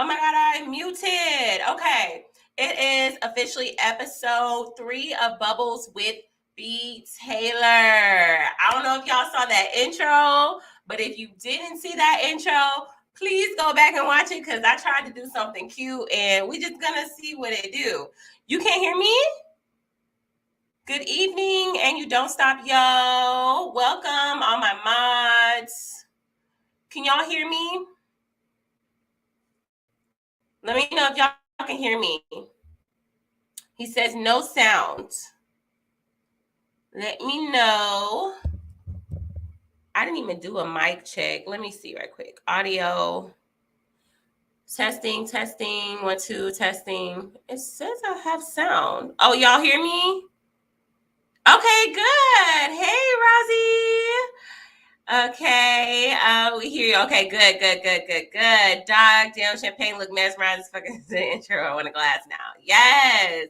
Oh my God, I muted. Okay. It is officially episode 3 of Bubbles with BTaylor. I don't know if y'all saw that intro, but if you didn't see that intro, please go back and watch it because I tried to do something cute and we're just going to see what it do. You can't hear me? Good evening, and you don't stop, yo. Welcome, all my mods. Can y'all hear me? Let me know if y'all can hear me. He says no sound. Let me know. I didn't even do a mic check. Let me see right quick. Audio. Testing. 1, 2, testing. It says I have sound. Oh, y'all hear me? Okay, good. Hey, Rosie. Okay, we hear you. Okay, good. Dog, damn, champagne look mesmerized as fucking the intro. I want a glass now. Yes.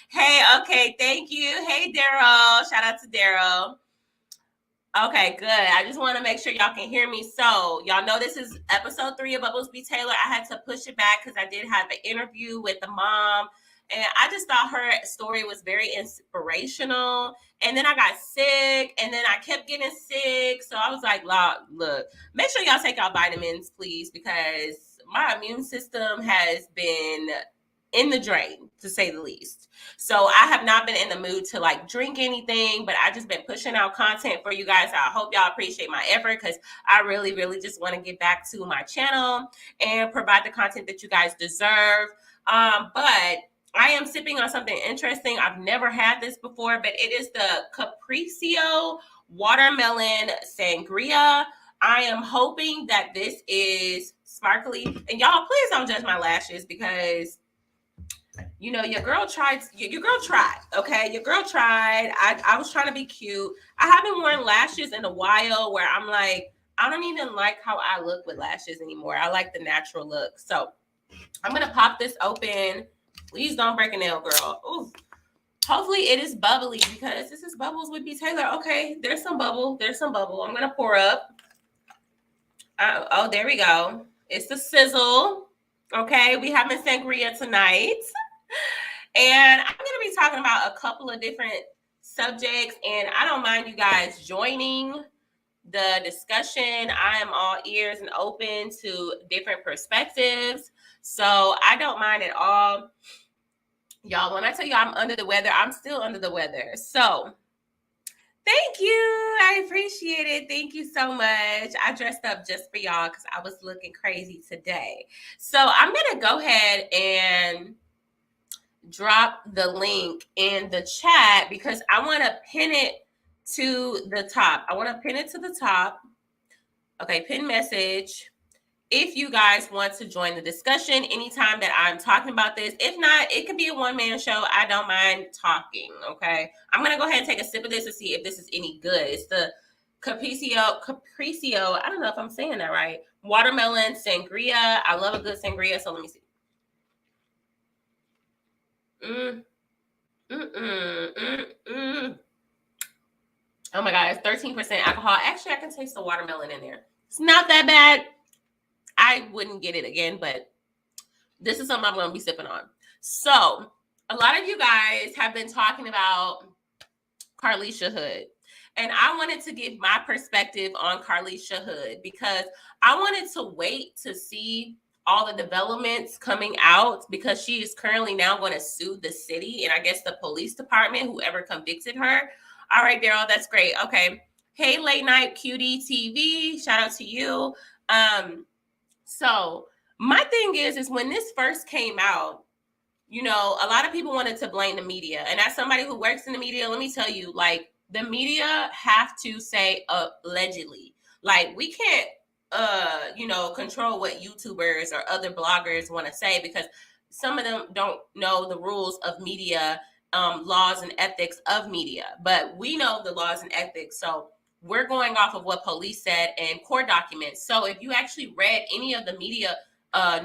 Hey, okay, thank you. Hey, Daryl. Shout out to Daryl. Okay, good. I just want to make sure y'all can hear me. So, y'all know this is episode 3 of Bubbles BTaylor. I had to push it back because I did have an interview with the mom. And I just thought her story was very inspirational. And then I got sick, and then I kept getting sick. So I was like, look, make sure y'all take y'all vitamins, please, because my immune system has been in the drain, to say the least. So I have not been in the mood to like drink anything, but I just been pushing out content for you guys. I hope y'all appreciate my effort because I really just want to get back to my channel and provide the content that you guys deserve. But I am sipping on something interesting. I've never had this before, but it is the Capriccio watermelon sangria. I am hoping that this is sparkly. And y'all, please don't judge my lashes because you know, your girl tried, okay? Your girl tried. I was trying to be cute. I haven't worn lashes in a while where I'm like, I don't even like how I look with lashes anymore. I like the natural look. So I'm going to pop this open. Please don't break a nail, girl. Ooh. Hopefully it is bubbly because this is Bubbles with BTaylor. Okay, there's some bubble. I'm going to pour up. Oh, there we go. It's the sizzle. Okay, we having sangria tonight. And I'm going to be talking about a couple of different subjects, and I don't mind you guys joining the discussion. I am all ears and open to different perspectives, so I don't mind at all. Y'all, when I tell you I'm under the weather, I'm still under the weather. So thank you. I appreciate it. Thank you so much. I dressed up just for y'all because I was looking crazy today. So I'm going to go ahead and drop the link in the chat because I want to pin it to the top. Okay, pin message. If you guys want to join the discussion anytime that I'm talking about this. If not, it could be a one-man show. I don't mind talking, okay? I'm going to go ahead and take a sip of this to see if this is any good. It's the Capriccio, I don't know if I'm saying that right, watermelon sangria. I love a good sangria, so let me see. Oh my God, it's 13% alcohol. Actually, I can taste the watermelon in there. It's not that bad. I wouldn't get it again, but this is something I'm going to be sipping on. So a lot of you guys have been talking about Carlisha Hood. And I wanted to give my perspective on Carlisha Hood because I wanted to wait to see all the developments coming out because she is currently now going to sue the city and I guess the police department, whoever convicted her. All right, Daryl, that's great. Okay. Hey, Late Night Cutie TV. Shout out to you. So my thing is when this first came out, you know, a lot of people wanted to blame the media. And as somebody who works in the media, let me tell you, like, the media have to say allegedly. Like, we can't, control what YouTubers or other bloggers want to say because some of them don't know the rules of media, laws and ethics of media. But we know the laws and ethics. So we're going off of what police said and court documents. So if you actually read any of the media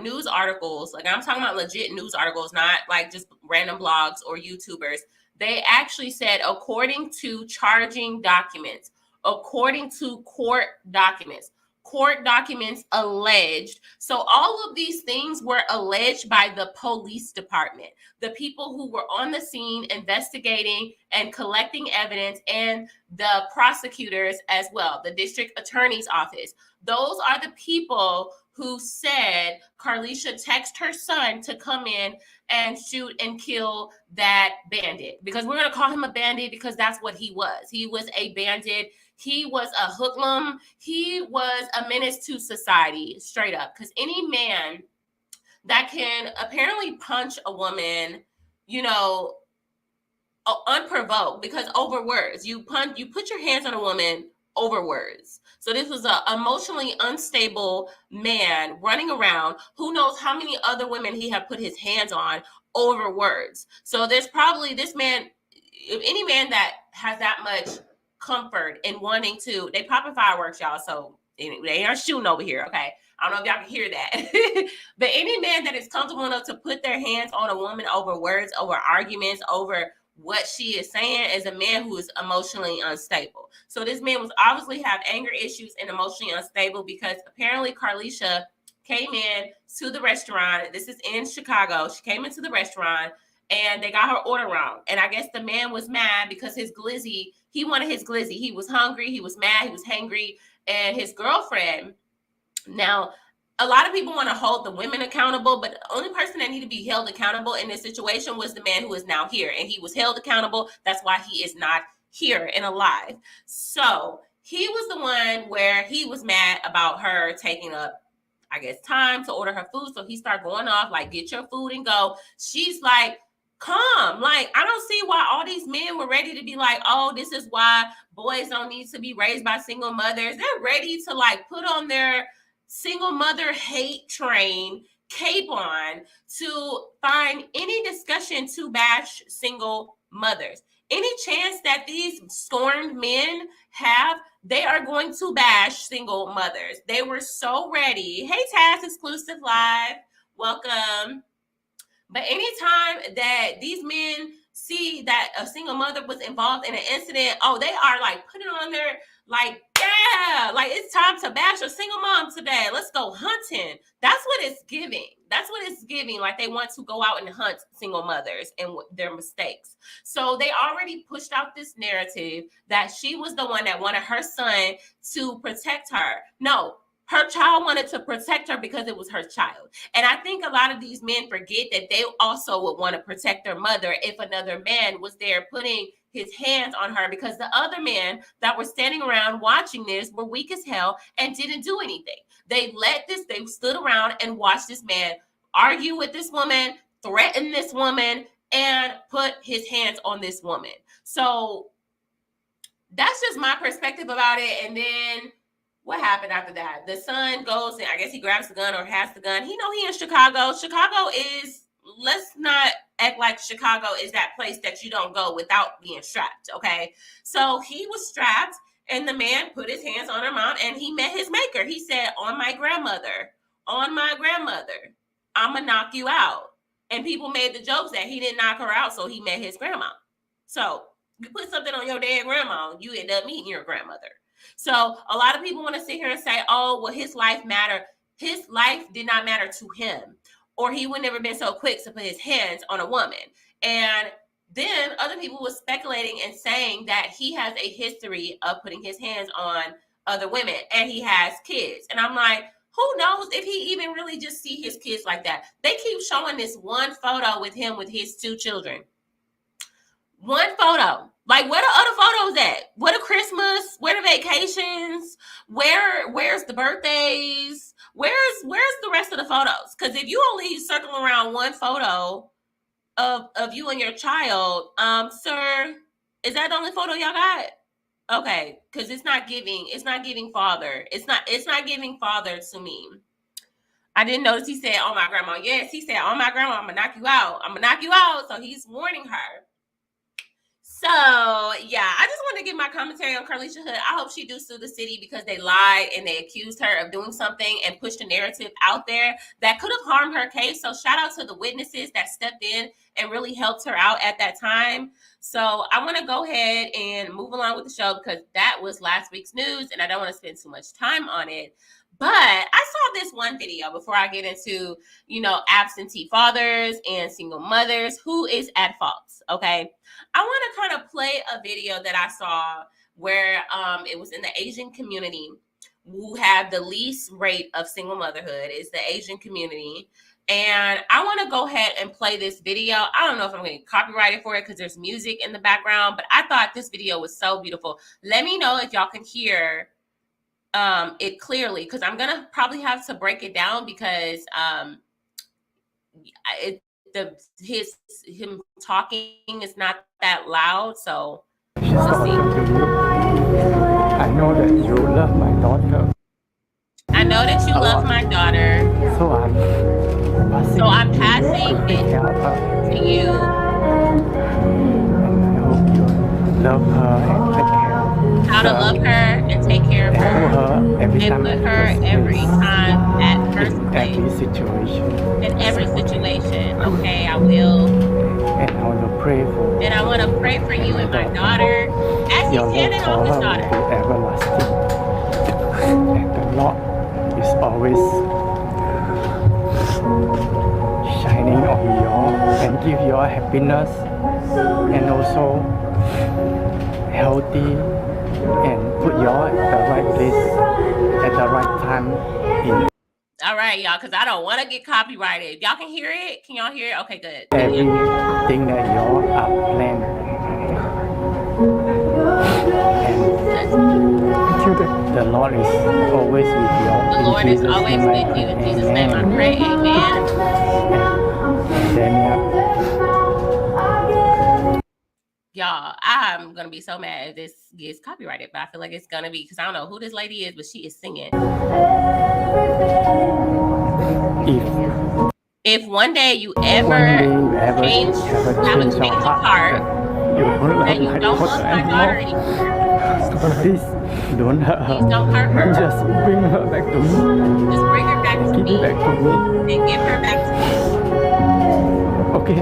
news articles, like I'm talking about legit news articles, not like just random blogs or YouTubers, they actually said, according to charging documents, according to court documents, court documents alleged. So all of these things were alleged by the police department, the people who were on the scene investigating and collecting evidence, and the prosecutors as well, the district attorney's office. Those are the people who said Carlisha texted her son to come in and shoot and kill that bandit. Because we're going to call him a bandit because that's what he was. He was a bandit. He was a hoodlum. He was a menace to society, straight up. Because any man that can apparently punch a woman, you know, unprovoked, because over words, you put your hands on a woman over words. So this was a emotionally unstable man running around who knows how many other women he had put his hands on over words. So there's probably this man, if any man that has that much comfort in wanting to, they popping fireworks, y'all. So they are shooting over here. Okay. I don't know if y'all can hear that. But any man that is comfortable enough to put their hands on a woman over words, over arguments, over what she is saying, is a man who is emotionally unstable. So this man was obviously have anger issues and emotionally unstable, because apparently Carlisha came in to the restaurant. This is in Chicago. She came into the restaurant and they got her order wrong. And I guess the man was mad because his glizzy, he wanted his glizzy. He was hungry. He was mad. He was hangry. And his girlfriend, now, a lot of people want to hold the women accountable, but the only person that needed to be held accountable in this situation was the man who is now here. And he was held accountable. That's why he is not here and alive. So he was the one where he was mad about her taking up, I guess, time to order her food. So he started going off like, get your food and go. She's like, calm. Like, I don't see why all these men were ready to be like, oh, this is why boys don't need to be raised by single mothers. They're ready to like put on their single mother hate train cape on to find any discussion to bash single mothers. Any chance that these scorned men have, they are going to bash single mothers. They were so ready. Hey, Taz, exclusive live. Welcome. But anytime that these men see that a single mother was involved in an incident, oh, they are like putting on their, like, yeah, like it's time to bash a single mom today. Let's go hunting. That's what it's giving. That's what it's giving. Like they want to go out and hunt single mothers and their mistakes. So they already pushed out this narrative that she was the one that wanted her son to protect her. No, her child wanted to protect her because it was her child. And I think a lot of these men forget that they also would want to protect their mother if another man was there putting his hands on her, because the other men that were standing around watching this were weak as hell and didn't do anything. They stood around and watched this man argue with this woman, threaten this woman, and put his hands on this woman. So that's just my perspective about it. And then what happened after that? The son goes and I guess he grabs the gun or has the gun. He in Chicago. Chicago is, let's not act like Chicago is that place that you don't go without being strapped, okay? So he was strapped and the man put his hands on her mom and he met his maker. He said, on my grandmother, I'm gonna knock you out. And people made the jokes that he didn't knock her out, so he met his grandma. So you put something on your dead grandma, you end up meeting your grandmother. So a lot of people want to sit here and say, oh, well, his life mattered. His life did not matter to him, or he would never been so quick to put his hands on a woman. And then other people were speculating and saying that he has a history of putting his hands on other women and he has kids. And I'm like, who knows if he even really just see his kids like that? They keep showing this one photo with him with his 2 children. One photo. Like, where the other photos at? Where the Christmas? Where the vacations? Where's the birthdays? Where's the rest of the photos? Because if you only circle around one photo of you and your child, sir, is that the only photo y'all got? Okay, because it's not giving father. It's not giving father to me. I didn't notice he said, oh my grandma. Yes, he said, oh my grandma, I'm gonna knock you out. So he's warning her. So yeah, I just want to give my commentary on Carlisha Hood. I hope she do sue the city because they lied and they accused her of doing something and pushed a narrative out there that could have harmed her case. So shout out to the witnesses that stepped in and really helped her out at that time. So I want to go ahead and move along with the show because that was last week's news and I don't want to spend too much time on it. But I saw this one video before I get into, absentee fathers and single mothers. Who is at fault? Okay. I want to kind of play a video that I saw where it was in the Asian community who have the least rate of single motherhood is the Asian community. And I want to go ahead and play this video. I don't know if I'm going to get copyrighted for it because there's music in the background, but I thought this video was so beautiful. Let me know if y'all can hear it clearly because I'm going to probably have to break it down because him talking is not that loud, so let's see. I know that you love my daughter. I know that you love my daughter. So I'm passing it to you. And I hope you love her and take care of her. How to love her and take care of her. And put her every time at first place. In every situation. Okay, I will. And I want to pray for you. And I want to pray for you and my daughter as he's handing off his daughter. Your love for her will be everlasting. And the Lord is always shining on you and give you happiness and also healthy and put you at the right place at the right time in all right, y'all, because I don't want to get copyrighted. Y'all can hear it? Can y'all hear it? Okay, good. Everything that you are planned. And the Lord is always with you. The Lord is always with you. In Jesus' name I pray. Amen. Y'all, I'm going to be so mad if this gets copyrighted, but I feel like it's going to be because I don't know who this lady is, but she is singing. If one day you ever have a change of heart and you don't love my daughter anymore, please don't hurt her. Please don't hurt her. Just bring her back to me. Just bring her back to me. Back to me. And give her back to me. Okay.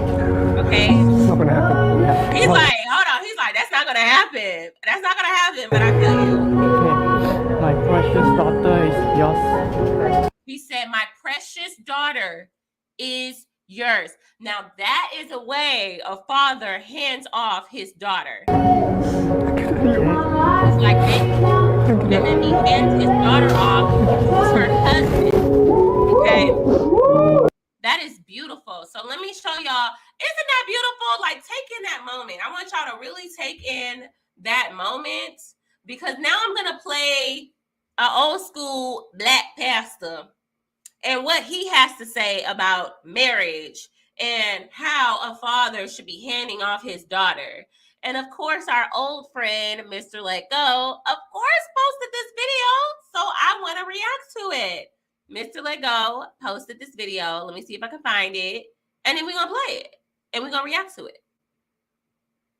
Okay. It's not gonna happen. Yeah. He's like, hold on. He's like, that's not gonna happen. That's not gonna happen. But I feel you. Okay. My precious daughter is yours. He said, my precious daughter is yours. Now that is a way a father hands off his daughter. It's like this. And then he hands his daughter off to her husband. Okay. That is beautiful. So let me show y'all. Isn't that beautiful? Like, take in that moment. I want y'all to really take in that moment because now I'm going to play an old school black pastor and what he has to say about marriage and how a father should be handing off his daughter. And of course, our old friend, Mr. Let Go, of course, posted this video. So I want to react to it. Mr. Let Go posted this video. Let me see if I can find it. And then we're going to play it. And we're going to react to it.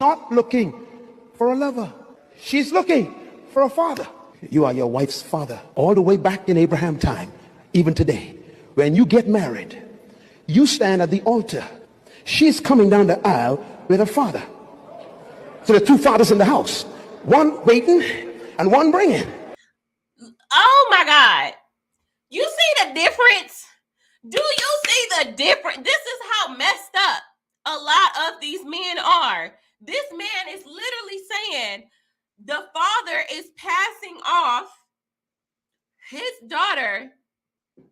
Not looking for a lover. She's looking for a father. You are your wife's father. All the way back in Abraham time, even today. When you get married, you stand at the altar. She's coming down the aisle with her father. So there are two fathers in the house. One waiting and one bringing. Oh my God. You see the difference? Do you see the difference? This is how messed up a lot of these men are. This man is literally saying the father is passing off his daughter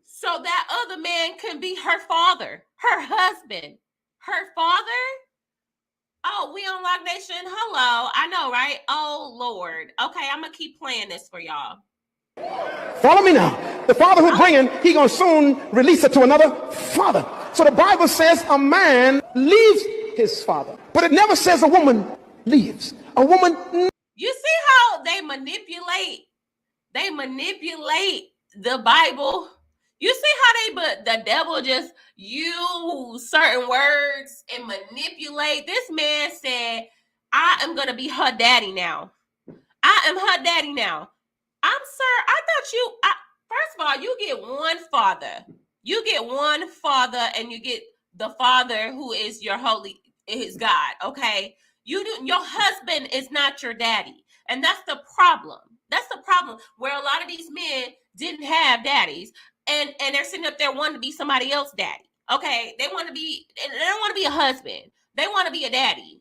so that other man can be her father, her husband, her father. Oh, we on Lock Nation. Hello. I know, right? Oh, Lord. Okay, I'm going to keep playing this for y'all. Follow me now. The father who bringing, he gonna soon release it to another father. So the Bible says a man leaves his father, but it never says a woman leaves. A woman. You see how they manipulate? They manipulate the Bible. You see how the devil just use certain words and manipulate. This man said I am going to be her daddy now. I am her daddy now. Sir, I thought first of all, you get one father. You get one father, and you get the father who is your is God, okay? Your husband is not your daddy. And that's the problem. That's the problem, where a lot of these men didn't have daddies, and they're sitting up there wanting to be somebody else's daddy. Okay, they don't want to be a husband. They want to be a daddy.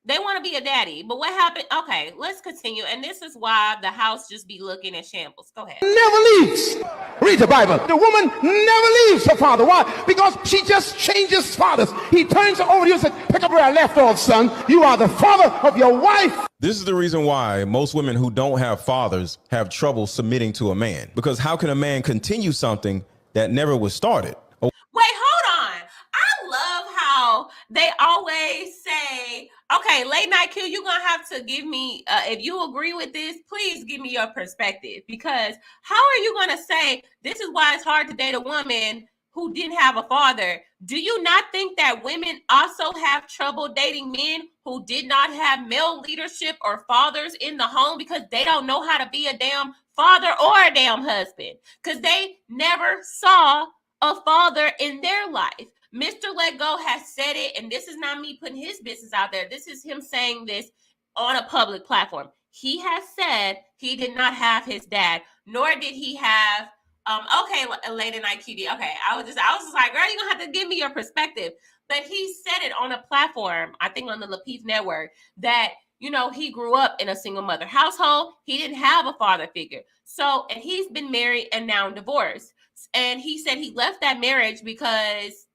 They want to be a daddy. But what happened? Okay, let's continue. And this is why the house just be looking in shambles. Go ahead. Never leaves. Read the Bible. The woman never leaves her father. Why? Because she just changes fathers. He turns her over to you and says, pick up where I left off, son. You are the father of your wife. This is the reason why most women who don't have fathers have trouble submitting to a man. Because how can a man continue something that never was started? Wait, hold on. I love how they always say, okay, late night Q, you're going to have to give me, if you agree with this, please give me your perspective. Because how are you going to say, this is why it's hard to date a woman who didn't have a father? Do you not think that women also have trouble dating men who did not have male leadership or fathers in the home because they don't know how to be a damn father or a damn husband? Because they never saw a father in their life. Mr. Let Go has said it, and this is not me putting his business out there. This is him saying this on a public platform. He has said he did not have his dad, nor did he have okay, late night QD. Okay, I was just like, girl, you're gonna have to give me your perspective. But he said it on a platform, I think on the Lapeef Network, that he grew up in a single mother household. He didn't have a father figure. So, and he's been married and now divorced. And he said he left that marriage because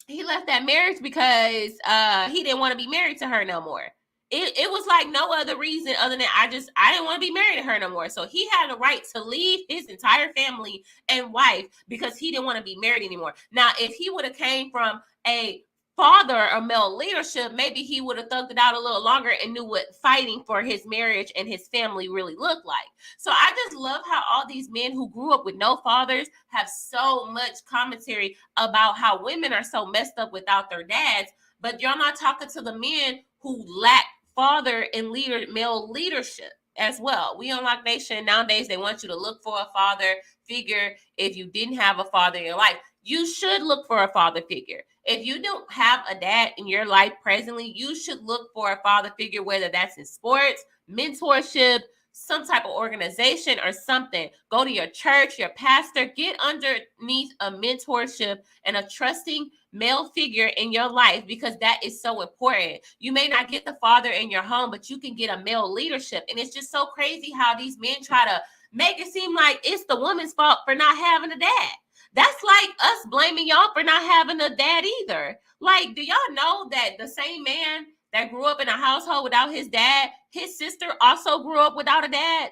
he didn't want to be married to her no more. It was like no other reason other than I didn't want to be married to her no more. So he had a right to leave his entire family and wife because he didn't want to be married anymore. Now, if he would have came from a father or male leadership, maybe he would have thugged it out a little longer and knew what fighting for his marriage and his family really looked like. So I just love how all these men who grew up with no fathers have so much commentary about how women are so messed up without their dads, but you're not talking to the men who lack father and male leadership as well. We Unlock Nation, nowadays they want you to look for a father figure. If you didn't have a father in your life, you should look for a father figure. If you don't have a dad in your life presently, you should look for a father figure, whether that's in sports, mentorship, some type of organization or something. Go to your church, your pastor, get underneath a mentorship and a trusting male figure in your life, because that is so important. You may not get the father in your home, but you can get a male leadership. And it's just so crazy how these men try to make it seem like it's the woman's fault for not having a dad. That's like us blaming y'all for not having a dad either. Like, do y'all know that the same man that grew up in a household without his dad, his sister also grew up without a dad?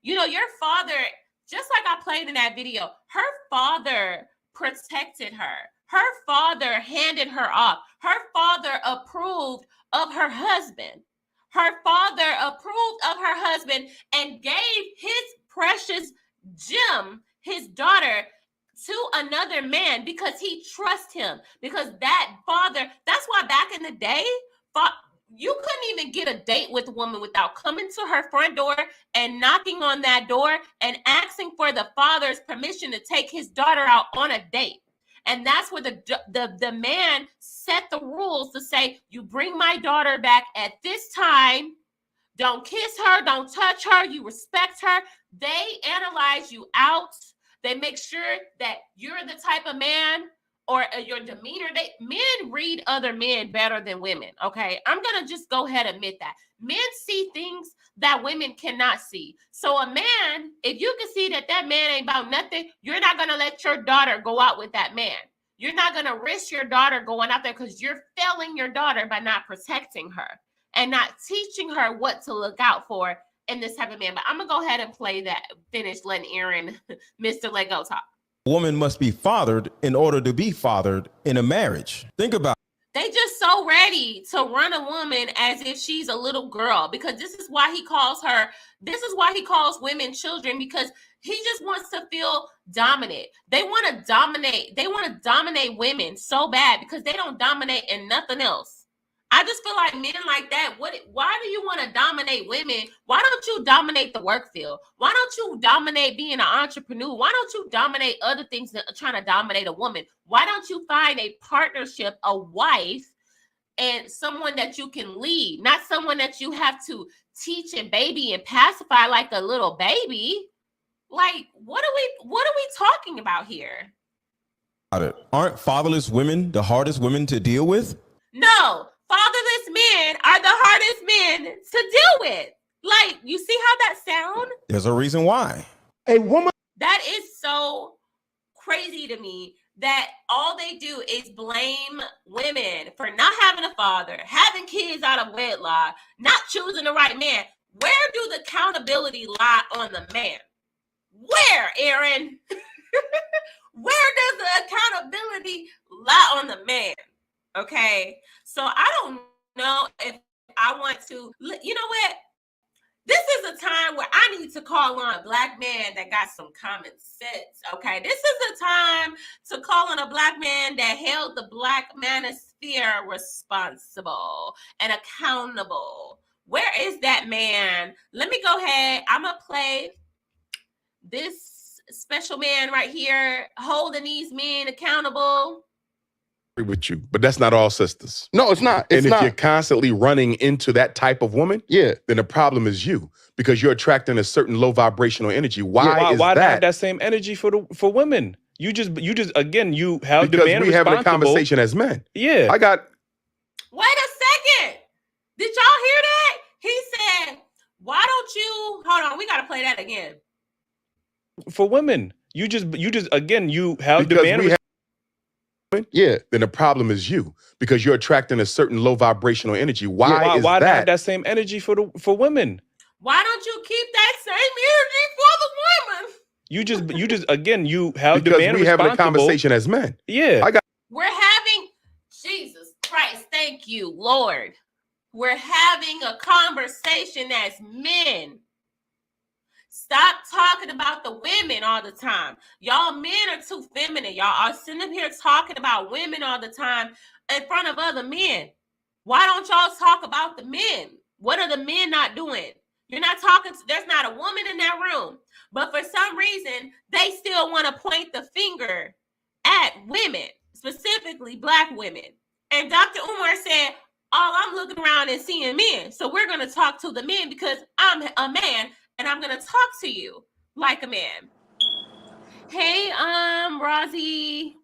Your father, just like I played in that video, her father protected her. Her father handed her off. Her father approved of her husband. Her father approved of her husband and gave his precious gem, his daughter, to another man because he trusts him. Because that father, that's why back in the day, you couldn't even get a date with a woman without coming to her front door and knocking on that door and asking for the father's permission to take his daughter out on a date. And that's where the man set the rules to say, you bring my daughter back at this time. Don't kiss her. Don't touch her. You respect her. They analyze you out. They make sure that you're the type of man or your demeanor. Men read other men better than women, okay? I'm going to just go ahead and admit that. Men see things that women cannot see. So a man, if you can see that man ain't about nothing, you're not going to let your daughter go out with that man. You're not going to risk your daughter going out there because you're failing your daughter by not protecting her and not teaching her what to look out for in this type of man. But I'm going to go ahead and play that, finish letting Aaron, Mr. Let Go, talk. A woman must be fathered in order to be fathered in a marriage. Think about it. They just so ready to run a woman as if she's a little girl, because this is why he calls women children, because he just wants to feel dominant. They want to dominate. They want to dominate women so bad because they don't dominate in nothing else. I just feel like men like that. Why do you want to dominate women? Why don't you dominate the work field? Why don't you dominate being an entrepreneur? Why don't you dominate other things that are trying to dominate a woman? Why don't you find a partnership, a wife, and someone that you can lead, not someone that you have to teach and baby and pacify like a little baby? Like, what are we talking about here? Aren't fatherless women the hardest women to deal with? No, fatherless men are the hardest men to deal with. Like, you see how that sound? There's a reason why. A woman. That is so crazy to me that all they do is blame women for not having a father, having kids out of wedlock, not choosing the right man. Where do the accountability lie on the man? Where, Aaron? Where does the accountability lie on the man? Okay, so I don't know if I want to, you know what? This is a time where I need to call on a Black man that got some common sense, okay? This is a time to call on a Black man that held the Black manosphere responsible and accountable. Where is that man? Let me go ahead. I'm going to play this special man right here holding these men accountable. With you, but that's not all sisters. No, it's not. It's and not. if you're constantly running into that type of woman, yeah, then the problem is you, because you're attracting a certain low vibrational energy. Why is why that? not have that same energy for women? You just again, you have because the man we having a responsible. conversation as men. Yeah, I got. Wait a second. Did y'all hear that? He said, "Why don't you hold on? We got to play that again." For women, you just again, you have the Because man. we have yeah, then the problem is you, because you're attracting a certain low vibrational energy. Why why is not that? have that same energy for women? Why don't you keep that same energy for the women? You just again, you have because the man we having a responsible. conversation as men. Yeah, I got. We're having, Jesus Christ, thank you, Lord. We're having a conversation as men. Stop talking about the women all the time. Y'all men are too feminine. Y'all are sitting up here talking about women all the time in front of other men. Why don't y'all talk about the men? What are the men not doing? You're not talking to, there's not a woman in that room. But for some reason, they still want to point the finger at women, specifically Black women. And Dr. Umar said, I'm looking around and seeing men. So we're going to talk to the men because I'm a man. And I'm gonna talk to you like a man. Hey, Rosie.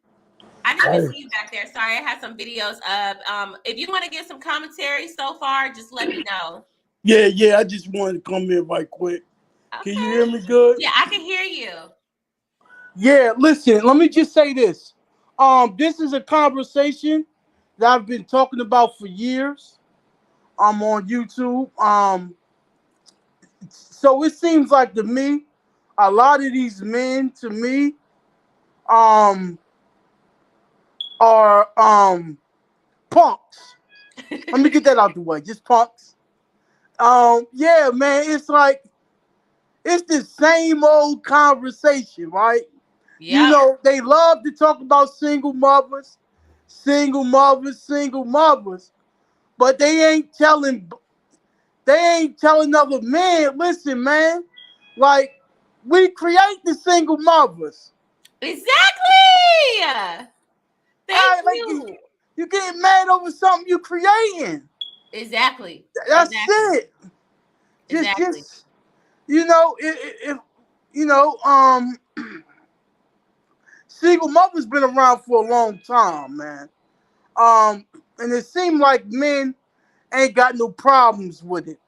I didn't see you back there. Sorry, I had some videos up. If you want to get some commentary so far, just let me know. Yeah. I just wanted to come in right quick. Okay. Can you hear me good? Yeah, I can hear you. Yeah, listen, let me just say this. This is a conversation that I've been talking about for years. I'm on YouTube. So it seems like to me, a lot of these men, to me, are punks. Let me get that out the way. Just punks. Yeah, man, it's like it's the same old conversation, right? Yeah. You know, they love to talk about single mothers, but they ain't telling other men, listen, man, like, we create the single mothers. Exactly. Thank you. Like, you get mad over something you creating. Exactly. That's exactly. it. Exactly. Just you know, if you know, single mothers been around for a long time, man. And it seemed like men ain't got no problems with it.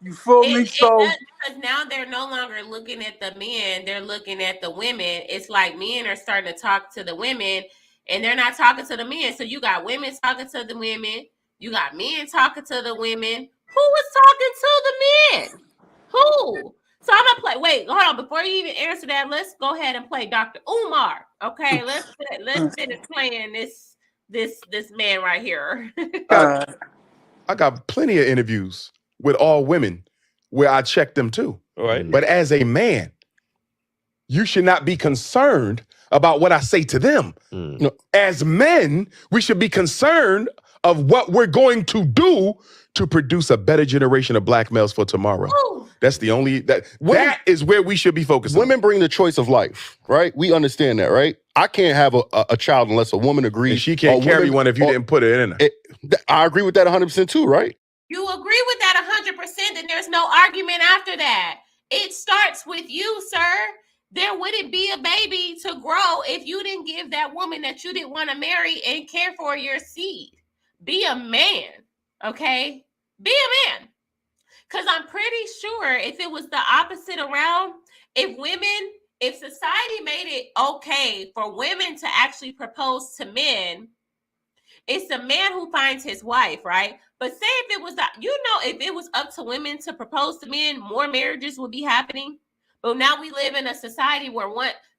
You feel me? So it does, because now they're no longer looking at the men, they're looking at the women. It's like men are starting to talk to the women and they're not talking to the men. So you got women talking to the women, you got men talking to the women. Who was talking to the men? Who? So I'm gonna play. Wait, hold on. Before you even answer that, let's go ahead and play Dr. Umar. Okay, let's finish playing this man right here. I got plenty of interviews with all women where I check them too. all right. But as a man, you should not be concerned about what I say to them. No, as men, we should be concerned of what we're going to do to produce a better generation of black males for tomorrow. Ooh. That's the only, that is where we should be focusing. Women bring the choice of life, right? We understand that, right? I can't have a child unless a woman agrees. And she can't carry one if you didn't put it in her. I agree with that 100% too, right? You agree with that 100%, then there's no argument after that. It starts with you, sir. There wouldn't be a baby to grow if you didn't give that woman that you didn't want to marry and care for your seed. Be a man, okay? Be a man. Because I'm pretty sure if it was the opposite around, if society made it okay for women to actually propose to men, it's the man who finds his wife, right? But say if it was, if it was up to women to propose to men, more marriages would be happening. But now we live in a society where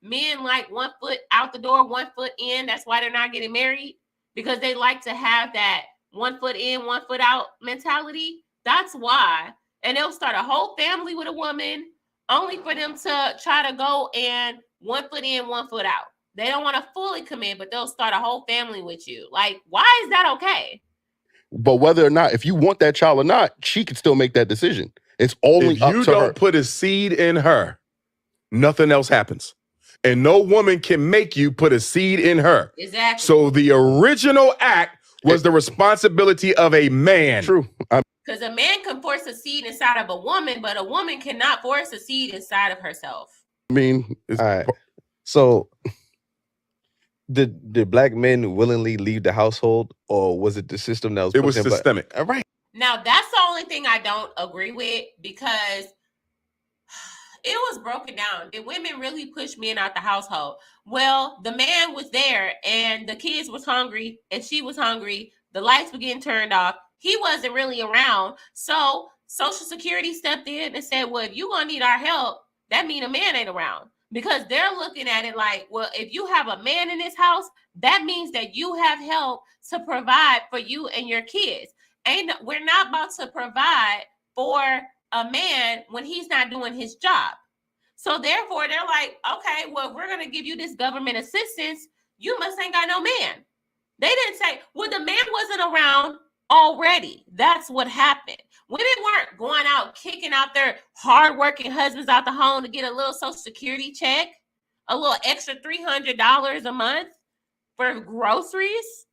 men like 1 foot out the door, 1 foot in. That's why they're not getting married, because they like to have that 1 foot in, 1 foot out mentality. That's why. And they'll start a whole family with a woman only for them to try to go and 1 foot in, 1 foot out. They don't want to fully commit, but they'll start a whole family with you. Like, why is that okay? But whether or not, if you want that child or not, she can still make that decision. It's only up to her. If you don't put a seed in her, nothing else happens. And no woman can make you put a seed in her. Exactly. So the original act was the responsibility of a man. True. Because a man can force a seed inside of a woman, but a woman cannot force a seed inside of herself. I mean, all right. So did black men willingly leave the household, or was it the system that was? It was systemic. All right. Now, that's the only thing I don't agree with, because it was broken down. Did women really push men out the household? Well, the man was there and the kids was hungry and she was hungry. The lights were getting turned off. He wasn't really around. So Social Security stepped in and said, well, if you're going to need our help, that means a man ain't around. Because they're looking at it like, well, if you have a man in this house, that means that you have help to provide for you and your kids. We're not about to provide for a man when he's not doing his job. So therefore, they're like, okay, well, we're going to give you this government assistance. You must ain't got no man. They didn't say, well, the man wasn't around already. That's what happened. Women weren't going out, kicking out their hardworking husbands out the home to get a little Social Security check, a little extra $300 a month for groceries.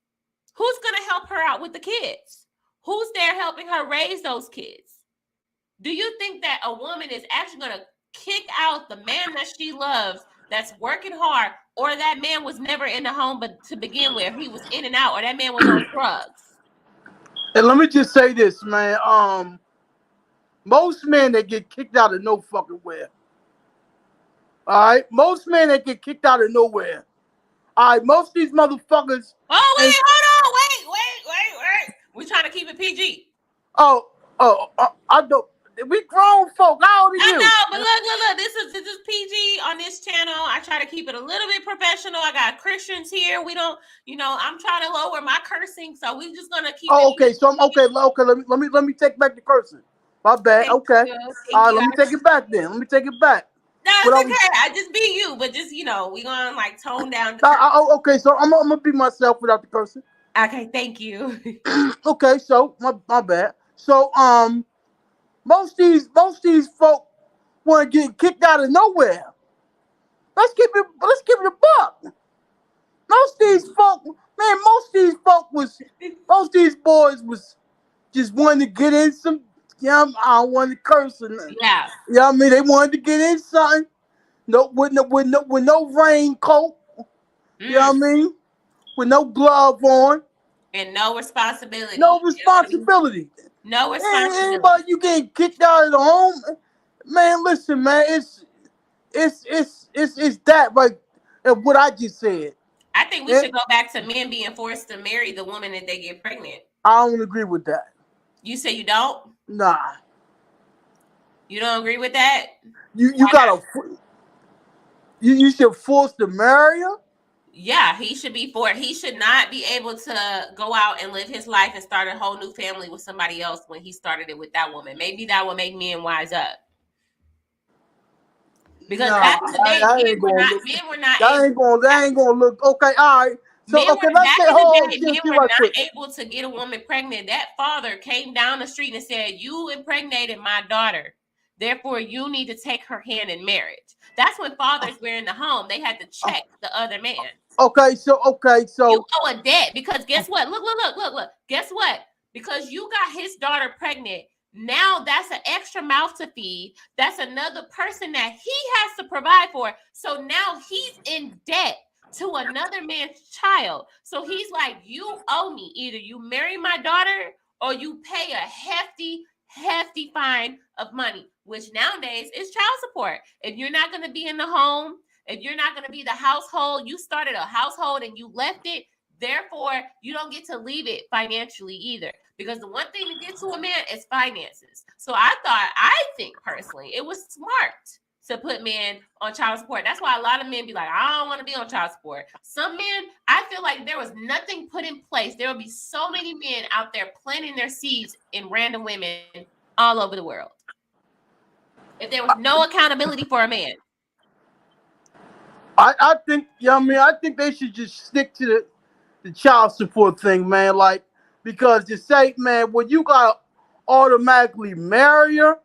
Who's going to help her out with the kids? Who's there helping her raise those kids? Do you think that a woman is actually going to kick out the man that she loves, that's working hard, or that man was never in the home but to begin with, he was in and out, or that man was on drugs? And let me just say this, man. Most men that get kicked out of no fucking where. All right? Most men that get kicked out of nowhere. All right? Most of these motherfuckers. Oh, wait, hold on. Wait. We're trying to keep it PG. I don't. We grown folk. How old are you? I know, but look. This is PG on this channel. I try to keep it a little bit professional. I got Christians here. We don't, I'm trying to lower my cursing, so we're just gonna keep. Oh, okay. So I'm okay. Let me take back the cursing. My bad. Thank okay. you. All right. Let me take it back then. Let me take it back. No, it's okay. I just be you, but just we gonna like tone down. Okay. So I'm gonna be myself without the cursing. Okay. Thank you. Okay. So my bad. So most these folk want to get kicked out of nowhere. Let's keep it a buck. Most these boys was just wanting to get in some. I don't want to curse. Yeah. I mean, they wanted to get in something. With no raincoat. You know what I mean? With no glove on. And no responsibility. No responsibility. No responsibility. Anybody you getting kicked out of the home, man? Listen, man, it's that right. What I just said. I think we should go back to men being forced to marry the woman that they get pregnant. I don't agree with that. You say you don't? Nah. You don't agree with that? You should force to marry her? Yeah, he should not be able to go out and live his life and start a whole new family with somebody else when he started it with that woman. Maybe that will make men wise up. Because back in the day, men were not. That ain't gonna look okay. All right. So Men okay, were let's back say, in the hold on, day, see men were right not quick. able to get a woman pregnant. That father came down the street and said, "You impregnated my daughter. Therefore, you need to take her hand in marriage." That's when fathers were in the home. They had to check the other man. Okay, so You owe a debt because guess what? Look. Guess what? Because you got his daughter pregnant. Now that's an extra mouth to feed. That's another person that he has to provide for. So now he's in debt to another man's child. So he's like, you owe me. Either you marry my daughter or you pay a hefty fine of money, which nowadays is child support. If you're not going to be in the home, if you're not going to be the household, you started a household and you left it, therefore you don't get to leave it financially either. Because the one thing to get to a man is finances. So I think personally, it was smart to put men on child support. That's why a lot of men be like, I don't want to be on child support. Some men, I feel like there was nothing put in place. There will be so many men out there planting their seeds in random women all over the world. If there was no accountability for a man. I think, I think they should just stick to the child support thing, man. Like, because to say, man, when you gotta automatically marry her,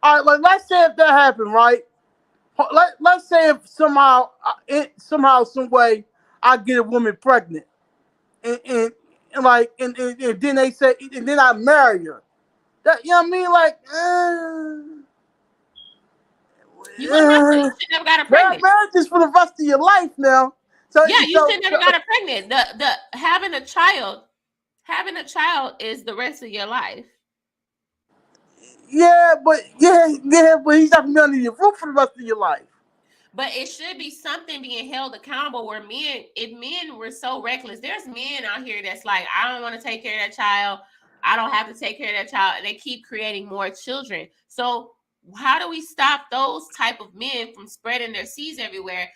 all right, like let's say if that happened, right? Let's say if somehow, some way, I get a woman pregnant, and then they say, and then I marry her. That Like, You would have to. You should never got her pregnant. marriage is for the rest of your life now. So yeah, you should never got her pregnant. The having a child is the rest of your life. Yeah, but he's not gonna be under your roof for the rest of your life. But it should be something being held accountable where if men were so reckless, there's men out here that's like, I don't want to take care of that child. I don't have to take care of that child. And they keep creating more children. So how do we stop those type of men from spreading their seeds everywhere?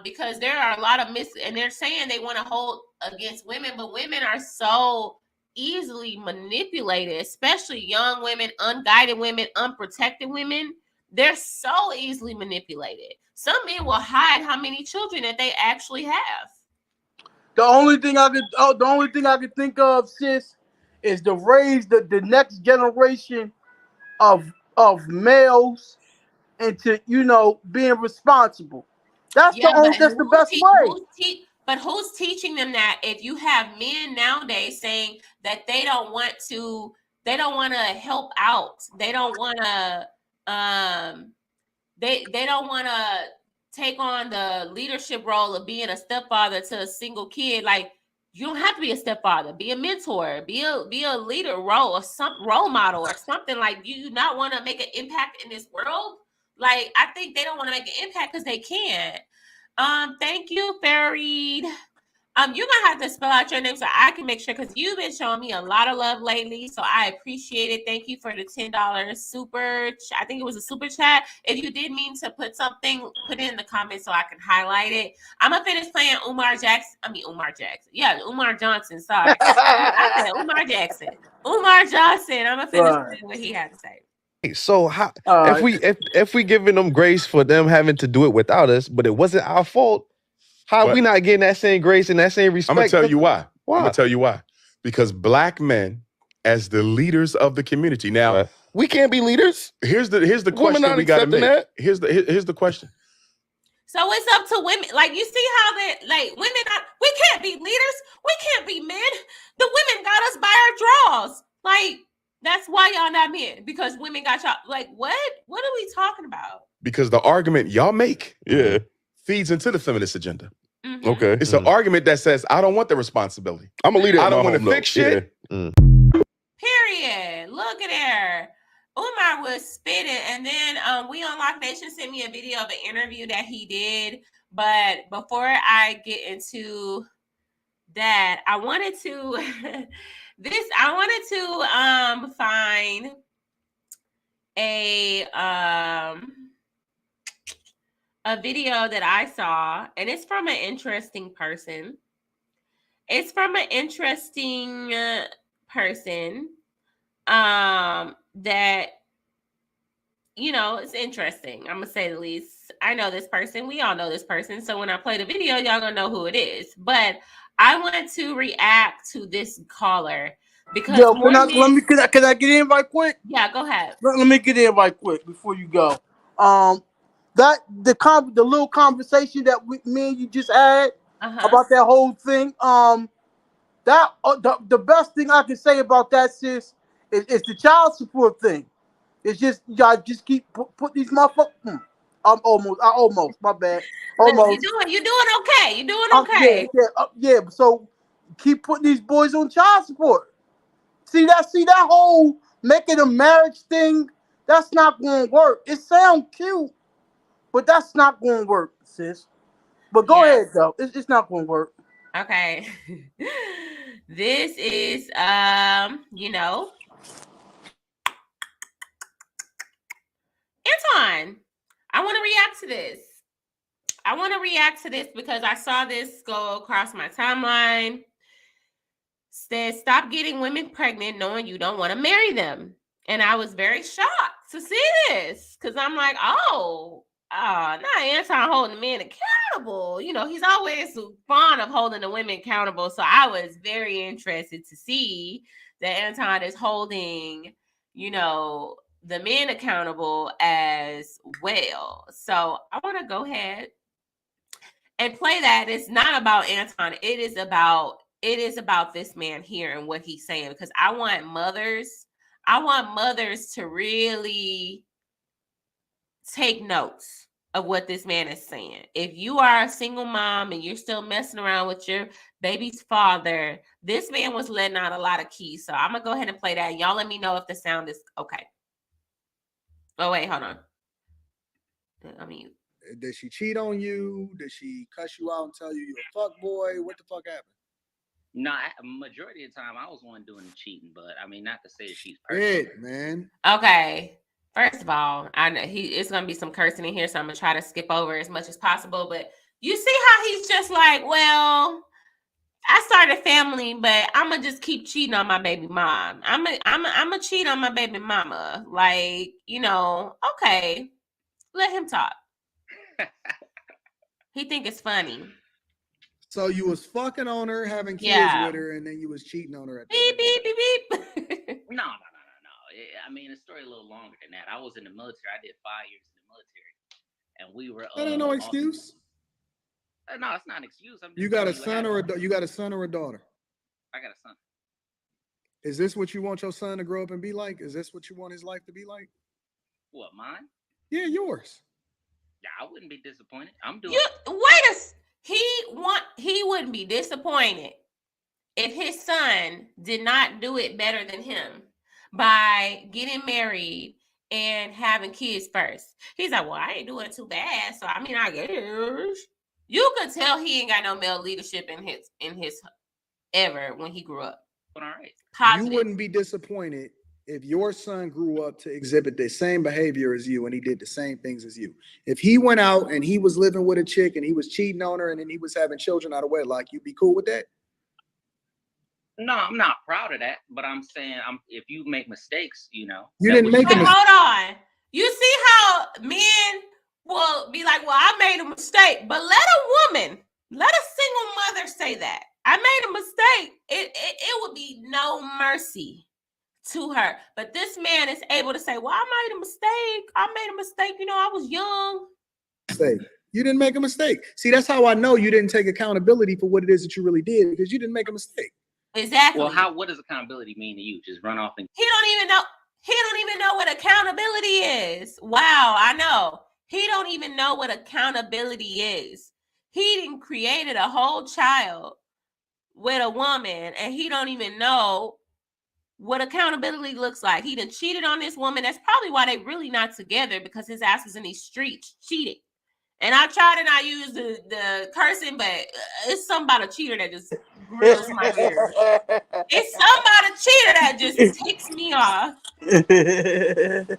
Because there are a lot of and they're saying they want to hold against women, but women are so easily manipulated, especially young women, unguided women, unprotected women. They're so easily manipulated. Some men will hide how many children that they actually have. The only thing I could think of, sis, is to raise the next generation of males into being responsible. That's the best way. But who's teaching them that? If you have men nowadays saying that they don't want to help out, they don't want to they don't want to take on the leadership role of being a stepfather to a single kid. Like, you don't have to be a stepfather. Be a mentor. Be a leader role or some role model or something. Like, you not want to make an impact in this world. Like, I think they don't want to make an impact because they can't. Thank you, Farid. You're gonna have to spell out your name so I can make sure, because you've been showing me a lot of love lately. So I appreciate it. Thank you for the $10 super. I think it was a super chat. If you did mean to put something, put it in the comments so I can highlight it. I'm gonna finish playing Umar Jackson. Yeah, Umar Johnson. Sorry, I said Umar Jackson. Umar Johnson. I'm gonna finish playing what he had to say. So how if we giving them grace for them having to do it without us, but it wasn't our fault? How we not getting that same grace and that same respect? I'm gonna tell you why. I'm gonna tell you why. Because black men, as the leaders of the community, now we can't be leaders. Here's the question we got to make. That. Here's the question. So it's up to women. Like, you see how women we can't be leaders. We can't be men. The women got us by our drawers. Like, that's why y'all not men, because women got y'all. Like, what? What are we talking about? Because the argument y'all make, feeds into the feminist agenda. Mm-hmm. Okay. It's an argument that says, I don't want the responsibility. I'm a leader. I don't want to fix shit. Period. Look at her. Umar was spitting, and then We on Lock Nation sent me a video of an interview that he did. But before I get into that, I wanted to find a video that I saw, and it's from an interesting person. It's from an interesting person that, it's interesting. I'm gonna say the least. I know this person. We all know this person. So when I play the video, y'all gonna know who it is. But I want to react to this caller because Yo, more men. can I get in right quick? Yeah, go ahead. Let me get in right quick before you go. The little conversation that me and you just had about that whole thing. The best thing I can say about that, sis, is the child support thing. It's just y'all just keep put these motherfuckers. I almost, my bad. Look, Almost. you're doing okay. You're doing okay. Yeah. So keep putting these boys on child support. See that whole making a marriage thing. That's not going to work. It sounds cute, but that's not going to work, sis. But go ahead though. It's not going to work. Okay. This is Anton, I want to react to this. Because I saw this go across my timeline. Says, stop getting women pregnant knowing you don't want to marry them. And I was very shocked to see this because I'm like, not Anton holding the men accountable. He's always fond of holding the women accountable. So I was very interested to see that Anton is holding, the men accountable as well. So I want to go ahead and play that. It's not about Anton. It is about this man here and what he's saying, because I want mothers to really take notes of what this man is saying. If you are a single mom and you're still messing around with your baby's father, this man was letting out a lot of keys. So I'm going to go ahead and play that. Y'all let me know if the sound is okay. Oh, wait, hold on. Did she cheat on you? Did she cuss you out and tell you you're a fuck boy? What the fuck happened? No, majority of the time I was the one doing the cheating, but I mean, not to say that she's perfect, man. Okay. First of all, I know it's gonna be some cursing in here, so I'm gonna try to skip over as much as possible. But you see how he's just like, well, I started a family, but I'm gonna just keep cheating on my baby mom. I'm gonna cheat on my baby mama. Like, okay, let him talk. He think it's funny. So you was fucking on her, having kids with her, and then you was cheating on her. Beep. No. I mean, the story a little longer than that. I was in the military. I did 5 years in the military, and we were. That ain't no excuse. No, it's not an excuse. You got a son or a daughter? I got a son. Is this what you want your son to grow up and be like? Is this what you want his life to be like? What, mine? Yeah, yours. Yeah, I wouldn't be disappointed. I'm doing. He wouldn't be disappointed if his son did not do it better than him by getting married and having kids first. He's like, well, I ain't doing too bad. So I mean, I guess you could tell he ain't got no male leadership in his ever when he grew up. All right. You wouldn't be disappointed if your son grew up to exhibit the same behavior as you and he did the same things as you. If he went out and he was living with a chick and he was cheating on her and then he was having children out of wedlock, you'd be cool with that? No, I'm not proud of that, but I'm saying if you make mistakes, You didn't make a mistake. Hold on. You see how men will be like, well, I made a mistake, but let a single mother say that. I made a mistake. It would be no mercy to her. But this man is able to say, well, I made a mistake. I was young. You didn't make a mistake. See, that's how I know you didn't take accountability for what it is that you really did, because you didn't make a mistake. Exactly. Well, what does accountability mean to you? Just run off and... He don't even know what accountability is. Wow, I know. He don't even know what accountability is. He done created a whole child with a woman, and he don't even know what accountability looks like. He done cheated on this woman. That's probably why they really not together, because his ass was in these streets cheating. And I try to not use the cursing, but it's something about a cheater that just grills my ears. It's somebody cheater that just ticks me off. Get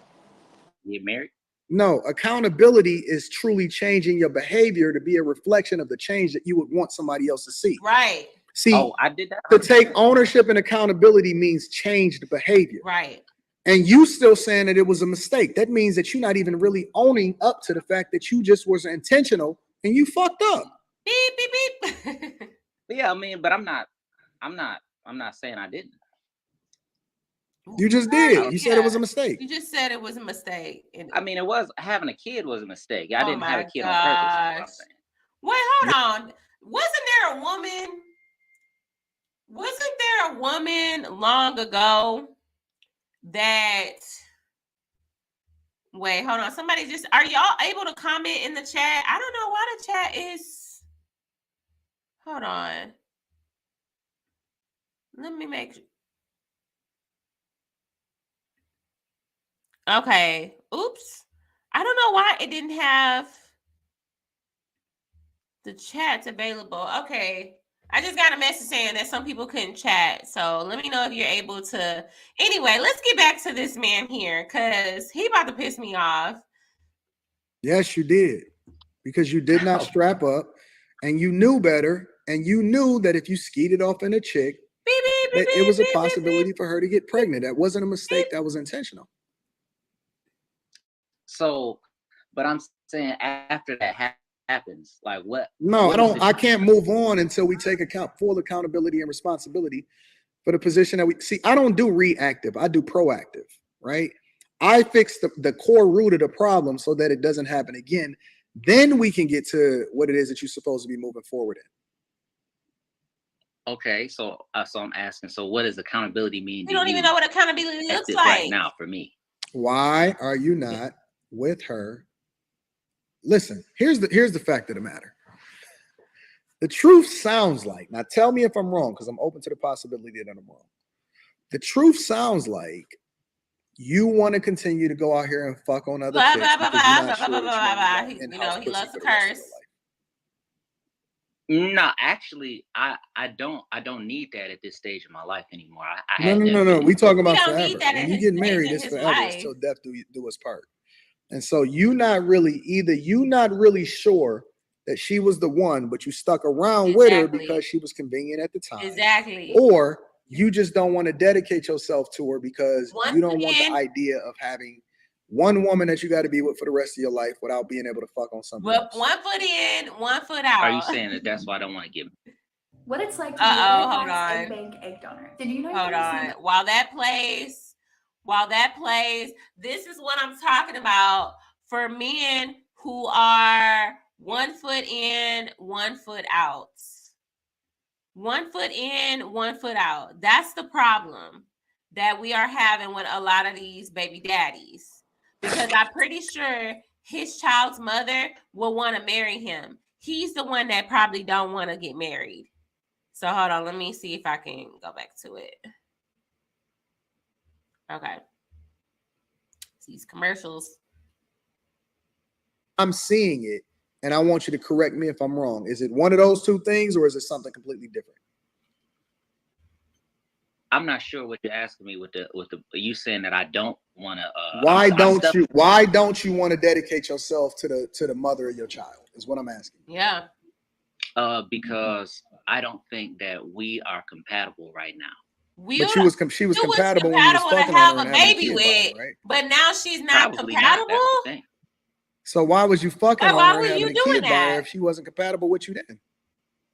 married? No, accountability is truly changing your behavior to be a reflection of the change that you would want somebody else to see. Right. See, I did that. To take ownership and accountability means changed behavior. Right. And you still saying that it was a mistake. That means that you're not even really owning up to the fact that you just was intentional and you fucked up. Beep, beep, beep. Yeah, I mean, but I'm not saying I didn't. You just did. You said it was a mistake. You just said it was a mistake. I mean, it was having a kid was a mistake. I didn't have a kid gosh. on purpose. Is what I'm saying. Wait, hold on. Wasn't there a woman long ago that? Wait, hold on. Somebody just, are y'all able to comment in the chat? I don't know why the chat is. Hold on. Let me make. Okay. Oops. I don't know why it didn't have the chats available. Okay. I just got a message saying that some people couldn't chat. So let me know if you're able to. Anyway, let's get back to this man here because he about to piss me off. Yes, you did. Because you did not strap up and you knew better. And you knew that if you skeeted off in a chick, it was a possibility for her to get pregnant. That wasn't a mistake. That was intentional. So, but I'm saying after that happens, like what? No, I can't move on until we take full accountability and responsibility for the position that we see. I don't do reactive. I do proactive, right? I fix the core root of the problem so that it doesn't happen again. Then we can get to what it is that you're supposed to be moving forward in. Okay, so I'm asking. So, what does accountability mean? You don't even know what accountability looks like right now for me. Why are you not with her? Listen, here's the fact of the matter. The truth sounds like, now tell me if I'm wrong, because I'm open to the possibility that I'm wrong. The truth sounds like you want to continue to go out here and fuck on other chicks. You know, he loves to curse. No, actually, I don't need that at this stage of my life anymore. No. We talking about forever. When you get married, it's forever. It's till death do us part. And so you not really sure that she was the one, but you stuck around with her because she was convenient at the time. Exactly. Or you just don't want to dedicate yourself to her because you don't want the idea of having one woman that you got to be with for the rest of your life without being able to fuck on something else. One foot in, 1 foot out. Are you saying that that's why I don't want to get what it's like to be an egg bank egg donor? Did you know? Hold on. While that plays, this is what I'm talking about for men who are 1 foot in, 1 foot out. 1 foot in, 1 foot out. That's the problem that we are having with a lot of these baby daddies. Because I'm pretty sure his child's mother will want to marry him. He's the one that probably don't want to get married. So hold on, let me see if I can go back to it. Okay. These commercials. I'm seeing it, and I want you to correct me if I'm wrong. Is it one of those two things, or is it something completely different? I'm not sure what you're asking me with the you saying that I don't want to. Why don't you want to dedicate yourself to the mother of your child? Is what I'm asking. Yeah. Because I don't think that we are compatible right now. She was compatible when you was fucking to have her a baby with, right? But now she's not Probably compatible. Not, that's the thing. So why was you fucking her why and were having you a doing kid by that? her if she wasn't compatible with you then?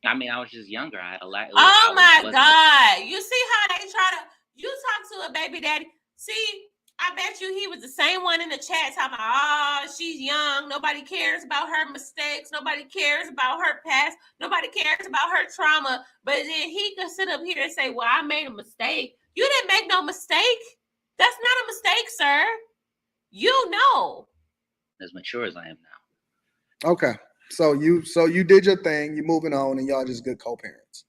I mean, I was just younger. Oh my God. You see how they try to, you talk to a baby daddy. See, I bet you he was the same one in the chat talking about, she's young. Nobody cares about her mistakes. Nobody cares about her past. Nobody cares about her trauma. But then he could sit up here and say, well, I made a mistake. You didn't make no mistake. That's not a mistake, sir. You know. As mature as I am now. Okay. So you did your thing, you're moving on, and y'all just good co-parents.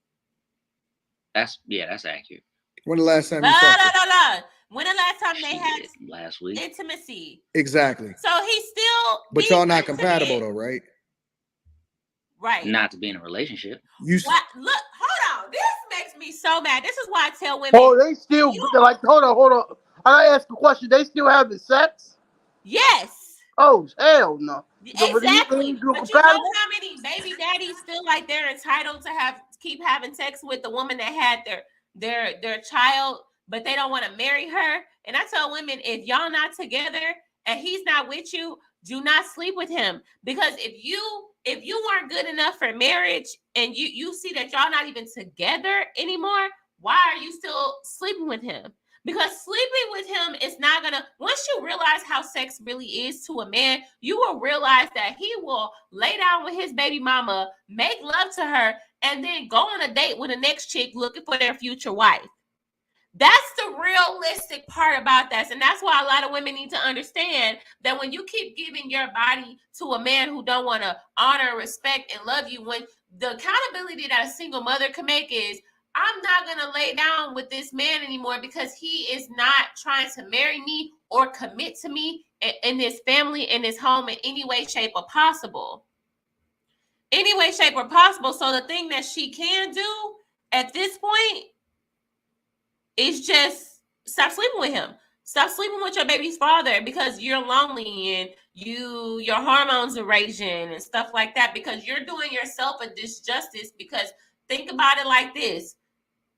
That's accurate. When the last time you fucked? When the last time they had last week intimacy? Exactly. So he's still. But y'all not compatible though, right? Right. Not to be in a relationship. Look, hold on. This makes me so mad. This is why I tell women. Oh, they still like. Hold on. I ask a question. They still having sex? Yes. Oh hell no. Exactly. But you know how many baby daddies feel like they're entitled to keep having sex with the woman that had their child, but they don't want to marry her. And I tell women, if y'all not together and he's not with you, Do not sleep with him, because if you weren't good enough for marriage and you see that y'all not even together anymore, why are you still sleeping with him? Because sleeping with him is not gonna, once you realize how sex really is to a man, you will realize that he will lay down with his baby mama, make love to her, and then go on a date with the next chick looking for their future wife. That's the realistic part about that. And that's why a lot of women need to understand that when you keep giving your body to a man who don't want to honor, respect, and love you, when the accountability that a single mother can make is, I'm not going to lay down with this man anymore because he is not trying to marry me or commit to me in this family, in this home, in any way, shape, or possible. Any way, shape, or possible. So the thing that she can do at this point is just stop sleeping with him. Stop sleeping with your baby's father because you're lonely and your hormones are raging and stuff like that, because you're doing yourself a disjustice. Because think about it like this.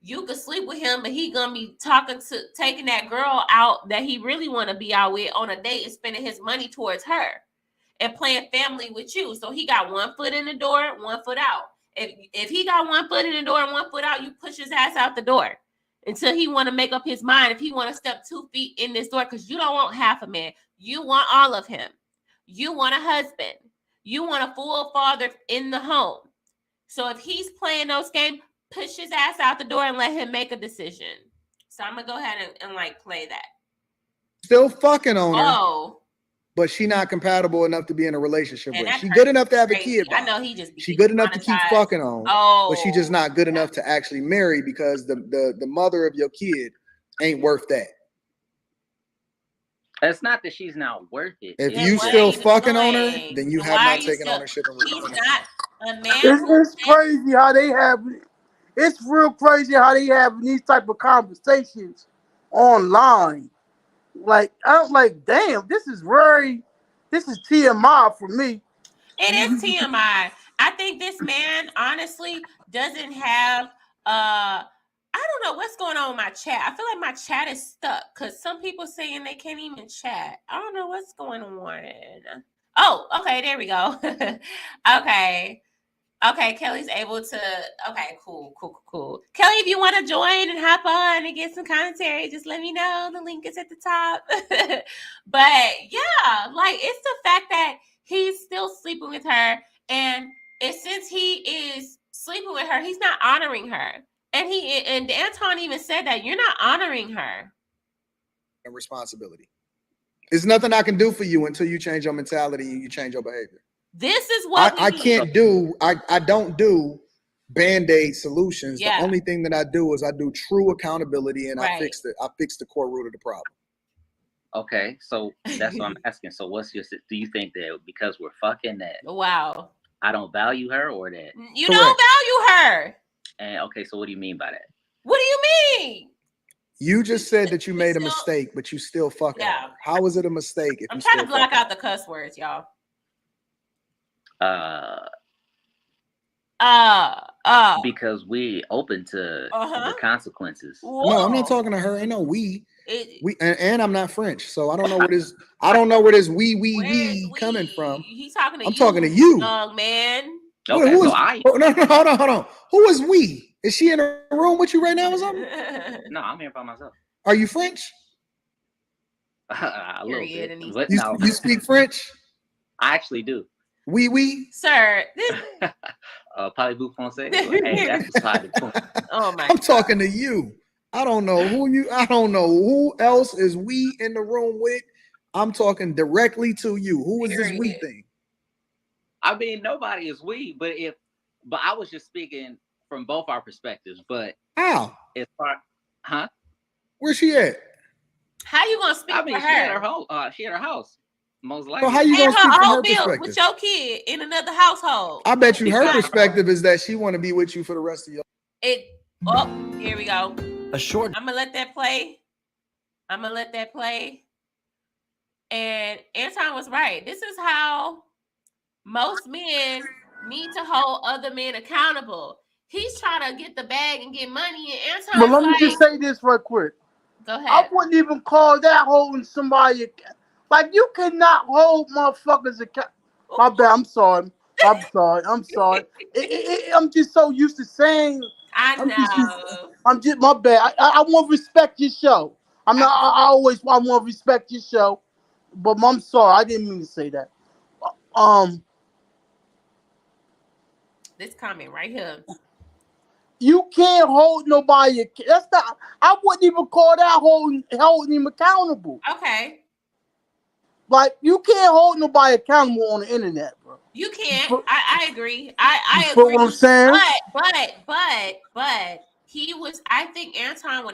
You could sleep with him, but he gonna be taking that girl out that he really want to be out with on a date and spending his money towards her and playing family with you. So he got one foot in the door, one foot out. If he got one foot in the door and one foot out, you push his ass out the door until he want to make up his mind if he want to step 2 feet in this door, because you don't want half a man. You want all of him. You want a husband. You want a full father in the home. So if he's playing those games, push his ass out the door and let him make a decision. So I'm going to go ahead and like play that. Still fucking on her. Oh. But she not compatible enough to be in a relationship with. She good enough to have a kid. I know he just. She good enough to keep fucking on. Oh, but she just not good enough to actually marry, because the mother of your kid ain't worth that. It's not that she's not worth it. If you still fucking on her, then you have not taken ownership of her. He's not a man. It's crazy how they have. It's real crazy how they have these type of conversations online. Like, I'm like, damn, this is TMI for me. It is TMI. I think this man honestly doesn't have I don't know what's going on with my chat. I feel like my chat is stuck because some people saying they can't even chat. I don't know what's going on. Oh, okay, there we go. Okay, Kelly's able to. Okay, cool. Kelly, if you want to join and hop on and get some commentary, just let me know. The link is at the top. But yeah, like, it's the fact that he's still sleeping with her, and since he is sleeping with her, he's not honoring her. And Anton even said that you're not honoring her. A responsibility. There's nothing I can do for you until you change your mentality and you change your behavior. This is what I can't do. I don't do Band-Aid solutions. Yeah. The only thing that I do is I do true accountability, and I fix the core root of the problem. Okay, so that's what I'm asking. So do you think that because we're fucking that I don't value her, or that you don't value her? And okay, so what do you mean by that? What do you mean? You just said that you made a mistake, but you still fucking her. How is it a mistake if I'm you trying still to block out the cuss words, y'all. Because we open to the consequences. Whoa. No, I'm not talking to her. Ain't no we. And I'm not French, so I don't know where this we coming from. He's talking to I'm talking to you, young man. Okay, no, hold on. Who is we? Is she in a room with you right now or something? No, I'm here by myself. Are you French? A little bit. But you speak French? I actually do. Oui. Sir. Parlez-vous français? Hey, that's beside the point. Oh my I'm talking to you. I don't know who else is we in the room with. I'm talking directly to you. Who is this we thing? I mean, nobody is we, but I was just speaking from both our perspectives. But how? As far, huh? Where's she at? How you gonna speak for her? She at her home. She at her house. Most likely. So how you gonna speak from her perspective? With your kid in another household. I bet you her perspective is that she want to be with you for the rest of your. Here we go. I'm gonna let that play. And Anton was right. This is how most men need to hold other men accountable. He's trying to get the bag and get money, and Anton. But let me just say this real quick. Go ahead. I wouldn't even call that holding somebody Like you cannot hold motherfuckers account. My bad. I'm sorry. I'm sorry. I'm just so used to saying. I know. I'm just my bad. I want to respect your show. I'm not. I want to respect your show, but I'm sorry. I didn't mean to say that. This comment right here. You can't hold nobody. That's not. I wouldn't even call that holding him accountable. Okay. Like you can't hold nobody accountable on the internet, bro. You can't. I agree. I You agree. what I'm saying? But he was. I think Anton.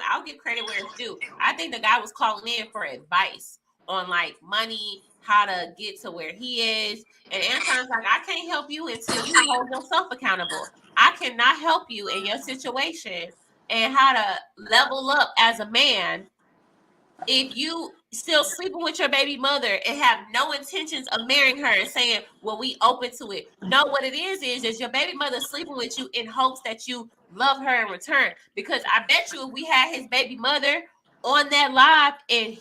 I'll give credit where it's due. I think the guy was calling in for advice on like money, how to get to where he is. And Anton's like, I can't help you until you hold yourself accountable. I cannot help you in your situation and how to level up as a man if you still sleeping with your baby mother and have no intentions of marrying her and saying, well, we open to it. No, what it is your baby mother sleeping with you in hopes that you love her in return. Because I bet you if we had his baby mother on that live and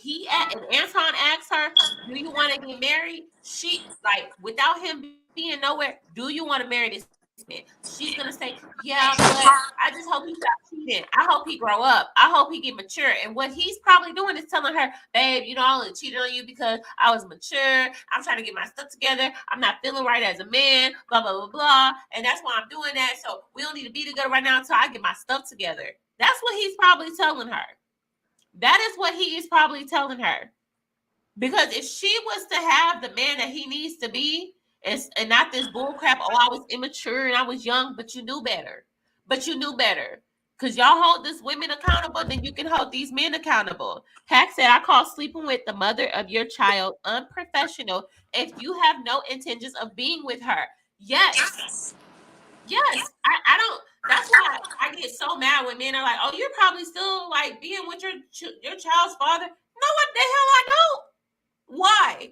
Anton asked her, do you want to get married? She, like, without him being nowhere, do you want to marry this man? She's gonna say, yeah, but I just hope he stop cheating. I hope he grow up. I hope he get mature. And what he's probably doing is telling her, babe, you know, I only cheated on you because I was mature. I'm trying to get my stuff together. I'm not feeling right as a man, blah, blah, blah, blah. And that's why I'm doing that. So we don't need to be together right now until I get my stuff together. That's what he's probably telling her. That is what he is probably telling her. Because if she was to have the man that he needs to be, and not this bull crap, oh, I was immature and I was young, but you knew better. Because y'all hold these women accountable, then you can hold these men accountable. Hack said, I call sleeping with the mother of your child unprofessional if you have no intentions of being with her. Yes. I don't. That's why I get so mad when men are like, oh, you're probably still like being with your child's father. No, what the hell I don't. Why?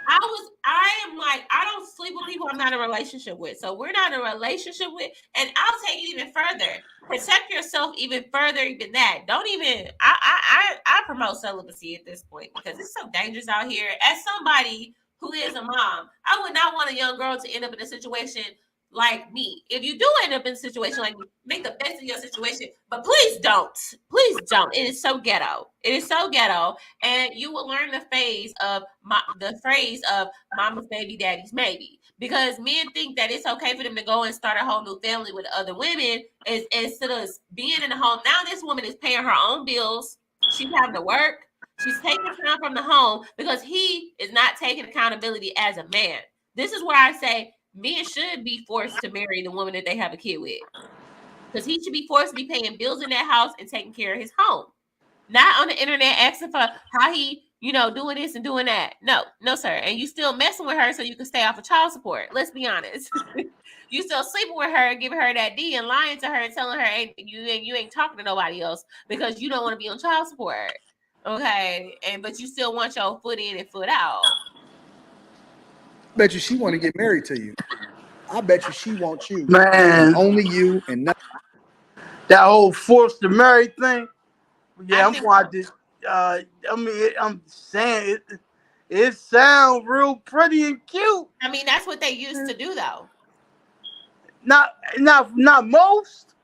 I am like, I don't sleep with people I'm not in a relationship with. So we're not in a relationship with, and I'll take it even further. Protect yourself even further, even that. Don't even, I promote celibacy at this point because it's so dangerous out here. As somebody who is a mom, I would not want a young girl to end up in a situation like me. If you do end up in a situation like me, make the best of your situation, but please don't. It is so ghetto. And you will learn the phrase of mama's baby, daddy's maybe, because men think that it's okay for them to go and start a whole new family with other women instead of being in the home. Now this woman is paying her own bills. She's having to work. She's taking time from the home because he is not taking accountability as a man. This is where I say men should be forced to marry the woman that they have a kid with, because he should be forced to be paying bills in that house and taking care of his home, not on the internet asking for how he, doing this and doing that. No, sir. And you still messing with her so you can stay off of child support. Let's be honest. You still sleeping with her, giving her that D and lying to her and telling her you ain't talking to nobody else because you don't want to be on child support. Okay, but you still want your foot in and foot out. Bet you she want to get married to you. I bet you she wants you, man. Only you and nothing. That whole forced to marry thing. Yeah, I'm going to. I'm saying it sounds real pretty and cute. I mean, that's what they used to do, though. Not most.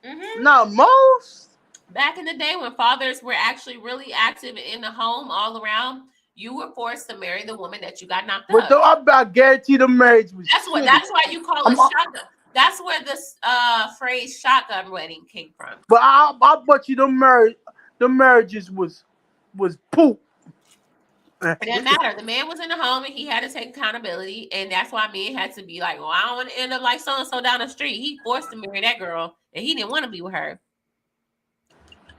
Mm-hmm. Not most. Back in the day when fathers were actually really active in the home all around, you were forced to marry the woman that you got knocked up. But I guarantee the marriage was. That's why you call it shotgun. That's where this phrase "shotgun wedding" came from. But I bet you the marriages was poop. It didn't matter. The man was in the home and he had to take accountability, and that's why men had to be like, "Well, I don't want to end up like so and so down the street." He forced to marry that girl, and he didn't want to be with her.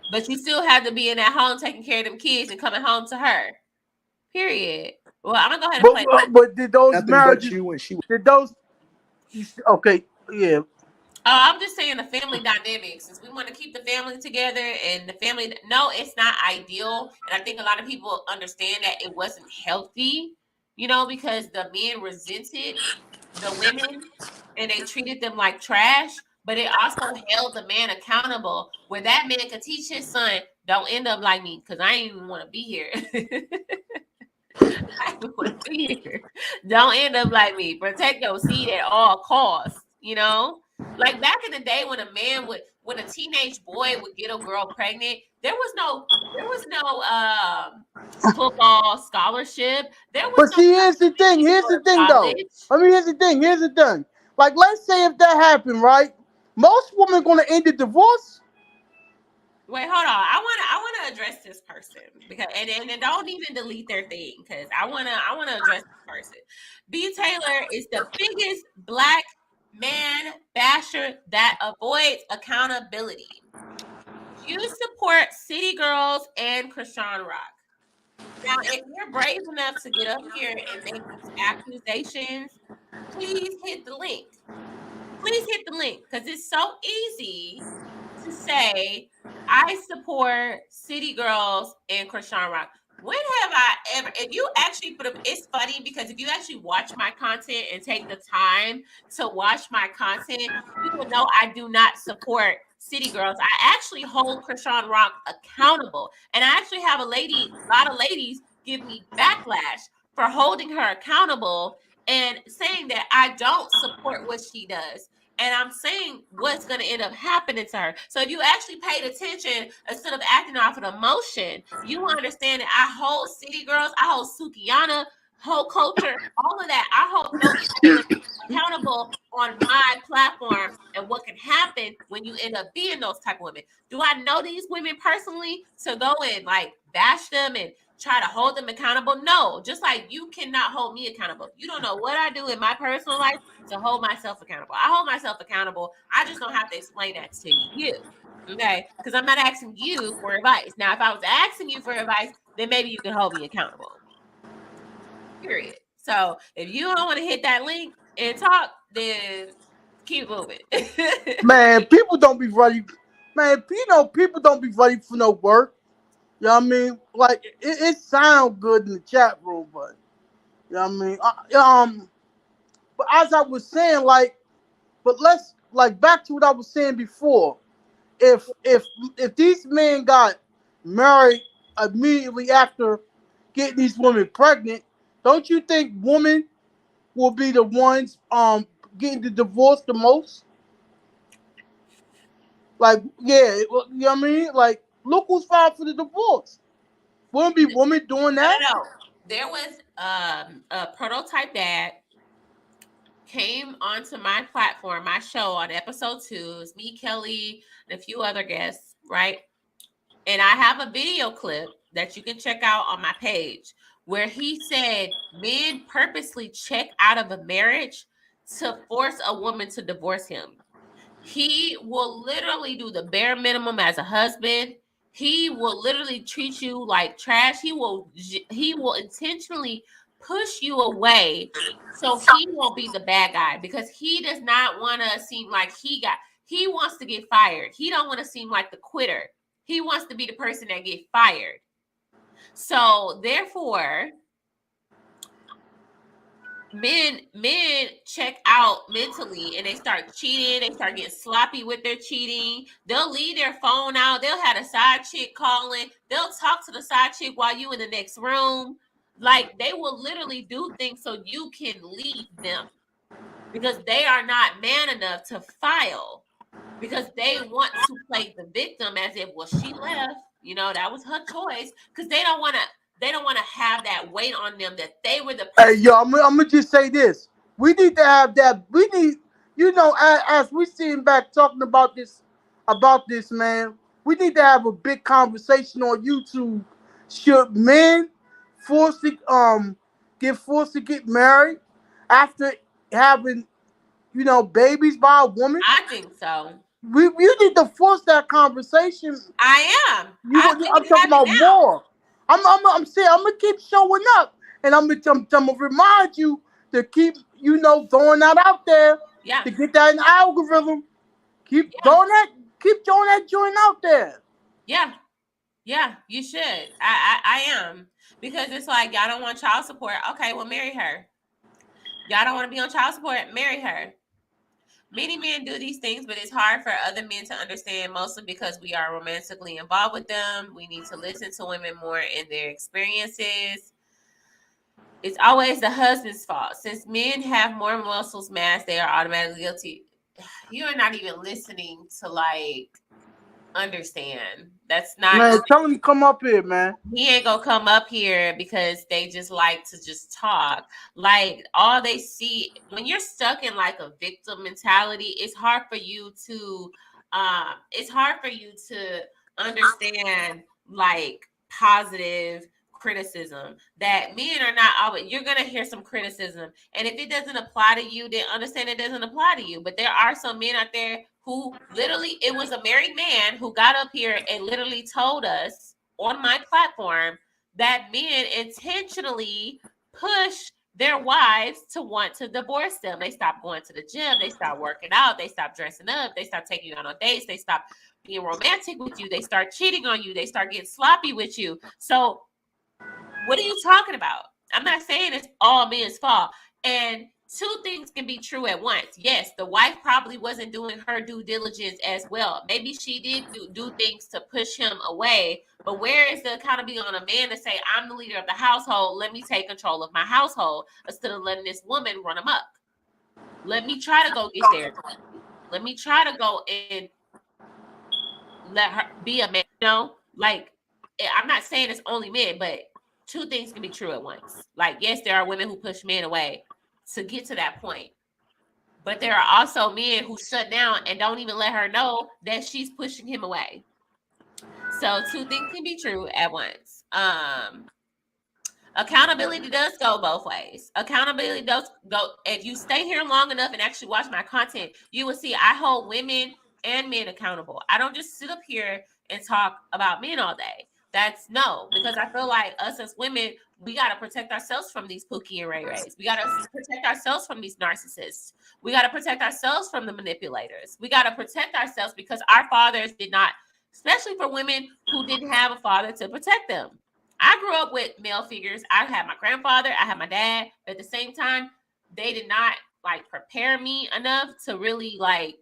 But you still had to be in that home taking care of them kids and coming home to her. Period. Well, I'm gonna go ahead and play. But did those marriages? Did those? Okay, yeah. I'm just saying the family dynamics. Since we want to keep the family together and the family, no, it's not ideal. And I think a lot of people understand that it wasn't healthy, because the men resented the women and they treated them like trash. but it also held the man accountable where that man could teach his son, don't end up like me because I ain't even want to be here. I don't want to be here. Don't end up like me. Protect your seed at all costs, you know? Like back in the day when when a teenage boy would get a girl pregnant, there was no football scholarship. There was But no see, here's the thing. Here's the thing, though. I mean, here's the thing. Here's the thing. Like, let's say if that happened, right? Most women gonna end the divorce. Wait, hold on. I wanna address this person because and don't even delete their thing because I wanna address this person. BTaylor is the biggest black man basher that avoids accountability. You support City Girls and Krishan Rock. Now, if you're brave enough to get up here and make these accusations, please hit the link. Please hit the link because it's so easy to say I support City Girls and Krishan Rock. When have I ever? If you actually put up, it's funny because if you actually watch my content and take the time to watch my content, you will know I do not support City Girls. I actually hold Krishan Rock accountable, and I actually have a lot of ladies give me backlash for holding her accountable and saying that I don't support what she does. And I'm saying what's going to end up happening to her. So if you actually paid attention instead of acting off an emotion, you understand that I hold City Girls, I hold Sukiyana, whole culture, all of that. I hold those women accountable on my platform and what can happen when you end up being those type of women. Do I know these women personally to go and like bash them and try to hold them accountable? No, just like you cannot hold me accountable. You don't know what I do in my personal life to hold myself accountable. I hold myself accountable. I just don't have to explain that to you. Okay? Because I'm not asking you for advice. Now, if I was asking you for advice, then maybe you can hold me accountable. Period. So if you don't want to hit that link and talk, then keep moving. Man, people don't be ready. Man, people don't be ready for no work. You know what I mean? Like, it sounds good in the chat room, but, you know what I mean? But as I was saying, but let's, back to what I was saying before. If these men got married immediately after getting these women pregnant, don't you think women will be the ones getting the divorce the most? Like, yeah, you know what I mean? Like, look who's filed for the divorce. Wouldn't be women doing that? No. There was a prototype dad came onto my platform, my show on episode 2. It's me, Kelly, and a few other guests, right? And I have a video clip that you can check out on my page where he said men purposely check out of a marriage to force a woman to divorce him. He will literally do the bare minimum as a husband. He will literally treat you like trash. He will intentionally push you away so he won't be the bad guy because he does not want to seem like he wants to get fired. He don't want to seem like the quitter. He wants to be the person that get fired. So therefore, men check out mentally and they start cheating. They start getting sloppy with their cheating. They'll leave their phone out. They'll have a side chick calling. They'll talk to the side chick while you in the next room. Like they will literally do things so you can leave them because they are not man enough to file because they want to play the victim as if, well, she left, you know, that was her choice because they don't want to have that weight on them that they were the person. Hey, yo, I'm gonna just say this. We need to have that. We need, you know, as we sitting back talking about this, man. We need to have a big conversation on YouTube. Should men get forced to get married after having, you know, babies by a woman? I think so. We need to force that conversation. I am. I'm talking about war. I'm saying I'm gonna keep showing up, and I'm gonna remind you to keep, you know, throwing that out there. Yeah. To get that in the algorithm. Keep throwing that joint out there. Yeah. Yeah, you should. I am. Because it's like y'all don't want child support. Okay, well, marry her. Y'all don't want to be on child support, marry her. Many men do these things, but it's hard for other men to understand, mostly because we are romantically involved with them. We need to listen to women more in their experiences. It's always the husband's fault. Since men have more muscles mass, they are automatically guilty. You are not even listening to like understand. That's not. Man, tell him to come up here, man. He ain't gonna come up here because they just like to just talk. Like all they see when you're stuck in like a victim mentality, it's hard for you to understand like positive criticism. That men are not always, you're gonna hear some criticism, and if it doesn't apply to you, then understand it doesn't apply to you. But there are some men out there who literally, it was a married man who got up here and literally told us on my platform that men intentionally push their wives to want to divorce them. They stop going to the gym, they stop working out, they stop dressing up, they stop taking you out on dates, they stop being romantic with you, they start cheating on you, they start getting sloppy with you. So what are you talking about? I'm not saying it's all men's fault. And two things can be true at once. Yes, the wife probably wasn't doing her due diligence as well. Maybe she did do things to push him away. But where is the accountability on a man to say, I'm the leader of the household, let me take control of my household, instead of letting this woman run amok? Let me try to go get there. Let me try to go and let her be a man. You know, like, I'm not saying it's only men, but two things can be true at once. Like, yes, there are women who push men away to get to that point, but there are also men who shut down and don't even let her know that she's pushing him away. So two things can be true at once. Accountability does go both ways. Accountability does go, if you stay here long enough and actually watch my content, you will see I hold women and men accountable. I don't just sit up here and talk about men all day. That's no, because I feel like us as women, we got to protect ourselves from these Pookie and Ray Rays. We got to protect ourselves from these narcissists. We got to protect ourselves from the manipulators. We got to protect ourselves because our fathers did not, especially for women who didn't have a father to protect them. I grew up with male figures. I had my grandfather, I had my dad, but at the same time, they did not like prepare me enough to really like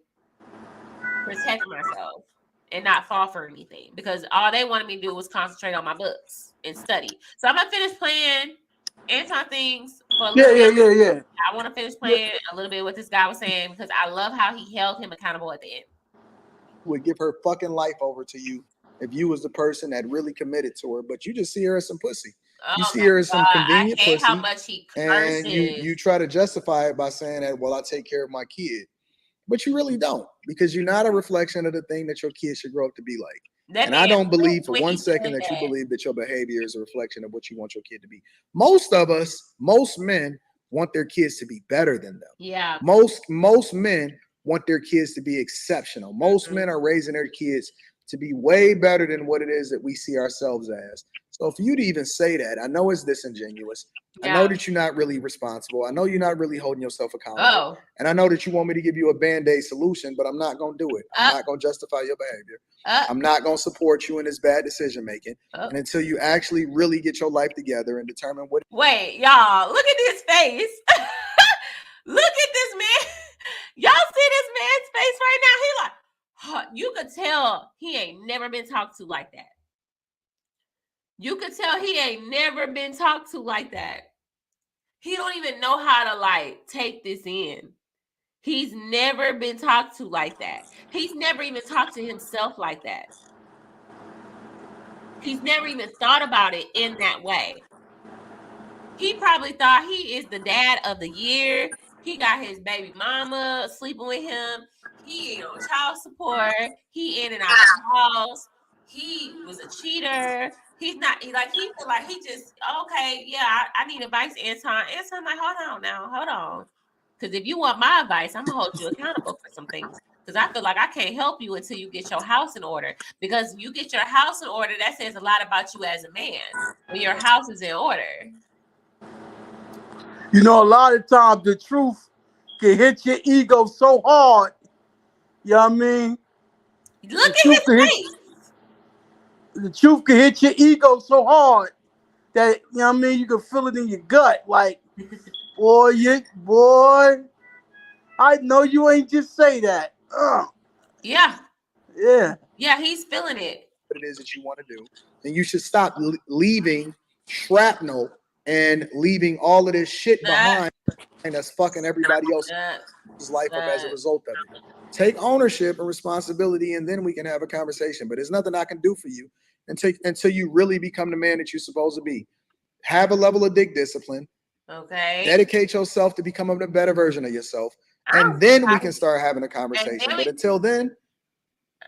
protect myself and not fall for anything, because all they wanted me to do was concentrate on my books and study. So I'm gonna finish playing Anton things for a little bit. Yeah. I want to finish playing a little bit what this guy was saying, because I love how he held him accountable at the end. Would give her fucking life over to you if you was the person that really committed to her, but you just see her as some pussy. You see her as some convenient pussy, how much he curses. And you try to justify it by saying that, well, I take care of my kid. But you really don't, because you're not a reflection of the thing that your kids should grow up to be like. And I don't believe for 1 second that you believe that your behavior is a reflection of what you want your kid to be. Most of us, most men want their kids to be better than them. Yeah. Most men want their kids to be exceptional. Most men are raising their kids to be way better than what it is that we see ourselves as. So for you to even say that, I know it's disingenuous. Yeah. I know that you're not really responsible. I know you're not really holding yourself accountable. And I know that you want me to give you a Band-Aid solution, but I'm not going to do it. I'm not going to justify your behavior. I'm not going to support you in this bad decision-making. And until you actually really get your life together and determine what... Wait, y'all, look at his face. Look at this man. Y'all see this man's face right now? He like, you could tell he ain't never been talked to like that. You could tell he ain't never been talked to like that. He don't even know how to like take this in. He's never been talked to like that. He's never even talked to himself like that. He's never even thought about it in that way. He probably thought he is the dad of the year. He got his baby mama sleeping with him. He ain't on child support. He in and out of the house. He was a cheater. He's not, he feel like he just, okay, yeah, I need advice, Anton. Anton, like, hold on. Because if you want my advice, I'm going to hold you accountable for some things. Because I feel like I can't help you until you get your house in order. Because you get your house in order, that says a lot about you as a man. When your house is in order. You know, a lot of times the truth can hit your ego so hard. You know what I mean? Look at his face. The truth can hit your ego so hard that, you know what I mean, you can feel it in your gut. Like, boy, I know you ain't just say that. Yeah. Yeah. Yeah, he's feeling it. What it is that you want to do. And you should stop leaving shrapnel and leaving all of this shit behind that's fucking everybody else's life up as a result of it. Take ownership and responsibility, and then we can have a conversation. But there's nothing I can do for you until you really become the man that you're supposed to be. Have a level of dick discipline. Okay. Dedicate yourself to becoming a better version of yourself. And then we can start having a conversation. But until then,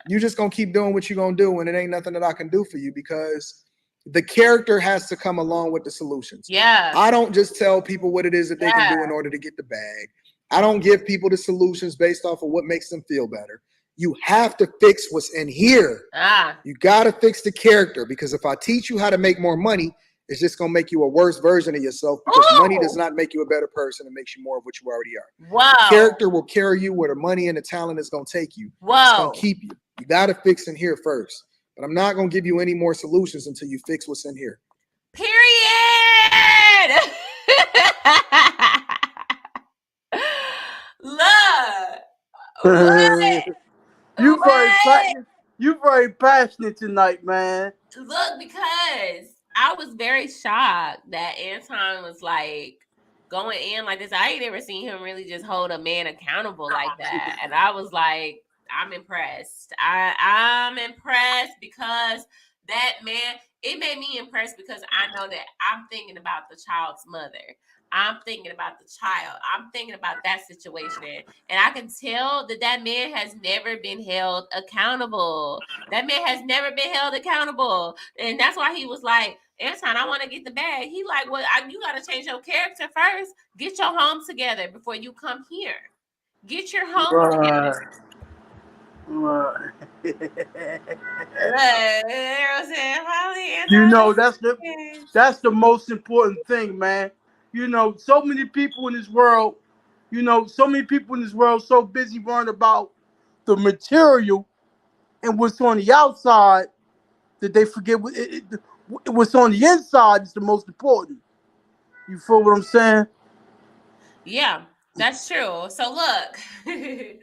you're just going to keep doing what you're going to do, and it ain't nothing that I can do for you because the character has to come along with the solutions. Yeah. I don't just tell people what it is that they can do in order to get the bag. I don't give people the solutions based off of what makes them feel better. You have to fix what's in here. You got to fix the character, because if I teach you how to make more money, it's just going to make you a worse version of yourself, because money does not make you a better person. It makes you more of what you already are. Wow. The character will carry you where the money and the talent is going to take you. Wow. It's going to keep you. You got to fix in here first. But I'm not going to give you any more solutions until you fix what's in here. Period. Look. You very passionate tonight, man. Look, because I was very shocked that Anton was like going in like this. I ain't ever seen him really just hold a man accountable like that. And I was like, I'm impressed. I'm impressed because that man, it made me impressed because I know that I'm thinking about the child's mother. I'm thinking about the child. I'm thinking about that situation. And I can tell that man has never been held accountable. That man has never been held accountable. And that's why he was like, Anton, I want to get the bag. He like, well, you got to change your character first. Get your home together before you come here. Get your home together. You know, that's the most important thing, man. You know, so many people in this world, so busy worrying about the material and what's on the outside that they forget what's on the inside is the most important. You feel what I'm saying? Yeah, that's true. So look, I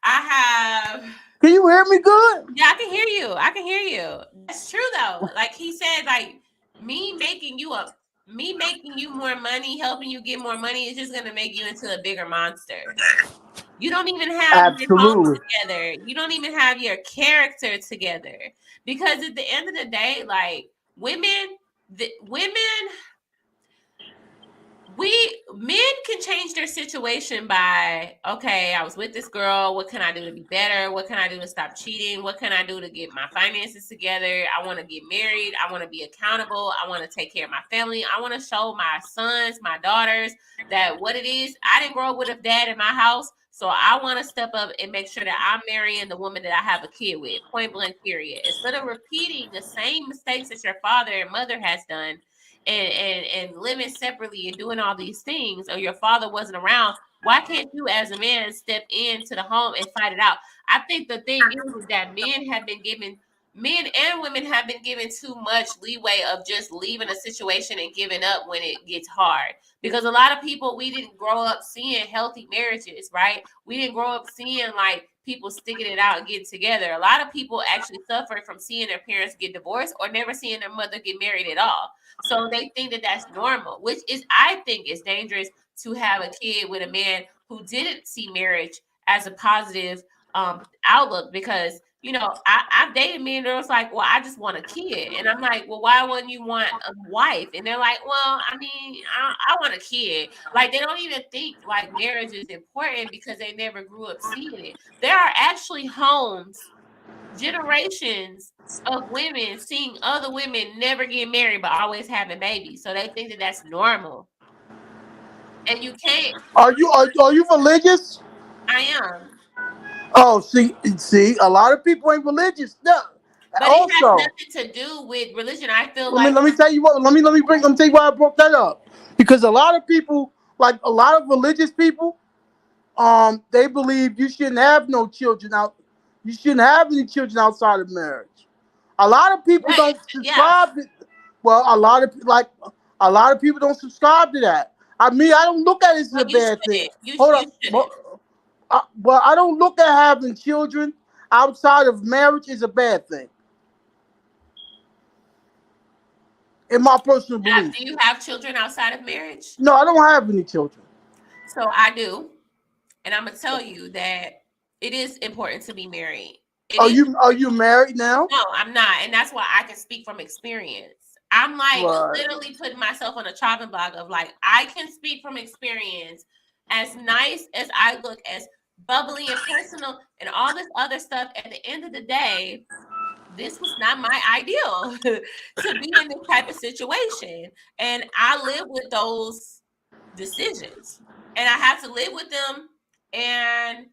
have. Can you hear me good? Yeah, I can hear you. That's true though. Like he said, like me making you more money, helping you get more money is just gonna make you into a bigger monster. You don't even have your home together. You don't even have your character together. Because at the end of the day, like men can change their situation by, okay, I was with this girl. What can I do to be better? What can I do to stop cheating? What can I do to get my finances together? I want to get married. I want to be accountable. I want to take care of my family. I want to show my sons, my daughters that what it is. I didn't grow up with a dad in my house. So I want to step up and make sure that I'm marrying the woman that I have a kid with, point blank period. Instead of repeating the same mistakes that your father and mother has done, and living separately and doing all these things, or your father wasn't around, why can't you as a man step into the home and fight it out? I think the thing is that men and women have been given too much leeway of just leaving a situation and giving up when it gets hard. Because a lot of people, we didn't grow up seeing healthy marriages, right? We didn't grow up seeing like people sticking it out and getting together. A lot of people actually suffered from seeing their parents get divorced or never seeing their mother get married at all. So they think that that's normal, which is, I think, is dangerous to have a kid with a man who didn't see marriage as a positive outlook. Because, you know, I've dated men that was like, well, I just want a kid. And I'm like, well, why wouldn't you want a wife? And they're like, well, I mean, I want a kid. Like, they don't even think like marriage is important because they never grew up seeing it. There are actually generations of women seeing other women never get married but always having babies, so they think that that's normal. And you can't. Are you religious? I am. Oh, see, a lot of people ain't religious. No, but also, it has nothing to do with religion. I feel let me tell you what. Let me tell you why I brought that up. Because a lot of people, like a lot of religious people, they believe you shouldn't have no children out. You shouldn't have any children outside of marriage. A lot of people don't subscribe. Yeah. Well, a lot of people don't subscribe to that. I mean, I don't look at it as a bad thing. Hold up. Well, I don't look at having children outside of marriage is a bad thing. In my personal belief. Do you have children outside of marriage? No, I don't have any children. So I do. And I'm going to tell you that it is important to be married. Are you married now? No, I'm not. And that's why I can speak from experience. I'm like literally putting myself on a chopping block of like, I can speak from experience. As nice as I look, as bubbly and personal and all this other stuff, at the end of the day, this was not my ideal to be in this type of situation. And I live with those decisions and I have to live with them. And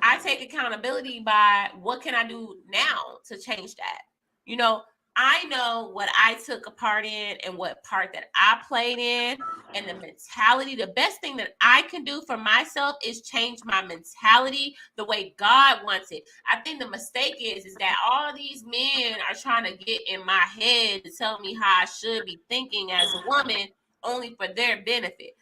I take accountability by what can I do now to change that? You know, I know what I took a part in and what part that I played in and the mentality. The best thing that I can do for myself is change my mentality the way God wants it. I think the mistake is that all these men are trying to get in my head to tell me how I should be thinking as a woman only for their benefit.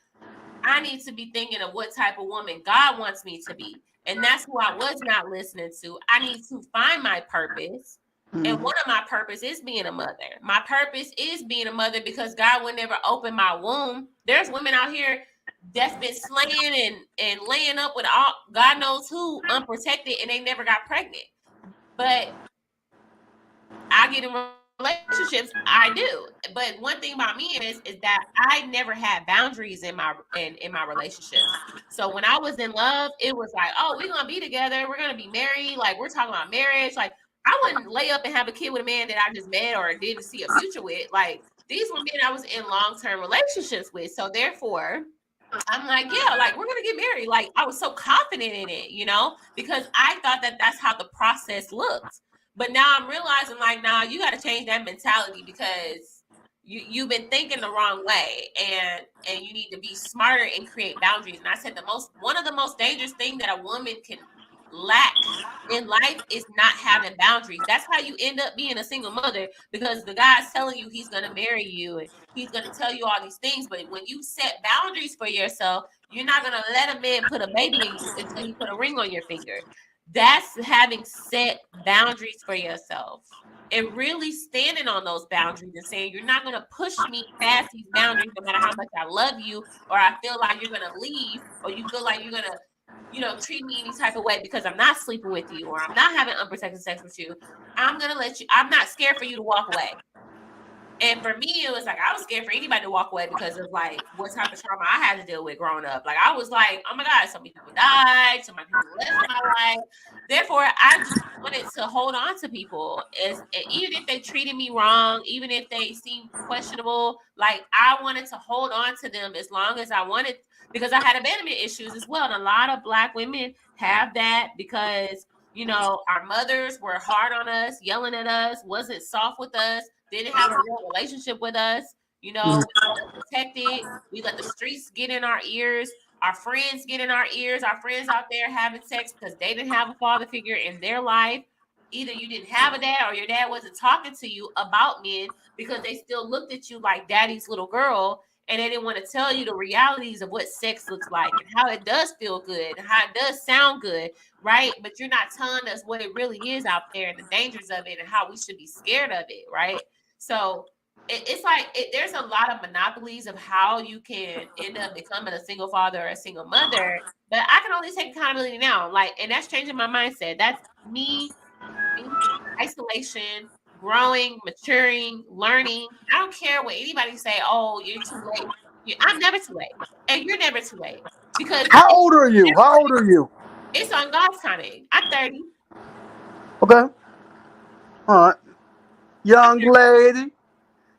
I need to be thinking of what type of woman God wants me to be. And that's who I was not listening to. I need to find my purpose. And one of my purpose is being a mother. My purpose is being a mother because God would never open my womb. There's women out here that's been slaying and laying up with all God knows who unprotected and they never got pregnant. But I get in relationships, I do. But one thing about me is that I never had boundaries in my relationships. So when I was in love, it was like, oh, we're gonna be together, we're gonna be married, like we're talking about marriage. Like I wouldn't lay up and have a kid with a man that I just met or didn't see a future with. Like these were men I was in long-term relationships with. So therefore, I'm like, yeah, like we're gonna get married. Like I was so confident in it, you know, because I thought that that's how the process looked. But now I'm realizing, like, nah, you got to change that mentality because you've been thinking the wrong way, and you need to be smarter and create boundaries. And I said one of the most dangerous things that a woman can lack in life is not having boundaries. That's how you end up being a single mother because the guy's telling you he's going to marry you and he's going to tell you all these things. But when you set boundaries for yourself, you're not going to let a man put a baby in you until he put a ring on your finger. That's having set boundaries for yourself and really standing on those boundaries and saying, you're not going to push me past these boundaries no matter how much I love you or I feel like you're going to leave or you feel like you're going to, you know, treat me any type of way because I'm not sleeping with you or I'm not having unprotected sex with you. I'm going to let you, I'm not scared for you to walk away. And for me, it was like, I was scared for anybody to walk away because of like what type of trauma I had to deal with growing up. Like, I was like, oh my God, so many people died, so many people left my life. Therefore, I just wanted to hold on to people. Even if they treated me wrong, even if they seemed questionable, like I wanted to hold on to them as long as I wanted, because I had abandonment issues as well. And a lot of Black women have that because, you know, our mothers were hard on us, yelling at us, wasn't soft with us, didn't have a real relationship with us, you know, we weren't protected. We let the streets get in our ears. Our friends get in our ears. Our friends out there having sex because they didn't have a father figure in their life. Either you didn't have a dad or your dad wasn't talking to you about men because they still looked at you like daddy's little girl and they didn't want to tell you the realities of what sex looks like and how it does feel good and how it does sound good, right? But you're not telling us what it really is out there and the dangers of it and how we should be scared of it, right? So it's like there's a lot of monopolies of how you can end up becoming a single father or a single mother. But I can only take accountability now. Like, and that's changing my mindset. That's me being in isolation, growing, maturing, learning. I don't care what anybody say, oh, you're too late. I'm never too late. And you're never too late. Because how old are you? How old are you? It's on God's timing. I'm 30. Okay. All right. Young lady.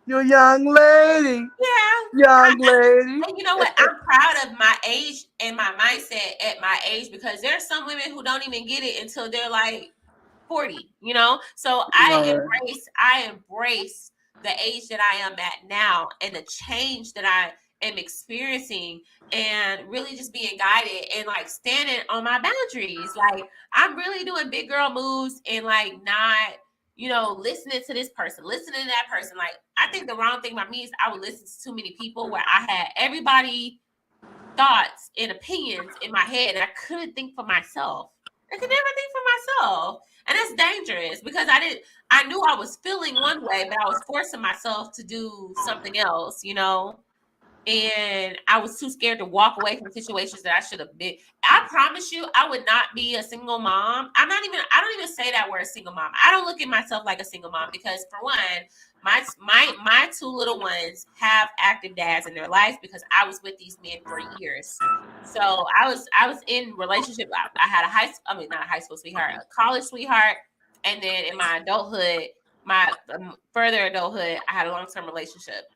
You're a young lady. Yeah. Young lady. And you know what? I'm proud of my age and my mindset at my age because there's some women who don't even get it until they're like 40, you know? So I embrace the age that I am at now and the change that I am experiencing and really just being guided and like standing on my boundaries. Like I'm really doing big girl moves and like not, you know, listening to this person, listening to that person. Like, I think the wrong thing about me is I would listen to too many people where I had everybody thoughts and opinions in my head, and I couldn't think for myself. I could never think for myself. And it's dangerous because I knew I was feeling one way, but I was forcing myself to do something else, you know? And I was too scared to walk away from situations that I should have been. I promise you, I would not be a single mom. I don't even say that word single mom. I don't look at myself like a single mom because for one, my two little ones have active dads in their life because I was with these men for years. So I was in relationship. I had not a high school sweetheart, a college sweetheart, and then in my adulthood, my further adulthood, I had a long-term relationship.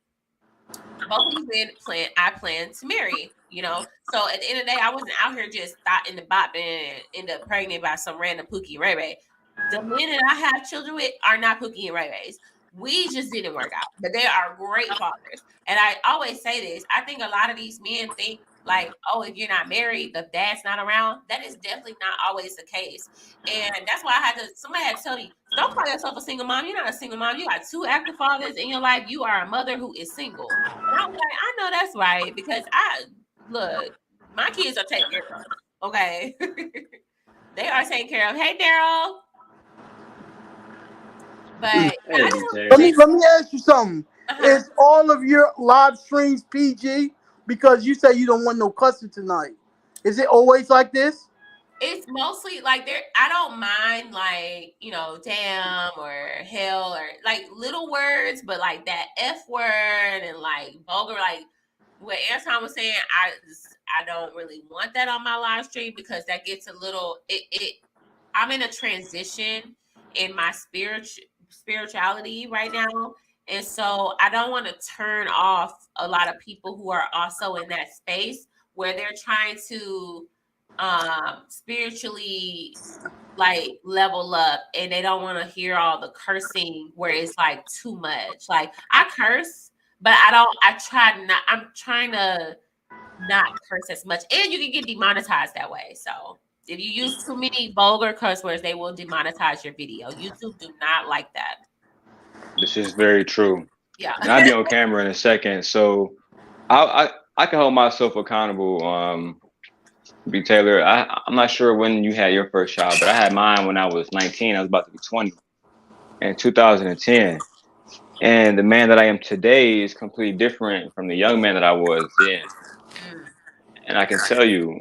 Both of these men I plan to marry, you know. So at the end of the day, I wasn't out here just thought in the bop and end up pregnant by some random Pookie Ray Ray. The men that I have children with are not Pookie and Ray Rays. We just didn't work out, but they are great fathers. And I always say this. I think a lot of these men think like, oh, if you're not married, the dad's not around. That is definitely not always the case. And that's why somebody had to tell me, don't call yourself a single mom. You're not a single mom. You got two active fathers in your life. You are a mother who is single. And I'm like, I know that's right because look, my kids are taken care of. Okay. They are taken care of. Hey, Daryl. But let me ask you something. Is all of your live streams PG? Because you say you don't want no cussing tonight. Is it always like this? It's mostly like I don't mind like, you know, damn or hell or like little words, but like that F word and like vulgar, like what Anton was saying, I don't really want that on my live stream because that gets a little I'm in a transition in my spirituality right now. And so I don't want to turn off a lot of people who are also in that space where they're trying to spiritually like level up and they don't want to hear all the cursing where it's like too much. Like I curse, but I'm trying to not curse as much. And you can get demonetized that way. So if you use too many vulgar curse words, they will demonetize your video. YouTube do not like that. This is very true. Yeah. And I'll be on camera in a second. So I can hold myself accountable. BTaylor, I'm not sure when you had your first child, but I had mine when I was 19. I was about to be 20 in 2010. And the man that I am today is completely different from the young man that I was then. And I can tell you,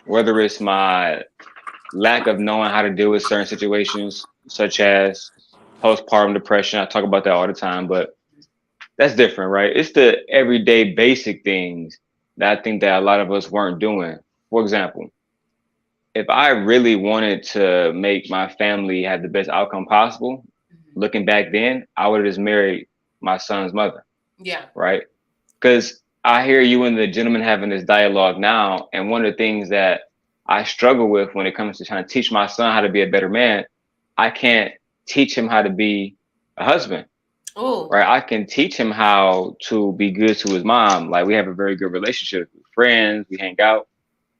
whether it's my lack of knowing how to deal with certain situations, such as postpartum depression, I talk about that all the time, but that's different, right? It's the everyday basic things that I think that a lot of us weren't doing. For example, if I really wanted to make my family have the best outcome possible, looking back then, I would have just married my son's mother. Yeah. Right? Because I hear you and the gentleman having this dialogue now. And one of the things that I struggle with when it comes to trying to teach my son how to be a better man, I can't teach him how to be a husband. Ooh. Right? I can teach him how to be good to his mom. Like we have a very good relationship with friends, we hang out.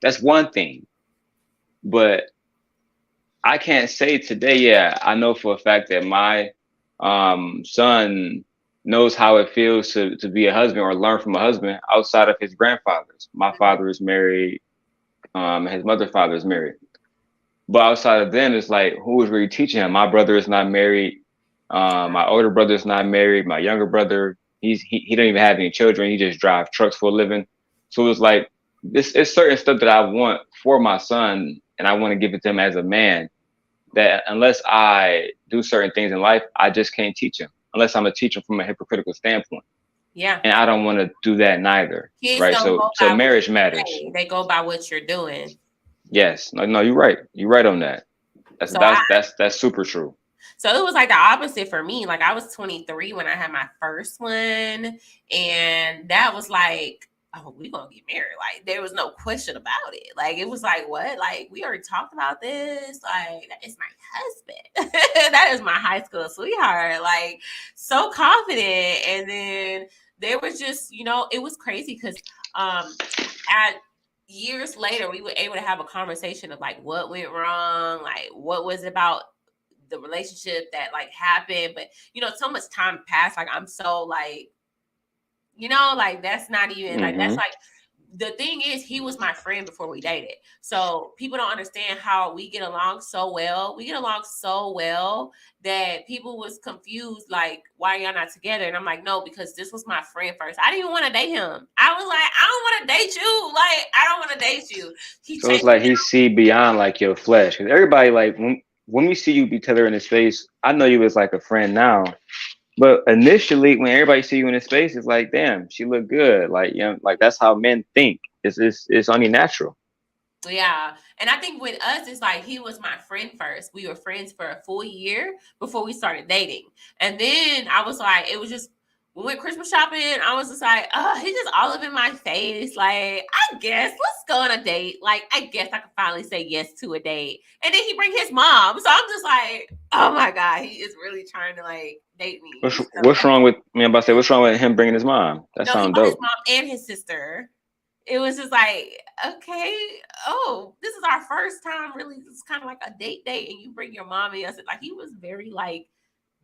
That's one thing. But I can't say today, yeah, I know for a fact that my son knows how it feels to be a husband or learn from a husband outside of his grandfathers. My father is married, his mother's father is married. But outside of them, it's like, who is really teaching him? My brother is not married. My older brother is not married. My younger brother, he don't even have any children. He just drives trucks for a living. So it's like, it's certain stuff that I want for my son, and I want to give it to him as a man, that unless I do certain things in life, I just can't teach him unless I'm a teacher from a hypocritical standpoint. Yeah. And I don't want to do that neither. Kids right. don't So marriage matters. They go by what you're doing. Yes. No, you're right. You're right on that. That's super true. So it was like the opposite for me. Like I was 23 when I had my first one. And that was like, oh, we gonna get married. Like there was no question about it. Like it was like, what? Like we already talked about this. Like that is my husband. That is my high school sweetheart. Like so confident. And then there was just, you know, it was crazy because at years later we were able to have a conversation of like what went wrong, like what was about the relationship that like happened. But you know, so much time passed. Like I'm so like, you know, like that's not even like that's like the thing is, he was my friend before we dated. So people don't understand how we get along so well. We get along so well that people was confused, like, why y'all not together? And I'm like, no, because this was my friend first. I didn't even want to date him. I was like, I don't want to date you. Like, I don't want to date you. So it's like he see beyond like your flesh. Because everybody, like, when we see you BTaylor in his face, I know you as like a friend now. But initially, when everybody see you in his face, it's like, damn, she look good. Like, you know, like that's how men think. It's only natural. Yeah. And I think with us, it's like he was my friend first. We were friends for a full year before we started dating. And then I was like, it was just, we went Christmas shopping. I was just like, oh, he's just all up in my face. Like, I guess let's go on a date. Like, I guess I can finally say yes to a date. And then he bring his mom. So I'm just like, oh my God, he is really trying to like date me. What's wrong with me? I'm about to say, what's wrong with him bringing his mom? That sounds dope. His mom and his sister. It was just like, okay, oh, this is our first time really. It's kind of like a date, and you bring your mom and us. Like, he was very like,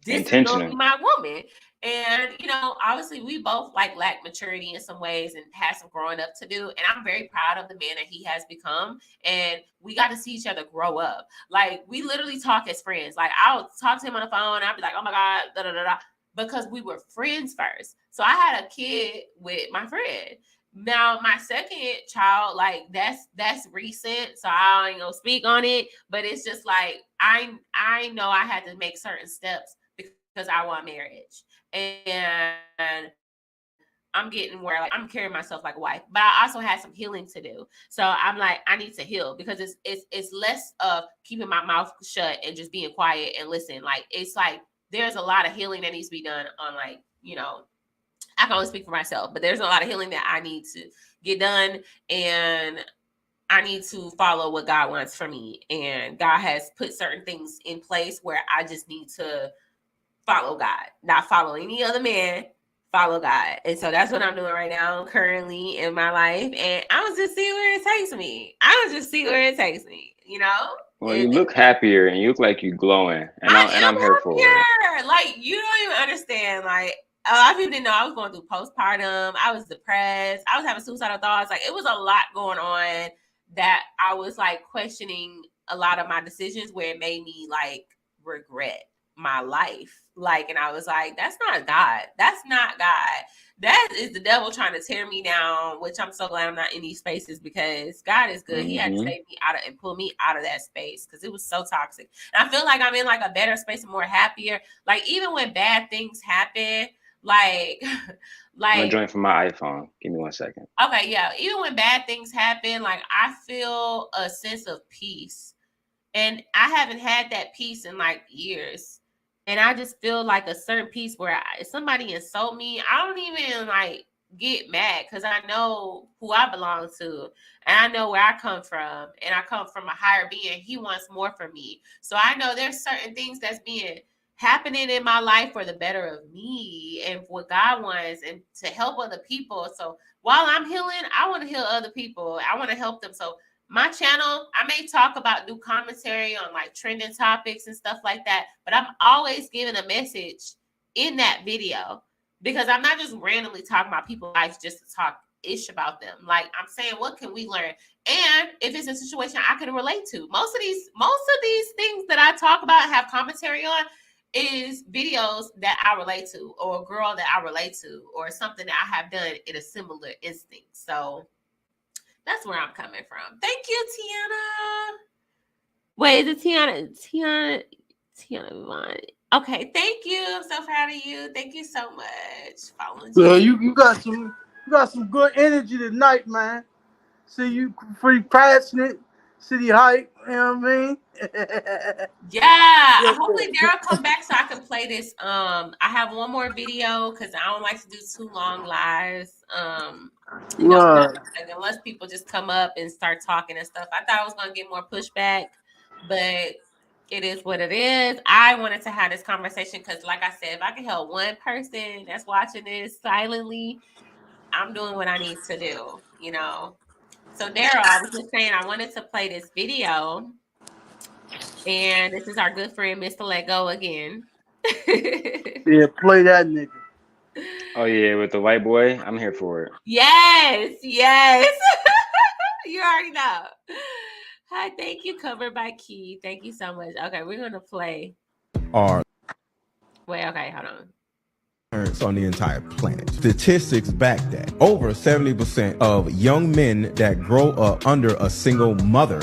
this is gonna be my woman. And you know, obviously we both like lack maturity in some ways and had some growing up to do. And I'm very proud of the man that he has become. And we got to see each other grow up. Like, we literally talk as friends. Like, I'll talk to him on the phone. I'll be like, oh my God, da da da da, because we were friends first. So I had a kid with my friend. Now my second child, like that's recent, so I ain't gonna speak on it. But it's just like I know I had to make certain steps because I want marriage, and I'm getting where like I'm carrying myself like a wife, but I also had some healing to do. So I'm like, I need to heal because it's less of keeping my mouth shut and just being quiet and listen. Like, it's like there's a lot of healing that needs to be done on, like, you know, I can only speak for myself, but there's a lot of healing that I need to get done, and I need to follow what God wants for me. And God has put certain things in place where I just need to follow God, not follow any other man, follow God. And so that's what I'm doing right now, currently in my life. And I was just see where it takes me. You know? Well, you look happier and you look like you're glowing, and I'm here for it. Like, you don't even understand. Like, a lot of people didn't know I was going through postpartum. I was depressed. I was having suicidal thoughts. Like, it was a lot going on that I was like questioning a lot of my decisions, where it made me like regret my life. Like, and I was like, that's not God. That's not God. That is the devil trying to tear me down, which I'm so glad I'm not in these spaces, because God is good. He had to save me out of and pull me out of that space because it was so toxic. And I feel like I'm in like a better space and more happier. Like, even when bad things happen, like I'm gonna join from my iPhone. Give me 1 second. Okay, yeah. Even when bad things happen, like, I feel a sense of peace. And I haven't had that peace in like years. And I just feel like a certain peace where if somebody insult me, I don't even like get mad because I know who I belong to and I know where I come from. And I come from a higher being. He wants more for me. So I know there's certain things that's being happening in my life for the better of me and what God wants and to help other people. So while I'm healing, I want to heal other people. I want to help them. So my channel, I may talk about, do commentary on like trending topics and stuff like that, but I'm always giving a message in that video because I'm not just randomly talking about people's lives just to talk ish about them. Like, I'm saying, what can we learn? And if it's a situation I can relate to, most of these things that I talk about and have commentary on is videos that I relate to, or a girl that I relate to, or something that I have done in a similar instinct. So that's where I'm coming from. Thank you, Tiana. Wait, is it Tiana Vaughn? Okay, thank you. I'm so proud of you. Thank you so much. Following you. You got some good energy tonight, man. See, you pretty passionate, city hype. You know what I mean? Yeah. Hopefully Daryl come back so I can play this. I have one more video because I don't like to do too long lives. You know, unless people just come up and start talking and stuff. I thought I was gonna get more pushback, but it is what it is. I wanted to have this conversation because, like I said, if I can help one person that's watching this silently, I'm doing what I need to do, you know. So Daryl, I was just saying I wanted to play this video. And this is our good friend, Mr. Let Go again. Yeah, play that nigga. Oh yeah, with the white boy, I'm here for it. Yes. You already know. Hi, thank you. Covered by Key. Thank you so much. Okay, we're gonna play. Are Wait. Okay, hold on. on the entire planet. Statistics back that over 70% of young men that grow up under a single mother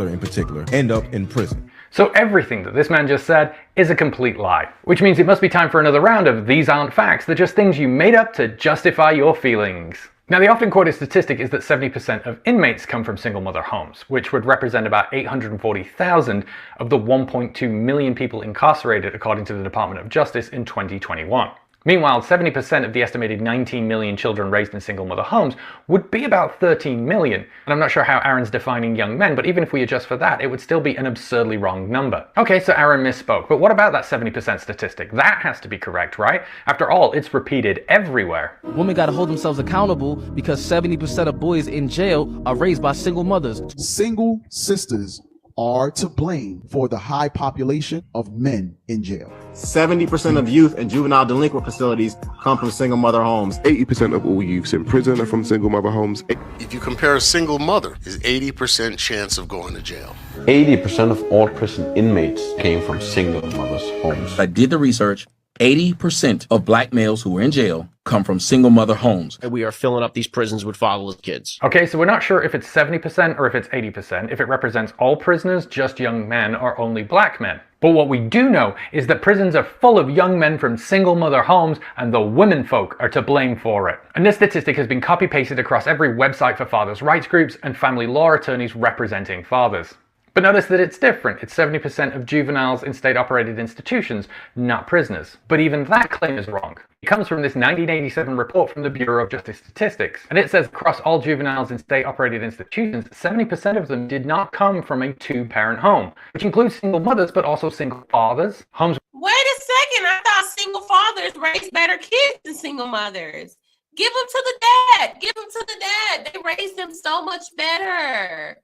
in particular, end up in prison. So everything that this man just said is a complete lie, which means it must be time for another round of These Aren't Facts, they're just things you made up to justify your feelings. Now, the often quoted statistic is that 70% of inmates come from single mother homes, which would represent about 840,000 of the 1.2 million people incarcerated according to the Department of Justice in 2021. Meanwhile, 70% of the estimated 19 million children raised in single mother homes would be about 13 million. And I'm not sure how Aaron's defining young men, but even if we adjust for that, it would still be an absurdly wrong number. Okay, so Aaron misspoke, but what about that 70% statistic? That has to be correct, right? After all, it's repeated everywhere. Women gotta hold themselves accountable because 70% of boys in jail are raised by single mothers. Single sisters are to blame for the high population of men in jail. 70% of youth in juvenile delinquent facilities come from single mother homes. 80% of all youths in prison are from single mother homes. If you compare a single mother, is 80% chance of going to jail. 80% of all prison inmates came from single mothers' homes. I did the research. 80% of black males who are in jail come from single mother homes. And we are filling up these prisons with fatherless kids. Okay, so we're not sure if it's 70% or if it's 80%, if it represents all prisoners, just young men, or only black men. But what we do know is that prisons are full of young men from single mother homes, and the women folk are to blame for it. And this statistic has been copy-pasted across every website for fathers' rights groups and family law attorneys representing fathers. But notice that it's different. It's 70% of juveniles in state-operated institutions, not prisoners. But even that claim is wrong. It comes from this 1987 report from the Bureau of Justice Statistics. And it says across all juveniles in state-operated institutions, 70% of them did not come from a two-parent home, which includes single mothers, but also single fathers, homes. Wait a second. I thought single fathers raise better kids than single mothers. Give them to the dad. Give them to the dad. They raise them so much better.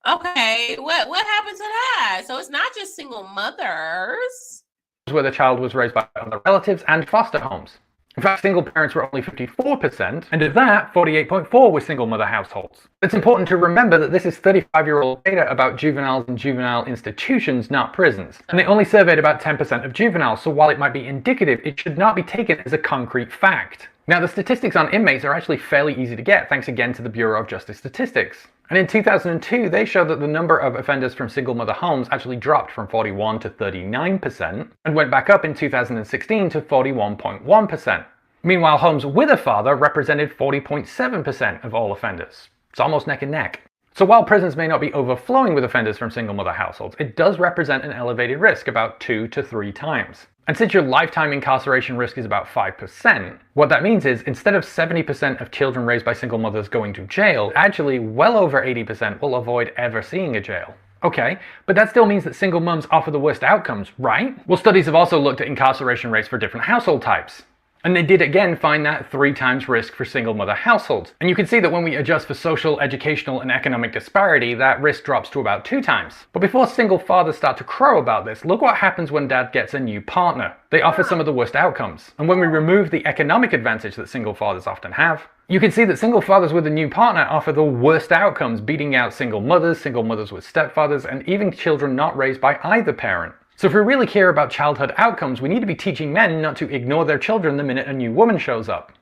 Okay, what happened to that? So it's not just single mothers. Where the child was raised by other relatives and foster homes. In fact, single parents were only 54%, and of that, 48.4% were single mother households. It's important to remember that this is 35-year-old data about juveniles in juvenile institutions, not prisons. And they only surveyed about 10% of juveniles, so while it might be indicative, it should not be taken as a concrete fact. Now, the statistics on inmates are actually fairly easy to get, thanks again to the Bureau of Justice Statistics. And in 2002, they showed that the number of offenders from single mother homes actually dropped from 41 to 39% and went back up in 2016 to 41.1%. Meanwhile, homes with a father represented 40.7% of all offenders. It's almost neck and neck. So while prisons may not be overflowing with offenders from single mother households, it does represent an elevated risk, about 2 to 3 times. And since your lifetime incarceration risk is about 5%, what that means is instead of 70% of children raised by single mothers going to jail, actually well over 80% will avoid ever seeing a jail. Okay, but that still means that single mums offer the worst outcomes, right? Well, studies have also looked at incarceration rates for different household types. And they did again find that 3 times risk for single mother households. And you can see that when we adjust for social, educational, and economic disparity, that risk drops to about 2 times. But before single fathers start to crow about this, look what happens when dad gets a new partner. They offer some of the worst outcomes. And when we remove the economic advantage that single fathers often have, you can see that single fathers with a new partner offer the worst outcomes, beating out single mothers with stepfathers, and even children not raised by either parent. So if we really care about childhood outcomes, we need to be teaching men not to ignore their children the minute a new woman shows up.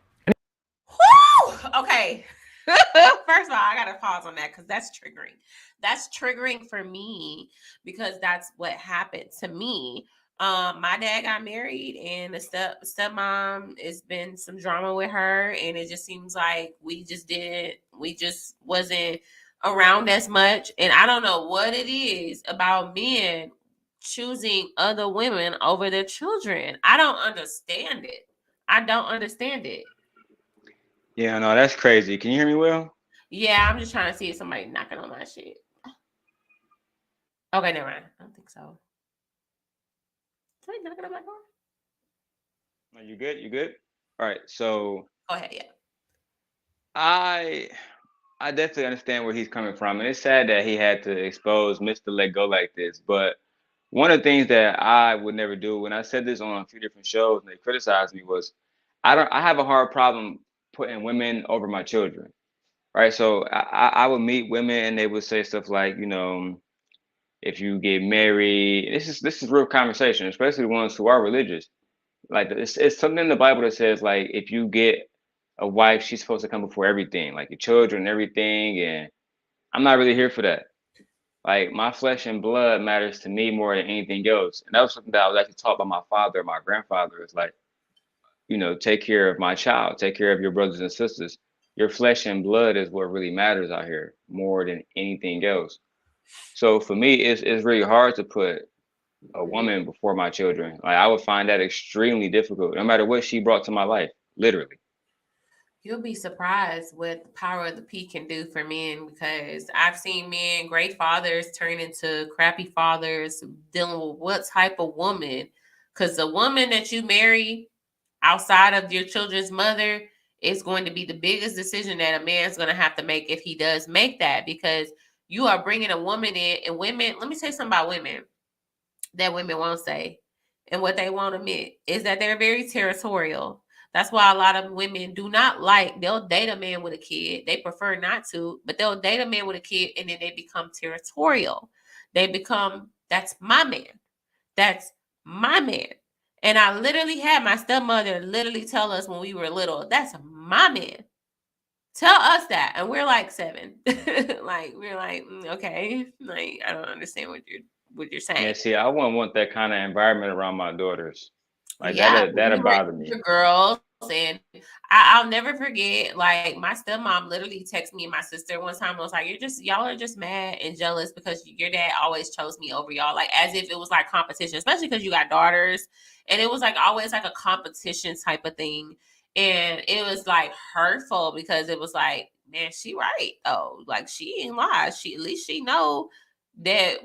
Woo! Okay. First of all, I gotta pause on that because that's triggering. That's triggering for me because that's what happened to me. My dad got married and the stepmom, it's been some drama with her, and it just seems like we just wasn't around as much. And I don't know what it is about men choosing other women over their children. I don't understand it. Yeah, no, that's crazy. Can you hear me well? Yeah, I'm just trying to see if somebody knocking on my shit. Okay, never mind. I don't think so. Somebody knocking on my door? No, you good? You good? All right, so go ahead, yeah. I definitely understand where he's coming from, and it's sad that he had to expose Mr. Let Go like this, but one of the things that I would never do, when I said this on a few different shows and they criticized me, was I have a hard problem putting women over my children, right? So I would meet women and they would say stuff like, you know, if you get married, this is real conversation, especially the ones who are religious. Like it's something in the Bible that says like if you get a wife, she's supposed to come before everything, like your children and everything. And I'm not really here for that. Like my flesh and blood matters to me more than anything else. And that was something that I was actually taught by my father, my grandfather. It's like, you know, take care of my child, take care of your brothers and sisters. Your flesh and blood is what really matters out here more than anything else. So for me, it's really hard to put a woman before my children. Like I would find that extremely difficult, no matter what she brought to my life, literally. You'll be surprised what the power of the P can do for men, because I've seen men, great fathers, turn into crappy fathers dealing with what type of woman. Because the woman that you marry outside of your children's mother is going to be the biggest decision that a man's going to have to make if he does make that, because you are bringing a woman in. And women, let me say something about women that women won't say and what they won't admit is that they're very territorial. That's why a lot of women do not like, they'll date a man with a kid. They prefer not to, but they'll date a man with a kid and then they become territorial. They become, that's my man. That's my man. And I literally had my stepmother literally tell us when we were little, that's my man. Tell us that. And we're like 7. Like, we're like, okay. Like, I don't understand what you're saying. Yeah, see, I wouldn't want that kind of environment around my daughters. Like Yeah, that'd bother me. Girls, and I'll never forget. Like my stepmom literally texted me and my sister one time. I was like, y'all are just mad and jealous because your dad always chose me over y'all, like as if it was like competition, especially because you got daughters, and it was like always like a competition type of thing, and it was like hurtful because it was like, man, she right though, like she ain't lie. She at least she know that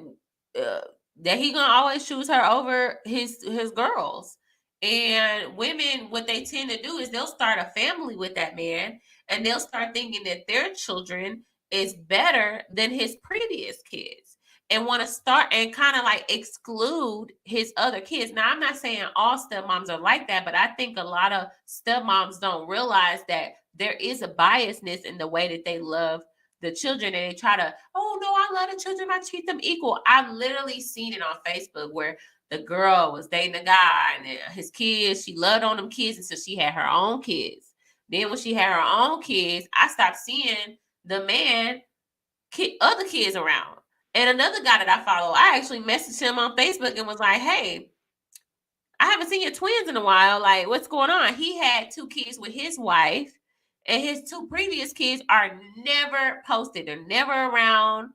that he gonna always choose her over his girls. And women, what they tend to do is they'll start a family with that man and they'll start thinking that their children is better than his previous kids and want to start and kind of like exclude his other kids. Now, I'm not saying all stepmoms are like that, but I think a lot of stepmoms don't realize that there is a biasness in the way that they love the children, and they try to, oh no, I love the children, I treat them equal. I've literally seen it on Facebook where the girl was dating a guy and his kids, she loved on them kids until she had her own kids. Then when she had her own kids, I stopped seeing the man other kids around. And another guy that I follow, I actually messaged him on Facebook and was like, hey, I haven't seen your twins in a while. Like, what's going on? He had 2 kids with his wife, and his 2 previous kids are never posted. They're never around.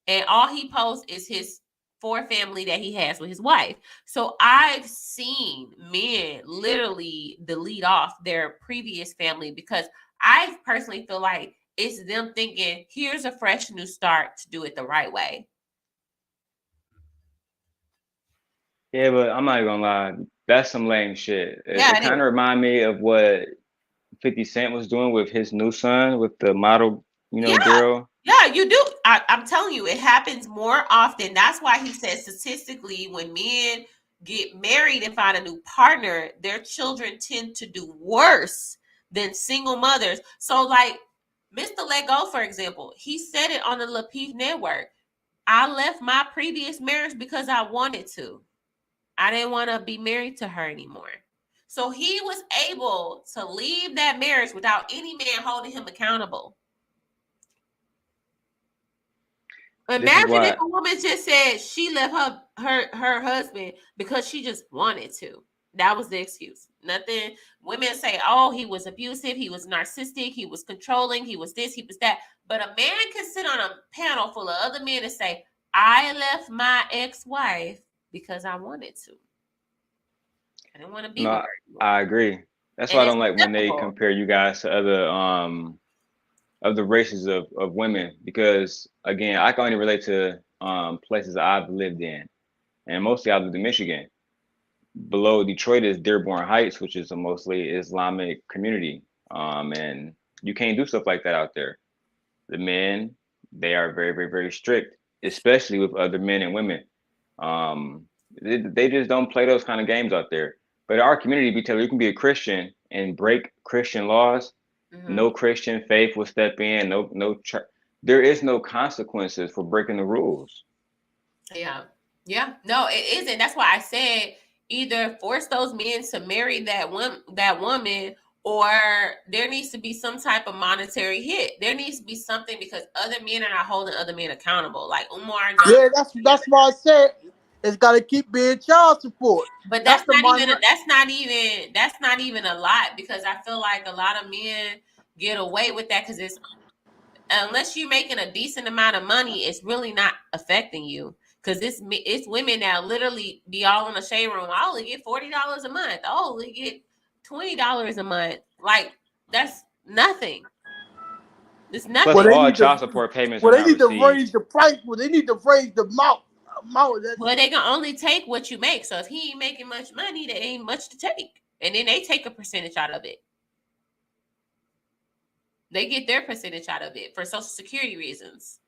And all he posts is his 4 family that he has with his wife. So I've seen men literally delete off their previous family because I personally feel like it's them thinking, here's a fresh new start to do it the right way. Yeah, but I'm not gonna lie, that's some lame shit. It kind of remind me of what 50 Cent was doing with his new son, with the model, girl. Yeah, you do. I'm telling you, it happens more often. That's why he says statistically, when men get married and find a new partner, their children tend to do worse than single mothers. So like Mr. Let Go, for example, he said it on the Lapeef Network. I left my previous marriage because I wanted to. I didn't want to be married to her anymore. So he was able to leave that marriage without any man holding him accountable. Imagine if a woman just said she left her husband because she just wanted to. That was the excuse. Nothing. Women say, oh, he was abusive, he was narcissistic, he was controlling, he was this, he was that. But a man can sit on a panel full of other men and say, I left my ex-wife because I wanted to. I didn't want to be with her anymore. I agree. That's why I don't like when they compare you guys to other races of women, because again, I can only relate to places I've lived in, and mostly I lived in Michigan. Below Detroit is Dearborn Heights, which is a mostly Islamic community, and you can't do stuff like that out there. The men, they are very, very, very strict, especially with other men and women. They just don't play those kind of games out there. But in our community, BTaylor, you can be a Christian and break Christian laws, no Christian faith will step in. No church. There is no consequences for breaking the rules. Yeah. No, it isn't. That's why I said either force those men to marry that woman, or there needs to be some type of monetary hit. There needs to be something, because other men are not holding other men accountable. Like Umar Johnson. Yeah, that's why I said it's got to keep being child support. But That's that's the not even a lot, because I feel like a lot of men get away with that, because it's, unless you're making a decent amount of money, it's really not affecting you. Because it's women that literally be all in the shade room. I only get $40 a month. I only get $20 a month. Like, that's nothing. It's nothing. Plus, all child support payments are they not need to received. raise the price. Well, they need to raise the amount. Well, they can only take what you make. So if he ain't making much money, there ain't much to take. And then they take a percentage out of it. They get their percentage out of it for Social Security reasons.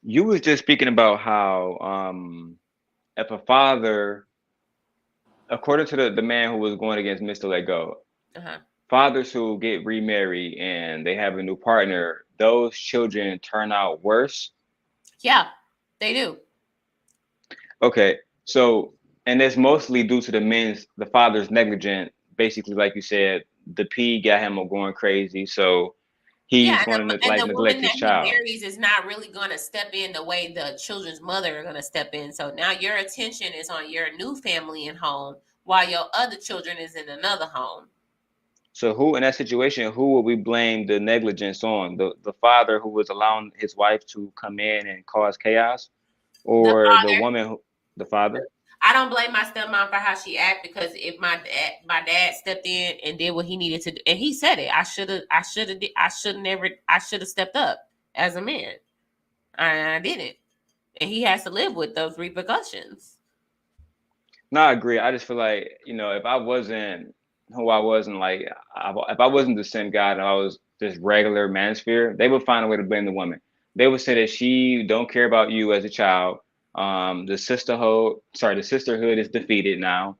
You was just speaking about how if a father, according to the man who was going against Mr. Let Go, fathers who get remarried and they have a new partner, those children turn out worse. Yeah, they do. Okay, so, and it's mostly due to the father's negligent. Basically, like you said, the P got him going crazy, so he's going to neglect his child. He marries is not really going to step in the way the children's mother are going to step in. So now your attention is on your new family and home, while your other children is in another home. So who, in that situation, who will we blame the negligence on? The father who was allowing his wife to come in and cause chaos, or the woman, the father? I don't blame my stepmom for how she acted, because if my dad stepped in and did what he needed to do, and he said it, I should have stepped up as a man. I didn't, and he has to live with those repercussions. No, I agree. I just feel like, if I wasn't who I was, and like if I wasn't the sin God and I was just regular manosphere, they would find a way to blame the woman. They would say that she don't care about you as a child. The sisterhood is defeated now.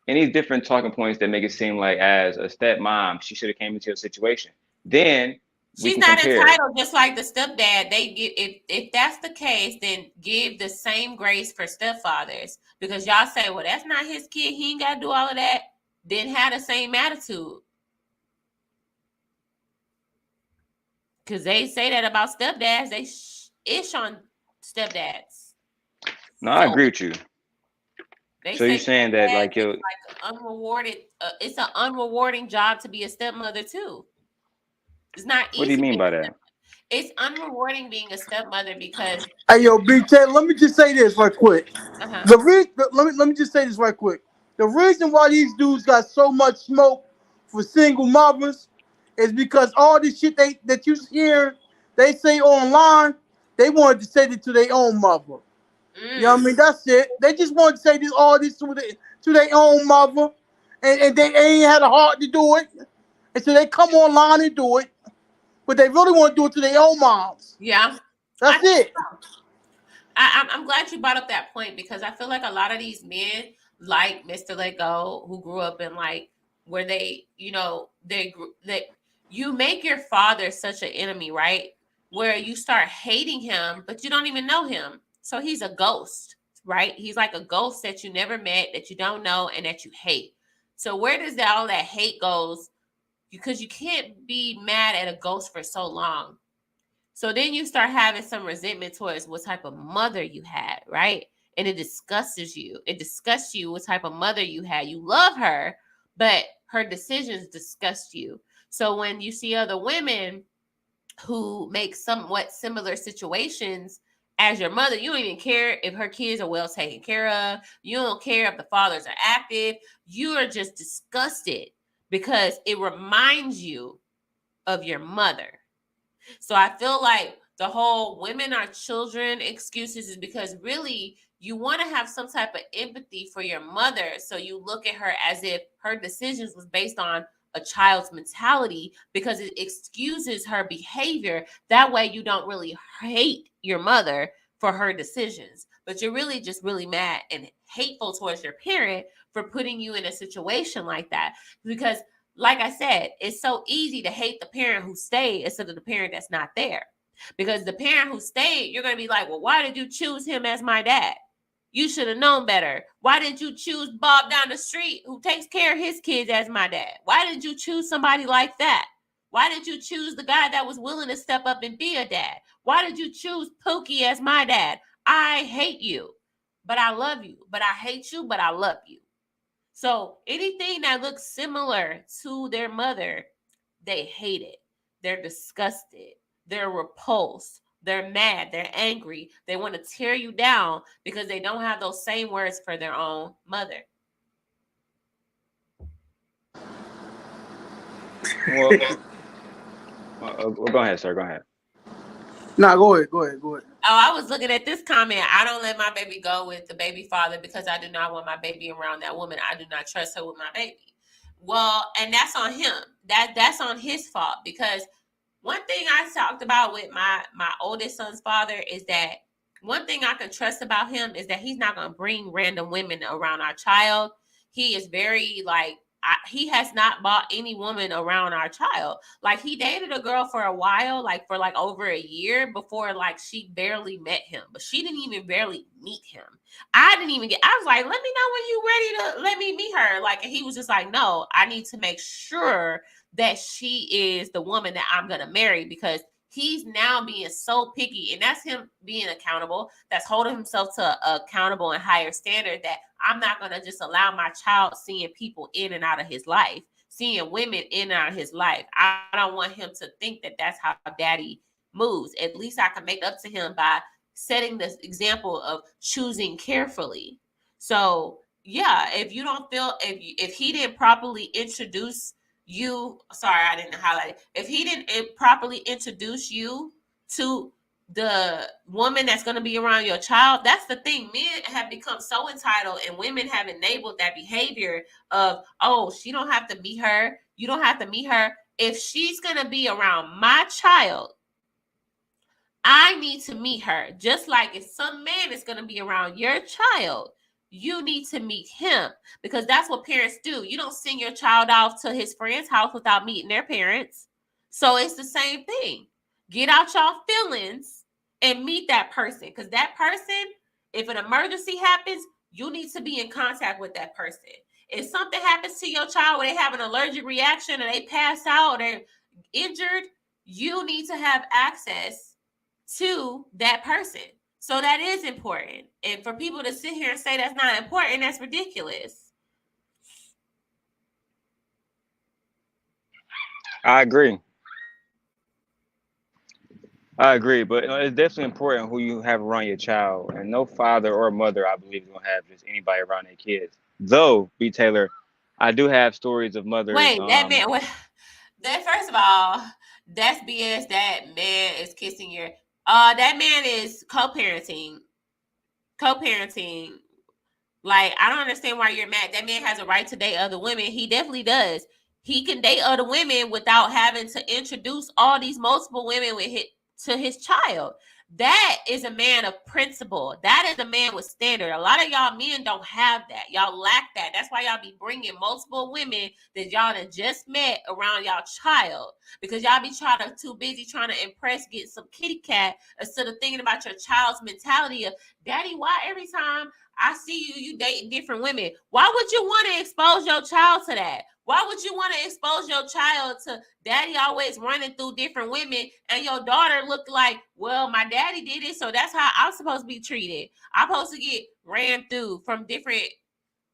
Any different talking points that make it seem like, as a stepmom, she should have came into a situation. Then she's not entitled, just like the stepdad. They give, if that's the case, then give the same grace for stepfathers, because y'all say, well, that's not his kid, he ain't got to do all of that. Then have the same attitude. Because they say that about stepdads. They ish on stepdads. No, I agree with you. So you're saying that like unrewarded? It's an unrewarding job to be a stepmother too. It's not easy. What do you mean by that? It's unrewarding being a stepmother because. Hey, yo, BTaylor, let me just say this right quick. Let me just say this right quick. The reason why these dudes got so much smoke for single mothers is because all this shit that you hear they say online, they wanted to say it to their own mother. You know what I mean? That's it. They just wanted to say all this to their own mother, and they ain't had a heart to do it, and so they come online and do it, but they really want to do it to their own moms. Yeah, that's it. I'm glad you brought up that point, because I feel like a lot of these men, like Mr. Let Go, who grew up in like where they, you make your father such an enemy, right? Where you start hating him, but you don't even know him. So he's a ghost, right? He's like a ghost that you never met, that you don't know, and that you hate. So where does all that hate goes? Because you can't be mad at a ghost for so long. So then you start having some resentment towards what type of mother you had, right? And it disgusts you. It disgusts you what type of mother you had. You love her, but her decisions disgust you. So when you see other women who make somewhat similar situations as your mother, you don't even care if her kids are well taken care of. You don't care if the fathers are active. You are just disgusted because it reminds you of your mother. So I feel like the whole women are children excuses is because really you want to have some type of empathy for your mother. So you look at her as if her decisions was based on a child's mentality, because it excuses her behavior. That way you don't really hate your mother for her decisions. but you're really just really mad and hateful towards your parent for putting you in a situation like that. Because like I said, it's so easy to hate the parent who stayed instead of the parent that's not there. Because the parent who stayed, you're going to be like, well, why did you choose him as my dad? You should have known better. Why did you choose Bob down the street who takes care of his kids as my dad? Why did you choose somebody like that? Why did you choose the guy that was willing to step up and be a dad? Why did you choose Pookie as my dad? I hate you, but I love you. But I hate you, but I love you. So anything that looks similar to their mother, they hate it. They're disgusted. They're repulsed. They're mad. They're angry. They want to tear you down because they don't have those same words for their own mother. Well, go ahead, sir. Go ahead. Nah, go ahead. Oh, I was looking at this comment. I don't let my baby go with the baby father because I do not want my baby around that woman. I do not trust her with my baby. Well, and that's on him. That's on his fault, because one thing I talked about with my oldest son's father is that one thing I can trust about him is that he's not going to bring random women around our child. He is very he has not brought any woman around our child. Like, he dated a girl for a while, like for like over a year before, like she barely met him, but she didn't even barely meet him. I was like, let me know when you ready to let me meet her. Like, and he was just like, no, I need to make sure that she is the woman that I'm going to marry, because he's now being so picky, and that's him being accountable. That's holding himself to accountable and higher standard, that I'm not going to just allow my child seeing people in and out of his life, seeing women in and out of his life. I don't want him to think that that's how daddy moves. At least I can make up to him by setting this example of choosing carefully. So yeah, if you don't feel, if he didn't properly introduce you, sorry, I didn't highlight it. If he didn't properly introduce you to the woman that's going to be around your child, that's the thing. Men have become so entitled, and women have enabled that behavior of, oh, she don't have to meet her. You don't have to meet her. If she's going to be around my child, I need to meet her. Just like if some man is going to be around your child, you need to meet him, because that's what parents do. You don't send your child off to his friend's house without meeting their parents. So it's the same thing. Get out y'all feelings and meet that person, because that person, if an emergency happens, you need to be in contact with that person. If something happens to your child where they have an allergic reaction or they pass out or they're injured, you need to have access to that person. So that is important. And for people to sit here and say that's not important, that's ridiculous. I agree, but it's definitely important who you have around your child. And no father or mother, I believe, is going to have just anybody around their kids. Though, BTaylor, I do have stories of mothers. Wait, that man, that first of all, that's BS. That man is kissing your, that man is co-parenting. Like, I don't understand why you're mad. That man has a right to date other women. He definitely does. He can date other women without having to introduce all these multiple women to his child. That is a man of principle. That is a man with standard. A lot of y'all men don't have that. Y'all lack that. That's why y'all be bringing multiple women that y'all done just met around y'all child, because y'all be too busy trying to impress, get some kitty cat, instead of thinking about your child's mentality of, daddy, why every time I see you dating different women? Why would you want to expose your child to that? Why would you want to expose your child to daddy always running through different women, and your daughter look like, well, my daddy did it, so that's how I'm supposed to be treated. I'm supposed to get ran through from different,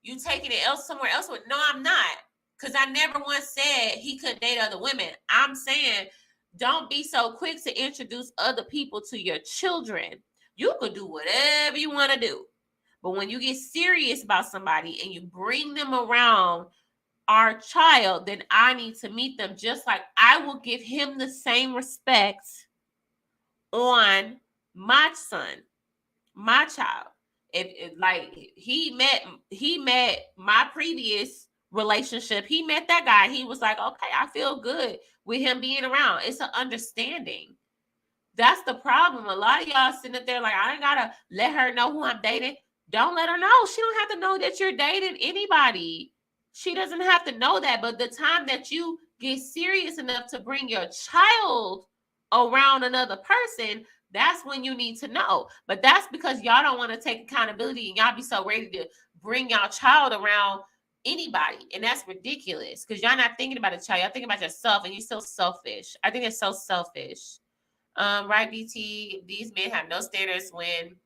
you taking it somewhere else. No, I'm not. Because I never once said he could date other women. I'm saying don't be so quick to introduce other people to your children. You could do whatever you want to do. But when you get serious about somebody and you bring them around our child, then I need to meet them, just like I will give him the same respect on my son, my child. If like he met my previous relationship, he met that guy, he was like, okay, I feel good with him being around. It's an understanding. That's the problem. A lot of y'all sitting up there like, I ain't gotta let her know who I'm dating. Don't let her know. She don't have to know that you're dating anybody. She doesn't have to know that. But the time that you get serious enough to bring your child around another person, that's when you need to know. But that's because y'all don't want to take accountability and y'all be so ready to bring y'all child around anybody. And that's ridiculous because y'all not thinking about a child. Y'all thinking about yourself and you're so selfish. I think it's so selfish. Right, BT? These men have no standards when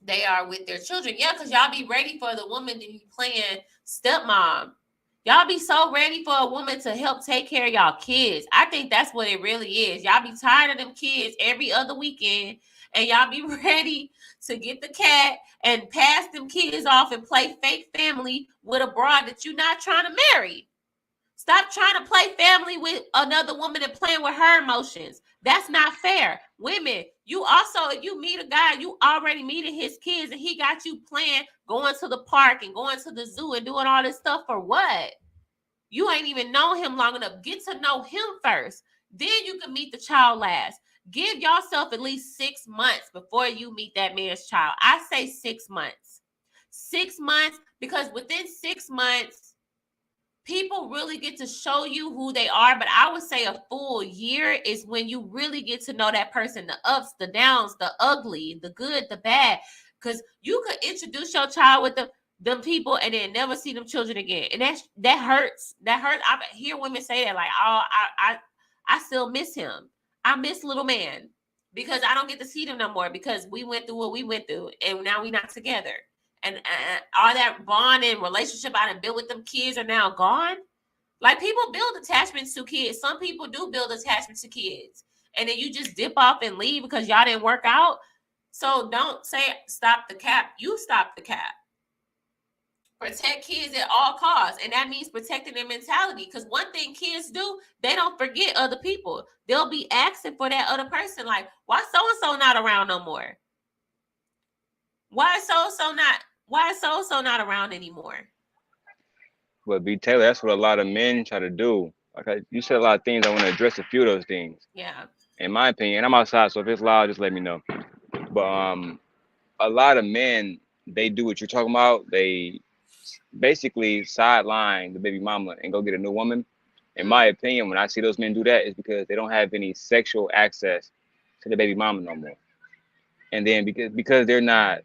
they are with their children. Yeah, because y'all be ready for the woman to be playing stepmom. Y'all be so ready for a woman to help take care of y'all kids. I think that's what it really is. Y'all be tired of them kids every other weekend, and y'all be ready to get the cat and pass them kids off and play fake family with a broad that you're not trying to marry. Stop trying to play family with another woman and playing with her emotions. That's not fair. Women, you also, if you meet a guy, you already meeting his kids and he got you playing, going to the park and going to the zoo and doing all this stuff for what? You ain't even known him long enough. Get to know him first. Then you can meet the child last. Give yourself at least 6 months before you meet that man's child. I say 6 months. 6 months, because within 6 months, people really get to show you who they are. But I would say a full year is when you really get to know that person, the ups, the downs, the ugly, the good, the bad. Because you could introduce your child with them people and then never see them children again. And that hurts. That hurts. I hear women say that, like, oh, I still miss him. I miss little man because I don't get to see them no more because we went through what we went through and now we're not together. And all that bond and relationship I done built with them kids are now gone. Like, people build attachments to kids. Some people do build attachments to kids. And then you just dip off and leave because y'all didn't work out. So don't say stop the cap. You stop the cap. Protect kids at all costs. And that means protecting their mentality. Because one thing kids do, they don't forget other people. They'll be asking for that other person. Like, why so-and-so not around no more? Why is so-and-so not around anymore? But BTaylor, that's what a lot of men try to do. Okay, you said a lot of things. I want to address a few of those things. Yeah. In my opinion, I'm outside, so if it's loud, just let me know. But a lot of men, they do what you're talking about. They basically sideline the baby mama and go get a new woman. In my opinion, when I see those men do that, it's because they don't have any sexual access to the baby mama no more. And then because they're not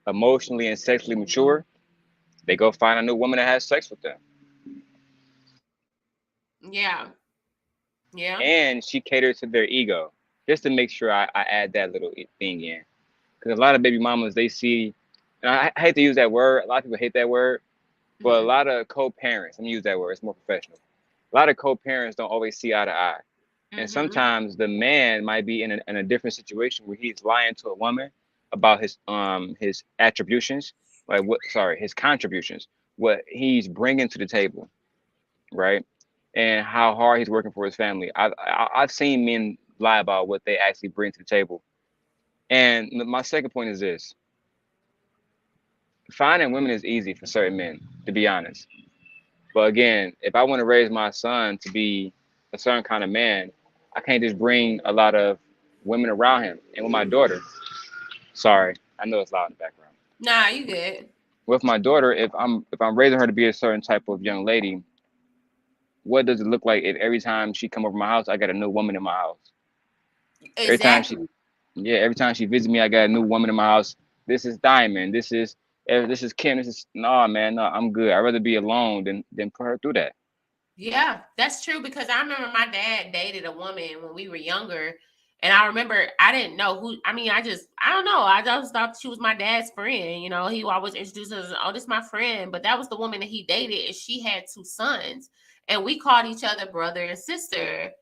emotionally and sexually mature, they go find a new woman that has sex with them. Yeah. Yeah. And she caters to their ego, just to make sure I add that little thing in. Because a lot of baby mamas, they see, and I hate to use that word, a lot of people hate that word, but a lot of co-parents, let me use that word, it's more professional. A lot of co-parents don't always see eye to eye. And sometimes the man might be in a different situation where he's lying to a woman about his attributions, his contributions, what he's bringing to the table, right? And how hard he's working for his family. I've seen men lie about what they actually bring to the table. And my second point is this: finding women is easy for certain men, to be honest. But again, if I want to raise my son to be a certain kind of man, I can't just bring a lot of women around him. And with my daughter, sorry, I know it's loud in the background. Nah, you good. With my daughter, if I'm raising her to be a certain type of young lady, what does it look like if every time she come over my house, I got a new woman in my house? Exactly. Every time she visits me, I got a new woman in my house. This is Diamond. This is Kim. Man, no, I'm good. I'd rather be alone than put her through that. Yeah, that's true, because I remember my dad dated a woman when we were younger. And I remember I didn't know who, I don't know. I just thought she was my dad's friend. You know, he always introduced us as, oh, this is my friend. But that was the woman that he dated, and she had 2 sons. And we called each other brother and sister.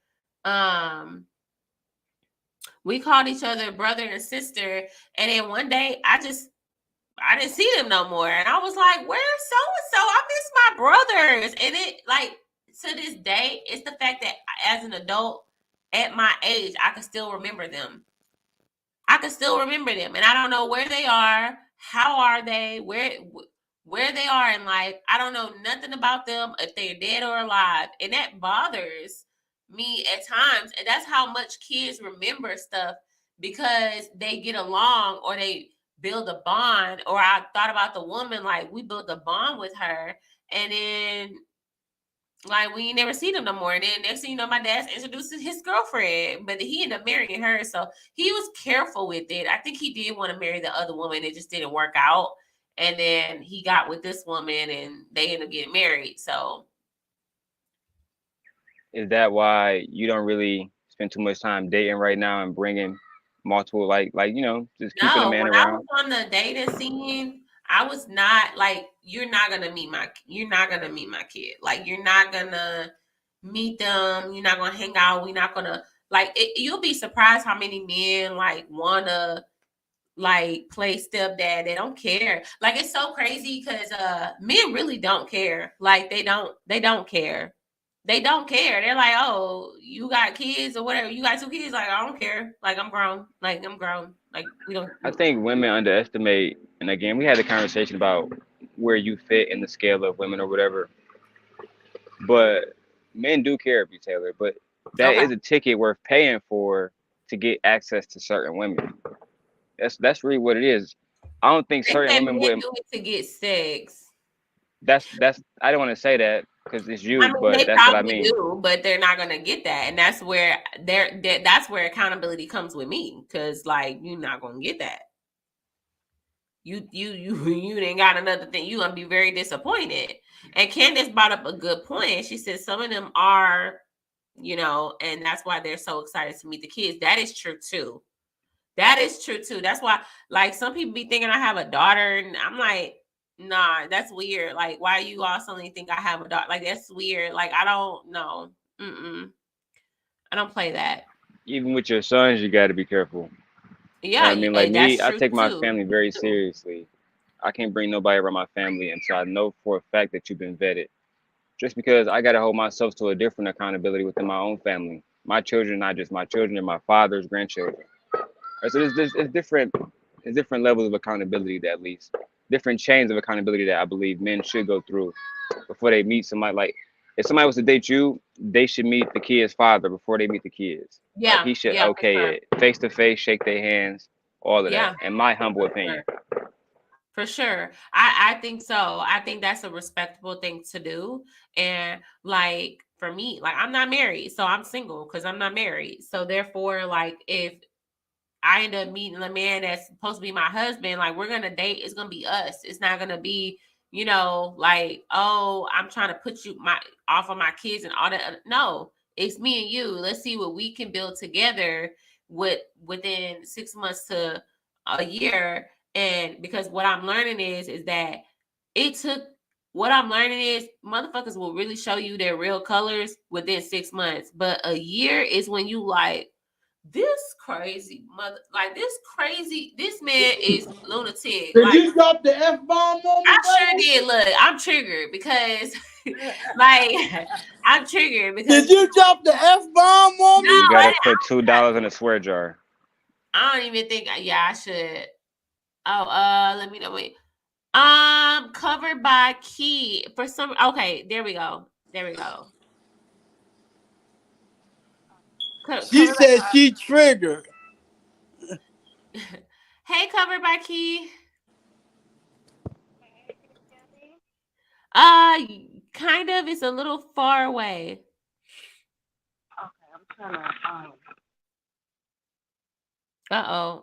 We called each other brother and sister. And then one day I didn't see them no more. And I was like, where's so-and-so? I miss my brothers. And it, like, to this day, it's the fact that as an adult, at my age, I can still remember them. And I don't know where they are, how are they, where they are in life. I don't know nothing about them, if they're dead or alive. And that bothers me at times. And that's how much kids remember stuff because they get along or they build a bond. Or I thought about the woman, like we built a bond with her, and then like we never seen him no more. And then next thing you know, my dad's introduced to his girlfriend, but he ended up marrying her. So he was careful with it. I think he did want to marry the other woman. It just didn't work out. And then he got with this woman and they ended up getting married. So is that why you don't really spend too much time dating right now and bringing multiple, like just keeping a no, man when I was around? on the dating scene, I was not like, you're not gonna meet my kid. Like you're not gonna meet them. You're not gonna hang out. We're not gonna like. You'll be surprised how many men like wanna like play stepdad. They don't care. Like it's so crazy because men really don't care. Like they don't care. They don't care. They're like, oh, you got kids or whatever. You got 2 kids. Like, I don't care. Like, I'm grown. Like, I'm grown. Like, we don't. I think women underestimate, and again, we had the conversation about where you fit in the scale of women or whatever. But men do care, BTaylor. But that Okay. is a ticket worth paying for to get access to certain women. That's really what it is. I don't think They certain say women men would. do it to get sex. That's. I don't want to say that because it's I you, mean, but they that's what I probably mean. do, but they're not gonna get that, and that's where that's where accountability comes with me, because like you're not gonna get that. You ain't got another thing. You gonna be very disappointed. And Candace brought up a good point. She said some of them are, and that's why they're so excited to meet the kids. That is true too. That is true too. That's why, like, some people be thinking I have a daughter, and I'm like, nah, that's weird. Like, why you all suddenly think I have a daughter? Like, that's weird. Like, I don't know. I don't play that. Even with your sons, you got to be careful. You know Yeah, what I mean? Like me, that's I true take my too. family very seriously. I can't bring nobody around my family until I know for a fact that you've been vetted. Just because I got to hold myself to a different accountability within my own family. My children, not just my children, and my father's grandchildren. Right, so there's different levels of accountability that, at least different chains of accountability that I believe men should go through before they meet somebody. Like if somebody was to date you, they should meet the kid's father before they meet the kids. Like he should Yeah, for okay sure. it face to face, shake their hands, all of that. Yeah, In my humble opinion. for sure. I think so. I think that's a respectable thing to do. And like for me, like I'm not married, so I'm single because I'm not married. So therefore, like if I end up meeting a man that's supposed to be my husband, like we're gonna date, it's gonna be us. It's not gonna be, like, oh, I'm trying to put you off of my kids and all that. No, it's me and you. Let's see what we can build together within 6 months to a year. And because what I'm learning is that what I'm learning is motherfuckers will really show you their real colors within 6 months. But a year is when you like, this crazy this man is lunatic. Did Like, you drop the F-bomb on me, I sure baby? did. Look, I'm triggered because like I'm triggered because Did you drop the F-bomb on no, me? You gotta put $2 in a swear jar. I don't even think I should. Let me know. Wait. Covered by key for some. Okay, there we go. She Covered said she triggered. Hey, covered by key. Kind of. It's a little far away. Okay, I'm trying to.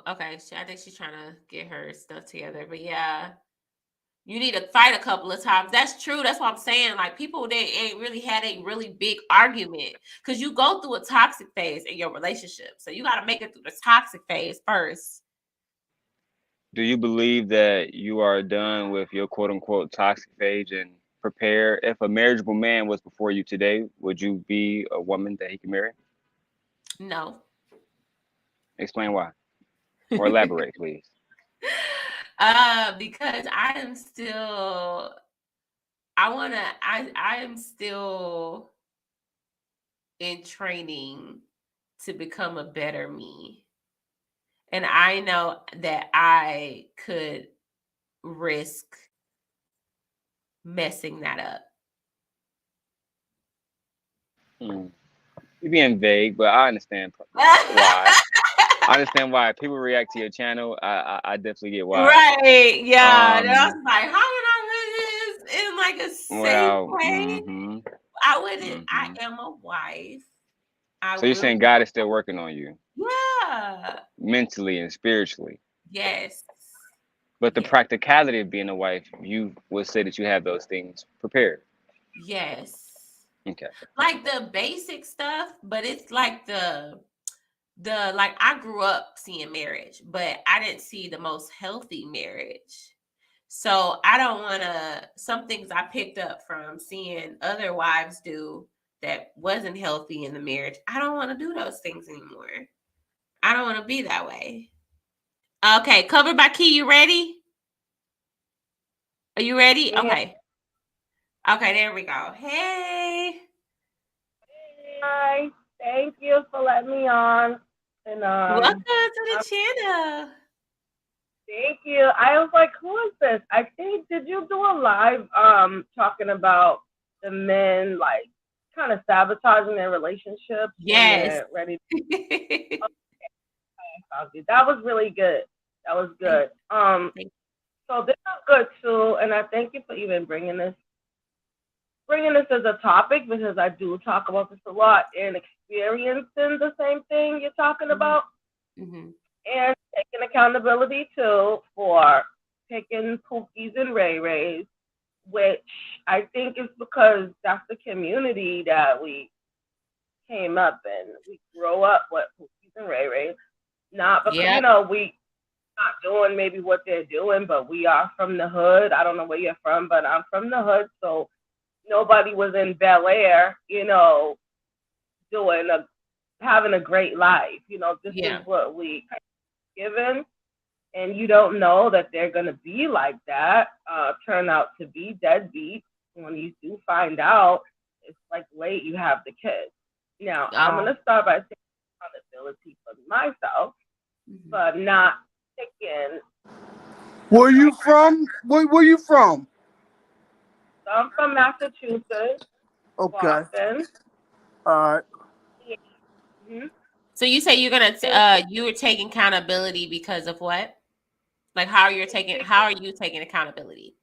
Okay. I think she's trying to get her stuff together. But yeah, you need to fight a couple of times. That's true. That's what I'm saying. Like people, they ain't really had a really big argument because you go through a toxic phase in your relationship. So you got to make it through the toxic phase first. Do you believe that you are done with your quote unquote toxic phase and prepare? If a marriageable man was before you today, would you be a woman that he can marry? No. Explain why. Or elaborate, please. Because I am still in training to become a better me. And I know that I could risk messing that up. You're being vague, but I understand why. I understand why people react to your channel. I definitely get why. Right. Yeah. And I was like, how would I live this in like a safe way? I wouldn't. I am a wife. So you're saying God is still working on you? Yeah. Mentally and spiritually. Yes. But the practicality of being a wife, you would say that you have those things prepared. Yes. Okay. Like the basic stuff, but it's like the like I grew up seeing marriage, but I didn't see the most healthy marriage. So I don't want to, some things I picked up from seeing other wives do that wasn't healthy in the marriage. I don't want to do those things anymore. I don't want to be that way. Okay, Covered by Key, you ready? Are you ready? Yeah. Okay. Okay, there we go. Hey. Hi. Thank you for letting me on. And Welcome to the channel. Thank you. I was like, who is this? I think, did you do a live talking about the men like kind of sabotaging their relationships when they're ready to okay. That was really good. That was good. So this is good too, and I thank you for even bringing this as a topic, because I do talk about this a lot and experiencing the same thing you're talking about. Mm-hmm. And taking accountability too for picking Pookies and Ray Rays, which I think is because that's the community that we came up in. We grow up with Pookies and Ray Rays, not because you know we not doing maybe what they're doing, but we are from the hood. I don't know where you're from, but I'm from the hood, so nobody was in Bel Air, you know, having a great life. You know, this is what we given, and you don't know that they're going to be like that, turn out to be deadbeats. When you do find out, it's like late, you have the kids. Now, I'm going to start by taking accountability for myself, but not picking. Where you from? Where you from? So I'm from Massachusetts. Okay. Boston. All right. Mm-hmm. So you say you're gonna you were taking accountability because of what? Like how are you taking accountability?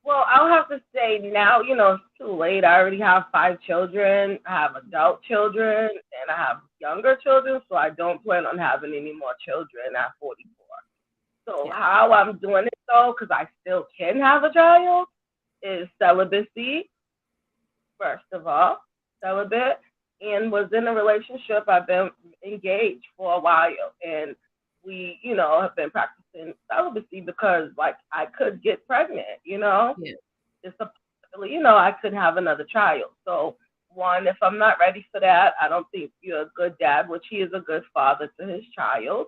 Well, I'll have to say now, you know, it's too late. I already have 5 children. I have adult children, and I have younger children, so I don't plan on having any more children at 44. So how I'm doing it though, because I still can have a child, is celibacy. First of all, celibate. And was in a relationship. I've been engaged for a while, and we, you know, have been practicing celibacy because, like, I could get pregnant, you know? It's a possibility, you know, I could have another child. So, one, if I'm not ready for that, I don't think you're a good dad, which he is a good father to his child.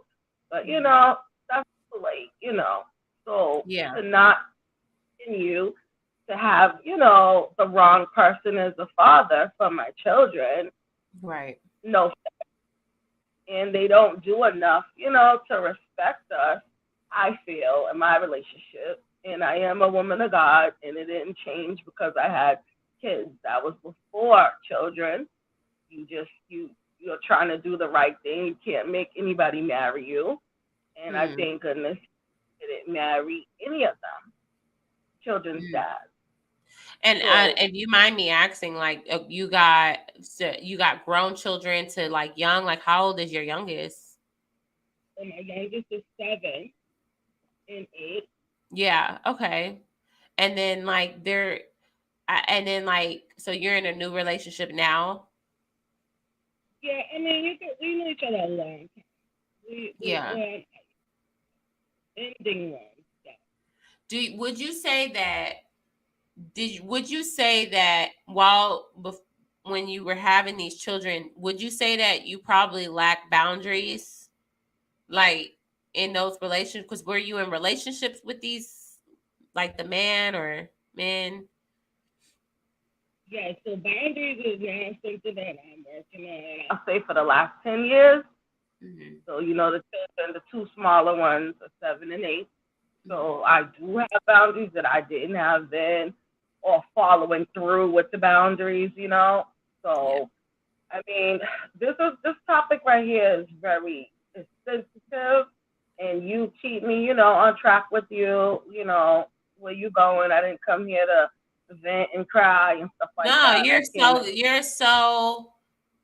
But, you know, that's too late, you know? So, to not continue to have, you know, the wrong person as a father for my children. Right. No. And they don't do enough, you know, to respect us, I feel, in my relationship. And I am a woman of God, and it didn't change because I had kids. That was before children. You're trying to do the right thing. You can't make anybody marry you. And I thank goodness I didn't marry any of them. Children's dads. And if you mind me asking, like, you got grown children to like young, like how old is your youngest? And my youngest is 7 and 8. Yeah. Okay. And then like so you're in a new relationship now. Yeah, I mean, we know each other a long time. We're ending one. Yeah. Would you say that when you were having these children, would you say that you probably lack boundaries, like in those relationships? Because were you in relationships with these, like the man or men? Yeah, so boundaries is now something that I'm working on. I'll say for the last 10 years. Mm-hmm. So, you know, the children, the 2 smaller ones are 7 and 8. So I do have boundaries that I didn't have then, or following through with the boundaries, you know. So, I mean, this topic right here is very sensitive and you keep me, on track with you, where you going. I didn't come here to vent and cry and stuff like that. You're so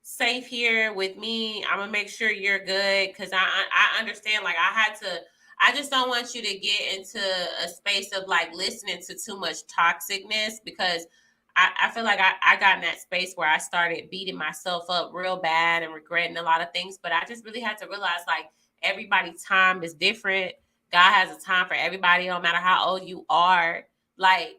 safe here with me. I'm gonna make sure you're good because I understand. Like I just don't want you to get into a space of like listening to too much toxicness because I feel like I got in that space where I started beating myself up real bad and regretting a lot of things. But I just really had to realize like everybody's time is different. God has a time for everybody, no matter how old you are. Like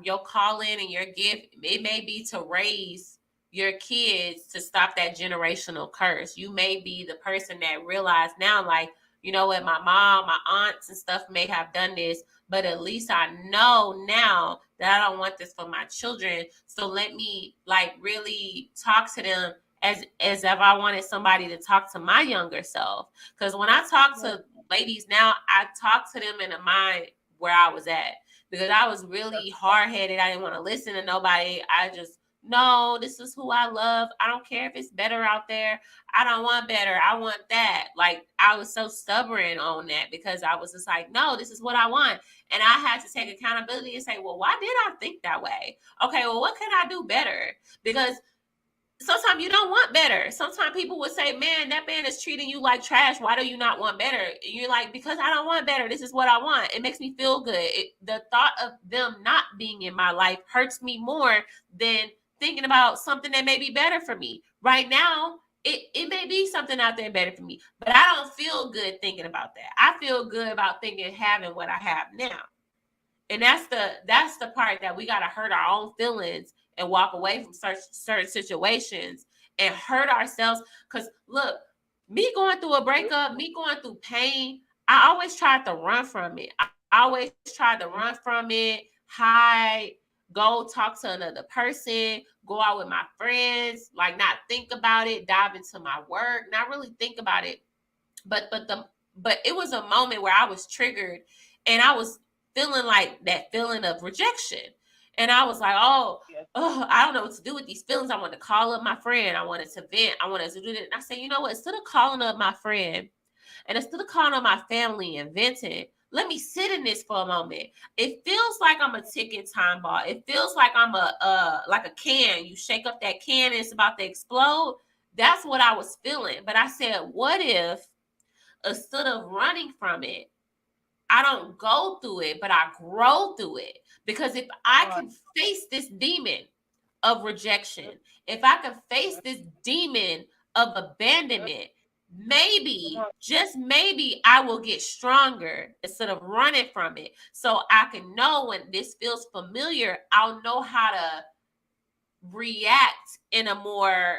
your calling and your gift, it may be to raise your kids to stop that generational curse. You may be the person that realized now, like, you know what, my mom, my aunts and stuff may have done this, but at least I know now that I don't want this for my children. So let me like really talk to them as if I wanted somebody to talk to my younger self. Because when I talk to ladies now, I talk to them in a mind where I was at. Because I was really hard-headed. I didn't want to listen to nobody. I just, no, this is who I love. I don't care if it's better out there. I don't want better. I want that. Like, I was so stubborn on that because I was just like, no, this is what I want. And I had to take accountability and say, well, why did I think that way? Okay, well, what can I do better? Because sometimes you don't want better. Sometimes people would say, man, that man is treating you like trash. Why do you not want better? And you're like, because I don't want better. This is what I want. It makes me feel good. The thought of them not being in my life hurts me more than thinking about something that may be better for me. Right now, it may be something out there better for me, but I don't feel good thinking about that. I feel good about thinking having what I have now. And that's the part that we got to hurt our own feelings and walk away from certain situations and hurt ourselves. Because look, me going through a breakup, me going through pain, I always tried to run from it. I always tried to run from it, hide, go talk to another person, go out with my friends, like not think about it, dive into my work, not really think about it. But it was a moment where I was triggered and I was feeling like that feeling of rejection. And I was like, oh, I don't know what to do with these feelings. I want to call up my friend. I wanted to vent. I wanted to do that. And I said, you know what? Instead of calling up my friend and instead of calling up my family and venting, let me sit in this for a moment. It feels like I'm a ticking time bomb. It feels like I'm like a can. You shake up that can and it's about to explode. That's what I was feeling. But I said, what if instead of running from it, I don't go through it, but I grow through it? Because if I can face this demon of rejection, if I can face this demon of abandonment, maybe, just maybe, I will get stronger instead of running from it. So I can know when this feels familiar, I'll know how to react in a more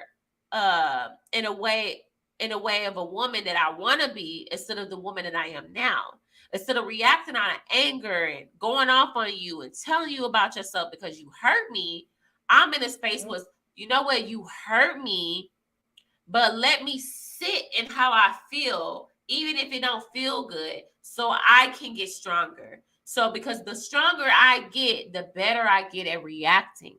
in a way of a woman that I want to be instead of the woman that I am now. Instead of reacting out of anger and going off on you and telling you about yourself because you hurt me, I'm in a space where, you know what, you hurt me, but let me sit in how I feel, even if it don't feel good, so I can get stronger. So because the stronger I get, the better I get at reacting.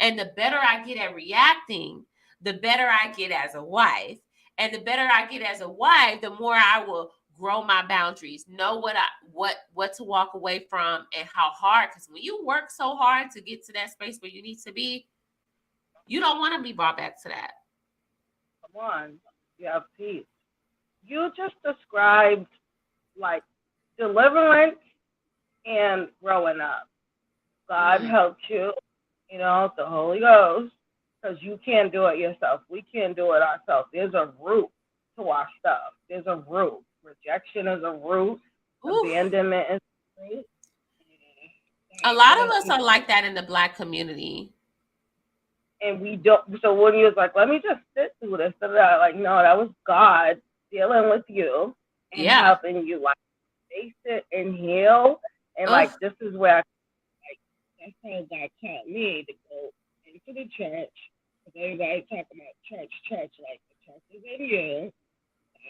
And the better I get at reacting, the better I get as a wife. And the better I get as a wife, the more I will grow my boundaries, know what to walk away from and how hard. Because when you work so hard to get to that space where you need to be, you don't want to be brought back to that. Come on, you have peace. You just described like deliverance and growing up. God helped you, the Holy Ghost, because you can't do it yourself. We can't do it ourselves. There's a root to our stuff. There's a root. Rejection is a root. Abandonment is a root. A lot of us are like that in the Black community. And we don't. So when you was like, let me just sit through this, like, no, that was God dealing with you and helping you like face it and heal. And like, this is where that's how God taught me to go into the church. Because everybody talk about church, like the church is in you.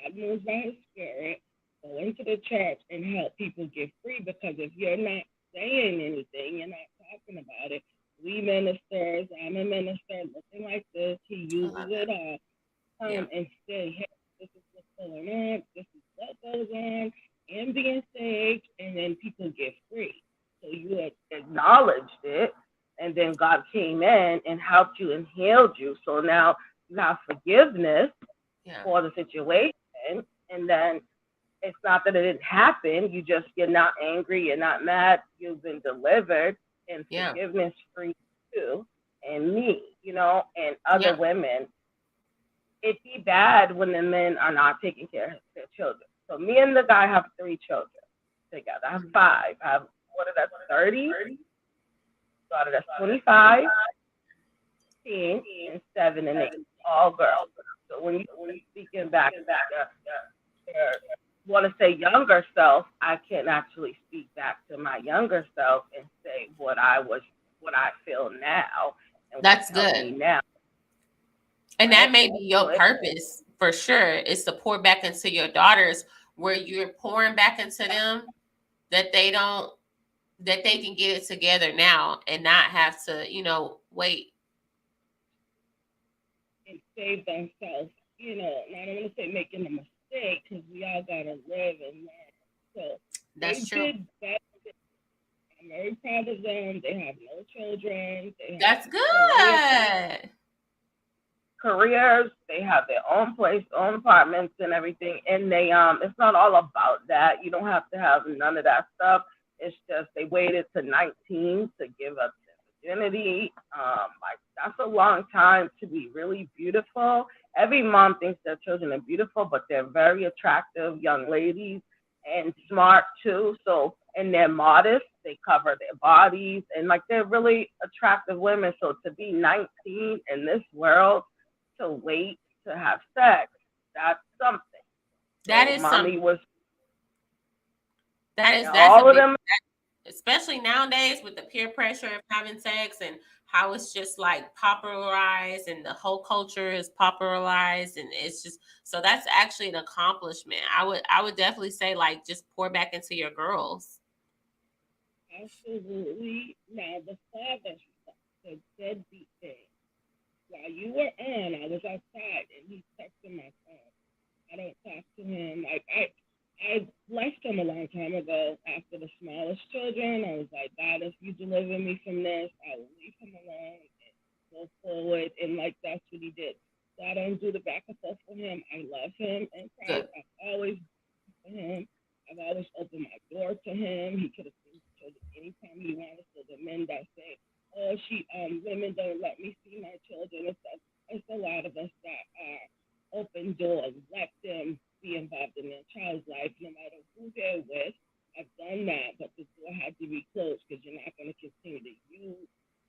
God moves by His Spirit. Go into the church and help people get free. Because if you're not saying anything, you're not talking about it. We ministers, I'm a minister, looking like this. He uses it all. And say, hey, this is what's going on, this is what goes on, and being safe, and then people get free. So you acknowledged it, and then God came in and helped you and healed you. So now you have forgiveness for the situation, and then it's not that it didn't happen. You're not angry, you're not mad. You've been delivered, and forgiveness free you and me, and other women. It'd be bad when the men are not taking care of their children. So me and the guy have 3 children together. I have 5. I have daughter that's 30, daughter that's 25, 15, and 7 and 8, all girls. So when you're speaking back, want to say younger self, I can actually speak back to my younger self and say what I feel now. And that's good. Now. And that may be your purpose for sure, is to pour back into your daughters, where you're pouring back into them that they can get it together now and not have to, wait. And save themselves, and I don't want to say making a mistake, because we all gotta live and learn. So that's true. I'm very proud of them. They have no children. That's good. Careers, they have their own place, own apartments and everything, and they it's not all about that. You don't have to have none of that stuff. It's just they waited to 19 to give up their virginity. That's a long time to be really beautiful. Every mom thinks their children are beautiful, but they're very attractive young ladies and smart too. So, and they're modest. They cover their bodies, and they're really attractive women. So to be 19 in this world, to wait to have sex, that's something. That is something. That's all of them, especially nowadays with the peer pressure of having sex and how it's just popularized, and the whole culture is popularized, and it's just, so that's actually an accomplishment. I would definitely say just pour back into your girls. Absolutely. Now the father, the deadbeat thing. While you were on, I was outside, and he texted my phone. I don't talk to him. I left him a long time ago after the smallest children. I was like, God, if you deliver me from this, I will leave him alone and go forward. And that's what he did. So I don't do the back and forth for him. I love him in Christ. I've always been for him. I've always opened my door to him. He could have seen the children anytime he wanted. So the men that say, oh, women don't let me see my children. It's a lot of us that are open doors, let them be involved in their child's life, no matter who they're with. I've done that, but the door had to be closed, because you're not going to continue to use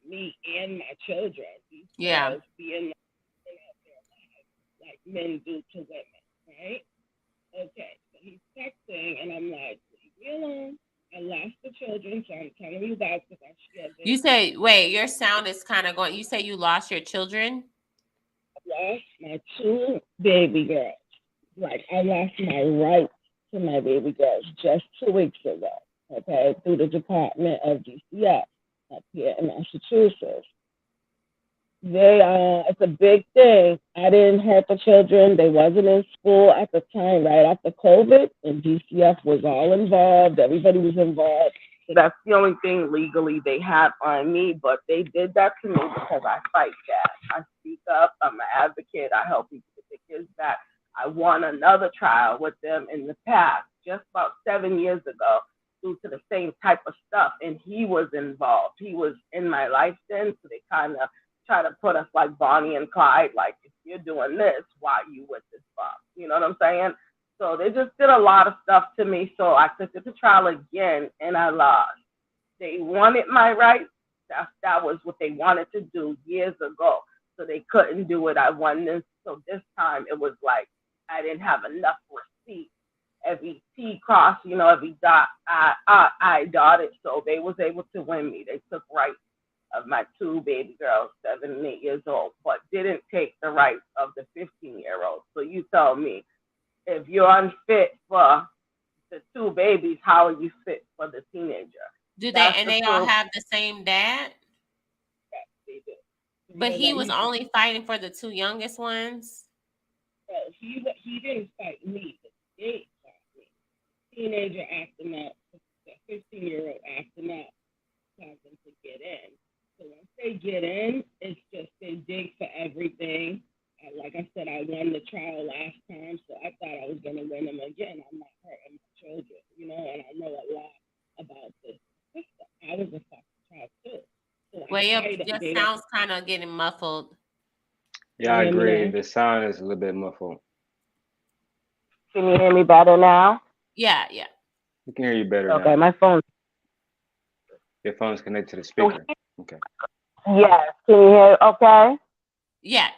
me and my children. These girls being out their lives like men do to women, right? Okay, so he's texting, and I'm like, leave me alone. I lost the children, so I'm telling you guys because I shared this. You say, wait, your sound is kind of going. You say you lost your children? I lost my 2 baby girls. I lost my right to my baby girls just 2 weeks ago, okay, through the Department of DCF up here in Massachusetts. It's a big thing. I didn't hurt the children. They wasn't in school at the time, right after COVID, and DCF was all involved. Everybody was involved. So that's the only thing legally they had on me, but they did that to me because I fight back. I speak up. I'm an advocate. I help people get their kids back. I won another trial with them in the past, just about 7 years ago, due to the same type of stuff, and he was involved. He was in my life then, so they kind of try to put us like Bonnie and Clyde, if you're doing this, why are you with this bum? You know what I'm saying? So they just did a lot of stuff to me, so I took it to trial again, and I lost. They wanted my rights. That was what they wanted to do years ago, so they couldn't do it. I won this, so this time it was I didn't have enough receipts. Every T crossed, every dot I dotted, so they was able to win me. They took rights of my 2 baby girls, 7 and 8 years old, but didn't take the rights of the 15-year-old. So you tell me, if you're unfit for the 2 babies, how are you fit for the teenager? Do they? And they all have the same dad? Yes, they do. But he was only fighting for the 2 youngest ones? So he didn't fight me. The state fought me. Teenager acting up, the 15-year-old acting up, caused them to get in. So once they get in, it's just they dig for everything. Like I said, I won the trial last time, so I thought I was going to win them again. I'm not hurting my children, you know, and I know a lot about this system. I was a foster child too. So well, your sound's kind of getting muffled. Yeah, I agree. The sound is a little bit muffled. Can you hear me better now? Yeah. We can hear you better now. Okay, my phone. Your phone's connected to the speaker. Okay. Yes. Can you hear? Okay. Yeah.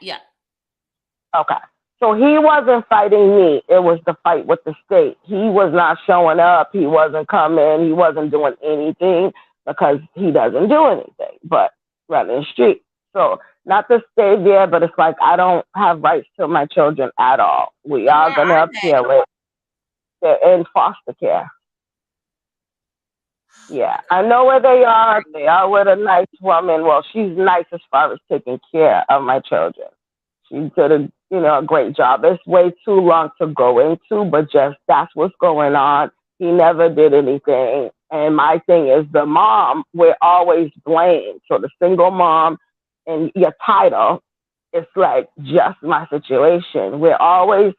Okay. So he wasn't fighting me. It was the fight with the state. He was not showing up. He wasn't coming. He wasn't doing anything because he doesn't do anything but running the street. So not to stay there, but it's like I don't have rights to my children at all. We are going to appeal it. They're in foster care. Yeah, I know where they are. They are with a nice woman. Well, she's nice as far as taking care of my children. She did a great job. It's way too long to go into, but just that's what's going on. He never did anything. And my thing is the mom, we're always blamed. So the single mom and your title, it's like just my situation. We're always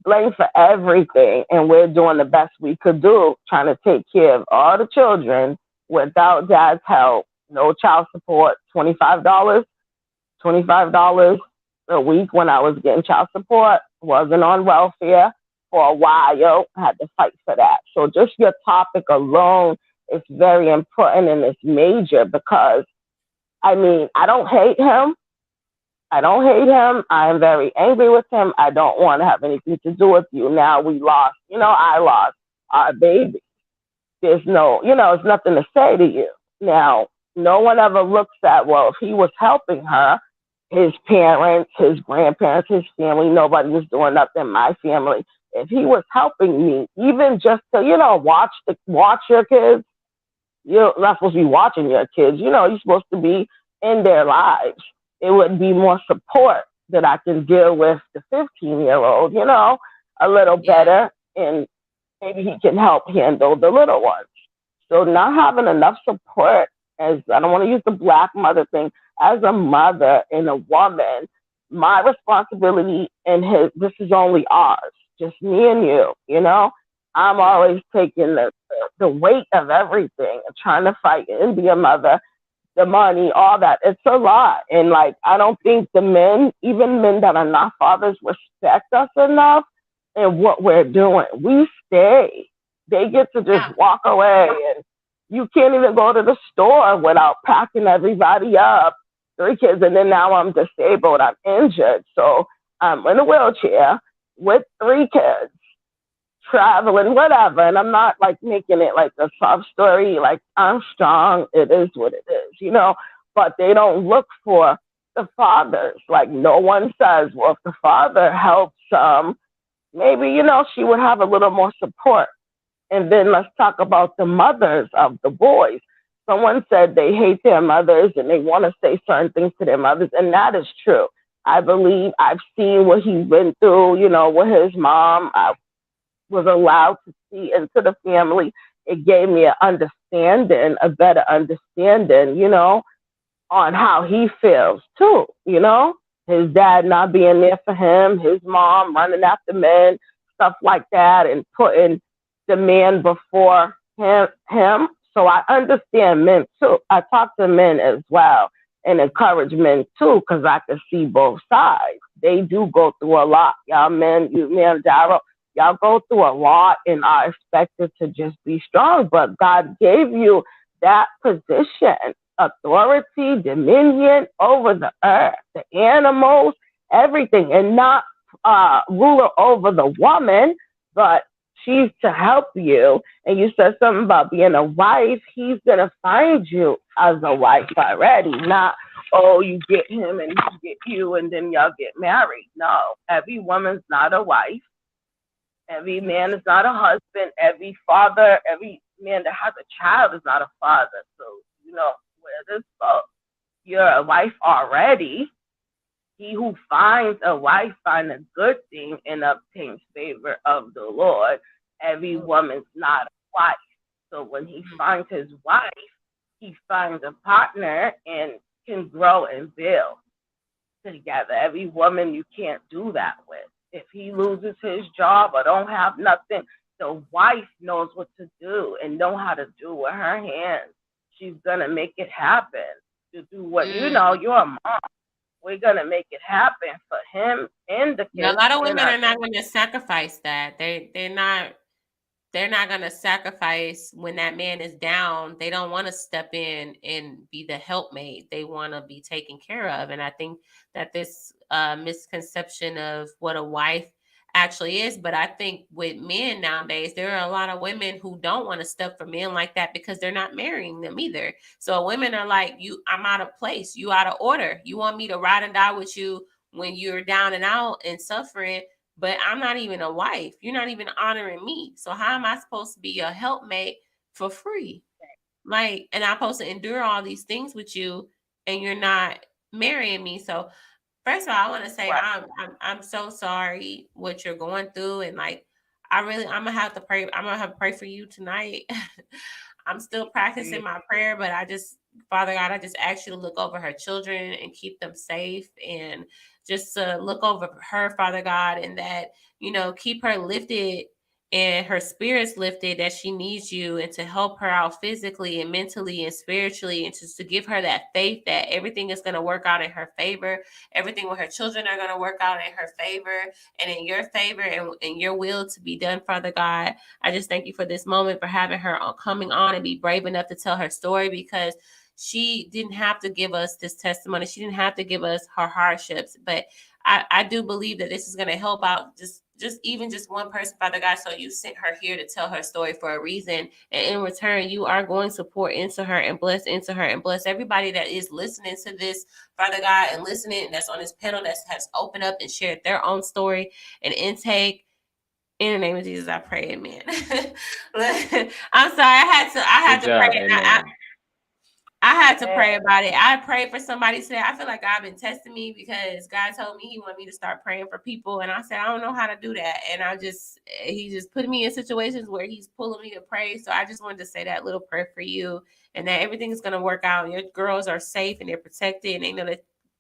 blamed for everything, and we're doing the best we could do, trying to take care of all the children without dad's help. No child support, $25 a week when I was getting child support. Wasn't on welfare for a while. I had to fight for that. So just your topic alone is very important and it's major because, I mean, I don't hate him. I'm very angry with him. I don't want to have anything to do with you. Now we lost, I lost our baby. There's it's nothing to say to you. Now, no one ever looks at, well, if he was helping her, his parents, his grandparents, his family, nobody was doing nothing in my family. If he was helping me, even just to, watch your kids, you're not supposed to be watching your kids. You're supposed to be in their lives. It would be more support that I can deal with the 15-year-old, a little better, and maybe he can help handle the little ones. So not having enough support, as I don't want to use the black mother thing, as a mother and a woman, my responsibility and this is only ours, just me and you, I'm always taking the weight of everything and trying to fight and be a mother, the money, all that. It's a lot. And I don't think the men, even men that are not fathers, respect us enough in what we're doing. We stay. They get to just walk away, and you can't even go to the store without packing everybody up. 3 kids, and then now I'm disabled. I'm injured. So I'm in a wheelchair with 3 kids, traveling, whatever. And I'm not making it like a sob story. I'm strong. It is what it is, But they don't look for the fathers. No one says, well, if the father helps maybe, she would have a little more support. And then let's talk about the mothers of the boys. Someone said they hate their mothers and they want to say certain things to their mothers. And that is true. I believe I've seen what he's been through, with his mom. I was allowed to see into the family. It gave me a better understanding, on how he feels too, his dad not being there for him, his mom running after men, stuff like that, and putting the man before him. So I understand men too. I talk to men as well and encourage men too, because I can see both sides. They do go through a lot. Y'all men, you men, Daryl, y'all go through a lot and are expected to just be strong. But God gave you that position, authority, dominion over the earth, the animals, everything, and not ruler over the woman, but she's to help you. And you said something about being a wife. He's going to find you as a wife already, not, oh, you get him and he get you and then y'all get married. No, every woman's not a wife. Every man is not a husband. Every father, every man that has a child is not a father. So, where this goes, you're a wife already. He who finds a wife finds a good thing and obtains favor of the Lord. Every woman's not a wife. So when he finds his wife, he finds a partner and can grow and build together. Every woman you can't do that with. If he loses his job or don't have nothing, the wife knows what to do and know how to do with her hands. She's gonna make it happen. To do what you're a mom. We're gonna make it happen for him and the kids. Yeah, a lot of women are not going to sacrifice that. They're not going to sacrifice when that man is down. They don't want to step in and be the helpmate. They want to be taken care of. And I think that this misconception of what a wife actually is. But I think with men nowadays, there are a lot of women who don't want to step for men like that because they're not marrying them either. So women are like, I'm out of place. You out of order. You want me to ride and die with you when you're down and out and suffering, but I'm not even a wife. You're not even honoring me. So how am I supposed to be your helpmate for free? Like, and I'm supposed to endure all these things with you and you're not marrying me. So first of all, I want to say I'm so sorry what you're going through. And like, I'm gonna have to pray. I'm gonna have to pray for you tonight. I'm still practicing my prayer, but Father God, I just ask you to look over her children and keep them safe, and just look over her, Father God, and that, keep her lifted and her spirit's lifted, that she needs you, and to help her out physically and mentally and spiritually, and just to give her that faith that everything is going to work out in her favor. Everything with her children are going to work out in her favor and in your favor, and your will to be done, Father God. I just thank you for this moment, for having her coming on and be brave enough to tell her story, because she didn't have to give us this testimony. She didn't have to give us her hardships, but I do believe that this is going to help out just one person, Father God. So you sent her here to tell her story for a reason. And in return, you are going to pour into her and bless into her and bless everybody that is listening to this, Father God, and listening, that's on this panel that has opened up and shared their own story and intake. In the name of Jesus, I pray, amen. I'm sorry. I had to pray. I had to pray about it. I prayed for somebody today. I feel like God been testing me, because God told me he wanted me to start praying for people. And I said, I don't know how to do that. And he just put me in situations where he's pulling me to pray. So I just wanted to say that little prayer for you, and that everything is going to work out. Your girls are safe and they're protected, and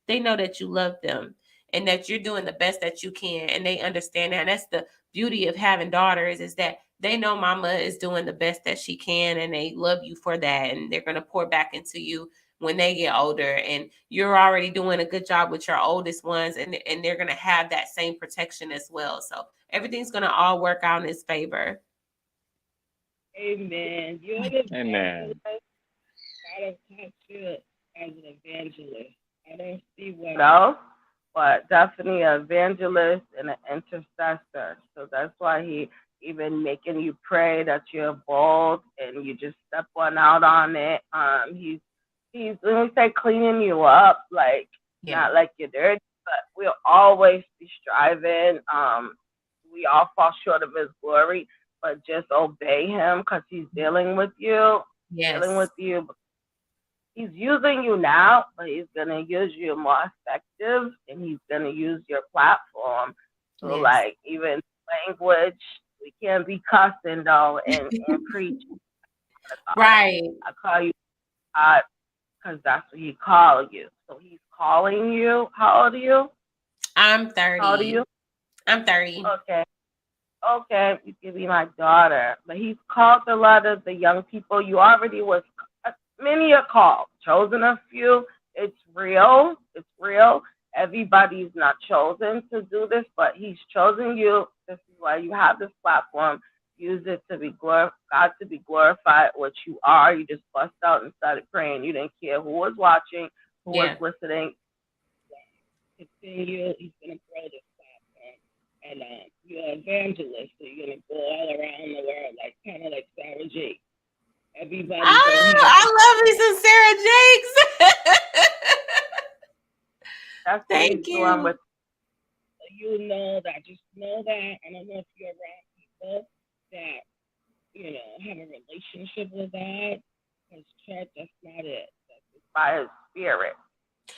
they know that you love them and that you're doing the best that you can. And they understand that. And that's the beauty of having daughters, is that they know mama is doing the best that she can, and they love you for that. And they're going to pour back into you when they get older. And you're already doing a good job with your oldest ones, and they're going to have that same protection as well. So everything's going to all work out in his favor. Amen. You're an evangelist. I don't talk to you as an evangelist. I don't see what else, but definitely an evangelist and an intercessor. So that's why he even making you pray that you're bold and you just step one out on it. He's when we say cleaning you up, like not like you're dirty, but we'll always be striving. We all fall short of his glory, but just obey him, because he's dealing with you. Dealing with you. He's using you now, but he's gonna use you more effective, and he's gonna use your platform. So like even language, we can't be cussing though and preach. Right. I call you God because that's what he called you. So he's calling you. How old are you? I'm 30. How old are you? I'm 30. Okay, you can be my daughter. But he's called a lot of the young people. You already was, many are called, chosen a few. It's real. Everybody's not chosen to do this, but he's chosen you. This is why you have this platform. Use it to be God to be glorified, what you are. You just bust out and started praying. You didn't care who was watching, who was listening. Continue. He's going to grow this platform. And you're an evangelist, so you're going to go all around the world, kind of like Sarah Jakes. Everybody. I love me some Sarah Jakes. That's Thank you. You know that. Just know that. I don't know if you're around people that, have a relationship with God. Because church, that's not it. That's by his spirit.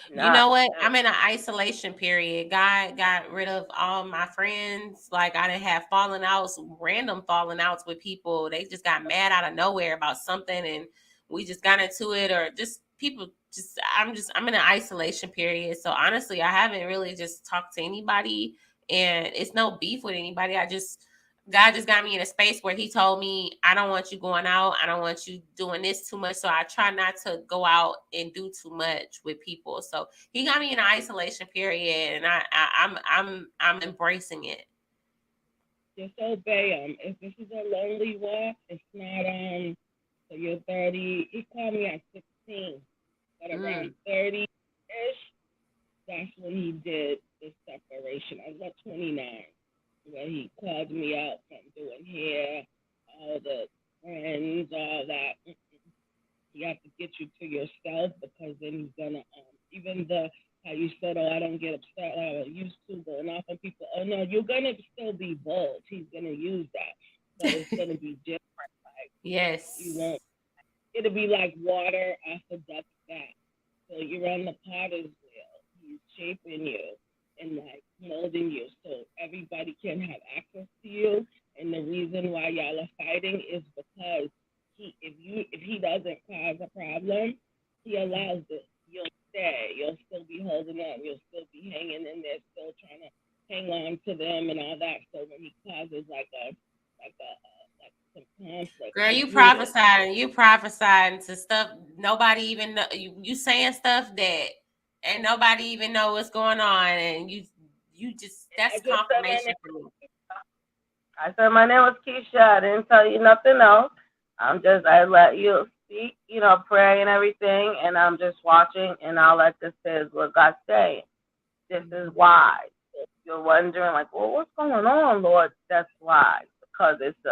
You know what? I'm in an isolation period. God got rid of all my friends. Like I didn't have falling outs, random falling outs with people. They just got mad out of nowhere about something, and we just got into it, or just people. I'm in an isolation period. So honestly, I haven't really just talked to anybody, and it's no beef with anybody. God just got me in a space where he told me, I don't want you going out. I don't want you doing this too much. So I try not to go out and do too much with people. So he got me in an isolation period, and I'm embracing it. Just obey him. If this is a lonely walk, it's not so you're 30. He called me at 16. But around 30-ish, that's when he did the separation. I was at 29. Where he called me out from doing hair, all the friends, all that. You have to get you to yourself, because then he's gonna even how you said, I don't get upset like I used to, going off on people. Oh no, you're gonna still be bold. He's gonna use that, but it's gonna be different. Like yes, you won't. It'll be like water off a duck's back. So you're on the potter's wheel. He's shaping you and like molding you, so everybody can have access to you. And the reason why y'all are fighting is because if he doesn't cause a problem, he allows it. You'll stay. You'll still be holding on. You'll still be hanging in there, still trying to hang on to them and all that. So when he causes like some conflict, girl, you prophesying to stuff nobody even know. You saying stuff that and nobody even know what's going on, and you just that's confirmation for me. I said my name was Keisha. I didn't tell you nothing else. I let you speak, pray and everything, and I'm just watching, and all that this is what God's saying. This is why. If you're wondering, like, well, what's going on, Lord? That's why, because it's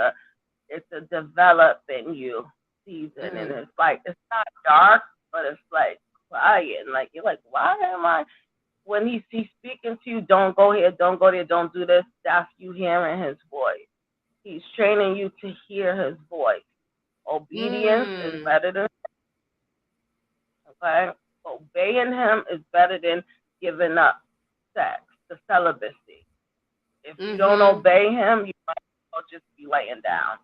a developing you season, and it's like it's not dark, but it's like quiet, and like you're like, why am I? When he's speaking to you, don't go here, don't go there, don't do this. That's you hearing his voice. He's training you to hear his voice. Obedience is better than okay. Obeying him is better than giving up sex, the celibacy. If you don't obey him, you might as well just be laying down.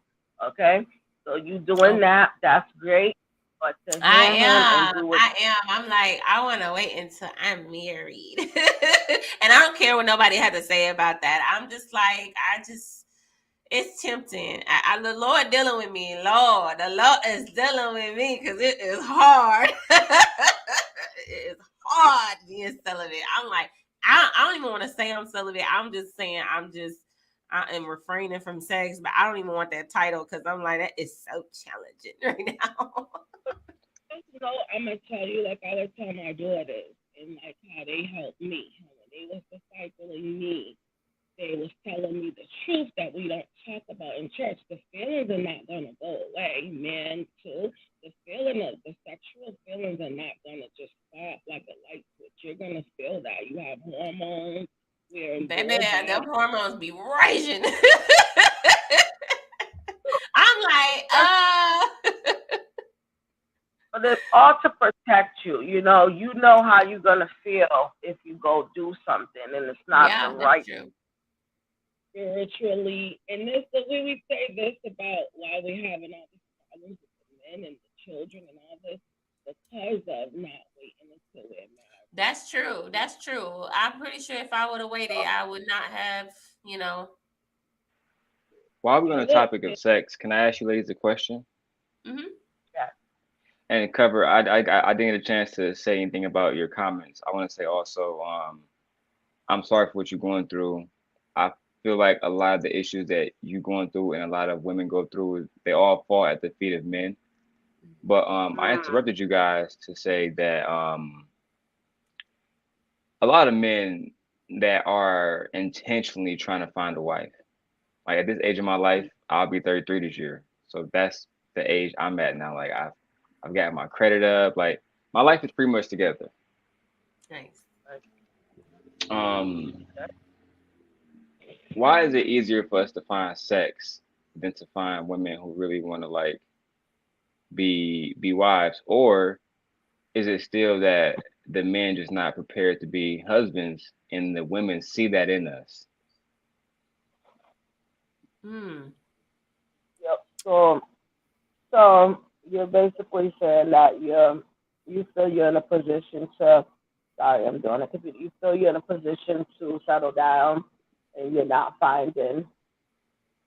Okay, so you doing that? That's great. But to hear him and do what I'm like, I want to wait until I'm married, and I don't care what nobody had to say about that. I'm just like, it's tempting. The Lord dealing with me. The Lord is dealing with me because it is hard. It is hard being celibate. I'm like, I don't even want to say I'm celibate. I'm just saying I am refraining from sex, but I don't even want that title because I'm like, that is so challenging right now. I'm gonna tell you, like I would tell my daughters, and like how they helped me. When they was discipling me, they was telling me the truth that we don't talk about in church. The feelings are not gonna go away. Men too. The sexual feelings are not gonna just stop like a light switch. You're gonna feel that. You have hormones. Baby, them hormones be rising. I'm like, But it's all to protect you. You know how you're gonna feel if you go do something and it's not the right spiritually. And this the way we say this about why we're having all these problems with the men and the children and all this because of not waiting until we're married. That's true. That's true. I'm pretty sure if I would have waited, I would not have, While we're on the topic of sex, can I ask you ladies a question? Yeah. And cover, I didn't get a chance to say anything about your comments. I want to say also, I'm sorry for what you're going through. I feel like a lot of the issues that you're going through and a lot of women go through, they all fall at the feet of men. But I interrupted you guys to say that a lot of men that are intentionally trying to find a wife, like at this age of my life, I'll be 33 this year. So that's the age I'm at now. Like I've got my credit up. Like my life is pretty much together. Nice. Why is it easier for us to find sex than to find women who really want to like be wives? Or is it still that the men just not prepared to be husbands, and the women see that in us. Yep. So you're basically saying that you feel you're in a position to. Sorry, I'm doing it. You feel you're in a position to settle down, and you're not finding,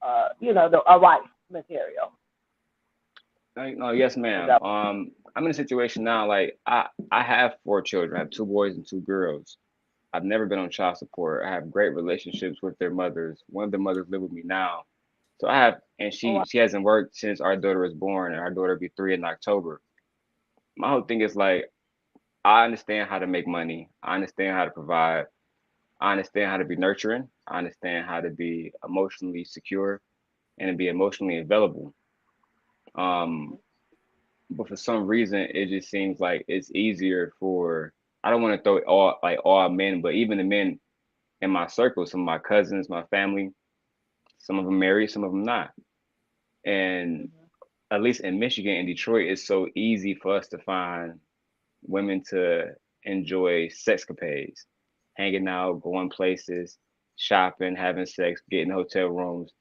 a wife material. No, yes, ma'am. I'm in a situation now. Like I have 4 children. I have 2 boys and 2 girls. I've never been on child support. I have great relationships with their mothers. One of the mothers live with me now. So I have, and she hasn't worked since our daughter was born, and our daughter will be 3 in October. My whole thing is like, I understand how to make money. I understand how to provide. I understand how to be nurturing. I understand how to be emotionally secure and to be emotionally available. Um, but for some reason, it just seems like it's easier for, I don't want to throw it all men, but even the men in my circle, some of my cousins, my family, some of them married, some of them not. And at least in Michigan and Detroit, it's so easy for us to find women to enjoy sexcapades, hanging out, going places, shopping, having sex, getting hotel rooms,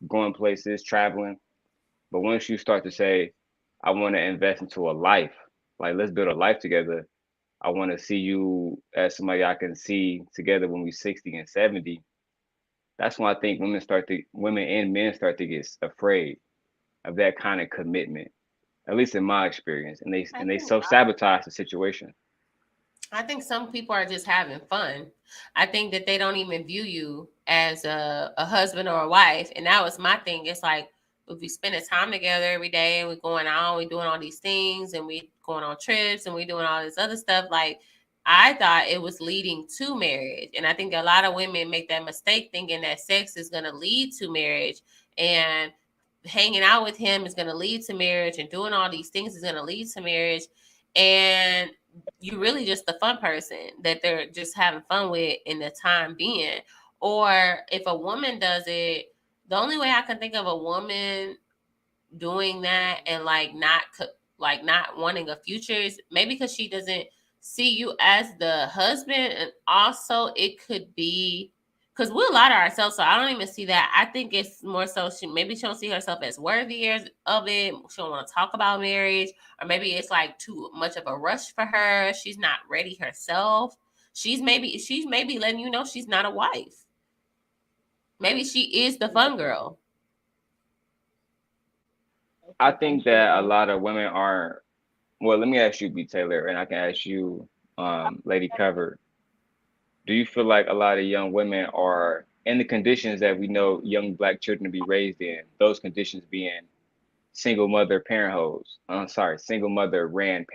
going places, traveling. But once you start to say, I want to invest into a life, like let's build a life together. I want to see you as somebody I can see together when we're 60 and 70. That's when I think women and men start to get afraid of that kind of commitment, at least in my experience, and they self-sabotage the situation. I think some people are just having fun. I think that they don't even view you as a husband or a wife. And that was my thing. It's like, if we spending time together every day and we're going out, we're doing all these things and we going on trips and we doing all this other stuff, like I thought it was leading to marriage. And I think a lot of women make that mistake thinking that sex is going to lead to marriage, and hanging out with him is going to lead to marriage, and doing all these things is going to lead to marriage. And you really just the fun person that they're just having fun with in the time being. Or if a woman does it, the only way I can think of a woman doing that and like not wanting a future is maybe because she doesn't see you as the husband. And also it could be because we lie to ourselves, so I don't even see that. I think it's more so she don't see herself as worthy of it. She don't want to talk about marriage, or maybe it's like too much of a rush for her. She's not ready herself. She's maybe letting you know she's not a wife. Maybe she is the fun girl. I think that a lot of women are. Well, let me ask you, BTaylor, and I can ask you, Lady Cover. Do you feel like a lot of young women are in the conditions that we know young Black children to be raised in? Those conditions being single mother single mother ran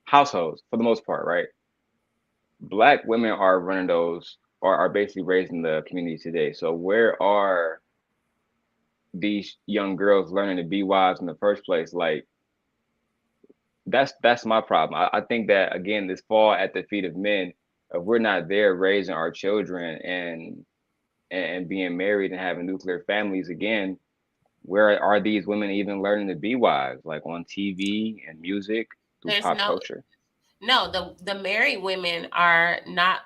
households for the most part, right? Black women are running those, or are basically raising the community today. So where are these young girls learning to be wives in the first place? Like that's my problem. I think that again, this fall at the feet of men. If we're not there raising our children and being married and having nuclear families again, where are these women even learning to be wives? Like on TV and music through pop culture? No, the married women are not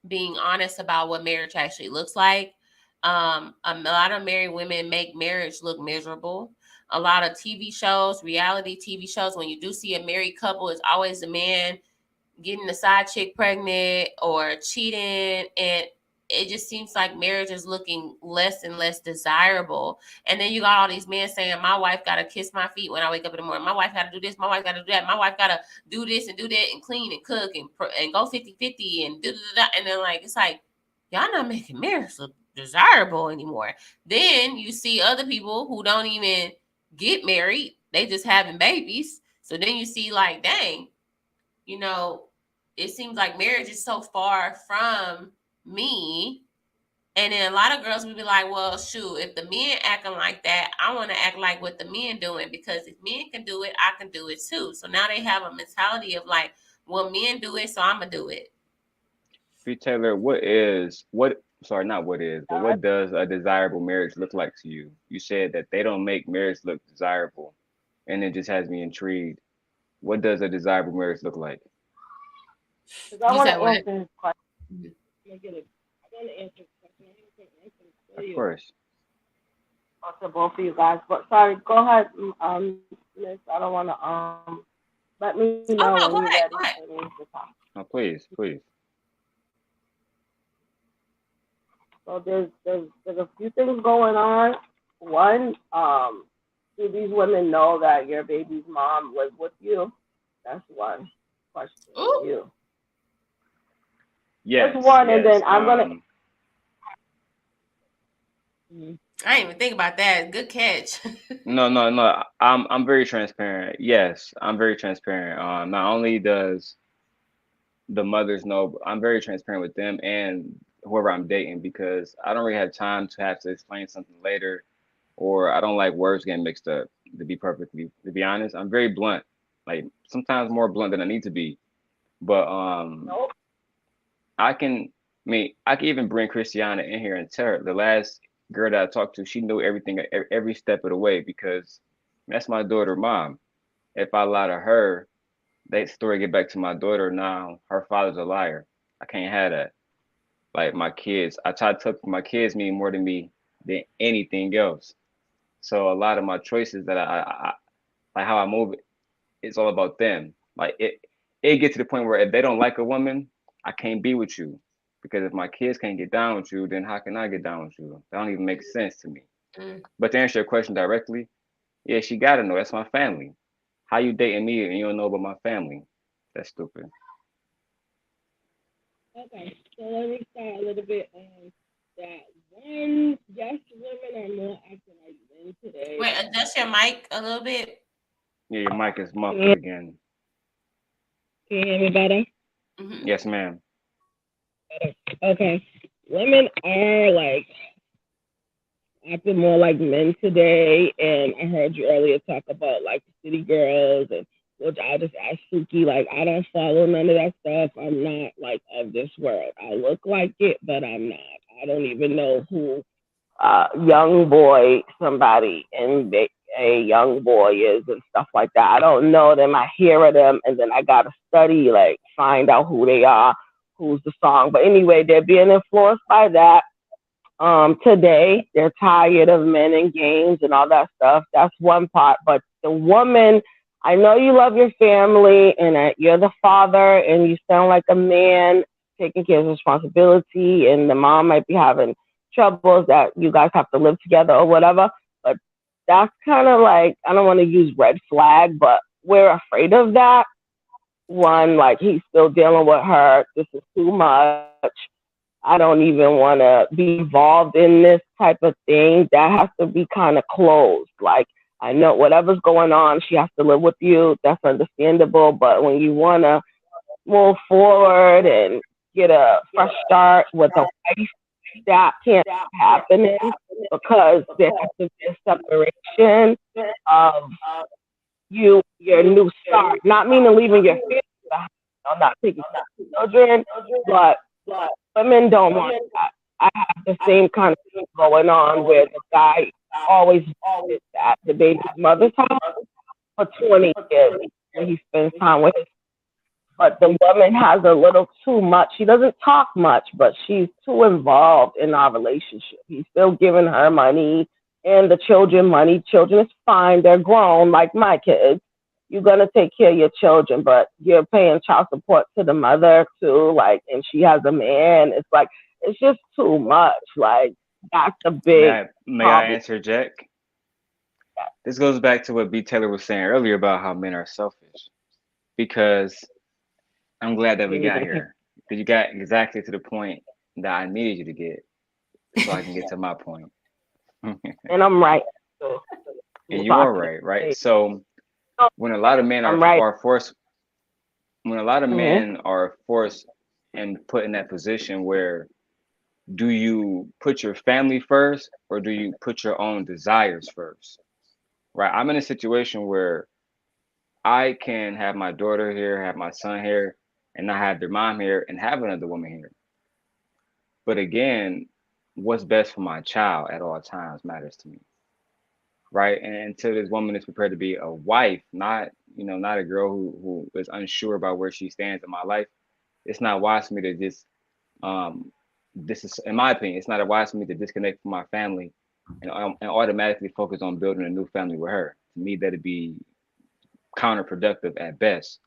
being honest about what marriage actually looks like. A lot of married women make marriage look miserable. A lot of TV shows, reality TV shows, when you do see a married couple, it's always the man getting the side chick pregnant or cheating, and it just seems like marriage is looking less and less desirable. And then you got all these men saying, my wife got to kiss my feet when I wake up in the morning. My wife got to do this. My wife got to do that. My wife got to do this and do that and clean and cook and go 50-50 and do that. And then like, it's like, y'all not making marriage look desirable anymore. Then you see other people who don't even get married. They just having babies. So then you see like, dang, it seems like marriage is so far from me. And then a lot of girls would be like, well, shoot, if the men acting like that, I want to act like what the men doing, because if men can do it, I can do it too. So now they have a mentality of like, well, men do it, so I'm gonna do it. BTaylor, what does a desirable marriage look like to you? You said that they don't make marriage look desirable, and it just has me intrigued. What does a desirable marriage look like? Because I You want said to what? answer his question. I want to answer his question. I want to answer it for Of you. course. Or to both of you guys. But sorry, go ahead, Miss. I don't want to let me Oh know no, when go you're ahead, ready go ahead. for me to talk. Oh, please, please. So there's a few things going on. One, do these women know that your baby's mom lives with you? That's one question for you. Yes. That's one, yes. and then I'm gonna. I didn't even think about that. Good catch. No. I'm very transparent. Yes, I'm very transparent. Not only does the mothers know, but I'm very transparent with them and whoever I'm dating because I don't really have time to have to explain something later, or I don't like words getting mixed up. To be honest, I'm very blunt. Like sometimes more blunt than I need to be. But I can. I can even bring Christiana in here and tell her the last girl that I talked to, she knew everything every step of the way because that's my daughter mom. If I lie to her, that story get back to my daughter now. Her father's a liar. I can't have that. Like my kids, I try to tell my kids mean more to me than anything else. So a lot of my choices that I like how I move, it's all about them. Like it gets to the point where if they don't like a woman, I can't be with you. Because if my kids can't get down with you, then how can I get down with you? That don't even make sense to me. Mm. But to answer your question directly, yeah, she gotta know. That's my family. How you dating me and you don't know about my family? That's stupid. Okay, so let me start a little bit on that. One, yes, women are more acting like men today. Wait, adjust your mic a little bit. Yeah, your mic is muffled again. Can you hear me better? Mm-hmm. Yes, ma'am. Okay, women are like acting more like men today, and I heard you earlier talk about like the city girls, and which I just asked Suki, like I don't follow none of that stuff. I'm not like of this world. I look like it, but I'm not. I don't even know who young boy somebody and a young boy is and stuff like that. I don't know them. I hear of them, and then I gotta study, like find out who they are, who's the song. But anyway, they're being influenced by that. Today they're tired of men and games and all that stuff. That's one part. But the woman, I know you love your family and that you're the father and you sound like a man taking care of responsibility, and the mom might be having troubles that you guys have to live together or whatever. But that's kind of like, I don't want to use red flag, but we're afraid of that. One, like he's still dealing with her. This is too much. I don't even want to be involved in this type of thing. That has to be kind of closed. Like, I know whatever's going on, she has to live with you. That's understandable. But when you want to move forward and get a fresh start with a wife, that can't happen because there has to be a separation of your new start. Not meaning leaving your family, not taking care of children, but women don't want that. I have the same kind of thing going on where the guy always is at the baby's mother's house for 20 years when he spends time with her. But the woman has a little too much. She doesn't talk much, but she's too involved in our relationship. He's still giving her money and the children money. Children is fine. They're grown like my kids. You're going to take care of your children, but you're paying child support to the mother too. Like, and she has a man. It's like, it's just too much. Like, that's a big May I problem. answer, Jack? This goes back to what BTaylor was saying earlier about how men are selfish. Because I'm glad that we got here. Because you got exactly to the point that I needed you to get so I can get to my point. And I'm right. So, and you are right, right? So when a lot of men are forced, when a lot of men are forced and put in that position where do you put your family first or do you put your own desires first? Right? I'm in a situation where I can have my daughter here, have my son here, and not have their mom here and have another woman here. But again, what's best for my child at all times matters to me. Right. And until this woman is prepared to be a wife, not, not a girl who is unsure about where she stands in my life, it's not wise for me to just this is, in my opinion, it's not wise for me to disconnect from my family and automatically focus on building a new family with her. To me, that'd be counterproductive at best.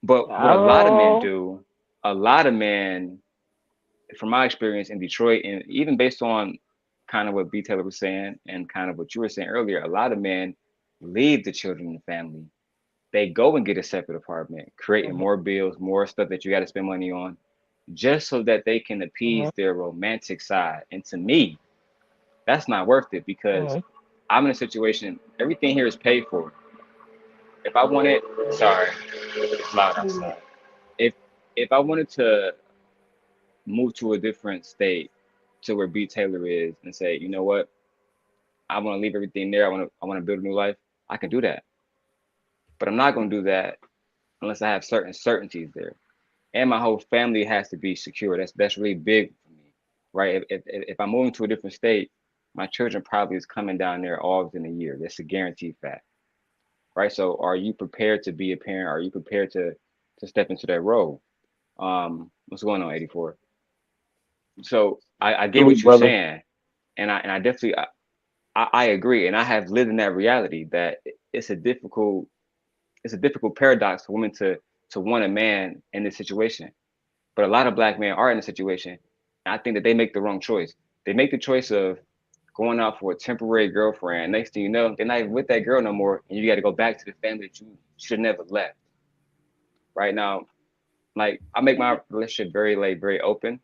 But what a lot of men do, a lot of men, from my experience in Detroit, and even based on kind of what BTaylor was saying and kind of what you were saying earlier, a lot of men leave the children in the family. They go and get a separate apartment, creating more bills, more stuff that you got to spend money on, just so that they can appease their romantic side. And to me, that's not worth it because I'm in a situation, everything here is paid for. If I wanted, sorry, it's loud outside. If I wanted to move to a different state to where BTaylor is and say, you know what, I want to leave everything there. I want to build a new life. I can do that, but I'm not going to do that unless I have certain certainties there, and my whole family has to be secure. That's really big for me, right? If I'm moving to a different state, my children probably is coming down there all within a year. That's a guaranteed fact, right? So, are you prepared to be a parent? Are you prepared to step into that role? What's going on, 84? So I get what you're saying, and I definitely I agree, and I have lived in that reality that it's a difficult paradox for women to want a man in this situation, but a lot of black men are in a situation, and I think that they make the wrong choice. They make the choice of going out for a temporary girlfriend. Next thing you know, they're not even with that girl no more, and you got to go back to the family that you should never left. Right now, like I make my relationship very open.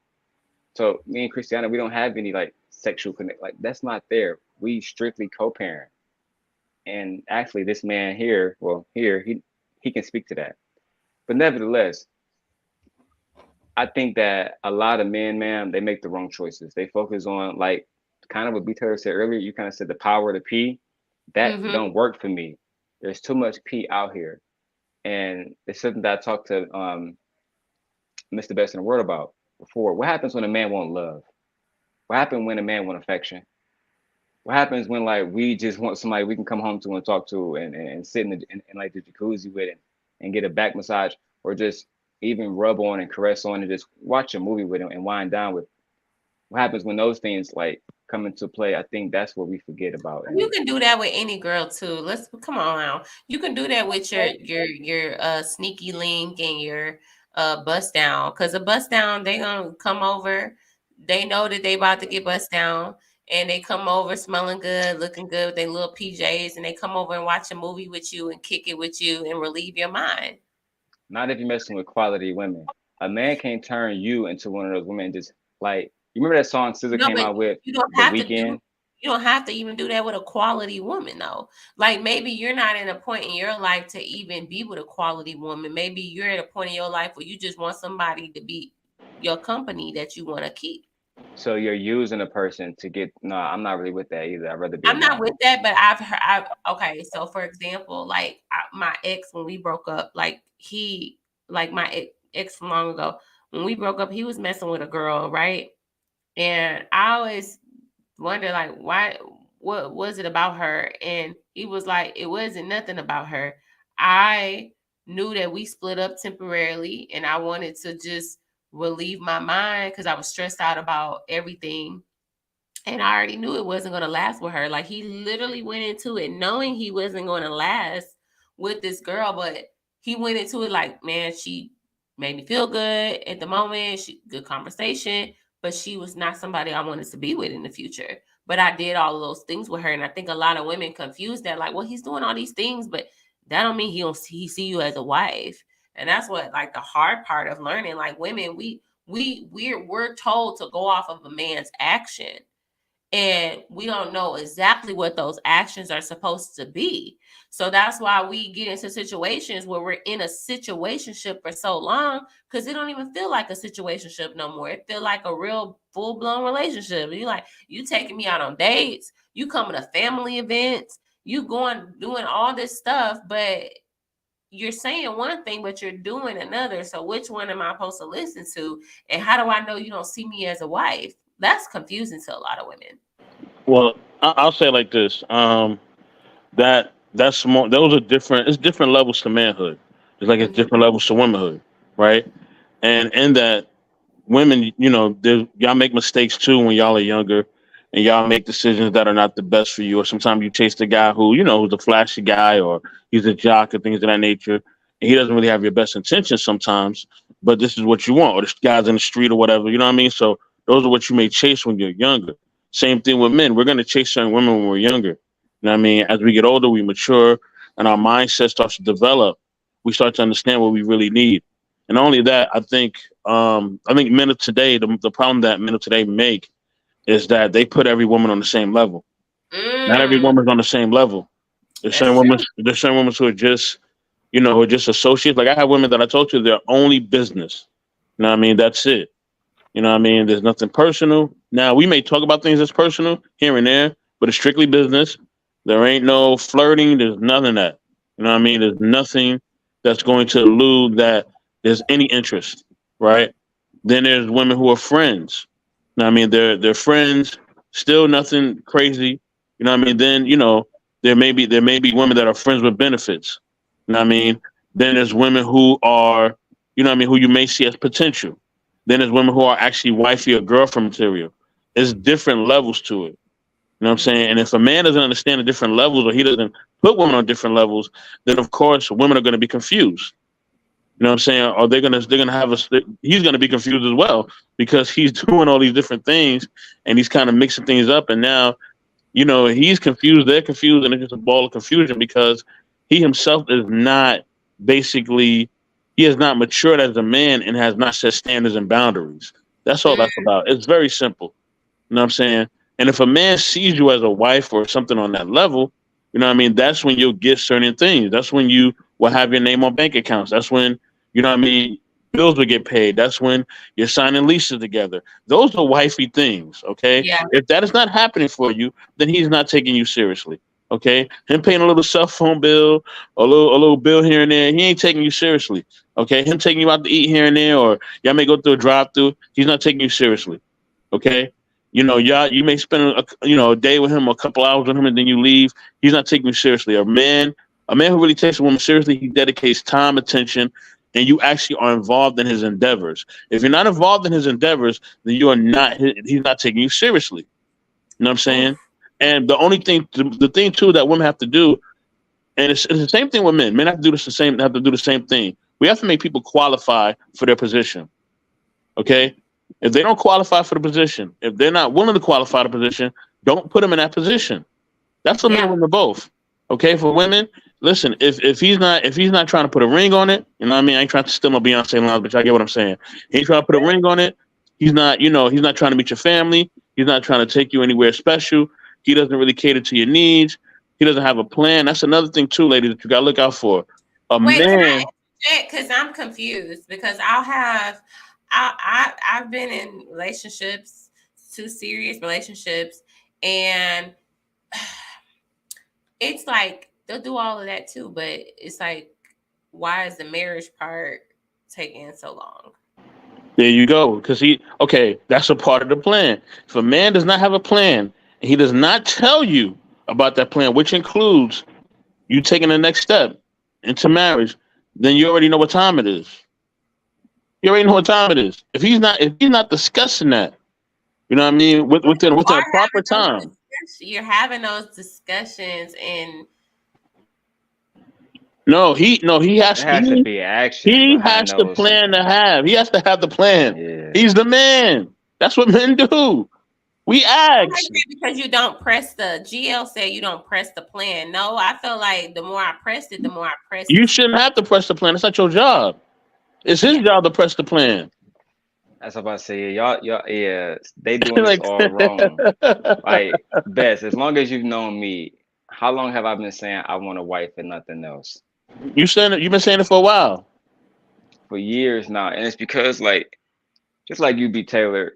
So me and Christiana, we don't have any like sexual connect. Like that's not there. We strictly co-parent. And actually, this man here, he can speak to that. But nevertheless, I think that a lot of men, man, they make the wrong choices. They focus on like kind of what BTaylor said earlier. You kind of said the power of the P. That don't work for me. There's too much P out here, and it's something that I talked to Mr. Best in the World about before. What happens when a man won't love? What happens when a man wants affection? What happens when like we just want somebody we can come home to and talk to and sit in like the jacuzzi with and get a back massage, or just even rub on and caress on and just watch a movie with him and wind down with? What happens when those things like come into play? I think that's what we forget about. You can do that with any girl too. Let's come on now. You can do that with your sneaky link and your bust down, because a bust down, they gonna come over. They know that they about to get bust down, and they come over smelling good, looking good with their little PJs, and they come over and watch a movie with you and kick it with you and relieve your mind. Not if you're messing with quality women. A man can't turn you into one of those women. Just like you remember that song SZA came out with you don't The have Weeknd? You don't have to even do that with a quality woman though. Like maybe you're not in a point in your life to even be with a quality woman. Maybe you're at a point in your life where you just want somebody to be your company that you want to keep. So you're using a person to get. No, I'm not really with that either. I'd rather be. I'm not with that, but I've heard. Okay, so for example, like my ex, when we broke up, like my ex from long ago, when we broke up, he was messing with a girl, right? And I always wonder, like, why? What was it about her? And he was like, it wasn't nothing about her. I knew that we split up temporarily, and I wanted to just relieve my mind because I was stressed out about everything. And I already knew it wasn't going to last with her. Like, he literally went into it knowing he wasn't going to last with this girl, but he went into it like, man, she made me feel good at the moment. Good conversation, but she was not somebody I wanted to be with in the future. But I did all of those things with her. And I think a lot of women confuse that, like, well, he's doing all these things, but that don't mean he see you as a wife. And that's what, like, the hard part of learning. Like, women, we're told to go off of a man's action, and we don't know exactly what those actions are supposed to be. So that's why we get into situations where we're in a situationship for so long, because it don't even feel like a situationship no more. It feel like a real full-blown relationship. You taking me out on dates, you coming to family events, you doing all this stuff, but you're saying one thing, but you're doing another. So which one am I supposed to listen to? And how do I know you don't see me as a wife? That's confusing to a lot of women. Well, I'll say it like this: that's small. Those are different. It's different levels to manhood. It's like it's different levels to womanhood. right? And in that, women, y'all make mistakes too when y'all are younger, and y'all make decisions that are not the best for you. Or sometimes you chase the guy who, who's a flashy guy, or he's a jock, or things of that nature, and he doesn't really have your best intentions sometimes. But this is what you want, or this guy's in the street or whatever. You know what I mean? So those are what you may chase when you're younger. Same thing with men. We're gonna chase certain women when we're younger. You know what I mean? As we get older, we mature, and our mindset starts to develop. We start to understand what we really need. And not only that, I think men of today, the problem that men of today make is that they put every woman on the same level. Not every woman's on the same level. There's certain women who are just, who are just associates. Like I have women that I told you they're only business. You know what I mean? That's it. You know what I mean? There's nothing personal. Now we may talk about things that's personal here and there, but it's strictly business. There ain't no flirting. There's none of that. You know what I mean? There's nothing that's going to elude that there's any interest, right? Then there's women who are friends. You know what I mean? They're friends, still nothing crazy. You know what I mean? Then, there may be women that are friends with benefits. You know what I mean? Then there's women who are, who you may see as potential. Then there's women who are actually wifey or girlfriend material. There's different levels to it. You know what I'm saying? And if a man doesn't understand the different levels, or he doesn't put women on different levels, then of course women are going to be confused. You know what I'm saying? Or they're gonna have he's gonna be confused as well, because he's doing all these different things and he's kind of mixing things up, and now, he's confused, they're confused, and it's just a ball of confusion because he himself is not basically he has not matured as a man and has not set standards and boundaries. That's all that's about. It's very simple. You know what I'm saying? And if a man sees you as a wife or something on that level, you know what I mean? That's when you'll get certain things. That's when you will have your name on bank accounts. That's when, you know what I mean, bills will get paid. That's when you're signing leases together. Those are wifey things, okay? Yeah. If that is not happening for you, then he's not taking you seriously. Okay? Him paying a little cell phone bill, a little bill here and there, he ain't taking you seriously. Okay? Him taking you out to eat here and there, or y'all may go through a drive-through, he's not taking you seriously. Okay? You may spend a day with him, a couple hours with him, and then you leave. He's not taking you seriously. A man who really takes a woman seriously, he dedicates time, attention, and you actually are involved in his endeavors. If you're not involved in his endeavors, then you are not. He's not taking you seriously. You know what I'm saying? And the thing too that women have to do, and it's the same thing with men. Men have to do the same thing. We have to make people qualify for their position. Okay? If they don't qualify for the position, if they're not willing to qualify the position, don't put them in that position. That's for men and women both. Okay, for women, listen, if he's not trying to put a ring on it, you know what I mean? I ain't trying to steal my Beyonce lines, but y'all get what I'm saying. He ain't trying to put a ring on it. He's not trying to meet your family. He's not trying to take you anywhere special. He doesn't really cater to your needs. He doesn't have a plan. That's another thing too, ladies, that you gotta look out for. Because I'm confused, because I've been in relationships, 2 serious relationships, and it's like they'll do all of that too, but it's like, why is the marriage part taking so long? There you go. Because that's a part of the plan. If a man does not have a plan, and he does not tell you about that plan, which includes you taking the next step into marriage, then you already know what time it is. You already know what time it is. If he's not discussing that, you know what I mean, within a proper time. You're having those discussions, and he has to be action. He has to plan to have. He has to have the plan. Yeah. He's the man. That's what men do. We ask. Because you don't press the GL said you don't press the plan. No, I feel like the more I pressed it, the more I pressed You shouldn't have to press the plan. It's not your job. It's his job to press the plan. That's what I'm about to say. Y'all, yeah, they doing this all wrong. Like, Bess, as long as you've known me, how long have I been saying I want a wife and nothing else? You've been saying it for a while. For years now. And it's because, like, just like you, BTaylor,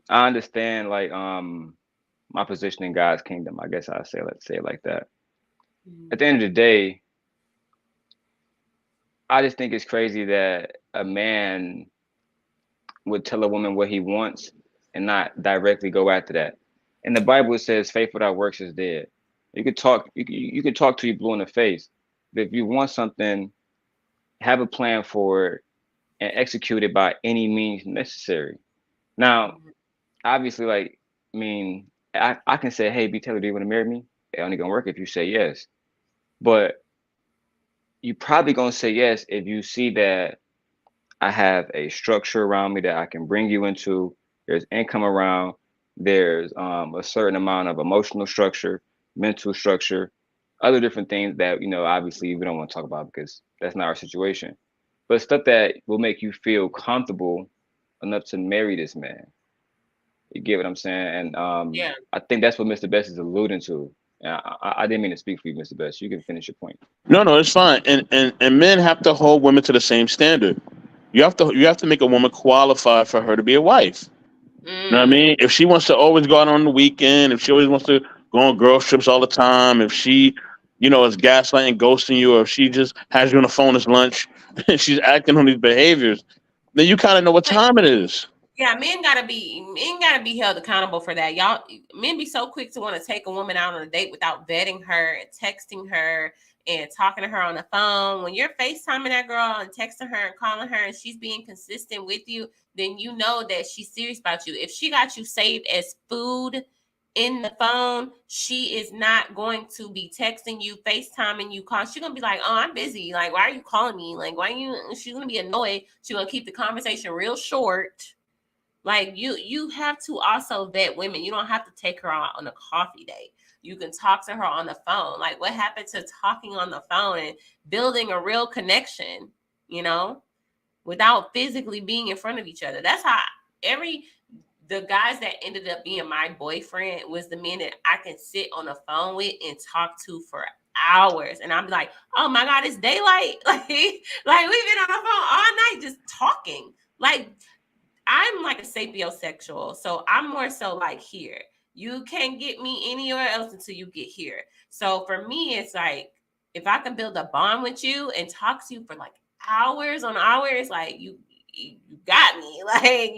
I understand, like, my position in God's kingdom. I guess I'll say it like that. At the end of the day, I just think it's crazy that a man would tell a woman what he wants and not directly go after that. In the Bible, it says, "Faith without works is dead." You could talk. You could talk till you blue in the face, but if you want something, have a plan for it and execute it by any means necessary. Now, obviously, like, I mean, I can say, hey, BTaylor, do you want to marry me? It only gonna work if you say yes. But you probably gonna say yes if you see that I have a structure around me that I can bring you into. There's income around. There's a certain amount of emotional structure, mental structure, other different things that, obviously we don't want to talk about because that's not our situation. But stuff that will make you feel comfortable enough to marry this man. You get what I'm saying? And Yeah. I think that's what Mr. Best is alluding to. And I didn't mean to speak for you, Mr. Best. You can finish your point. No, it's fine. And men have to hold women to the same standard. You have to make a woman qualify for her to be a wife. You know what I mean? If she wants to always go out on the weekend, if she always wants to go on girl trips all the time, if she, is gaslighting, ghosting you, or if she just has you on the phone as lunch and she's acting on these behaviors, then you kind of know what time it is. Yeah, men gotta be held accountable for that. Y'all, men be so quick to want to take a woman out on a date without vetting her and texting her and talking to her on the phone. When you're FaceTiming that girl and texting her and calling her and she's being consistent with you, then you know that she's serious about you. If she got you saved as food in the phone, she is not going to be texting you, FaceTiming you, call. She's gonna be like, "Oh, I'm busy. Like, why are you calling me? Like, why are you?" She's gonna be annoyed. She's gonna keep the conversation real short. Like, you have to also vet women. You don't have to take her out on a coffee date. You can talk to her on the phone. Like, what happened to talking on the phone and building a real connection, without physically being in front of each other? That's how the guys that ended up being my boyfriend was the men that I can sit on the phone with and talk to for hours. And I'm like, oh my God, it's daylight. Like we've been on the phone all night just talking. Like, I'm like a sapiosexual, so I'm more so like here. You can't get me anywhere else until you get here. So for me, it's like, if I can build a bond with you and talk to you for like hours on hours, like you got me. Like,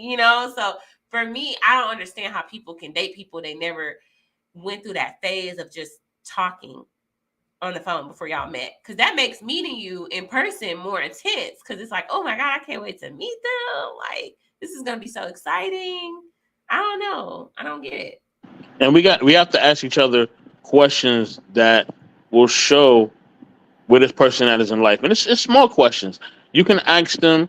so for me, I don't understand how people can date people they never went through that phase of just talking on the phone before y'all met, because that makes meeting you in person more intense, because it's like, oh my God, I can't wait to meet them. Like, this is gonna be so exciting. I don't know. I don't get it. And we have to ask each other questions that will show where this person at is in life. And it's small questions. You can ask them,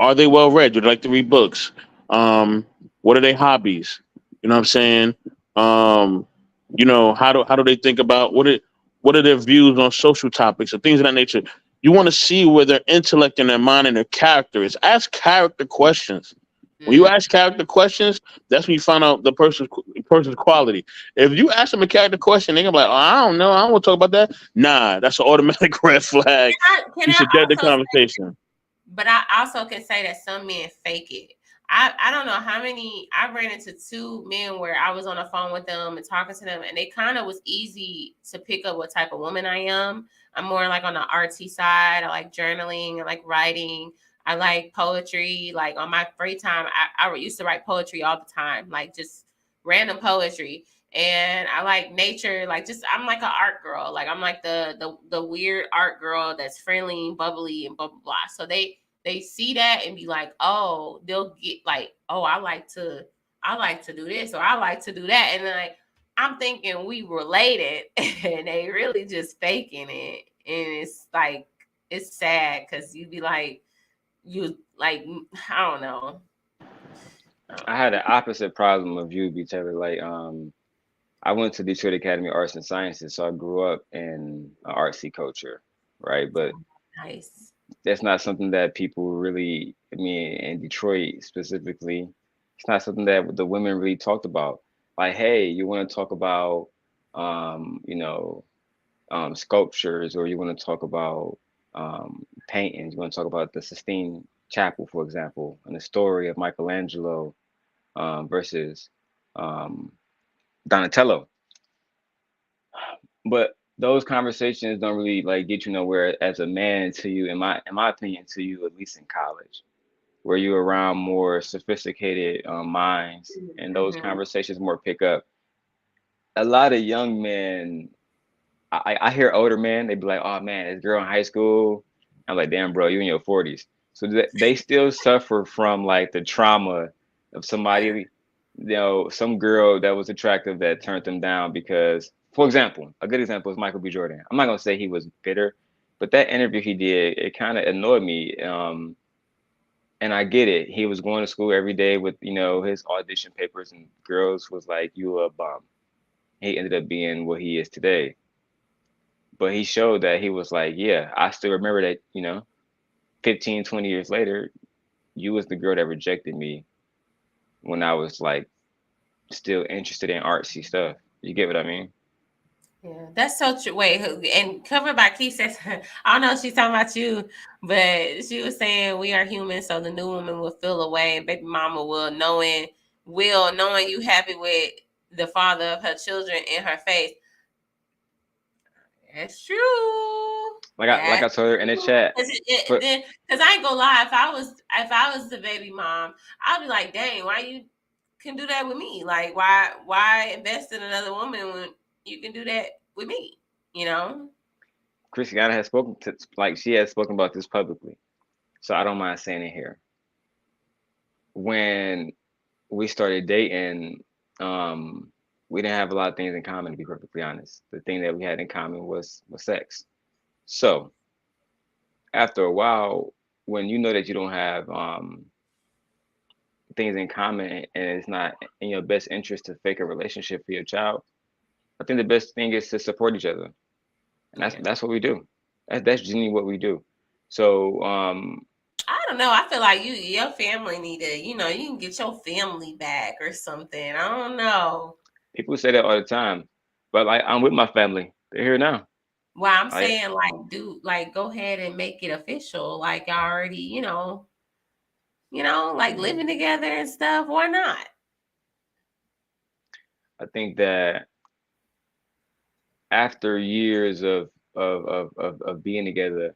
are they well read? Do they like to read books? What are their hobbies? You know what I'm saying? How do they think about what are their views on social topics and things of that nature? You want to see where their intellect and their mind and their character is. Ask character questions. When you ask character questions, that's when you find out the person's quality. If you ask them a character question, they're gonna be like, oh, I don't know, I don't want to talk about that. Nah, that's an automatic red flag. You should get the conversation. But I also can say that some men fake it. I don't know how many. I ran into two men where I was on the phone with them and talking to them, and they kind of was easy to pick up what type of woman I am. I'm more like on the artsy side. I like journaling. I like writing. I like poetry. Like, on my free time, I used to write poetry all the time, like just random poetry. And I like nature. Like, I'm like an art girl. Like, I'm like the weird art girl that's friendly and bubbly and blah blah blah. So they see that and be like, oh, they'll get like, oh, I like to do this, or I like to do that. And then, like, I'm thinking we related and they really just faking it. And it's like, it's sad, because you be like, I don't know. I had an opposite problem of you, BTaylor. Like, I went to Detroit Academy of Arts and Sciences, so I grew up in an artsy culture, right? But nice. That's not something that people really, I mean, in Detroit specifically, it's not something that the women really talked about. Like, hey, you want to talk about, sculptures, or you want to talk about paintings, you want to talk about the Sistine Chapel, for example, and the story of Michelangelo versus Donatello. But those conversations don't really like get you nowhere as a man until you, in my opinion, until you, at least in college, where you're around more sophisticated minds, and those conversations more pick up. A lot of young men, I hear older men, they be like, oh man, this girl in high school. I'm like, damn, bro, you in your 40s. So they still suffer from like the trauma of somebody, some girl that was attractive that turned them down because, for example, a good example is Michael B. Jordan. I'm not gonna say he was bitter, but that interview he did, it kind of annoyed me. And I get it. He was going to school every day with, his audition papers, and girls was like, "You a bum." He ended up being what he is today. But he showed that he was like, "Yeah, I still remember that, 15, 20 years later, you was the girl that rejected me when I was like still interested in artsy stuff." You get what I mean? Yeah, that's so true. Wait, and Covered by Keith says, I don't know if she's talking about you, but she was saying we are human, so the new woman will feel away, and baby mama will knowing you happy with the father of her children in her face. That's true. Like I told her in the chat. Because I ain't gonna lie, if I was the baby mom, I'd be like, dang, why you can do that with me? Like, why invest in another woman when you can do that with me? Christiana has she has spoken about this publicly, so I don't mind saying it here. When we started dating, we didn't have a lot of things in common, to be perfectly honest. The thing that we had in common was sex. So after a while, when you know that you don't have things in common and it's not in your best interest to fake a relationship for your child, I think the best thing is to support each other. And that's what we do. That's genuinely what we do. So I don't know. I feel like your family need to, you can get your family back or something. I don't know. People say that all the time, but like I'm with my family. They're here now. Well, I'm saying go ahead and make it official. Like y'all already, like living together and stuff. Why not? I think that after years of being together,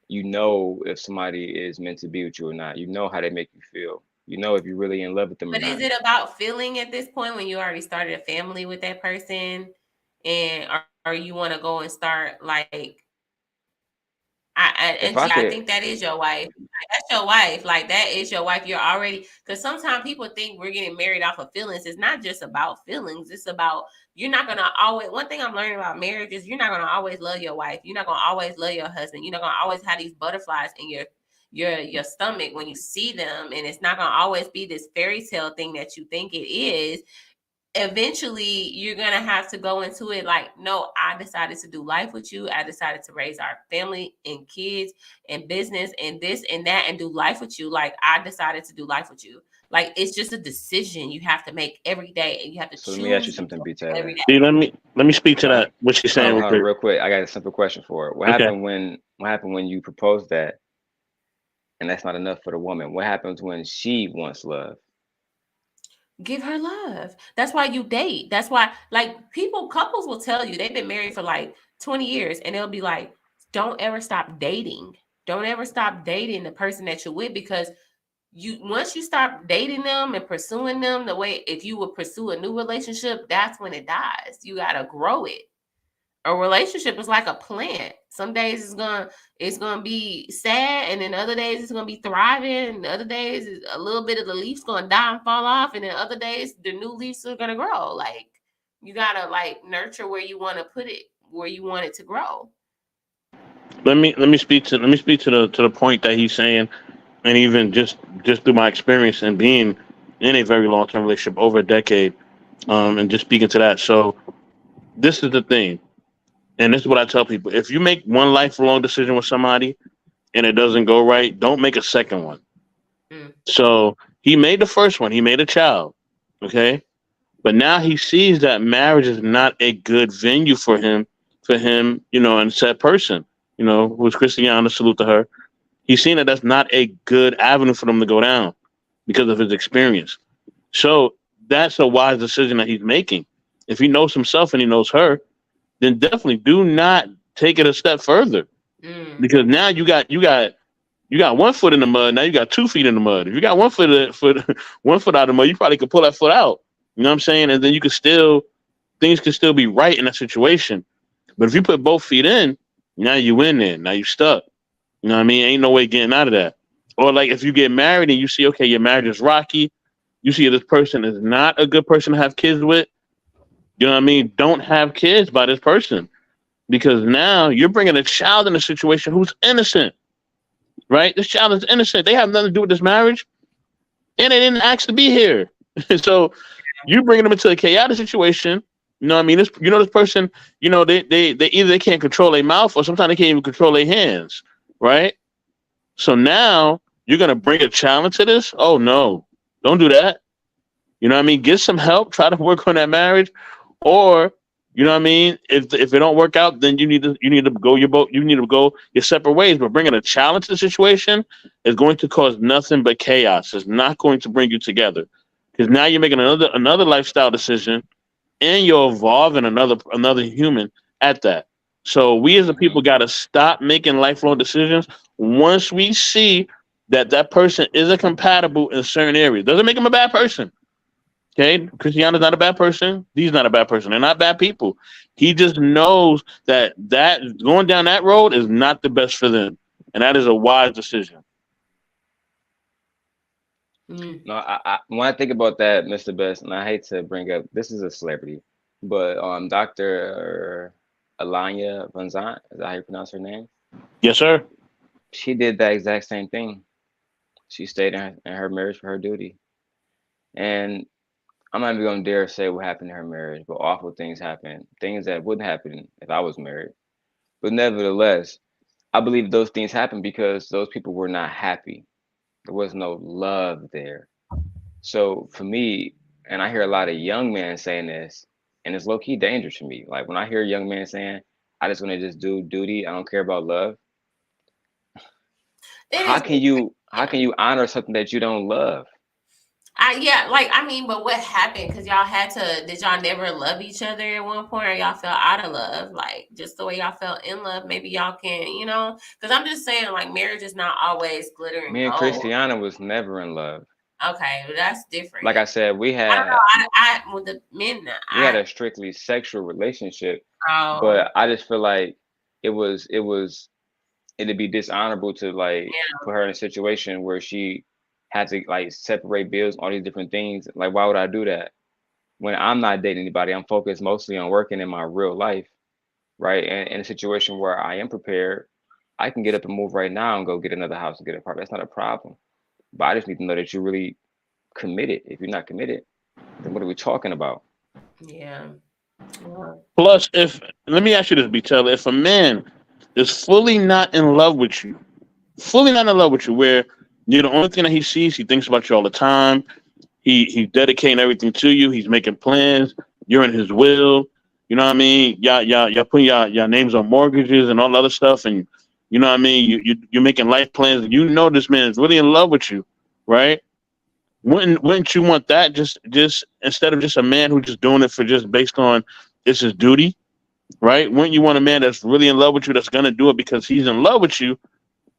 if somebody is meant to be with you or not. You know how they make you feel. You know if you're really in love with them or not. But is it about feeling at this point when you already started a family with that person, or you want to go and start like? I think that is your wife. That's your wife. Like that is your wife. You're already, because sometimes people think we're getting married off of feelings. It's not just about feelings. It's about you're not gonna always. One thing I'm learning about marriage is you're not gonna always love your wife. You're not gonna always love your husband. You're not gonna always have these butterflies in your stomach when you see them, and it's not gonna always be this fairy tale thing that you think it is. Eventually you're gonna have to go into it like, no, I decided to do life with you. I decided to raise our family and kids and business and this and that and do life with you. Like I decided to do life with you. Like it's just a decision you have to make every day, and you have to choose. Let me ask you something, BTaylor. Let me speak to that. What she's saying real quick. I got a simple question for her. What happened when you proposed that, and that's not enough for the woman? What happens when she wants love? Give her love. That's why you date. That's why, like, couples will tell you they've been married for like 20 years and they'll be like, don't ever stop dating. Don't ever stop dating the person that you're with, because once you start dating them and pursuing them the way, if you would pursue a new relationship, that's when it dies. You got to grow it. A relationship is like a plant. Some days it's gonna be sad, and then other days it's gonna be thriving, and other days a little bit of the leaf's gonna die and fall off, and then other days the new leaves are gonna grow. Like you gotta nurture where you want to put it, where you want it to grow. Let me speak to the point that he's saying, and even just through my experience and being in a very long-term relationship over a decade, and just speaking to that. So this is the thing. And this is what I tell people. If you make one lifelong decision with somebody and it doesn't go right, don't make a second one. So he made the first one. He made a child. Okay. But now he sees that marriage is not a good venue for him, and said person, who's Christiana, salute to her. He's seen that that's not a good avenue for them to go down because of his experience. So that's a wise decision that he's making. If he knows himself and he knows her, then definitely do not take it a step further, because now you got 1 foot in the mud. Now you got 2 feet in the mud. If you got 1 foot out of the mud, you probably could pull that foot out. You know what I'm saying? And then things can still be right in that situation. But if you put both feet in, now you in there. Now you stuck. You know what I mean? Ain't no way getting out of that. Or like if you get married and you see, okay, your marriage is rocky, you see this person is not a good person to have kids with, you know what I mean? Don't have kids by this person, because now you're bringing a child in a situation who's innocent, right? This child is innocent. They have nothing to do with this marriage, and they didn't ask to be here. So you bringing them into a chaotic situation. You know what I mean? This person, they either they can't control their mouth or sometimes they can't even control their hands, right? So now you're gonna bring a child into this? Oh no, don't do that. You know what I mean? Get some help. Try to work on that marriage, or you know what I mean. If it don't work out, then you need to go your boat. You need to go your separate ways. But bringing a child into the situation is going to cause nothing but chaos. It's not going to bring you together, because now you're making another lifestyle decision, and you're evolving another human at that. So we as a people got to stop making lifelong decisions once we see that that person isn't compatible in certain areas. Doesn't make him a bad person. Okay, Christiana's not a bad person. He's not a bad person. They're not bad people. He just knows that going down that road is not the best for them, and that is a wise decision. No, when I think about that, Mr. Best, and I hate to bring up, this is a celebrity, but Dr. Alanya Vanzant, is that how you pronounce her name? Yes, sir. She did that exact same thing. She stayed in her marriage for her duty, and I'm not even gonna dare say what happened in her marriage, but awful things happened, things that wouldn't happen if I was married. But nevertheless, I believe those things happened because those people were not happy. There was no love there. So for me, and I hear a lot of young men saying this, and it's low key dangerous for me. Like when I hear young men saying, "I just want to just do duty. I don't care about love." How can you honor something that you don't love? But what happened? Because y'all did y'all never love each other at one point, or y'all felt out of love? Like, just the way y'all felt in love, maybe y'all can, because I'm just saying, like, marriage is not always glitter and Me and gold. Christiana was never in love. Okay, well, that's different. Like I said, we had. I don't know. With the men, we had a strictly sexual relationship, Oh. but I just feel like it'd be dishonorable to put her in a situation where she had to separate bills, all these different things. Like, why would I do that when I'm not dating anybody? I'm focused mostly on working in my real life, right? And in a situation where I am prepared, I can get up and move right now and go get another house and get a apartment. That's not a problem. But I just need to know that you're really committed. If you're not committed, then what are we talking about? Yeah. Plus, let me ask you this, BTaylor, if a man is fully not in love with you, where you're the only thing that he sees, he thinks about you all the time, he's dedicating everything to you, he's making plans, you're in his will, you know what I mean? Y'all putting y'all names on mortgages and all other stuff, and you know what I mean? You're making life plans, and you know this man is really in love with you, right? Wouldn't you want that just instead of just a man who's just doing it for just based on it's his duty, right? Wouldn't you want a man that's really in love with you, that's gonna do it because he's in love with you,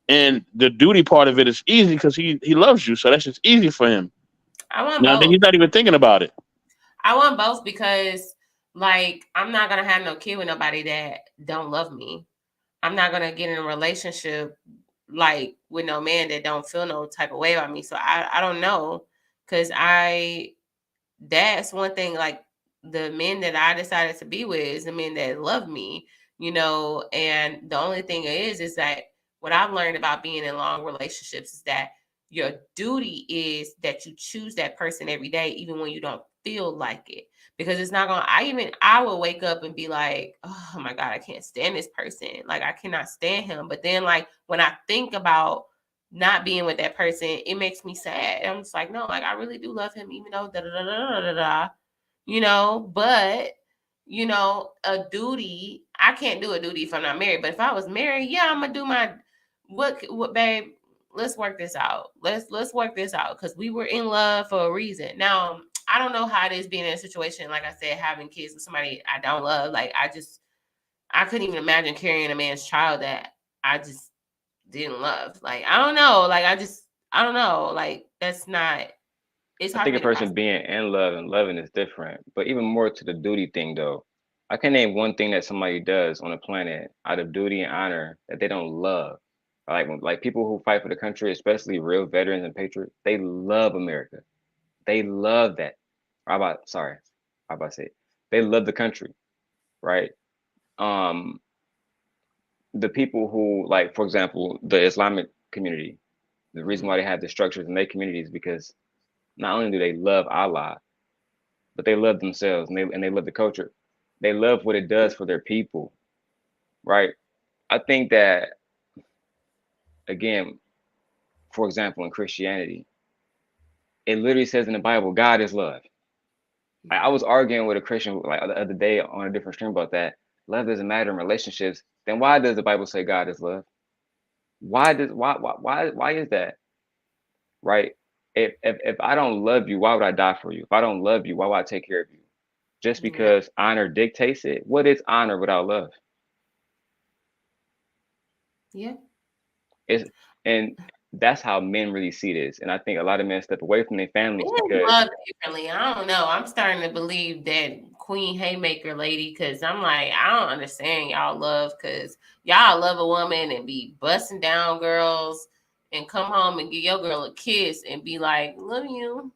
and the duty part of it is easy because he loves you, so that's just easy for him. I want both. He's not even thinking about it. I want both because, like, I'm not gonna have no kid with nobody that don't love me. I'm not gonna get in a relationship like with no man that don't feel no type of way about me. So I don't know, because that's one thing. Like, the men that I decided to be with is the men that love me, and the only thing is that what I've learned about being in long relationships is that your duty is that you choose that person every day, even when you don't feel like it, because it's not gonna. I will wake up and be like, oh my God, I can't stand this person. Like, I cannot stand him. But then, like, when I think about not being with that person, it makes me sad. I'm just like, no, like, I really do love him, even though but a duty, I can't do a duty if I'm not married. But if I was married, yeah, I'm gonna do my what babe, let's work this out. Let's work this out, because we were in love for a reason. Now, I don't know how it is being in a situation, like I said, having kids with somebody I don't love. Like, I couldn't even imagine carrying a man's child that I just didn't love. Like, I don't know. Like, I don't know. Like, that's not. It's hard. I think a person being in love and loving is different, but even more to the duty thing, though. I can name one thing that somebody does on the planet out of duty and honor that they don't love. Like people who fight for the country, especially real veterans and patriots, they love America. They love that. I about to say it. They love the country, right? The people who, like, for example, the Islamic community, the reason why they have the structures in their community is because not only do they love Allah, but they love themselves and they love the culture. They love what it does for their people, right? I think that, again, for example, in Christianity, it literally says in the Bible, God is love. I was arguing with a Christian like the other day on a different stream about that. Love doesn't matter in relationships. Then why does the Bible say God is love? Why is that? Right? If I don't love you, why would I die for you? If I don't love you, why would I take care of you? Just because honor dictates it? What is honor without love? Yeah. And that's how men really see this. And I think a lot of men step away from their families because love differently. I don't know. I'm starting to believe that Queen Haymaker lady, because I'm like, I don't understand y'all love, because y'all love a woman and be busting down girls and come home and give your girl a kiss and be like, love you.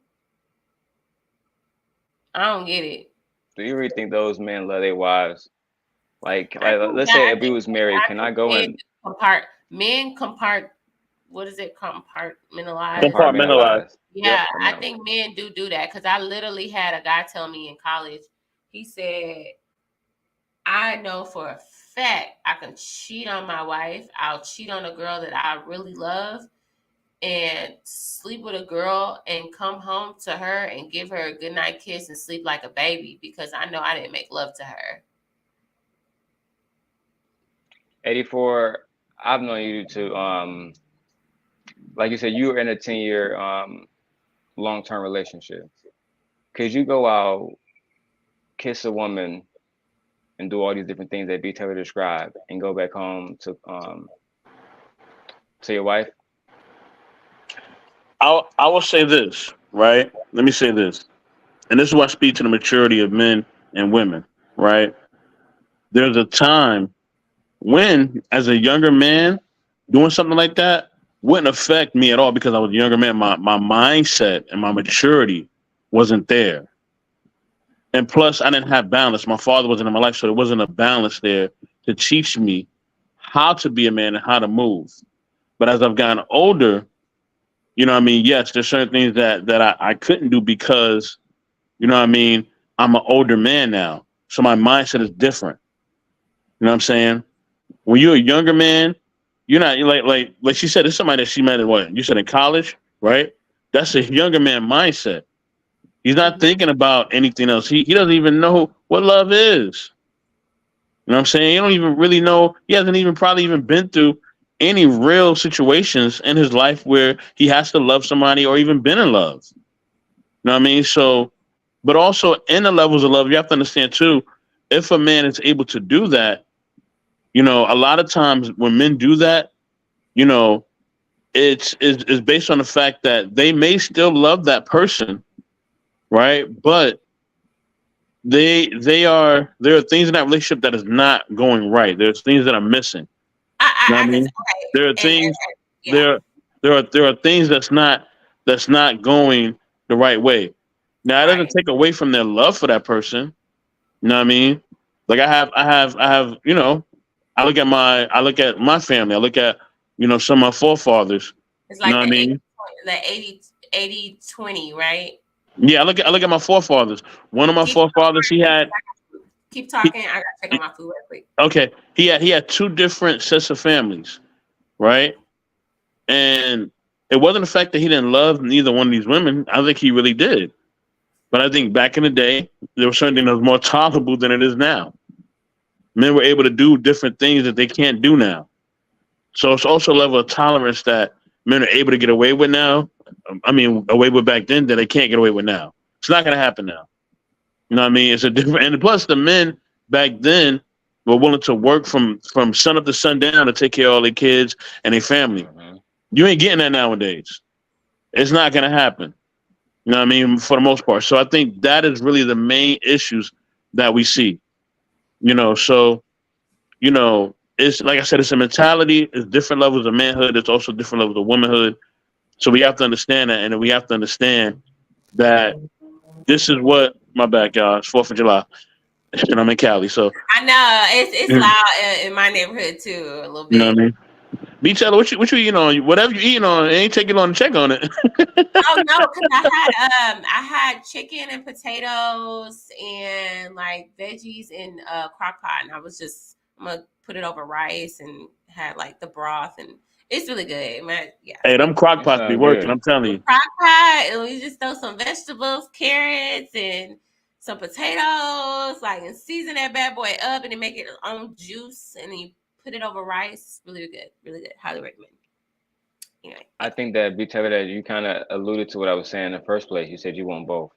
I don't get it. Do you really think those men love their wives? Like let's say if we was married, can I go and what is it? Compartmentalize. Yeah, I think men do that, because I literally had a guy tell me in college. He said, I know for a fact I can cheat on my wife. I'll cheat on a girl that I really love and sleep with a girl and come home to her and give her a goodnight kiss and sleep like a baby, because I know I didn't make love to her. 84, I've known you to like you said, you were in a 10-year long-term relationship. Could you go out, kiss a woman, and do all these different things that BTaylor described, and go back home to your wife? I will say this, right? Let me say this, and this is why I speak to the maturity of men and women, right? There's a time when, as a younger man, doing something like that wouldn't affect me at all, because I was a younger man. My mindset and my maturity wasn't there. And plus, I didn't have balance. My father wasn't in my life, so there wasn't a balance there to teach me how to be a man and how to move. But as I've gotten older, you know what I mean? Yes, there's certain things that I couldn't do because, you know what I mean, I'm an older man now. So my mindset is different. You know what I'm saying? When you're a younger man, you're not like she said, it's somebody that she met in what? You said in college, right? That's a younger man mindset. He's not thinking about anything else. He doesn't even know what love is. You know what I'm saying? He don't even really know. He hasn't even probably even been through any real situations in his life where he has to love somebody or even been in love. You know what I mean? So, but also in the levels of love, you have to understand too, if a man is able to do that, you know, a lot of times when men do that, you know, it's based on the fact that they may still love that person, right? But there are things in that relationship that is not going right. There's things that are missing. You know what I mean? There are things there are things that's not going the right way. Now it doesn't take away from their love for that person. You know what I mean? Like I have, you know, I look at my family. I look at, you know, some of my forefathers. It's like you know what I mean? The 80-20, right? Yeah, I look at my forefathers. One of my forefathers, he had. Keep talking. I gotta check on my food real quick. Okay, he had two different sets of families, right? And it wasn't the fact that he didn't love neither one of these women. I think he really did. But I think back in the day, there was something that was more tolerable than it is now. Men were able to do different things that they can't do now. So it's also a level of tolerance that men are able to get away with now. I mean, away with back then that they can't get away with now. It's not going to happen now. You know what I mean? It's a different, and plus the men back then were willing to work from sun up to sundown to take care of all their kids and their family. Mm-hmm. You ain't getting that nowadays. It's not going to happen. You know what I mean? For the most part. So I think that is really the main issues that we see. You know, so, you know, it's like I said, it's a mentality. It's different levels of manhood. It's also different levels of womanhood. So we have to understand that, and then we have to understand that this is what my bad, y'all. It's 4th of July, and I'm in Cali, so I know it's loud in my neighborhood too, a little you know bit. what I mean. BTaylor, what you eating on? Whatever you eating on, it ain't taking long to check on it. Oh no, because I had chicken and potatoes and like veggies in a crock pot, and I'm gonna put it over rice and had like the broth, and it's really good. Man, yeah. Hey, them crock pots be working. I'm telling you. Crock pot, and we just throw some vegetables, carrots, and some potatoes, like, and season that bad boy up, and then make it its own juice, and then you put it over rice. Really good, really good. Highly recommend. Anyway. I think that BTaylor, that you kind of alluded to what I was saying in the first place. You said you want both,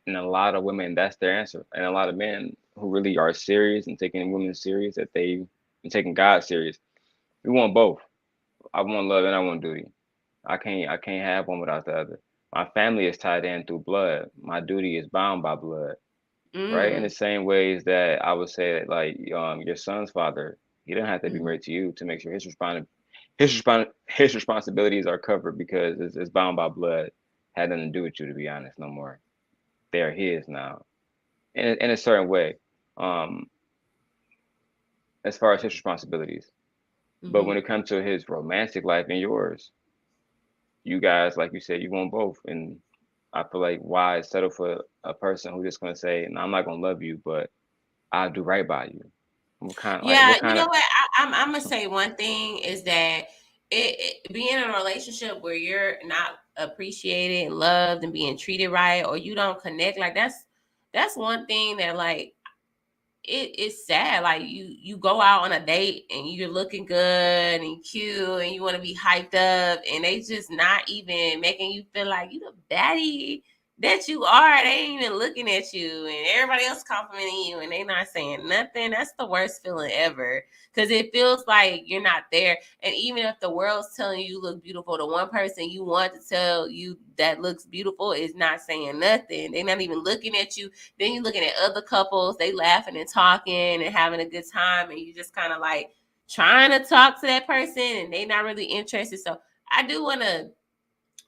and a lot of women, that's their answer, and a lot of men who really are serious and taking women serious, that they and taking God serious, we want both. I want love and I want duty. I can't have one without the other. My family is tied in through blood. My duty is bound by blood, right? In the same ways that I would say that, like, your son's father, he doesn't have to be married to you to make sure his responsibilities are covered, because it's bound by blood. Had nothing to do with you, to be honest, no more. They're his now, in a certain way, as far as his responsibilities. But when it comes to his romantic life and yours, you guys, like you said, you want both. And I feel like, why settle for a person who's just gonna say, "No, I'm not gonna love you, but I'll do right by you"? Yeah, you know what? I'm gonna say one thing is that being in a relationship where you're not appreciated and loved and being treated right, or you don't connect, like that's one thing that, like, it's sad. Like, you go out on a date and you're looking good and cute and you want to be hyped up, and they just not even making you feel like you the baddie that you are. They ain't even looking at you, and everybody else complimenting you, and they not saying nothing. That's the worst feeling ever, because it feels like you're not there. And even if the world's telling you look beautiful, the one person you want to tell you that looks beautiful is not saying nothing. They're not even looking at you. Then you're looking at other couples, they laughing and talking and having a good time, and you just kind of like trying to talk to that person, and they not really interested. So I do want to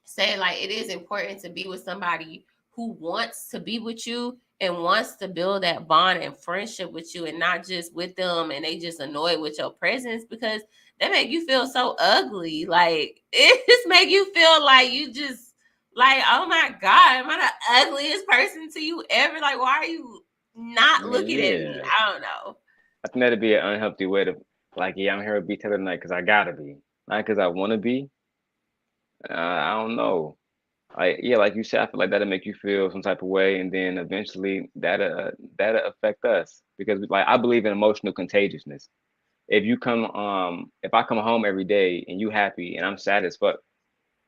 say, like, it is important to be with somebody who wants to be with you and wants to build that bond and friendship with you, and not just with them and they just annoyed with your presence, because that make you feel so ugly. Like, it just make you feel like you just like, oh my God, am I the ugliest person to you ever? Like, why are you not looking at me? I don't know. I think that'd be an unhealthy way to, like, yeah, I'm here with BTaylor tonight because I gotta be, not because I want to be. I don't know. Like you said, I feel like that'll make you feel some type of way, and then eventually that'll affect us, because, like, I believe in emotional contagiousness. If I come home every day and you happy and I'm sad as fuck,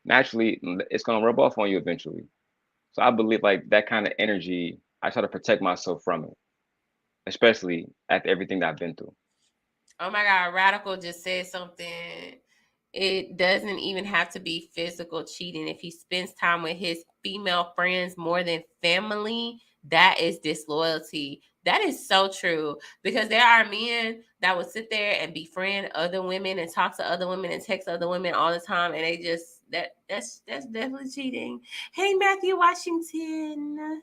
naturally it's gonna rub off on you eventually. So I believe, like, that kind of energy, I try to protect myself from it, especially after everything that I've been through. Oh my God, Radical just said something. It doesn't even have to be physical cheating. If he spends time with his female friends more than family, that is disloyalty. That is so true, because there are men that would sit there and befriend other women and talk to other women and text other women all the time, and they just that's definitely cheating. Hey, Matthew Washington.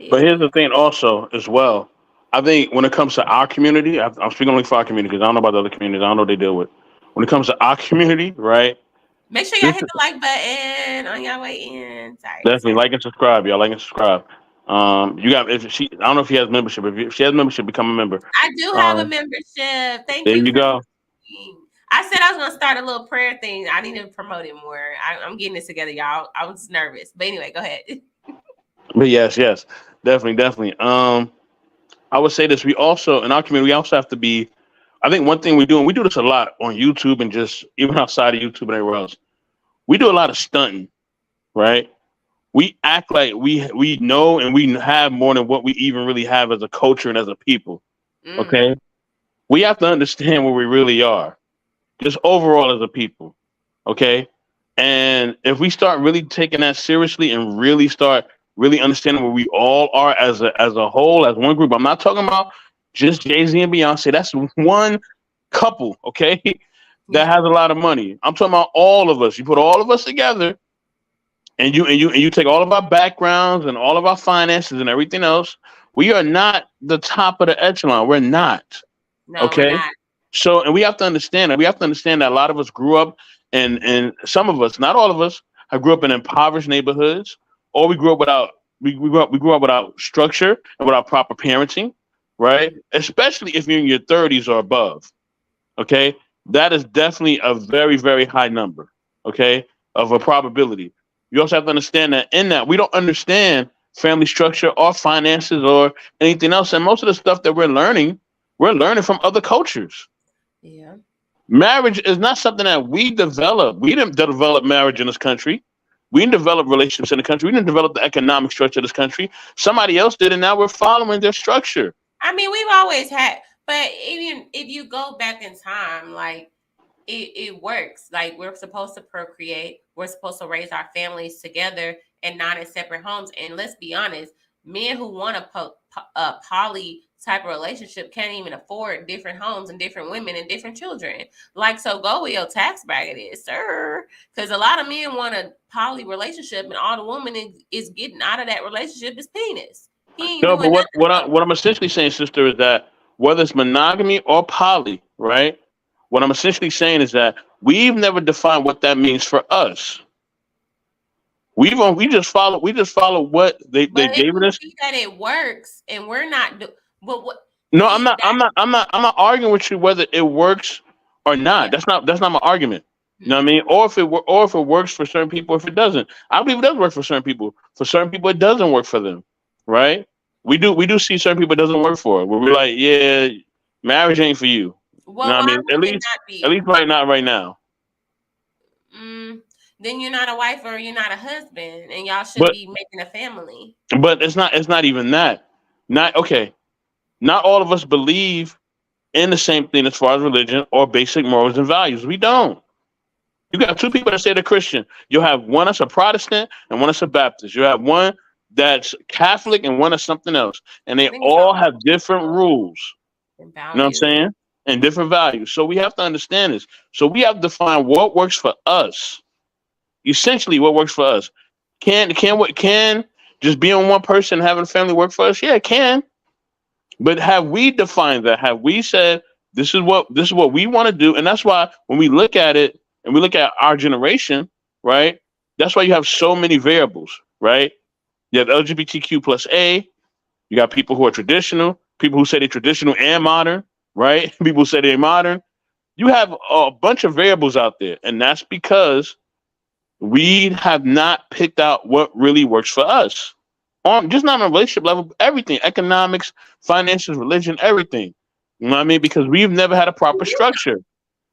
But here's the thing, also, as well. I think when it comes to our community, I'm speaking only for our community because I don't know about the other communities. I don't know what they deal with. When it comes to our community, right? Make sure y'all hit the like button on your way in. Sorry. Definitely like and subscribe, y'all. Like and subscribe. You got I don't know if she has membership. If she has membership, become a member. I do have a membership. Thank there you. You go. I said I was gonna start a little prayer thing. I need to promote it more. I'm getting this together, y'all. I was nervous, but anyway, go ahead. But yes, definitely. I would say this. We also, in our community, we also have to be. I think one thing we do, and we do this a lot on YouTube and just even outside of YouTube and everywhere else. We do a lot of stunting, right? We act like we know and we have more than what we even really have as a culture and as a people. Okay, we have to understand where we really are, just overall as a people. Okay, and if we start really taking that seriously and really start really understanding where we all are as a whole, as one group. I'm not talking about just Jay-Z and Beyonce. That's one couple, okay, that has a lot of money. I'm talking about all of us. You put all of us together, and you take all of our backgrounds and all of our finances and everything else. We are not the top of the echelon. We're not. No, we're Okay. not. So, and we have to understand that. We have to understand that a lot of us grew up, and some of us, not all of us, have grew up in impoverished neighborhoods, or we grew up without we grew up without structure and without proper parenting, right? Especially if you're in your 30s or above. Okay, that is definitely a very, very high number. Okay, of a probability. You also have to understand that in that we don't understand family structure or finances or anything else, and most of the stuff that we're learning from other cultures. Yeah. Marriage is not something that we develop. We didn't develop marriage in this country. We didn't develop relationships in the country. We didn't develop the economic structure of this country. Somebody else did, and now we're following their structure. I mean, we've always had, but even if you go back in time, like it works. Like we're supposed to procreate. We're supposed to raise our families together and not in separate homes. And let's be honest, men who want a poly type of relationship can't even afford different homes and different women and different children. Like, so go where your tax bracket is, sir. Because a lot of men want a poly relationship, and all the woman is getting out of that relationship is penis. He ain't No, doing but nothing. what I'm essentially saying, sister, is that whether it's monogamy or poly, right? What I'm essentially saying is that we've never defined what that means for us. We just follow what they But if gave we us. see that it works, and we're not, but what? No, See that? I'm not arguing with you whether it works or not. Yeah. That's not my argument. You know what I mean? Or if it works for certain people, if it doesn't. I believe it does work for certain people. For certain people, it doesn't work for them. Right? We do see certain people it doesn't work for. Where we're like, yeah, marriage ain't for you. You know Well, what I why mean? would it not At be? least right not right now. Then you're not a wife or you're not a husband, and y'all shouldn't But be making a family. but it's not even that. Not okay. Not all of us believe in the same thing as far as religion or basic morals and values. We don't. You got two people that say they're Christian. You'll have one that's a Protestant and one that's a Baptist. You have one that's Catholic and one that's something else. And they I think it's all all have different rules. and You know what I'm values. saying? And different values. So we have to understand this. So we have to define what works for us. Essentially, what works for us. Can just being one person having a family work for us? Yeah, it can. But have we defined that? Have we said this is what we want to do? And that's why when we look at it and we look at our generation, right? That's why you have so many variables, right? You have LGBTQ plus A. You got people who are traditional, people who say they're traditional and modern, right? People who say they're modern. You have a bunch of variables out there, and that's because we have not picked out what really works for us on just not on a relationship level, but everything, economics, finances, religion, everything. You know what I mean? Because we've never had a proper structure.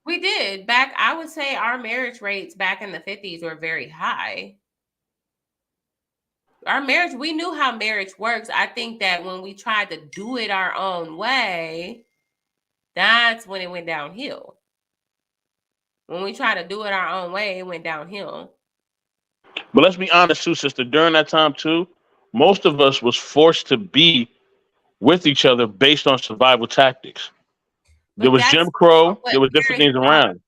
We did back. I would say our marriage rates back in the 50s were very high. Our marriage, we knew how marriage works. I think that when we tried to do it our own way, that's when it went downhill. When we tried to do it our own way, it went downhill. But let's be honest too, sister. During that time too, most of us was forced to be with each other based on survival tactics. There But was that's Jim Crow. what There was different marriage things are. around.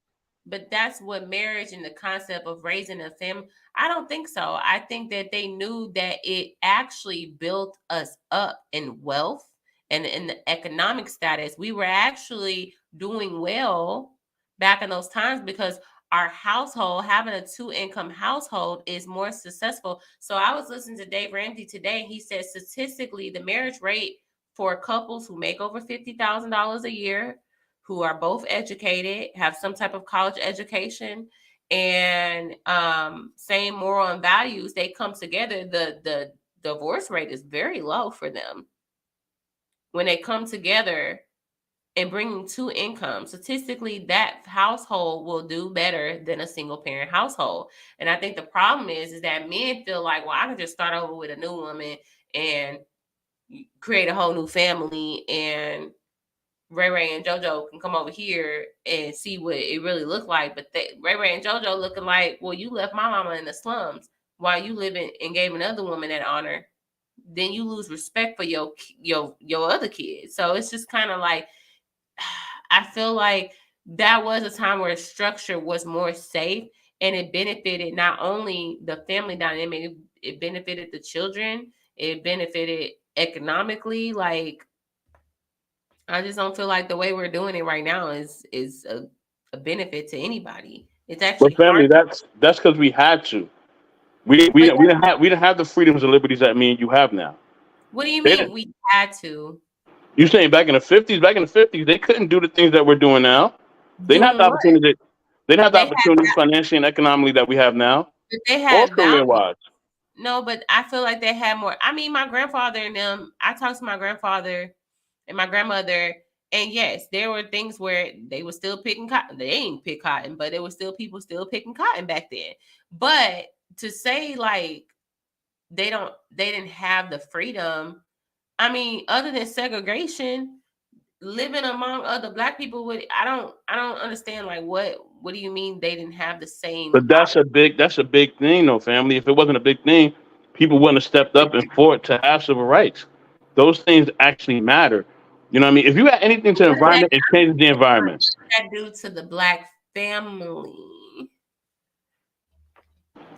But that's what marriage and the concept of raising a family. I don't think so. I think that they knew that it actually built us up in wealth and in the economic status. We were actually doing well back in those times because our household, having a 2-income household, is more successful. So I was listening to Dave Ramsey today. He said statistically, the marriage rate for couples who make over $50,000 a year, who are both educated, have some type of college education, and same moral and values, they come together. The divorce rate is very low for them when they come together and bringing 2 incomes. Statistically, that household will do better than a single parent household. And I think the problem is that men feel like, well, I can just start over with a new woman and create a whole new family, and Ray and JoJo can come over here and see what it really looked like. But Ray and JoJo looking like, well, you left my mama in the slums while you living and gave another woman that honor. Then you lose respect for your other kids. So it's just kind of like, I feel like that was a time where structure was more safe, and it benefited not only the family dynamic, it benefited the children, it benefited economically. Like, I just don't feel like the way we're doing it right now is a benefit to anybody. It's actually But family, hard. that's because we had to. We didn't have the freedoms and liberties that me and you have now. What do you They mean didn't. we had to? You saying back in the 50s? Back in the 50s, they couldn't do the things that we're doing now. They didn't have Doing the what? opportunity. They didn't have the They had opportunities financially and economically that we have now, but they or had career value. wise. No, but I feel like they had more. I mean, my grandfather and them, I talked to my grandfather and my grandmother, and yes, there were things where they were still picking cotton. They ain't pick cotton, but there were still people still picking cotton back then. But to say like they didn't have the freedom, I mean, other than segregation, living among other black people would I don't understand, like what do you mean they didn't have the same But that's a big thing, though, family. If it wasn't a big thing, people wouldn't have stepped up and fought to have civil rights. Those things actually matter. You know what I mean? If you add anything to the environment, it changes the environment. that do to the black family?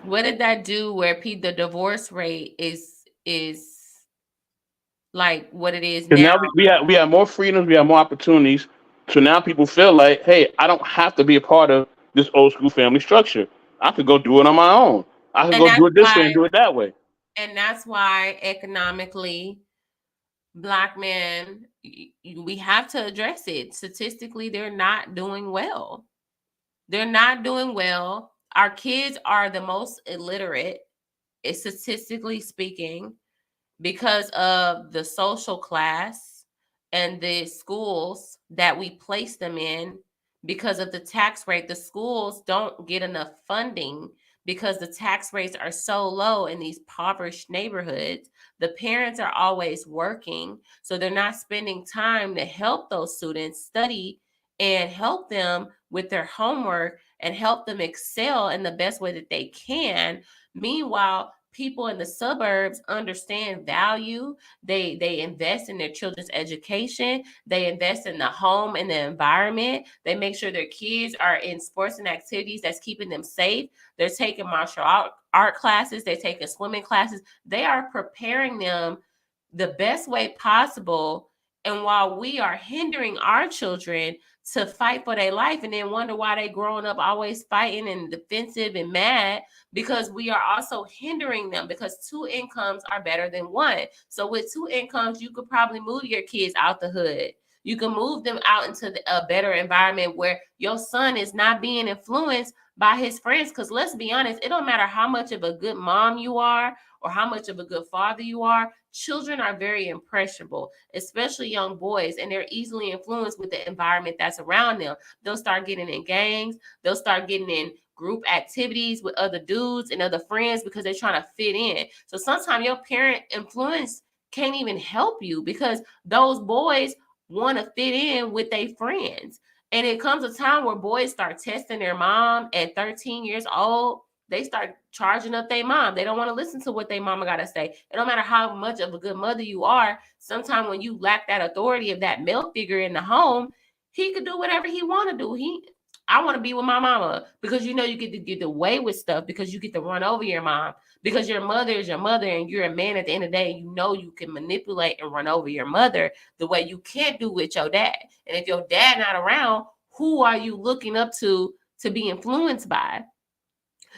What did that do where the divorce rate is like what it is Because now? now we have more freedoms, we have more opportunities. So now people feel like, hey, I don't have to be a part of this old school family structure. I could go do it on my own. I could And go that's do it this way and do it that way. And that's why economically, black men, we have to address it. Statistically, they're not doing well. They're not doing well. Our kids are the most illiterate, statistically speaking, because of the social class and the schools that we place them in. Because of the tax rate, the schools don't get enough funding because the tax rates are so low in these impoverished neighborhoods. The parents are always working, so they're not spending time to help those students study and help them with their homework and help them excel in the best way that they can. Meanwhile, people in the suburbs understand value. They invest in their children's education. They invest in the home and the environment. They make sure their kids are in sports and activities that's keeping them safe. They're taking martial art classes. They're taking swimming classes. They are preparing them the best way possible. And while we are hindering our children to fight for their life and then wonder why they growing up always fighting and defensive and mad, because we are also hindering them, because 2 incomes are better than 1. So with 2 incomes, you could probably move your kids out the hood. You can move them out into a better environment where your son is not being influenced by his friends. Because let's be honest, it don't matter how much of a good mom you are or how much of a good father you are. Children are very impressionable, especially young boys, and they're easily influenced with the environment that's around them. They'll start getting in gangs. They'll start getting in group activities with other dudes and other friends because they're trying to fit in. So sometimes your parent influence can't even help you because those boys want to fit in with their friends. And it comes a time where boys start testing their mom at 13 years old. They start charging up their mom. They don't want to listen to what their mama got to say. It don't matter how much of a good mother you are. Sometimes when you lack that authority of that male figure in the home, he could do whatever he want to do. I want to be with my mama, because you know you get to get away with stuff because you get to run over your mom, because your mother is your mother and you're a man at the end of the day. You know you can manipulate and run over your mother the way you can't do with your dad. And if your dad not around, who are you looking up to be influenced by?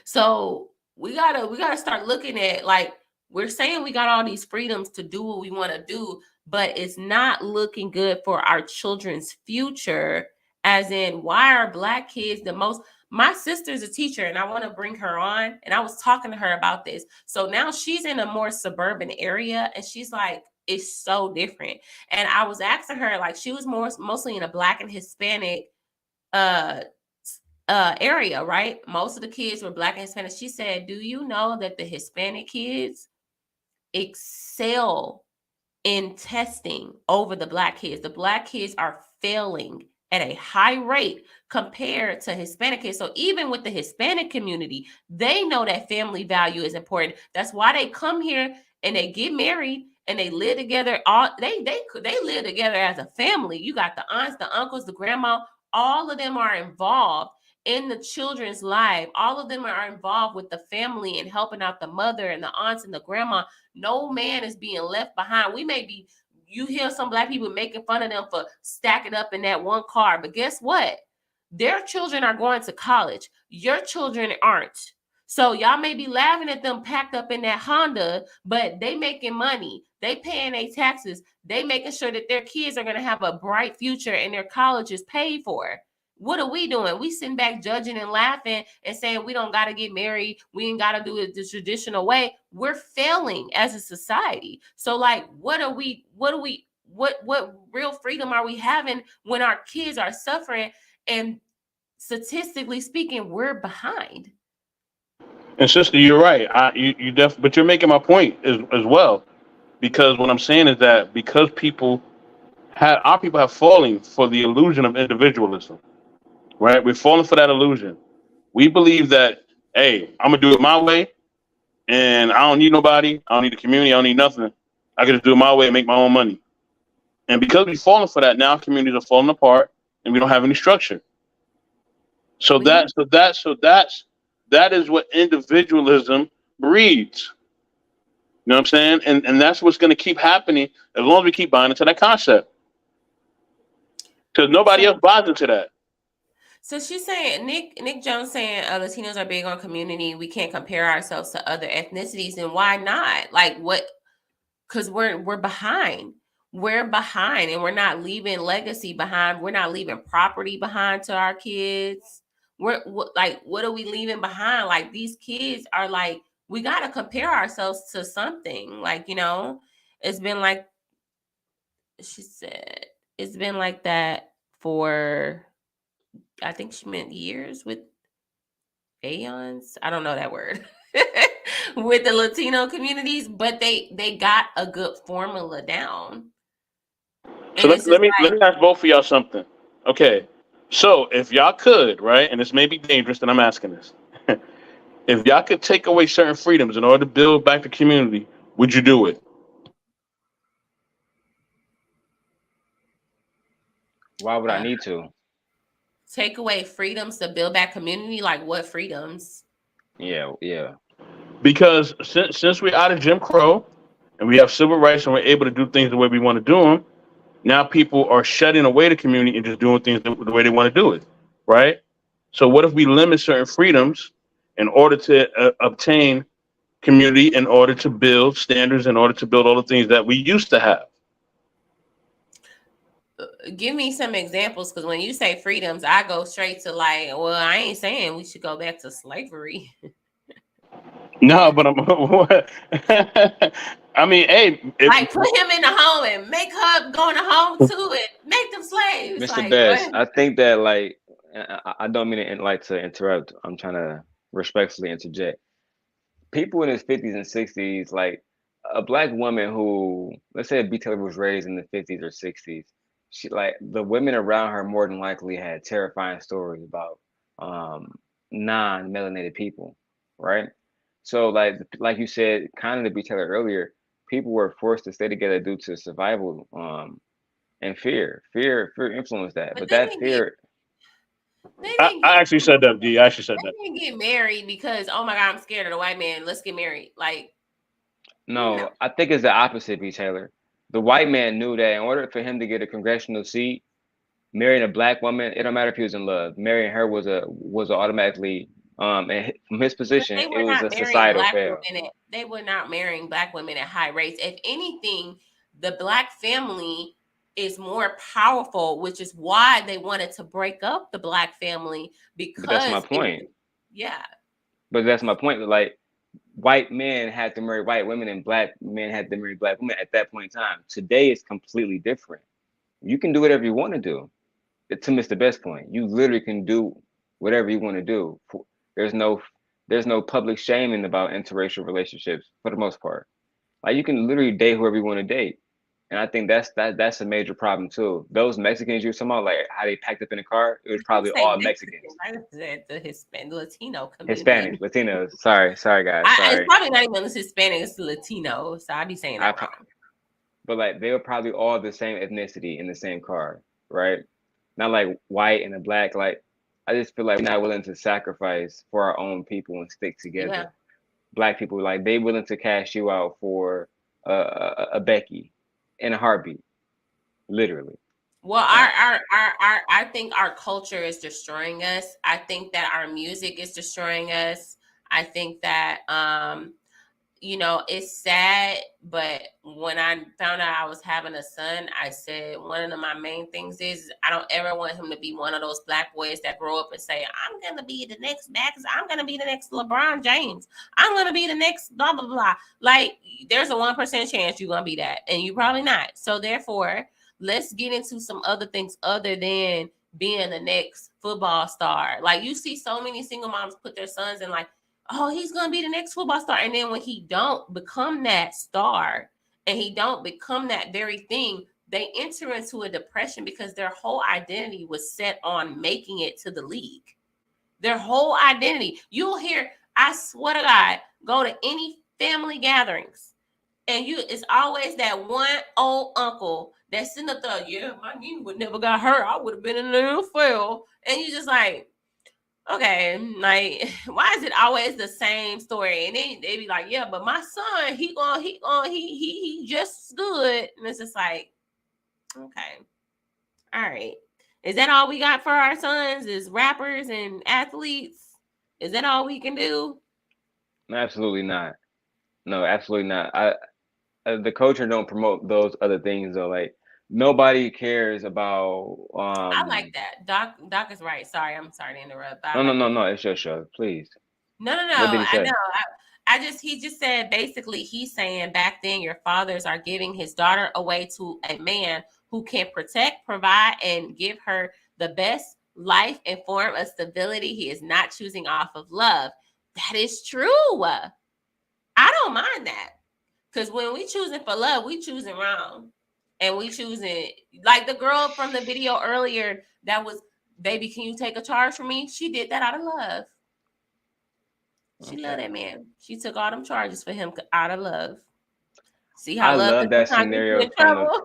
So we gotta start looking at, like, we're saying we got all these freedoms to do what we want to do, but it's not looking good for our children's future. As in, why are black kids the most? My sister's a teacher and I want to bring her on, and I was talking to her about this. So now she's in a more suburban area and she's like, it's so different. And I was asking her, like, she was mostly in a black and Hispanic area, right? Most of the kids were black and Hispanic. She said, do you know that the Hispanic kids excel in testing over the black kids? The black kids are failing at a high rate compared to Hispanic kids. So even with the Hispanic community, they know that family value is important. That's why they come here and they get married and they live together. They live together as a family. You got the aunts, the uncles, the grandma, all of them are involved in the children's life. All of them are involved with the family and helping out the mother and the aunts and the grandma. No man is being left behind. You hear some Black people making fun of them for stacking up in that one car, but guess what? Their children are going to college. Your children aren't. So y'all may be laughing at them packed up in that Honda, but they making money. They paying their taxes. They making sure that their kids are going to have a bright future and their college is paid for. What are we doing? We sitting back judging and laughing and saying we don't got to get married. We ain't got to do it the traditional way. We're failing as a society. So like, what real freedom are we having when our kids are suffering? And statistically speaking, we're behind. And sister, you're right. But you're making my point as well, because what I'm saying is that because our people have fallen for the illusion of individualism, right? We're falling for that illusion. We believe that, hey, I'm gonna do it my way, and I don't need nobody. I don't need the community. I don't need nothing. I can just do it my way and make my own money. And because we've fallen for that, now communities are falling apart, and we don't have any structure. That is what individualism breeds. You know what I'm saying? And that's what's going to keep happening as long as we keep buying into that concept. Because nobody else buys into that. So she's saying, Nick Jones saying, Latinos are big on community. We can't compare ourselves to other ethnicities. And why not? Like what? Because we're behind. We're behind, and we're not leaving legacy behind. We're not leaving property behind to our kids. What are we leaving behind? Like these kids are like, we got to compare ourselves to something. Like, you know, it's been like, she said, it's been like that for, I think she meant years with aeons. I don't know that word. With the Latino communities, but they got a good formula down. So let me ask both of y'all something. Okay. So if y'all could, right, and this may be dangerous that I'm asking this. If y'all could take away certain freedoms in order to build back the community, would you do it? Why would I need to? Take away freedoms to build back community? Like what freedoms? Yeah. Because since we're out of Jim Crow and we have civil rights and we're able to do things the way we want to do them, now people are shutting away the community and just doing things the way they want to do it, right? So what if we limit certain freedoms in order to obtain community, in order to build standards, in order to build all the things that we used to have? Give me some examples, because when you say freedoms, I go straight to like, well, I ain't saying we should go back to slavery. No, but I mean, hey, like put him in the home and make her go in the home too, and make them slaves. Mr. Like, Best, what? I think that like I don't mean to interrupt. I'm trying to respectfully interject. People in his 50s and 60s, like a Black woman who, let's say, BTaylor was raised in the 50s or 60s, she like the women around her more than likely had terrifying stories about non-melanated people, right? So like you said, kind of to BTaylor earlier, people were forced to stay together due to survival and fear influenced that. But that fear. I actually said that, D. I actually said that. They didn't get married because, oh my God, I'm scared of the white man. Let's get married. Like, no, I think it's the opposite, BTaylor. The white man knew that in order for him to get a congressional seat, marrying a Black woman, it don't matter if he was in love. Marrying her was automatically and from his position, it was a societal fail. They were not marrying Black women at high rates. If anything, the Black family is more powerful, which is why they wanted to break up the Black family, because that's my point. But that's my point. Like, white men had to marry white women and Black men had to marry Black women at that point in time. Today it's completely different. You can do whatever you want to do. To Mr. Best point, you literally can do whatever you want to do. There's no public shaming about interracial relationships for the most part. Like, you can literally date whoever you want to date. And I think that's a major problem too. Those Mexicans you were talking about, like how they packed up in the car, it was probably all Mexicans. The Hispanic, Latino community. Hispanics, Latinos. Sorry guys. Sorry. It's probably not even the Hispanic, it's the Latino. So I'd be saying that wrong. But like they were probably all the same ethnicity in the same car, right? not like white and a black. Like I just feel like we're not willing to sacrifice for our own people and stick together. Yeah. Black people, like they willing to cash you out for a Becky in a heartbeat, literally. Well, I think our culture is destroying us. I think that our music is destroying us. I think that you know, it's sad, but when I found out I was having a son, I said one of my main things is I don't ever want him to be one of those black boys that grow up and say, I'm going to be the next Max. I'm going to be the next LeBron James. I'm going to be the next blah, blah, blah. Like, there's a 1% chance you're going to be that, and you're probably not. So therefore, let's get into some other things other than being the next football star. Like, you see so many single moms put their sons in like, oh, he's going to be the next football star. And then when he don't become that star and he don't become that very thing, they enter into a depression because their whole identity was set on making it to the league. Their whole identity. You'll hear, I swear to God, go to any family gatherings and it's always that one old uncle that's sitting up there, yeah, my knee would never got hurt. I would have been in the NFL. And you just like, okay, like, why is it always the same story? And then they be like, yeah, but my son, he just good. And it's just like, okay, all right. Is that all we got for our sons? Is rappers and athletes? Is that all we can do? Absolutely not. No, absolutely not. The culture don't promote those other things though. Like nobody cares about. I like that. Doc is right. Sorry, I'm sorry to interrupt. No. It's your show, please. No. What did he say? I know. He just said basically he's saying back then your fathers are giving his daughter away to a man who can protect, provide, and give her the best life and form of stability. He is not choosing off of love. That is true. I don't mind that. Because when we choosing for love, we choosing wrong. And we choosing, like the girl from the video earlier that was, baby, can you take a charge for me? She did that out of love. She loved that man. She took all them charges for him out of love. See how I love that scenario. Trouble?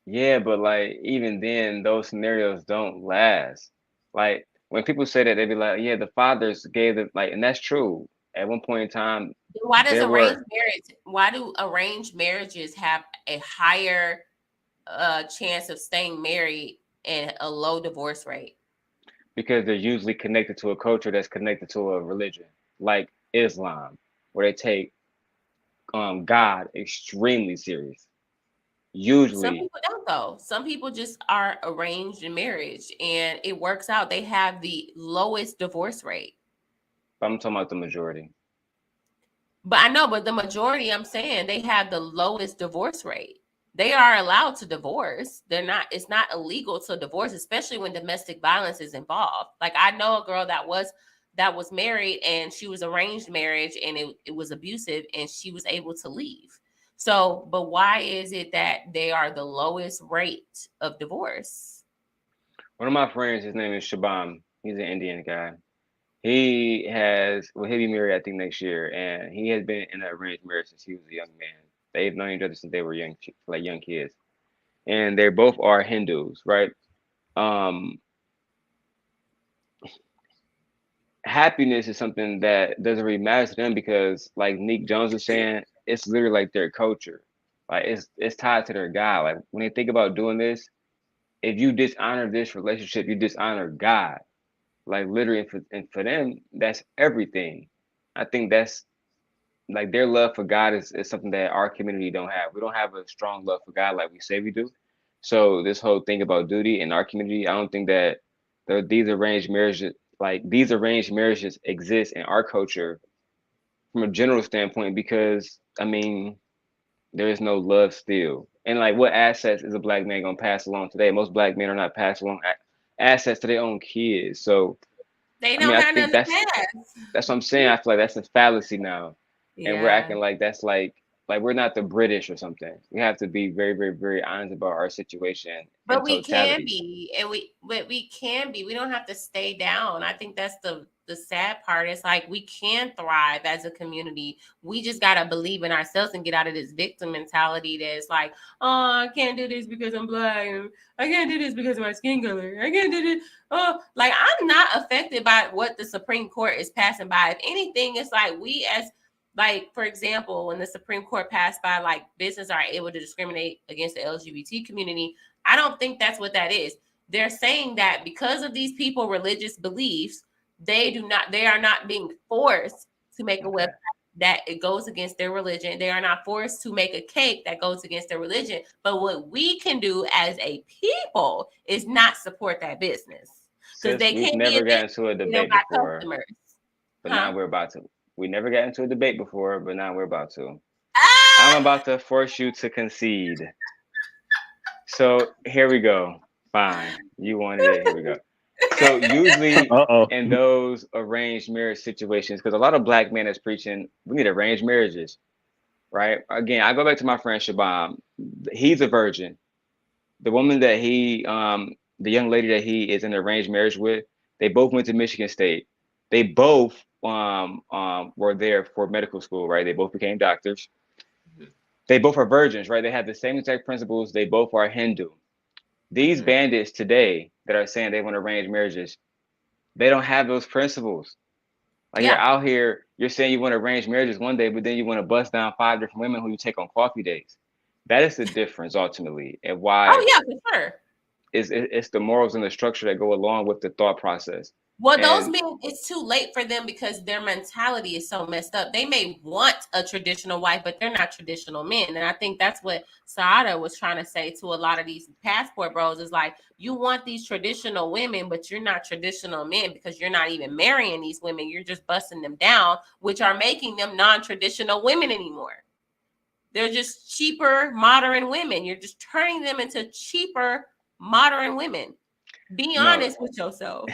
Yeah, but like even then, those scenarios don't last. Like when people say that, they be like, "Yeah, the fathers gave them like," and that's true. At one point in time, why do arranged marriages have a higher chance of staying married and a low divorce rate? Because they're usually connected to a culture that's connected to a religion, like Islam, where they take God extremely serious. Usually, some people don't though. Some people just are arranged in marriage and it works out. They have the lowest divorce rate. I'm talking about the majority. But I know, but the majority, I'm saying they have the lowest divorce rate. They are allowed to divorce. It's not illegal to divorce, especially when domestic violence is involved. Like I know a girl that was married and she was arranged marriage and it was abusive and she was able to leave. So, but why is it that they are the lowest rate of divorce? One of my friends, his name is Shabam. He's an Indian guy. He'll be married, I think, next year, and he has been in an arranged marriage since he was a young man. They've known each other since they were young kids, and they both are Hindus, right? Happiness is something that doesn't really matter to them because, like Nick Jones was saying, it's literally like their culture, like it's tied to their God. Like when they think about doing this, if you dishonor this relationship, you dishonor God. Like literally, and for them, that's everything. I think that's like their love for God is something that our community don't have. We don't have a strong love for God like we say we do. So this whole thing about duty in our community, I don't think that these arranged marriages exist in our culture from a general standpoint because I mean there is no love still. And like what assets is a black man gonna pass along today? Most black men are not passing along assets to their own kids. So they don't have nothing to pass. That's what I'm saying. I feel like that's a fallacy now. Yeah. And we're acting like that's like like we're not the British or something. We have to be very, very, very honest about our situation. But we can be, but we can be. We don't have to stay down. I think that's the sad part. It's like we can thrive as a community. We just gotta believe in ourselves and get out of this victim mentality that's like, oh, I can't do this because I'm black. I can't do this because of my skin color. I can't do this. Oh, like I'm not affected by what the Supreme Court is passing by. If anything, it's like we as like, for example, when the Supreme Court passed by, like business are able to discriminate against the LGBT community. I don't think that's what that is. They're saying that because of these people' religious beliefs, they are not being forced to make a website that it goes against their religion. They are not forced to make a cake that goes against their religion. But what we can do as a people is not support that business. Because they we've can't never gotten into a debate before. But now we're about to. We never got into a debate before, but now we're about to. I'm about to force you to concede. So here we go. Fine. You wanted it. Here we go. So usually in those arranged marriage situations, because a lot of black men is preaching, we need arranged marriages, right? Again, I go back to my friend Shabam. He's a virgin. The woman that the young lady that he is in an arranged marriage with, they both went to Michigan State. They both were there for medical school, right? They both became doctors. They both are virgins, right? They have the same exact principles. They both are Hindu. These bandits today that are saying they want to arrange marriages, they don't have those principles. Like you're out here, you're saying you want to arrange marriages one day, but then you want to bust down 5 different women who you take on coffee dates. That is the difference ultimately, and why. Oh yeah, for sure. It's the morals and the structure that go along with the thought process. Well, those men, it's too late for them because their mentality is so messed up. They may want a traditional wife, but they're not traditional men. And I think that's what Saada was trying to say to a lot of these passport bros is like, you want these traditional women, but you're not traditional men because you're not even marrying these women. You're just busting them down, which are making them non-traditional women anymore. They're just cheaper, modern women. You're just turning them into cheaper, modern women. Be honest with yourself.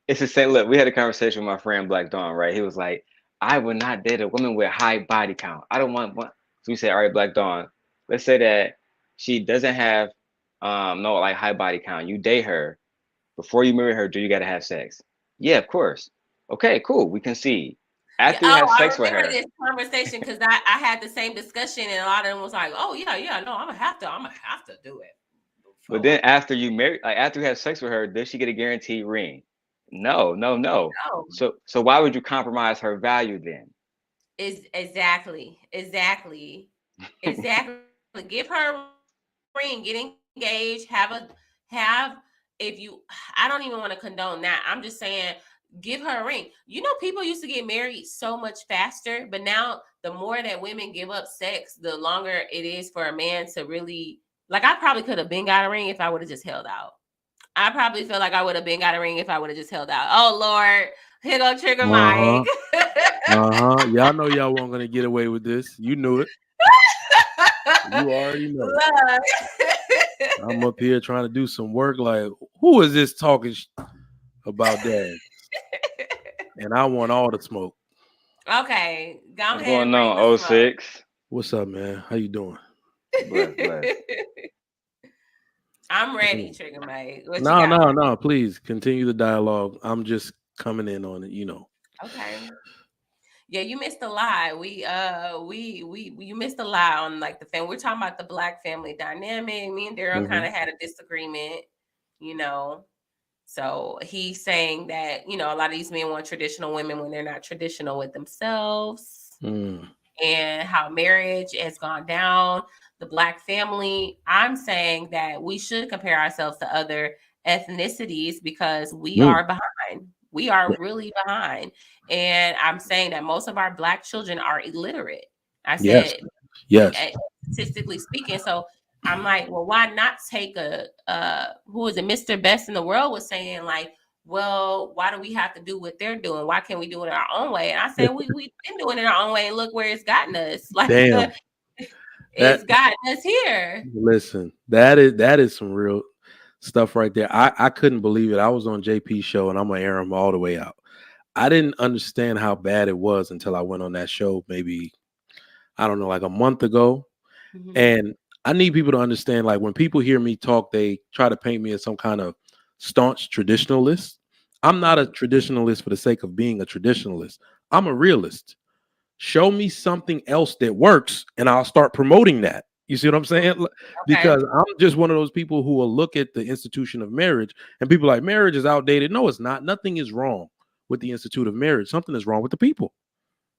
It's the same. Look, we had a conversation with my friend Black Dawn, right? He was like, I would not date a woman with high body count. I don't want one. So we said, all right, Black Dawn, let's say that she doesn't have no like high body count. You date her. Before you marry her, do you got to have sex? Yeah, of course. Okay, cool. We concede. After you have sex with her. I remember this conversation because I had the same discussion and a lot of them was like, oh yeah, no, I'm gonna have to do it. But then after you marry, like after you have sex with her, does she get a guaranteed ring? No. So why would you compromise her value then? Exactly. Give her a ring, get engaged, I don't even want to condone that. I'm just saying, give her a ring. You know, people used to get married so much faster, but now the more that women give up sex, the longer it is for a man to really, like, I probably could have been got a ring if I would have just held out. I probably feel like I would have been got a ring if I would have just held out. Oh Lord, here go Trigger Mike. Y'all know y'all weren't gonna get away with this. You knew it. You already know. I'm up here trying to do some work. Like, who is this talking about that? And I want all the smoke. Okay, go ahead. What's going on, 06? What's up, man? How you doing? Bless. I'm ready, Trigger Mike. No. Please continue the dialogue. I'm just coming in on it, you know. Okay. Yeah, you missed a lot. You missed a lot on like the family. We're talking about the black family dynamic. Me and Daryl kind of had a disagreement, you know. So he's saying that, you know, a lot of these men want traditional women when they're not traditional with themselves. And how marriage has gone down. The black family, I'm saying that we should compare ourselves to other ethnicities because we are behind. We are really behind. And I'm saying that most of our black children are illiterate. I said, yes. Statistically speaking. So I'm like, well, why not take who is it? Mr. Best in the World was saying like, well, why do we have to do what they're doing? Why can't we do it our own way? And I said, we've been doing it our own way and look where it's gotten us. Like, damn. It's gotten us here. Listen, that is some real stuff right there. I couldn't believe it. I was on JP's show and I'm gonna air them all the way out. I didn't understand how bad it was until I went on that show maybe, I don't know, like a month ago. Mm-hmm. And I need people to understand, like when people hear me talk, they try to paint me as some kind of staunch traditionalist. I'm not a traditionalist for the sake of being a traditionalist. I'm a realist. Show me something else that works and I'll start promoting that. You see what I'm saying? Okay. Because I'm just one of those people who will look at the institution of marriage and people like marriage is outdated. No, it's not. Nothing is wrong with the institute of marriage. Something is wrong with the people.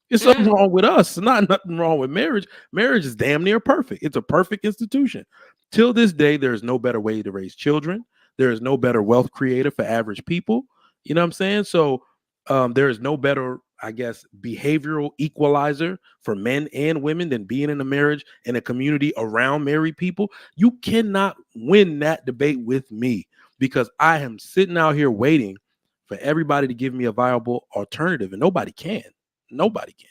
It's something wrong with us. Not nothing wrong with marriage. Marriage is damn near perfect. It's a perfect institution. Till this day, there is no better way to raise children. There is no better wealth creator for average people. You know what I'm saying? So there is no better, I guess, behavioral equalizer for men and women than being in a marriage and a community around married people. You cannot win that debate with me because I am sitting out here waiting for everybody to give me a viable alternative, and nobody can. Nobody can.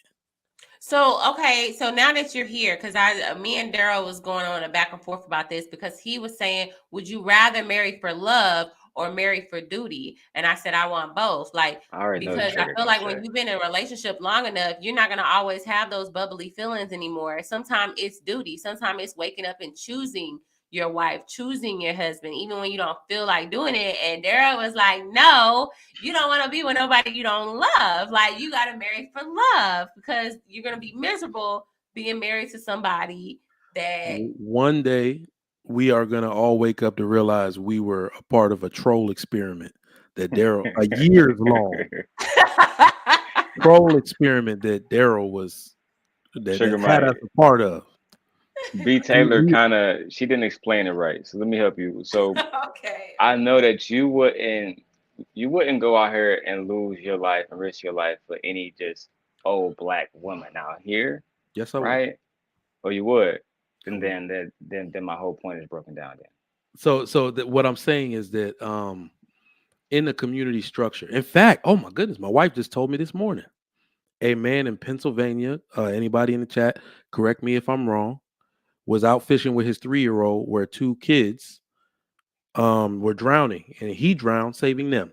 So, okay, so now that you're here, because me and Daryl was going on a back and forth about this because he was saying, would you rather marry for love or marry for duty? And I said, I want both. Like, because I feel like when you've been in a relationship long enough, you're not going to always have those bubbly feelings anymore. Sometimes it's duty. Sometimes it's waking up and choosing your wife, choosing your husband, even when you don't feel like doing it. And Daryl was like, no, you don't want to be with nobody you don't love. Like, you got to marry for love because you're going to be miserable being married to somebody that one day we are going to all wake up to realize we were a part of a troll experiment that Daryl, a years long troll experiment that Daryl was that had us a part of. BTaylor she didn't explain it right. So let me help you. So okay. I know that you wouldn't go out here and lose your life and risk your life for any just old black woman out here. Yes, I right? would. Or you would. And then my whole point is broken down then. So what I'm saying is that in the community structure, in fact, oh my goodness, my wife just told me this morning, a man in Pennsylvania, anybody in the chat, correct me if I'm wrong, was out fishing with his 3-year-old where 2 kids were drowning and he drowned saving them.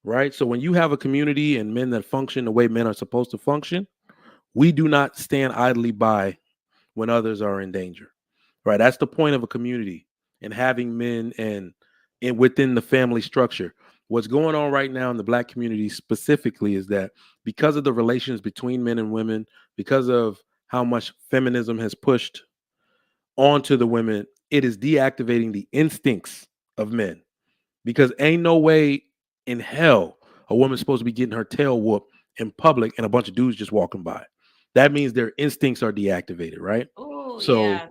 Right? So when you have a community and men that function the way men are supposed to function, we do not stand idly by when others are in danger. Right? That's the point of a community and having men and within the family structure. What's going on right now in the black community specifically is that because of the relations between men and women, because of how much feminism has pushed onto the women, it is deactivating the instincts of men. Because ain't no way in hell a woman's supposed to be getting her tail whooped in public and a bunch of dudes just walking by. That means their instincts are deactivated, right? Oh, so yeah.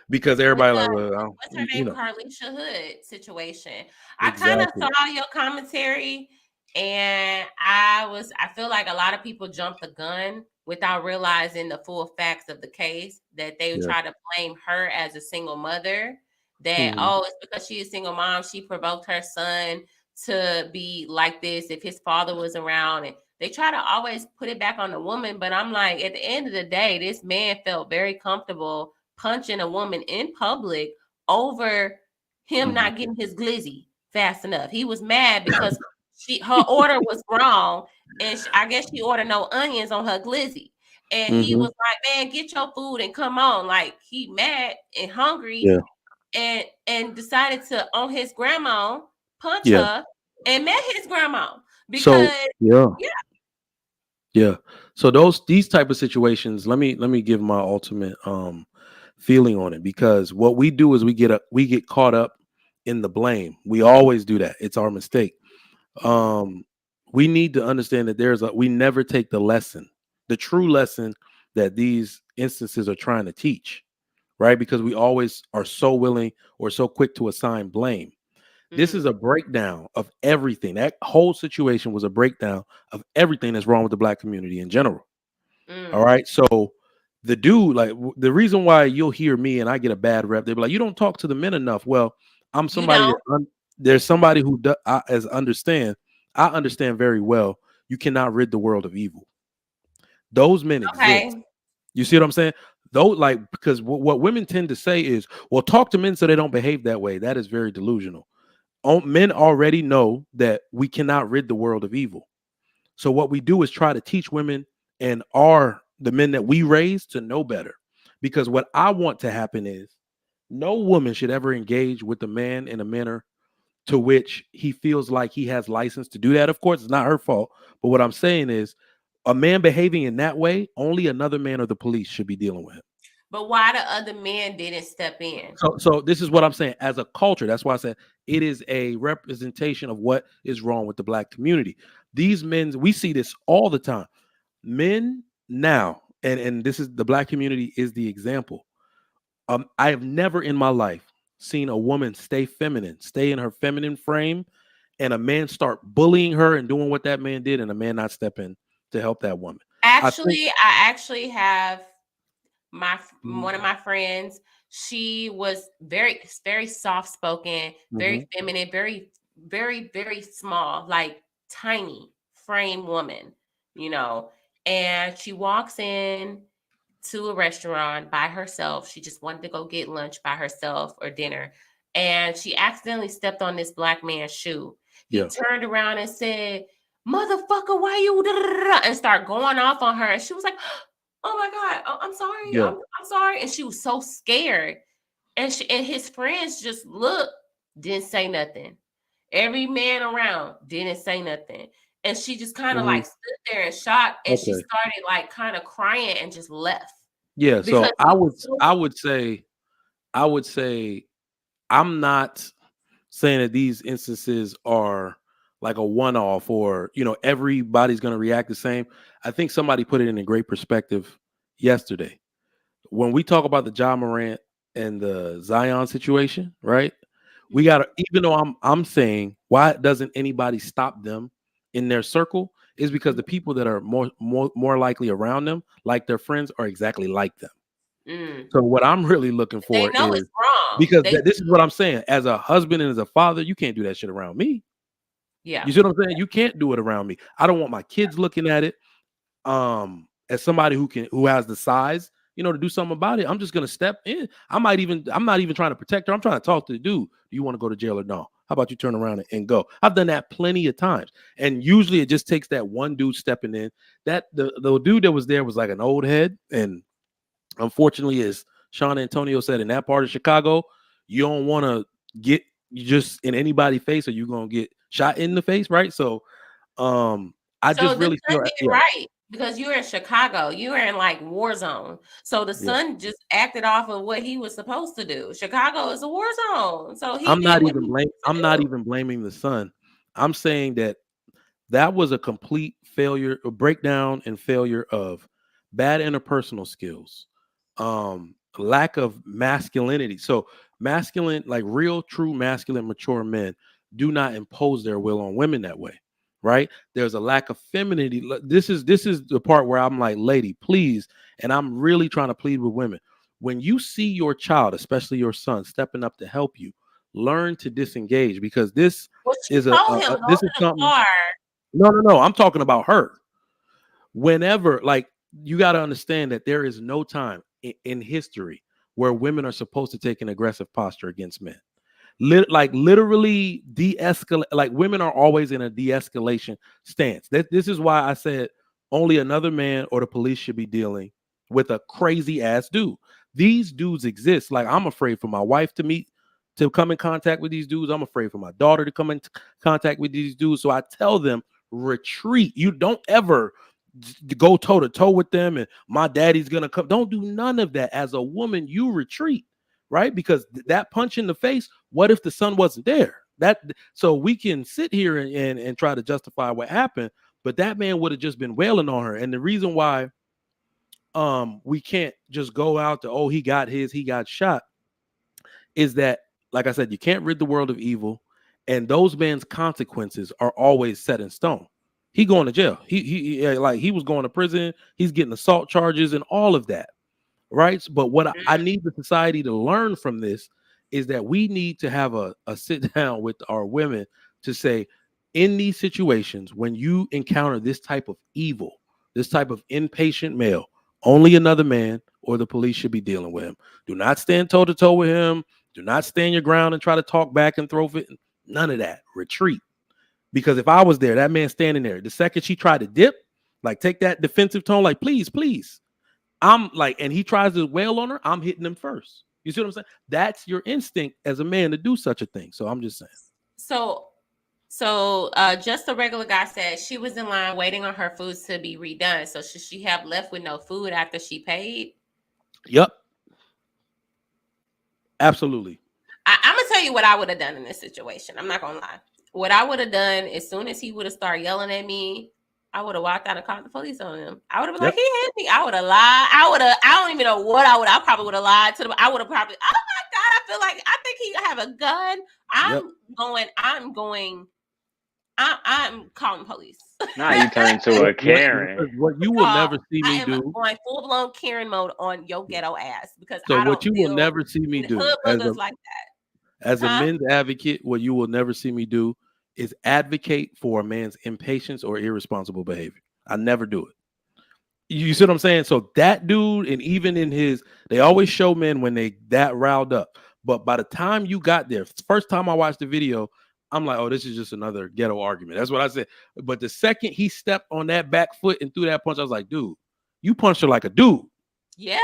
because everybody like, well, what's her name? Carlisha Hood situation. Exactly. I kind of saw your commentary, and I feel like a lot of people jumped the gun without realizing the full facts of the case. That they try to blame her as a single mother. That oh, it's because she's a single mom. She provoked her son to be like this. If his father was around, and they try to always put it back on the woman. But I'm like, at the end of the day, this man felt very comfortable punching a woman in public over him not getting his glizzy fast enough. He was mad because her order was wrong, and I guess she ordered no onions on her glizzy. And he was like, "Man, get your food and come on!" Like he mad and hungry, and decided to on his grandma punch her and met his grandma because So these type of situations. Let me give my ultimate feeling on it, because what we do is we get caught up in the blame. We always do that. It's our mistake. We need to understand that we never take the lesson, the true lesson that these instances are trying to teach, right? Because we always are so willing or so quick to assign blame. This is a breakdown of everything. That whole situation was a breakdown of everything that's wrong with the black community in general. All right. So the dude, like the reason why you'll hear me and I get a bad rep, they'll be like, you don't talk to the men enough. Well, I'm somebody there's somebody who I understand very well. You cannot rid the world of evil. Those men exist. You see what I'm saying? Though, because what women tend to say is, well, talk to men so they don't behave that way. That is very delusional. Men already know that we cannot rid the world of evil. So what we do is try to teach women and our the men that we raise, to know better. Because what I want to happen is no woman should ever engage with a man in a manner to which he feels like he has license to do that. Of course, it's not her fault. But what I'm saying is a man behaving in that way, only another man or the police should be dealing with him. But why the other men didn't step in? So this is what I'm saying. As a culture, that's why I said it is a representation of what is wrong with the black community. These men, we see this all the time. Men now, and this is the black community is the example. I have never in my life seen a woman stay feminine, stay in her feminine frame, and a man start bullying her and doing what that man did, and a man not step in to help that woman. Actually, I actually have one of my friends. She was very, very soft spoken, very feminine, very, very, very small, like tiny frame woman, you know. And she walks in to a restaurant by herself. She just wanted to go get lunch by herself or dinner. And she accidentally stepped on this black man's shoe. He turned around and said, "Motherfucker, why you?" And start going off on her. And she was like, "Oh my God, oh, I'm sorry. I'm sorry." And she was so scared. And his friends just looked, didn't say nothing. Every man around didn't say nothing. And she just kind of like stood there in shock, and she started like kind of crying and just left. Yeah, so I would say I'm not saying that these instances are like a one-off or, you know, everybody's going to react the same. I think somebody put it in a great perspective yesterday. When we talk about the Ja Morant and the Zion situation, right? We got to, even though I'm saying why doesn't anybody stop them in their circle, is because the people that are more likely around them, like their friends, are exactly like them. So what I'm really looking for they know is it's wrong, because this is what I'm saying. As a husband and as a father, you can't do that shit around me. Yeah, you see what I'm saying? You can't do it around me. I don't want my kids looking at it. As somebody who has the size, you know, to do something about it, I'm just gonna step in. I'm not even trying to protect her. I'm trying to talk to the dude. Do you want to go to jail or no? How about you turn around and go? I've done that plenty of times. And usually it just takes that one dude stepping in. That the dude that was there was like an old head. And unfortunately, as Sean Antonio said, in that part of Chicago, you don't want to get just in anybody's face or you're gonna get shot in the face, right? So I just really feel right. Because you're in Chicago, you're in like war zone. So the son just acted off of what he was supposed to do. Chicago is a war zone. So I'm not even blaming the son. I'm saying that was a complete failure, a breakdown and failure of bad interpersonal skills, lack of masculinity. So masculine, like real, true masculine, mature men do not impose their will on women that way. Right? There's a lack of femininity. This is the part where I'm like, lady, please. And I'm really trying to plead with women. When you see your child, especially your son, stepping up to help you, learn to disengage, because this is this is something. No. I'm talking about her. Whenever, like, you got to understand that there is no time in history where women are supposed to take an aggressive posture against men. Literally de-escalate. Like, women are always in a de-escalation stance. This is why I said only another man or the police should be dealing with a crazy ass dude. These dudes exist. Like, I'm afraid for my wife to come in contact with these dudes. I'm afraid for my daughter to come in contact with these dudes. So I tell them, retreat. You don't ever go toe to toe with them and my daddy's gonna come. Don't do none of that. As a woman, you retreat. Right? Because that punch in the face, what if the son wasn't there? So we can sit here and try to justify what happened, but that man would have just been wailing on her. And the reason why we can't just go out to, he got shot, is that, like I said, you can't rid the world of evil, and those men's consequences are always set in stone. He going to jail. He was going to prison. He's getting assault charges and all of that. Right. But what I need the society to learn from this is that we need to have a sit down with our women to say, in these situations, when you encounter this type of evil, this type of impatient male, only another man or the police should be dealing with him. Do not stand toe to toe with him. Do not stand your ground and try to talk back and throw fit. None of that. Retreat. Because if I was there, that man standing there, the second she tried to dip, like take that defensive tone, like, please, I'm like, and he tries to wail on her, I'm hitting him first. You see what I'm saying? That's your instinct as a man to do such a thing. So I'm just saying. So just a regular guy said she was in line waiting on her foods to be redone. So should she have left with no food after she paid? Yep. Absolutely. I'm gonna tell you what I would have done in this situation. I'm not gonna lie. What I would have done as soon as he would have started yelling at me, I would have walked out and called the police on him. I would have been like, he hit me. I would have lied. I don't even know what I probably would have lied to them. I would have probably, oh my God, I think he have a gun. I'm calling police. Now you turn into a Karen. What you will never see me do. I'm going full blown Karen mode on your ghetto ass because so I don't what you will never see me do like that. As a men's advocate, what you will never see me do is advocate for a man's impatience or irresponsible behavior. I never do it. You see what I'm saying? So that dude, and even in his, they always show men when they that riled up. But by the time you got there, first time I watched the video, I'm like, oh, this is just another ghetto argument. That's what I said. But the second he stepped on that back foot and threw that punch, I was like, dude, you punched her like a dude. Yeah.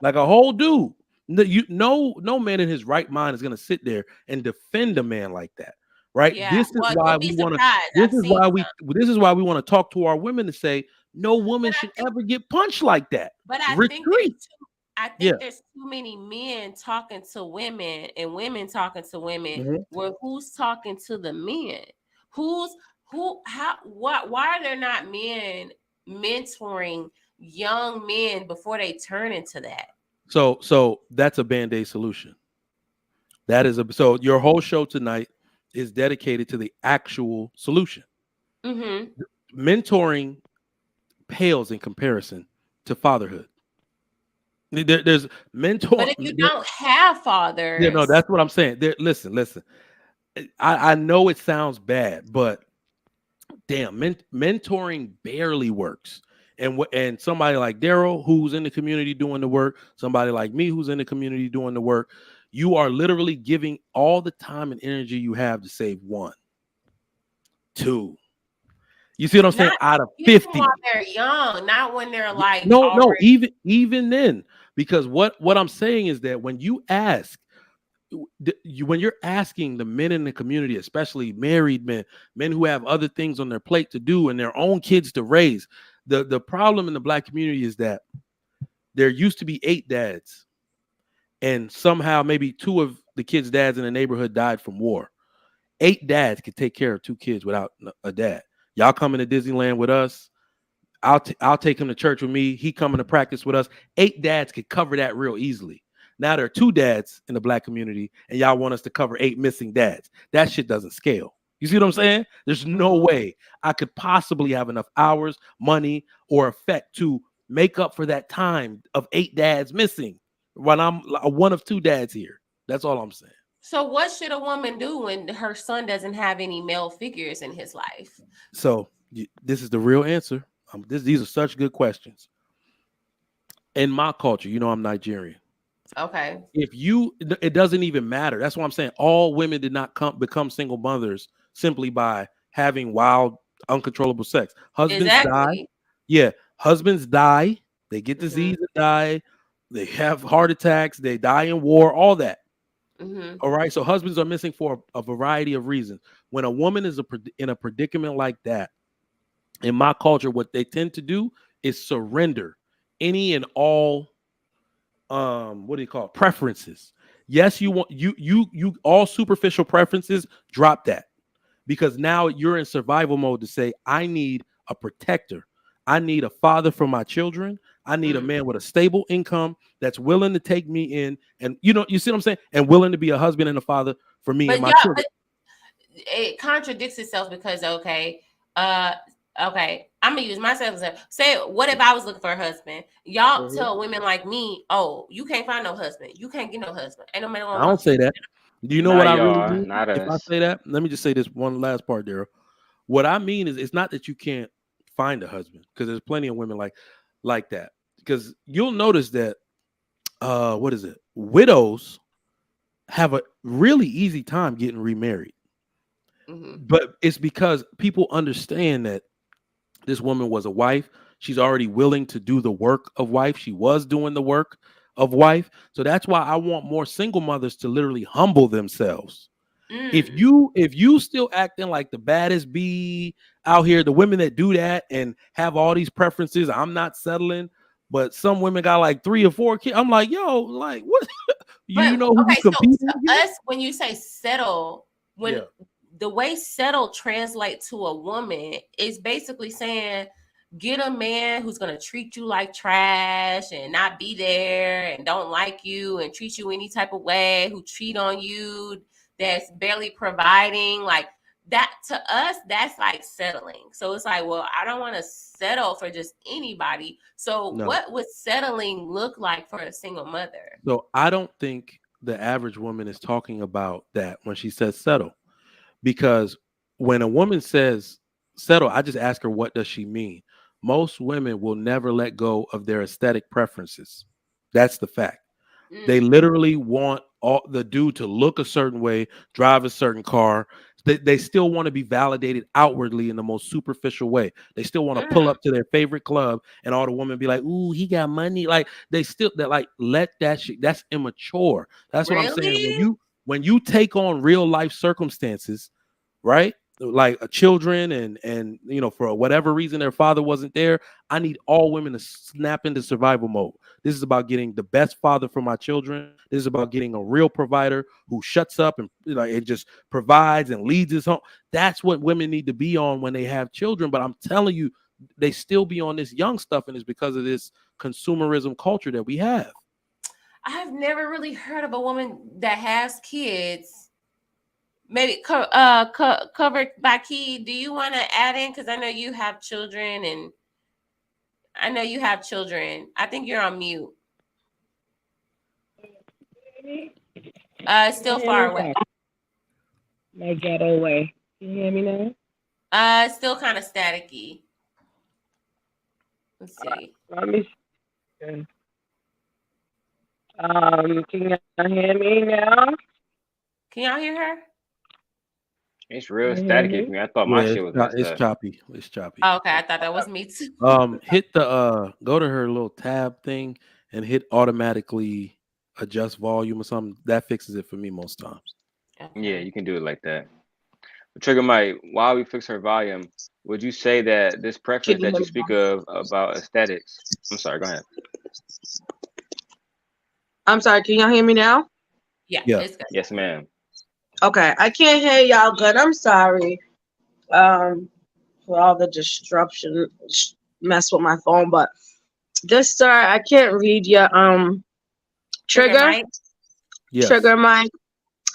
Like a whole dude. No man in his right mind is gonna sit there and defend a man like that. Right. Yeah. This is why we want to this is why we want to talk to our women to say no woman should ever get punched like that. But I think there's too many men talking to women and women talking to women. Where who's talking to the men? Why are there not men mentoring young men before they turn into that? So that's a Band-Aid solution. So your whole show tonight is dedicated to the actual solution. Mentoring pales in comparison to fatherhood. There's mentor, but if you don't have fathers, no, that's what I'm saying. Listen. I know it sounds bad, but damn, mentoring barely works. And somebody like Daryl, who's in the community doing the work, somebody like me, who's in the community doing the work, you are literally giving all the time and energy you have to save 1, 2. You see what I'm saying? Out of 50, while they're young, not when they're like no, even then, because what I'm saying is that when you ask, when you're asking the men in the community, especially married men who have other things on their plate to do and their own kids to raise, the problem in the Black community is that there used to be 8 dads, and somehow maybe 2 of the kids' dads in the neighborhood died from war. 8 dads could take care of 2 kids without a dad. Y'all coming to Disneyland with us. I'll take him to church with me. He coming to practice with us. 8 dads could cover that real easily. Now there are 2 dads in the Black community, and y'all want us to cover 8 missing dads. That shit doesn't scale. You see what I'm saying? There's no way I could possibly have enough hours, money, or effect to make up for that time of 8 dads missing when I'm one of 2 dads here. That's all I'm saying. So what should a woman do when her son doesn't have any male figures in his life? So this is the real answer. These are such good questions. In my culture, I'm Nigerian. Okay. It doesn't even matter. That's what I'm saying. All women did not become single mothers simply by having wild, uncontrollable sex. Husbands die. Yeah. Husbands die. They get disease and die. They have heart attacks. They die in war, all that. All right. So husbands are missing for a variety of reasons. When a woman is in a predicament like that, in my culture, what they tend to do is surrender any and all preferences. Yes, you want you all superficial preferences, drop that, because now you're in survival mode to say, I need a protector. I need a father for my children. I need a man with a stable income that's willing to take me in, and you see what I'm saying, and willing to be a husband and a father for me and my children. It contradicts itself because okay, I'm gonna use myself as a say. What if I was looking for a husband? Y'all tell women like me, oh, you can't find no husband. You can't get no husband. Ain't no man. I don't say that. Do you know what I really mean? If I say that, let me just say this one last part, Daryl. What I mean is, it's not that you can't find a husband, because there's plenty of women like that. Because you'll notice that, widows have a really easy time getting remarried. But it's because people understand that this woman was a wife. She's already willing to do the work of wife. She was doing the work of wife. So that's why I want more single mothers to literally humble themselves. If you still acting like the baddest bee out here, the women that do that and have all these preferences, I'm not settling, but some women got like 3 or 4 kids. I'm like, yo, like what? You know who you competing against? Us, when you say settle, the way settle translate to a woman is basically saying, get a man who's going to treat you like trash and not be there and don't like you and treat you any type of way, who cheat on you, that's barely providing. Like that, to us, that's like settling. So it's like, well, I don't want to settle for just anybody. So what would settling look like for a single mother? So I don't think the average woman is talking about that when she says settle, because when a woman says settle, I just ask her, what does she mean? Most women will never let go of their aesthetic preferences. That's the fact. They literally want the dude to look a certain way, drive a certain car. They still want to be validated outwardly in the most superficial way. They still want to pull up to their favorite club and all the women be like, ooh, he got money. Like let that shit. That's immature. That's what I'm saying. When you take on real life circumstances, right? Like children and you know, for whatever reason their father wasn't there, I need all women to snap into survival mode. This is about getting the best father for my children. This is about getting a real provider who shuts up and just provides and leads his home. That's what women need to be on when they have children. But I'm telling you, they still be on this young stuff, and it's because of this consumerism culture that we have. I've never really heard of a woman that has kids, maybe covered by Key. Do you want to add in? Because I know you have children, and I think you're on mute. Still far away. My ghetto way. Can you hear me now? Still kind of staticky. Let's see. Let me see. Can y'all hear me now? Can y'all hear her? It's real staticky for me. I thought my shit was messed it's up. choppy. It's choppy. Oh, okay, I thought that was me too. Hit the go to her little tab thing and hit automatically adjust volume or something. That fixes it for me most times. Yeah, you can do it like that. But Trigger Mike, while we fix her volume, would you say that this preference that you speak of about aesthetics? I'm sorry, go ahead. I'm sorry, can y'all hear me now? Yeah. It's good. Yes, ma'am. Okay, I can't hear y'all good. I'm sorry for all the disruption, mess with my phone. But this, sir, I can't read your Trigger. Yes. Trigger Mike.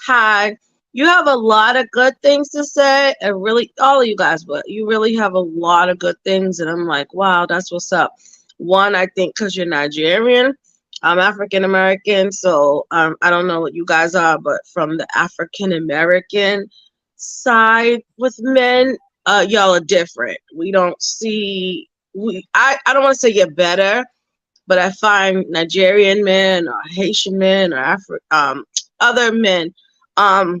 Hi. You have a lot of good things to say, and really, all of you guys, but you really have a lot of good things, and I'm like, wow, that's what's up. One, I think because you're Nigerian. I'm African American, so I don't know what you guys are, but from the African American side with men, y'all are different. We don't see I don't want to say you're better, but I find Nigerian men or Haitian men or other men are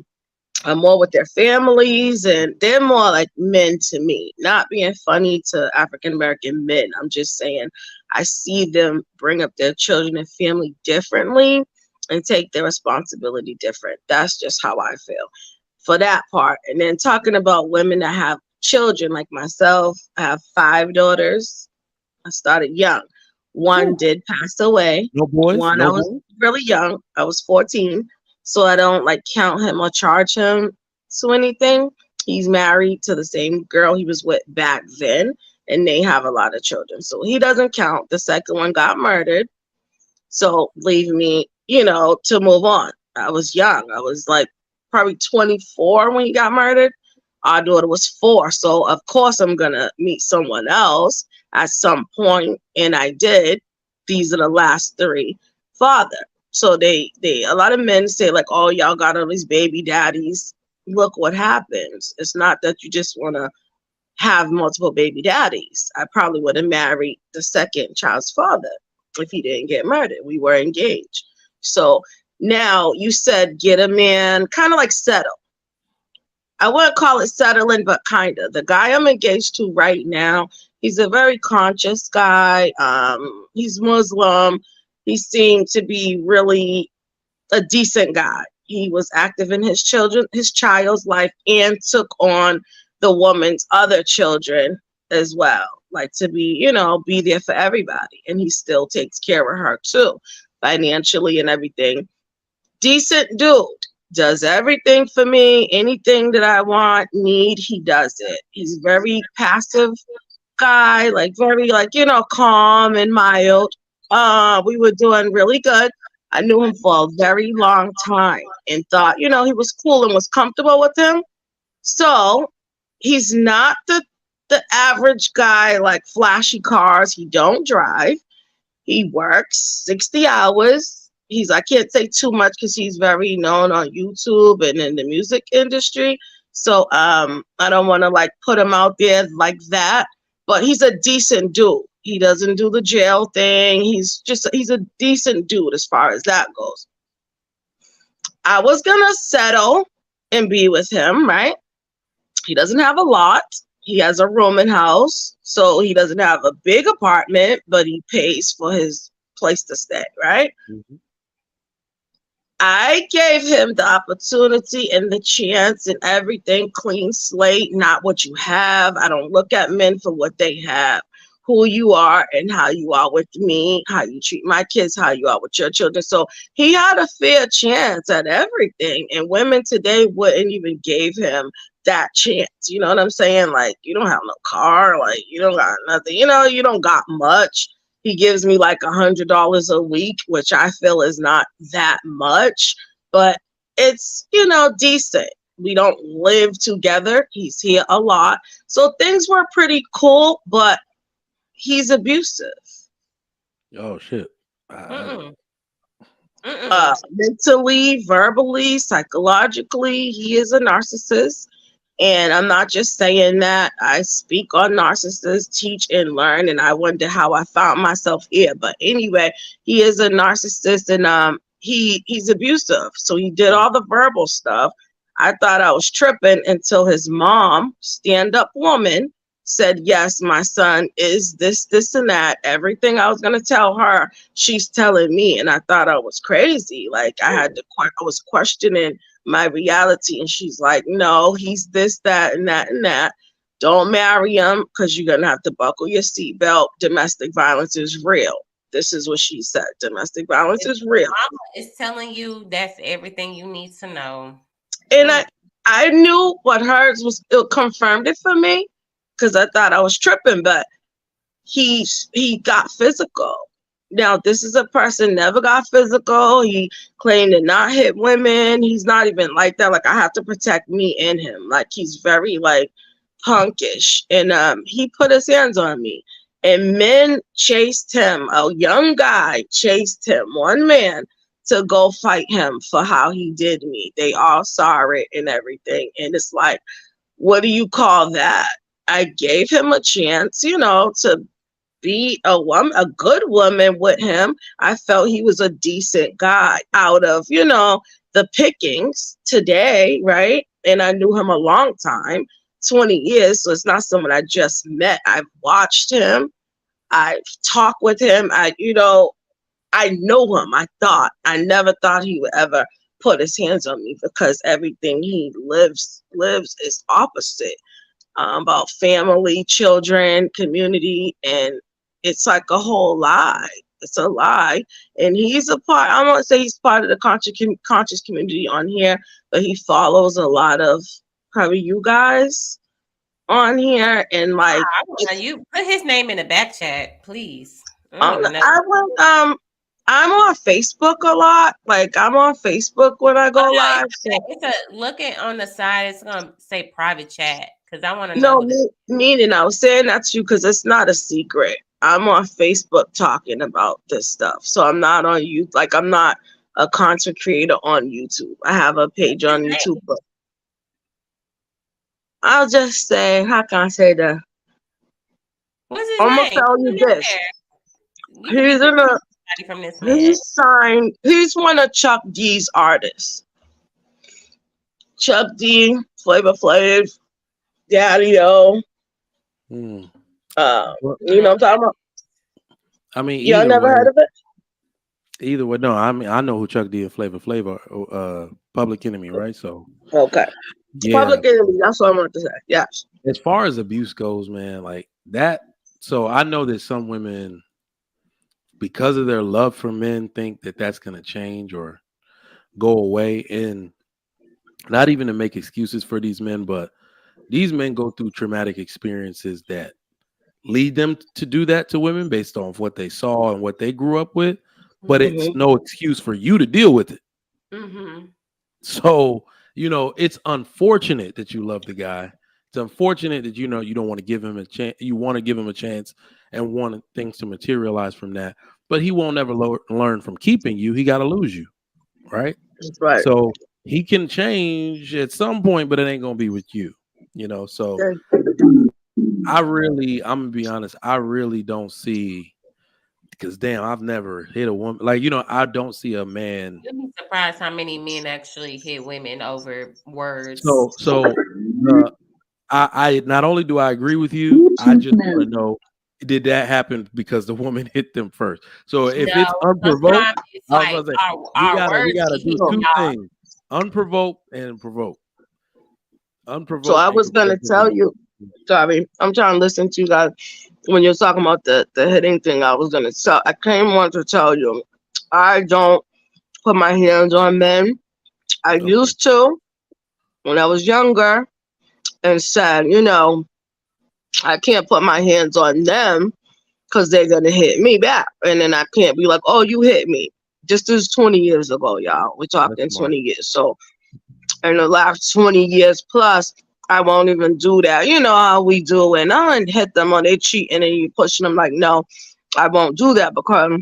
more with their families, and they're more like men to me. Not being funny to African American men. I'm just saying I see them bring up their children and family differently and take their responsibility different. That's just how I feel for that part. And then talking about women that have children like myself, I have 5 daughters. I started young. One did pass away. No boys? One, No I was boys? really young. I was 14. So I don't like count him or charge him to anything. He's married to the same girl he was with back then, and they have a lot of children. So he doesn't count. The second one got murdered. So leave me, to move on. I was young. I was like probably 24 when he got murdered. Our daughter was 4. So of course I'm going to meet someone else at some point, and I did. These are the last 3. Father. So a lot of men say like, oh, y'all got all these baby daddies. Look what happens. It's not that you just want to have multiple baby daddies. I probably would have married the second child's father if he didn't get murdered. We were engaged. So now you said get a man, kind of like settle. I wouldn't call it settling, but kind of. The guy I'm engaged to right now, He's a very conscious guy. He's Muslim. He seemed to be really a decent guy. He was active in his child's life, and took on the woman's other children as well. Like to be, be there for everybody. And he still takes care of her too, financially and everything. Decent dude. Does everything for me. Anything that I want, need, he does it. He's very passive guy, like very calm and mild. We were doing really good. I knew him for a very long time and thought, he was cool and was comfortable with him. So he's not the average guy, like flashy cars. He don't drive. He works 60 hours. I can't say too much because he's very known on YouTube and in the music industry. So I don't want to put him out there like that. But he's a decent dude. He doesn't do the jail thing. He's a decent dude as far as that goes. I was gonna settle and be with him, right? He doesn't have a lot. He has a rooming house, so he doesn't have a big apartment, but he pays for his place to stay, right? Mm-hmm. I gave him the opportunity and the chance and everything, clean slate, not what you have. I don't look at men for what they have, who you are and how you are with me, how you treat my kids, how you are with your children. So he had a fair chance at everything. And women today wouldn't even give him that chance. You know what I'm saying? Like, you don't have no car, like you don't got nothing, you don't got much. He gives me like $100 a week, which I feel is not that much, but it's, decent. We don't live together. He's here a lot. So things were pretty cool, but he's abusive. Oh, shit. Mentally, verbally, psychologically, he is a narcissist. And I'm not just saying that. I speak on narcissists, teach and learn, and I wonder how I found myself here. But anyway, he is a narcissist, and he's abusive. So he did all the verbal stuff. I thought I was tripping until his mom, stand-up woman, said, yes, my son is this, and that. Everything I was going to tell her, she's telling me. And I thought I was crazy. Like I was questioning my reality. And she's like, no, he's this, that, and that, and that. Don't marry him because you're going to have to buckle your seatbelt. Domestic violence is real. This is what she said. Domestic violence is real. Mama is telling you that's everything you need to know. And I knew what hers was. It confirmed it for me because I thought I was tripping, but he got physical. Now, this is a person never got physical. He claimed to not hit women. He's not even like that. Like, I have to protect me and him. Like, he's very, punkish. And he put his hands on me. And men chased him. A young guy chased him, one man, to go fight him for how he did me. They all saw it and everything. And it's like, what do you call that? I gave him a chance, to be a good woman with him. I felt he was a decent guy out of, the pickings today, right? And I knew him a long time, 20 years. So it's not someone I just met. I've watched him. I've talked with him. I know him. I never thought he would ever put his hands on me because everything he lives is opposite. About family, children, community, and it's like a whole lie. It's a lie. And he's a part, I won't say he's part of the conscious community on here, but he follows a lot of probably you guys on here. And you put his name in the back chat, please. I'm on Facebook a lot. Like I'm on Facebook when I go live. Looking on the side, it's gonna say private chat. Because I want to know. No, meaning I was saying that to you because it's not a secret. I'm on Facebook talking about this stuff. So I'm not on YouTube. Like I'm not a content creator on YouTube. I have a page on YouTube. But I'll just say, how can I say that? What's his I'm name? gonna tell you this. He's one of Chuck D's artists. Chuck D, Flavor Flav, Daddy-O. You know what I'm talking about? I mean, Y'all either never way, heard of it? either way. No, I mean, I know who Chuck D and Flavor Public Enemy, right? So Okay. yeah. Public Enemy. That's what I wanted to say. Yes. As far as abuse goes, man, like that. So I know that some women, because of their love for men, think that that's going to change or go away. And not even to make excuses for these men, but these men go through traumatic experiences that lead them to do that to women based on what they saw and what they grew up with. But it's no excuse for you to deal with it. Mm-hmm. So, it's unfortunate that you love the guy. It's unfortunate that you don't want to give him a chance. You want to give him a chance and want things to materialize from that. But he won't ever learn from keeping you. He got to lose you, right? That's right. So he can change at some point, but it ain't gonna be with you. So I'm gonna be honest. I really don't see, because damn, I've never hit a woman. Like, I don't see a man. You'd be surprised how many men actually hit women over words. So I not only do I agree with you, I just want to know, did that happen because the woman hit them first? So if it's unprovoked, it's like we gotta do two things: unprovoked and provoked. Unprovoked. So I was gonna tell you. Sorry, I'm trying to listen to you guys when you're talking about the hitting thing. I want to tell you, I don't put my hands on men. I used to when I was younger, and said, I can't put my hands on them because they're gonna hit me back, and then I can't be like, oh, you hit me. This is 20 years ago, y'all. We're talking 20 years. So in the last 20 years plus, I won't even do that. You know how we do, and I don't hit them on they cheating and you pushing them. Like, no, I won't do that, because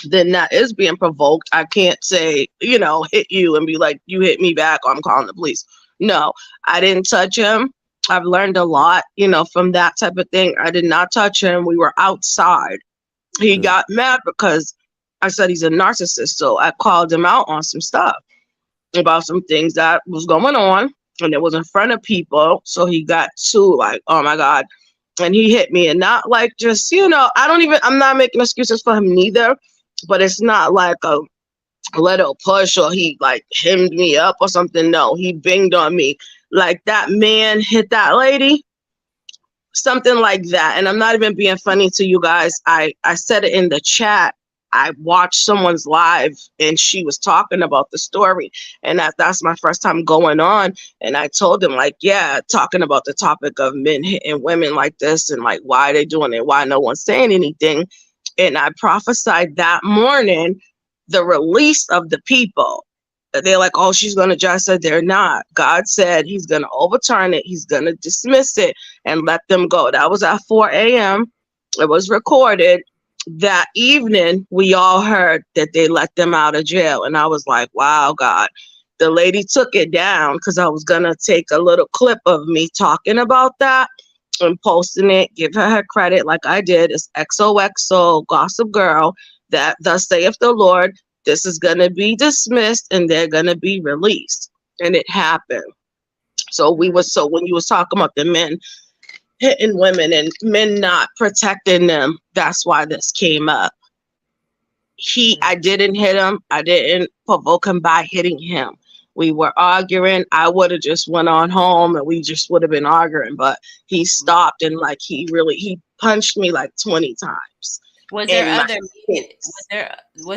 then that is being provoked. I can't say, hit you and be like, you hit me back, or I'm calling the police. No, I didn't touch him. I've learned a lot, from that type of thing. I did not touch him. We were outside. He got mad because I said he's a narcissist. So I called him out on some stuff about some things that was going on, and it was in front of people. So he got too like, oh my God. And he hit me, and not like just, I'm not making excuses for him neither, but it's not like a little push or he like hemmed me up or something. No, he binged on me. Like that man hit that lady, something like that. And I'm not even being funny to you guys. I said it in the chat. I watched someone's live and she was talking about the story, and that's my first time going on. And I told them, like, yeah, talking about the topic of men hitting women like this and like why they doing it, why no one's saying anything. And I prophesied that morning the release of the people. They're like, oh, she's going to judge. I said, they're not. God said he's going to overturn it. He's going to dismiss it and let them go. That was at 4 a.m. It was recorded. That evening, we all heard that they let them out of jail. And I was like, wow, God. The lady took it down because I was going to take a little clip of me talking about that and posting it, give her credit like I did. It's XOXO Gossip Girl, that thus saith the Lord, this is going to be dismissed and they're going to be released. And it happened. So when you was talking about the men hitting women and men not protecting them, that's why this came up. I didn't hit him. I didn't provoke him by hitting him. We were arguing. I would have just went on home and we just would have been arguing, but he stopped and like he punched me like 20 times. Was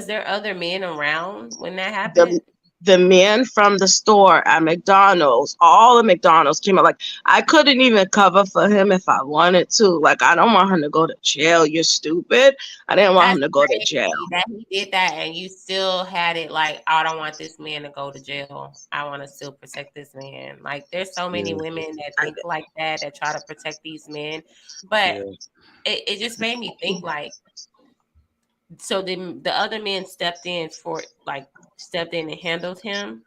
there other men around when that happened? The men from the store at McDonald's, all the McDonald's came up. Like, I couldn't even cover for him if I wanted to. Like, I don't want him to go to jail. You're stupid. I didn't want him to go to jail. That he did that and you still had it like, I don't want this man to go to jail. I want to still protect this man. Like, there's so many women that think like that try to protect these men. But it just made me think, like, so the other men stepped in and handled him.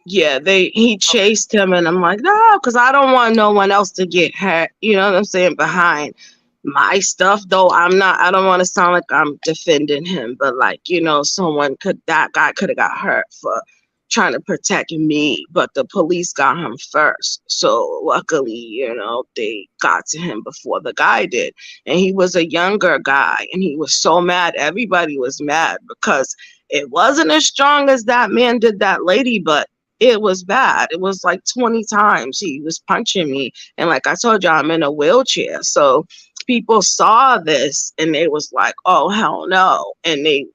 Yeah, he chased him, and I'm like, no, because I don't want no one else to get hurt. You know what I'm saying? Behind my stuff, though, I don't want to sound like I'm defending him, but like, that guy could have got hurt for trying to protect me, but the police got him first. So luckily, they got to him before the guy did. And he was a younger guy, and he was so mad. Everybody was mad because it wasn't as strong as that man did that lady, but it was bad. It was like 20 times he was punching me. And like I told you, I'm in a wheelchair. So people saw this and they was like, oh, hell no. And they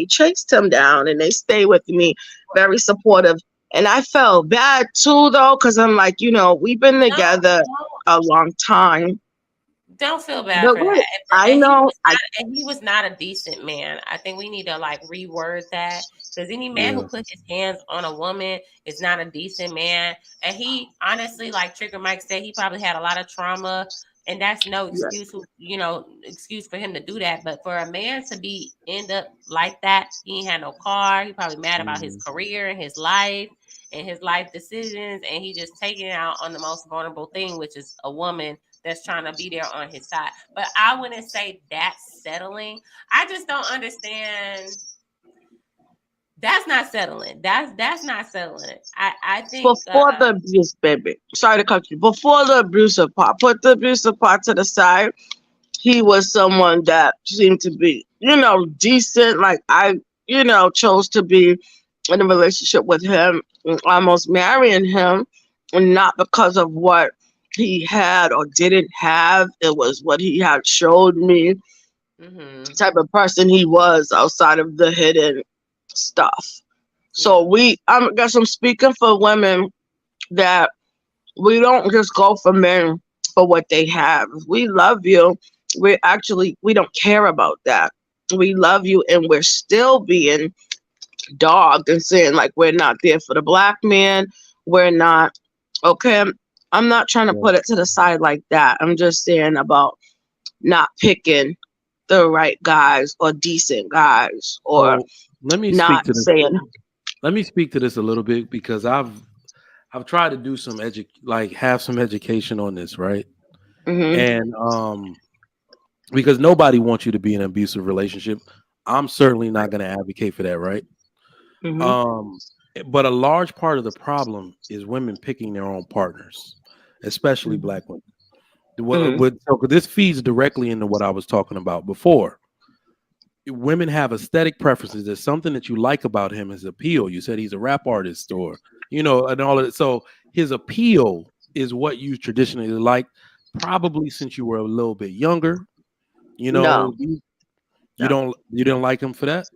chased him down and they stayed with me, very supportive. And I felt bad too, though, because I'm like, we've been together a long time. Don't feel bad for that. I know. And he was not a decent man. I think we need to like reword that, because any man who put his hands on a woman is not a decent man. And he honestly, like Trigger Mike said, he probably had a lot of trauma. And that's no excuse, excuse for him to do that. But for a man to end up like that, he ain't had no car. He probably mad about his career and his life decisions. And he just taking it out on the most vulnerable thing, which is a woman that's trying to be there on his side. But I wouldn't say that's settling. I just don't understand. That's not settling. That's not settling. I think before the abuse, baby. Sorry to cut you. Before the abusive part, put the abusive part to the side. He was someone that seemed to be, decent. Like I, chose to be in a relationship with him, almost marrying him, and not because of what he had or didn't have. It was what he had showed me. Type of person he was outside of the hidden stuff. So I guess I'm speaking for women that we don't just go for men for what they have. If we love you, we don't care about that. We love you and we're still being dogged and saying like we're not there for the black man. We're not okay. I'm not trying to put it to the side like that. I'm just saying about not picking the right guys or decent guys or let me not speak to saying. Let me speak to this a little bit because I've tried to do some have some education on this, right? And because nobody wants you to be in an abusive relationship. I'm certainly not going to advocate for that, right? But a large part of the problem is women picking their own partners, especially black women. So this feeds directly into what I was talking about before. Women have aesthetic preferences. There's something that you like about him, his appeal. You said he's a rap artist or, and all of it. So his appeal is what you traditionally like, probably since you were a little bit younger. You don't like him for that?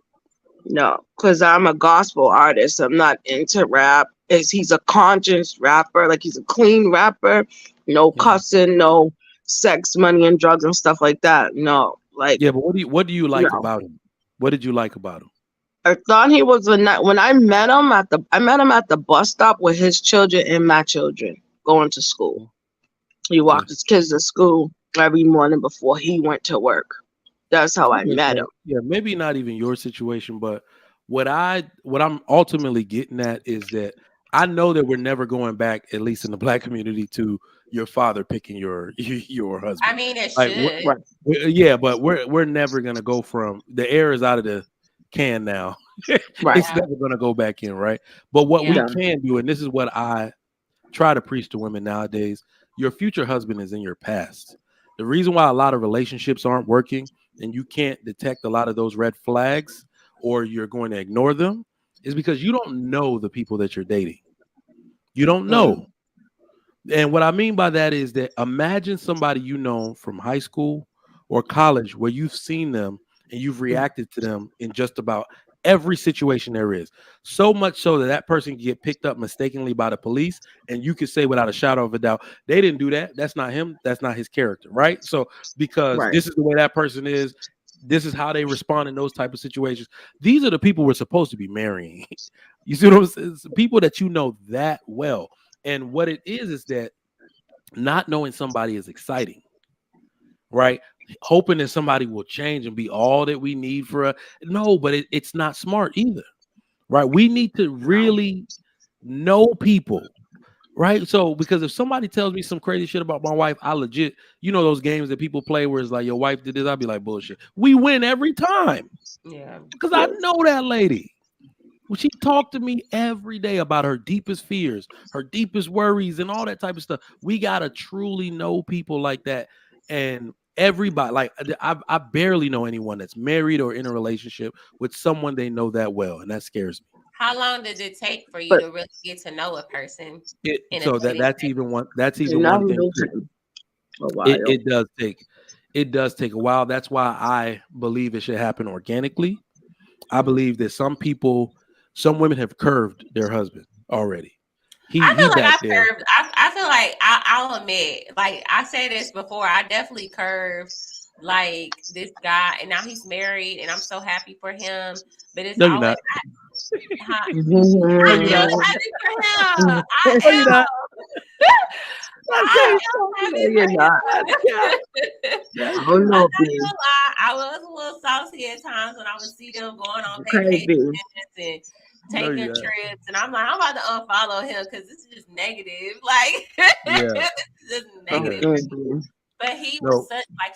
No, because I'm a gospel artist. I'm not into rap. He's a conscious rapper, like he's a clean rapper, no cussing, no sex, money, and drugs and stuff like that. No, like but what do you like about him? What did you like about him? I thought he was when I met him at the bus stop with his children and my children going to school. He walked his kids to school every morning before he went to work. That's how I met him. Yeah, maybe not even your situation, but what I'm ultimately getting at is that I know that we're never going back, at least in the black community, to your father picking your husband. I mean, it should. Yeah, but we're never gonna go from the air is out of the can now. It's never gonna go back in, right? But what we can do, and this is what I try to preach to women nowadays: your future husband is in your past. The reason why a lot of relationships aren't working and you can't detect a lot of those red flags or you're going to ignore them is because you don't know the people that you're dating. You don't know. And what I mean by that is that imagine somebody you know from high school or college where you've seen them and you've reacted to them in just about every situation there is. So much so that person can get picked up mistakenly by the police and you can say without a shadow of a doubt, they didn't do that. That's not him. That's not his character, right? So because this is the way that person is, this is how they respond in those type of situations. These are the people we're supposed to be marrying. You see what I'm saying? It's people that you know that well. And what it is that not knowing somebody is exciting, right? Hoping that somebody will change and be all that we need for a no, but it's not smart either, right? We need to really know people, right? So because if somebody tells me some crazy shit about my wife, I legit, those games that people play where it's like your wife did this, I'll be like bullshit. We win every time, because I know that lady. She talked to me every day about her deepest fears, her deepest worries, and all that type of stuff. We gotta truly know people like that. And everybody, like I barely know anyone that's married or in a relationship with someone they know that well, and that scares me. How long does it take for you to really get to know a person? So that's even one thing too. A while. It does take a while. That's why I believe it should happen organically. I believe that some women have curved their husband already. I feel like back I've there. curved. I feel like I'll admit, like I said this before, I definitely curved like this guy, and now he's married, and I'm so happy for him. But it's No, you're always not. I No, am you're not. happy for him. No, you're not. I am happy for him. Oh no, I was a little saucy at times when I would see them going on okay, vacations and No, taking you're not. trips, and I'm like, I'm about to unfollow him because this is just negative. Like, Yeah. this is just negative. Okay. But he No. was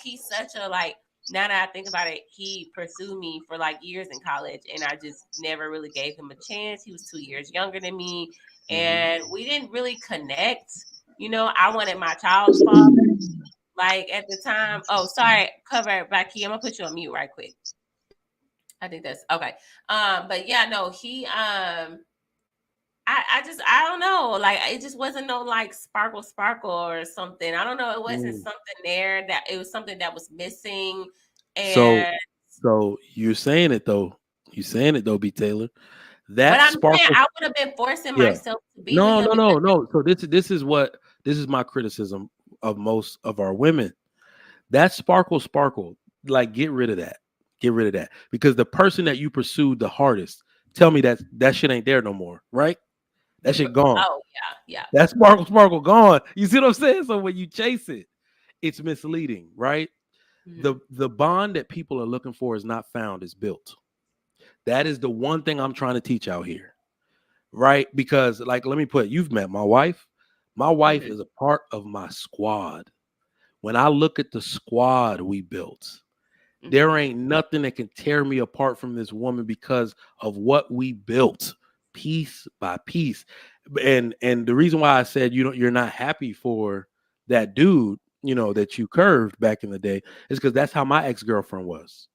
he's such a like. Now that I think about it, he pursued me for like years in college, and I just never really gave him a chance. He was 2 years younger than me, and we didn't really connect. You know, I wanted my child's father. Like at the time, oh, sorry, cover back here. I'm gonna put you on mute right quick. I think that's okay. But yeah, no, he I don't know. Like it just wasn't no like sparkle or something. I don't know. It wasn't something there that it was something that was missing. And So you're saying it though. You're saying it though, BTaylor. but That I'm sparkle. saying I would have been forcing Yeah. myself to be with him. No. So this is my criticism of most of our women. That sparkle, like get rid of that. Get rid of that. Because the person that you pursued the hardest, tell me that shit ain't there no more, right? That shit gone. Oh yeah. That sparkle gone. You see what I'm saying? So when you chase it, it's misleading, right? The bond that people are looking for is not found, it's built. That is the one thing I'm trying to teach out here. Right? Because like let me put it, you've met my wife. My wife is a part of my squad. When I look at the squad we built, there ain't nothing that can tear me apart from this woman because of what we built piece by piece. And the reason why I said you're not happy for that dude, that you curved back in the day is because that's how my ex-girlfriend was.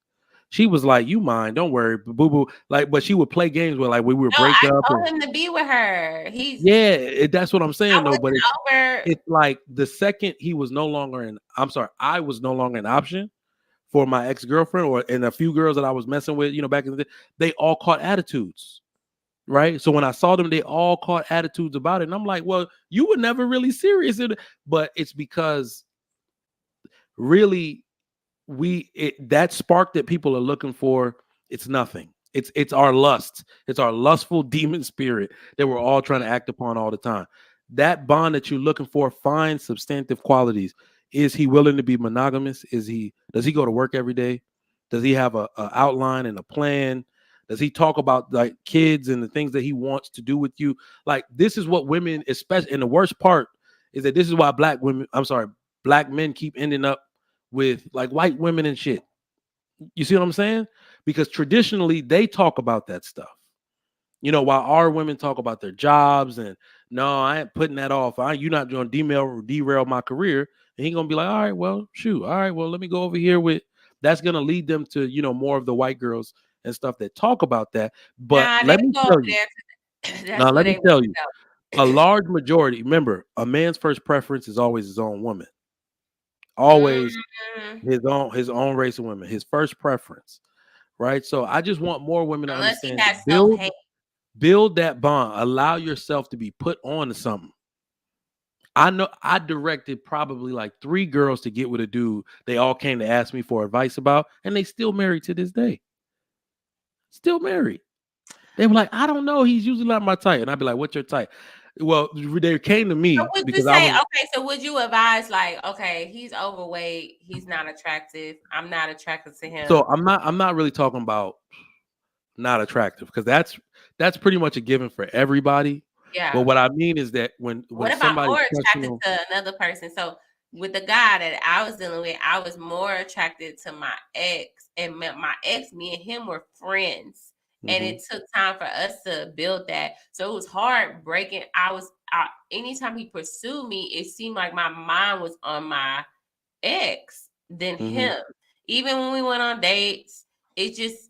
She was like, "You mind? Don't worry, boo boo." Like, but she would play games where like we would break I up. told him to be with her. That's what I'm saying though. But it's like the second I was no longer an option for my ex-girlfriend and a few girls that I was messing with, back in the day, they all caught attitudes. Right. So when I saw them, they all caught attitudes about it. And I'm like, well, you were never really serious. But it's because really that spark that people are looking for, it's nothing. It's our lust. It's our lustful demon spirit that we're all trying to act upon all the time. That bond that you're looking for finds substantive qualities. Is he willing to be monogamous? Does he go to work every day? Does he have a outline and a plan? Does he talk about like kids and the things that he wants to do with you? Like this is what women, especially, and the worst part is that this is why black men keep ending up with like white women and shit. You see what I'm saying? Because traditionally they talk about that stuff. While our women talk about their jobs and no, I ain't putting that off. You're not going to derail my career. And he's going to be like, all right, well, shoot. All right, well, let me go over here with that's going to lead them to, more of the white girls and stuff that talk about that. But let me tell you, a large majority, remember, a man's first preference is always his own woman. Always his own race of women, his first preference. Right. So I just want more women to understand. Build that bond. Allow yourself to be put on to something. I know I directed probably like 3 girls to get with a dude they all came to ask me for advice about, and they still married to this day. Still married. They were like, I don't know. He's usually not my type. And I'd be like, what's your type? Well, they came to me because so would you advise like, okay, he's overweight, he's not attractive, I'm not attracted to him. So I'm not really talking about not attractive because that's pretty much a given for everybody. Yeah. But what I mean is that when somebody's more attracted to another person? So with the guy that I was dealing with, I was more attracted to my ex, and my ex, me and him were friends. And it took time for us to build that. So it was hard breaking. Anytime he pursued me, it seemed like my mind was on my ex than him. Even when we went on dates, it just,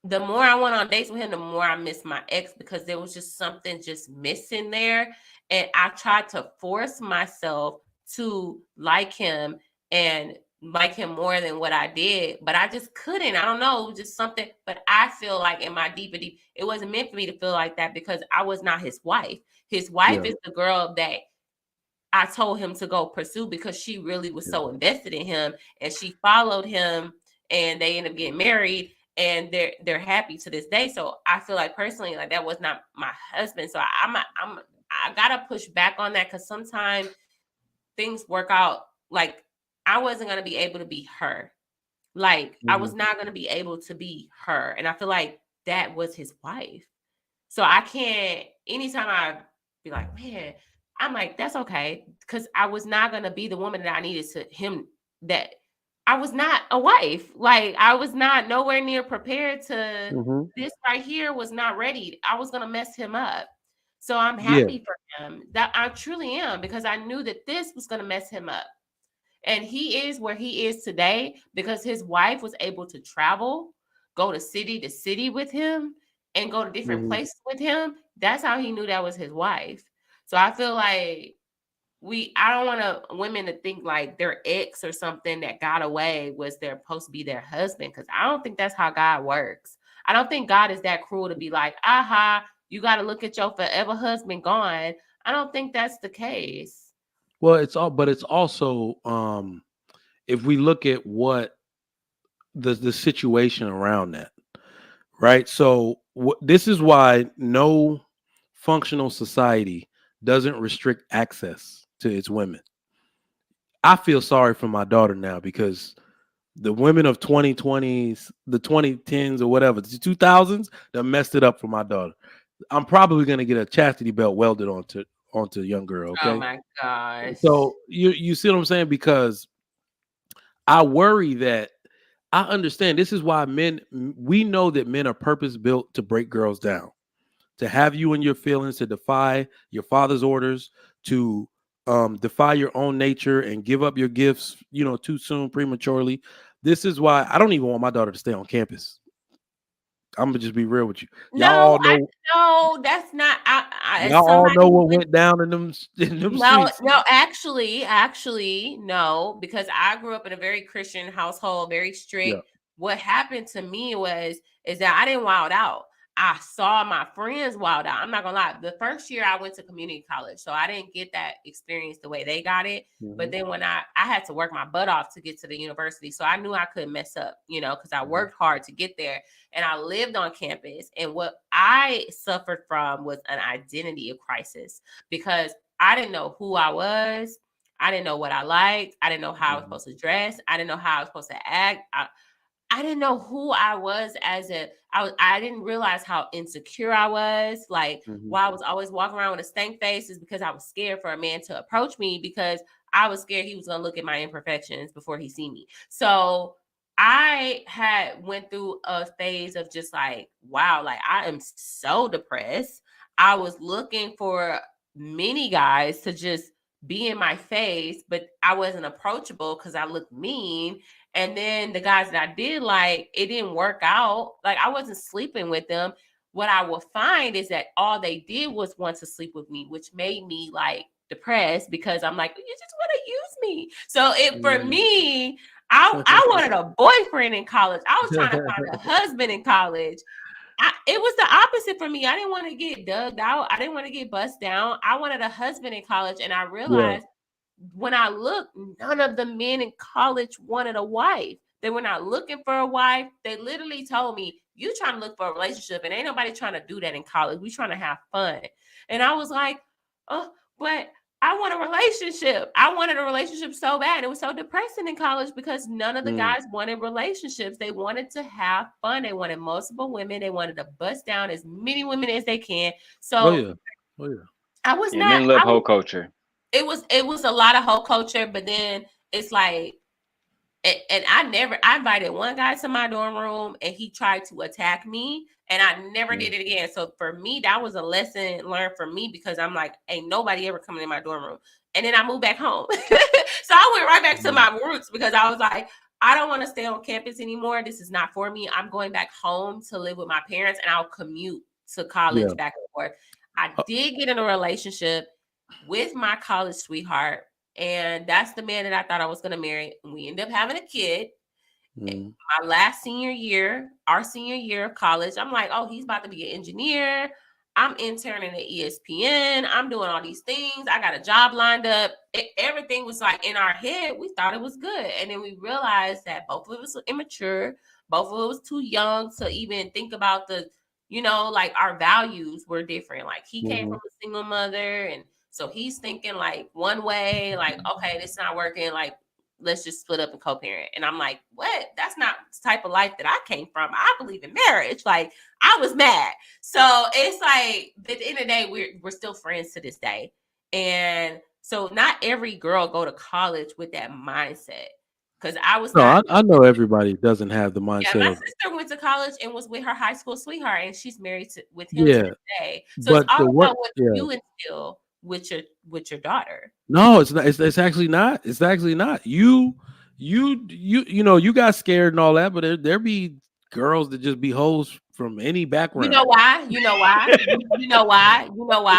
the more I went on dates with him, the more I missed my ex, because there was just something just missing there. And I tried to force myself to like him and like him more than what I did, but I just couldn't. I don't know, just something. But I feel like in my deep, it wasn't meant for me to feel like that, because I was not his wife. His wife is the girl that I told him to go pursue, because she really was so invested in him, and she followed him, and they ended up getting married, and they're happy to this day. So I feel like personally, like, that was not my husband. So I gotta push back on that, because sometimes things work out. Like, I wasn't gonna be able to be her. Like, I was not gonna be able to be her, and I feel like that was his wife. So I can't. Anytime I be like, man, I'm like, that's okay, because I was not gonna be the woman that I needed to him. That I was not a wife. Like, I was not nowhere near prepared to. This right here was not ready. I was gonna mess him up. So I'm happy for him. That I truly am, because I knew that this was gonna mess him up. And he is where he is today because his wife was able to travel, go to city with him, and go to different places with him. That's how he knew that was his wife. So I feel like I don't want women to think like their ex or something that got away was supposed to be their husband, because I don't think that's how God works. I don't think God is that cruel to be like, aha, you got to look at your forever husband gone. I don't think that's the case. Well, but it's also, if we look at what the situation around that, right? So this is why no functional society doesn't restrict access to its women. I feel sorry for my daughter now, because the women of 2020s, the 2010s or whatever, the 2000s, they messed it up for my daughter. I'm probably going to get a chastity belt welded onto a young girl. Okay. Oh my gosh. So you see what I'm saying? Because I worry that, I understand this is why we know that men are purpose built to break girls down, to have you in your feelings, to defy your father's orders, to defy your own nature and give up your gifts, too soon, prematurely. This is why I don't even want my daughter to stay on campus. I'm gonna just be real with you. No, that's not. Y'all all know what went down in them streets. No, actually, no, because I grew up in a very Christian household, very strict. Yeah. What happened to me is that I didn't wild out. I saw my friends wild out. I'm not gonna lie. The first year I went to community college, so I didn't get that experience the way they got it. But then when I had to work my butt off to get to the university, so I knew I couldn't mess up, because I worked hard to get there, and I lived on campus. And what I suffered from was an identity crisis, because I didn't know who I was. I didn't know what I liked. I didn't know how I was supposed to dress. I didn't know how I was supposed to act. I didn't know who I was I didn't realize how insecure I was. Like, why I was always walking around with a stank face is because I was scared for a man to approach me, because I was scared he was going to look at my imperfections before he see me. So I went through a phase of just like, wow, like, I am so depressed. I was looking for many guys to just be in my face, but I wasn't approachable because I looked mean. And then the guys that I did like, it didn't work out. Like, I wasn't sleeping with them. What I will find is that all they did was want to sleep with me, which made me like depressed, because I'm like, you just want to use me. So for me, I wanted a boyfriend in college. I was trying to find a husband in college. It was the opposite for me. I didn't want to get dug out. I didn't want to get bust down. I wanted a husband in college. And I realized when I looked, none of the men in college wanted a wife. They were not looking for a wife. They literally told me, you trying to look for a relationship, and ain't nobody trying to do that in college. We trying to have fun. And I was like, oh, but I want a relationship. I wanted a relationship so bad. It was so depressing in college because none of the guys wanted relationships. They wanted to have fun. They wanted multiple women. They wanted to bust down as many women as they can. So I was not. Men love whole culture. It was a lot of whole culture, but then it's like, And I invited one guy to my dorm room and he tried to attack me and I never did it again. So for me, that was a lesson learned for me because I'm like, ain't nobody ever coming in my dorm room. And then I moved back home. So I went right back to my roots because I was like, I don't want to stay on campus anymore. This is not for me. I'm going back home to live with my parents and I'll commute to college back and forth. I did get in a relationship with my college sweetheart. And that's the man that I thought I was going to marry. And we ended up having a kid. My last senior year, our senior year of college, I'm like, oh, he's about to be an engineer. I'm interning at ESPN. I'm doing all these things. I got a job lined up. Everything was like in our head. We thought it was good. And then we realized that both of us were immature. Both of us was too young to even think about the, like our values were different. Like he came from a single mother. And so he's thinking like one way, like, okay, this is not working. Like, let's just split up and co-parent. And I'm like, what? That's not the type of life that I came from. I believe in marriage. Like, I was mad. So it's like, at the end of the day, we're still friends to this day. And so not every girl go to college with that mindset. Because I was I know everybody doesn't have the mindset. Yeah, my sister went to college and was with her high school sweetheart, and she's married with him to this day. So it's all about what you instill with your daughter. No, it's not. It's actually not. It's actually not. You got scared and all that, but there be girls that just be hoes from any background. You know why? You know why?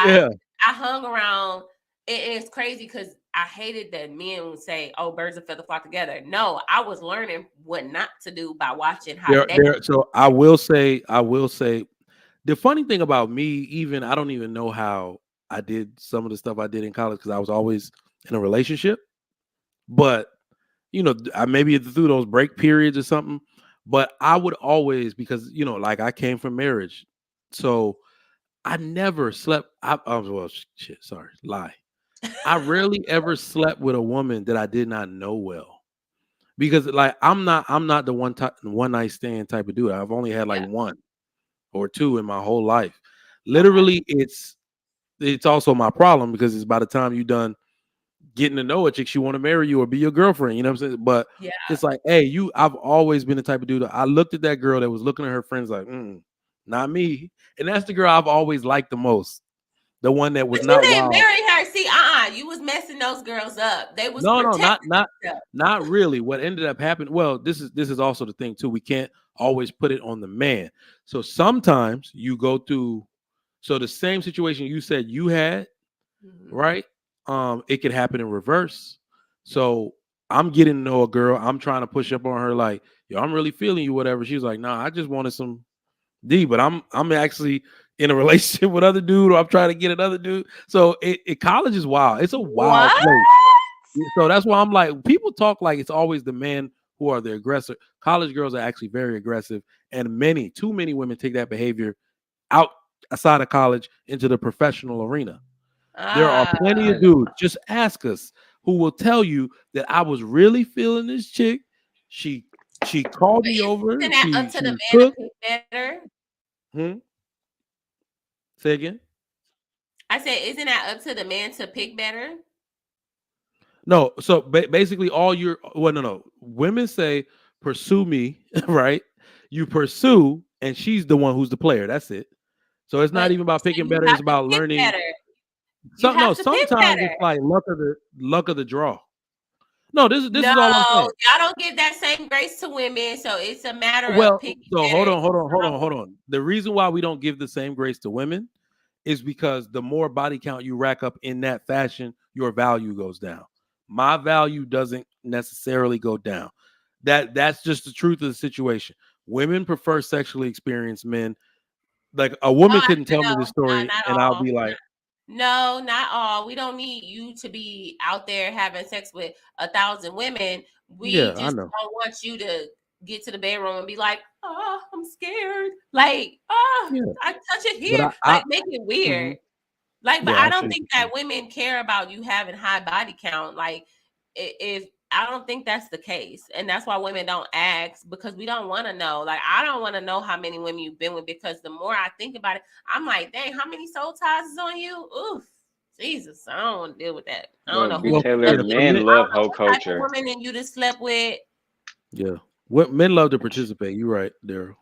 Yeah. I hung around. It's crazy because I hated that men would say, "Oh, birds of feather flock together." No, I was learning what not to do by watching how they. So I will say, the funny thing about me, even I don't even know how I did some of the stuff I did in college because I was always in a relationship. But I maybe through those break periods or something. But I would always, because like I came from marriage, so I never slept. Lie. I rarely ever slept with a woman that I did not know well, because like I'm not the one night stand type of dude. I've only had like one or two in my whole life. Literally, it's also my problem because it's by the time you done getting to know a chick, she want to marry you or be your girlfriend. You know what I'm saying? But it's like, hey, I've always been the type of dude. I looked at that girl that was looking at her friends like, not me, and that's the girl I've always liked the most. The one that was not wild. Marry her. See, you was messing those girls up. They was not really. What ended up happening? Well, this is also the thing too. We can't always put it on the man. So sometimes you go through. So the same situation you said you had, right? It could happen in reverse. So I'm getting to know a girl. I'm trying to push up on her, like, yo, I'm really feeling you, whatever. She's like, nah, I just wanted some D, but I'm actually in a relationship with other dude, or I'm trying to get another dude. So college is wild. It's a wild place. So that's why I'm like, people talk like it's always the men who are the aggressor. College girls are actually very aggressive, and too many women take that behavior outside of college into the professional arena. There are plenty of dudes. Just ask us, who will tell you that I was really feeling this chick. She called me over. Isn't that up to the man to pick better? Say again. I said, isn't that up to the man to pick better? No. So basically, women say pursue me, right? You pursue, and she's the one who's the player. That's it. So it's not even about picking better. It's about learning. Sometimes it's like luck of the draw. No, this is all I'm saying. Y'all don't give that same grace to women, so it's a matter of picking. So hold on. The reason why we don't give the same grace to women is because the more body count you rack up in that fashion, your value goes down. My value doesn't necessarily go down. That's just the truth of the situation. Women prefer sexually experienced men. Like a woman couldn't tell me the story, and I'll be like, no, not all. We don't need you to be out there having sex with 1,000 women. We just don't want you to get to the bedroom and be like, oh, I'm scared. Like, I touch it here. Make it weird. But I don't think that women care about you having high body count. Like, if I don't think that's the case. And that's why women don't ask, because we don't want to know. Like, I don't want to know how many women you've been with, because the more I think about it, I'm like, dang, how many soul ties is on you? Oof, Jesus, I don't want to deal with that. I don't know. BTaylor, men love hoe culture. Women that you just slept with. Yeah. What men love to participate. You're right, Daryl.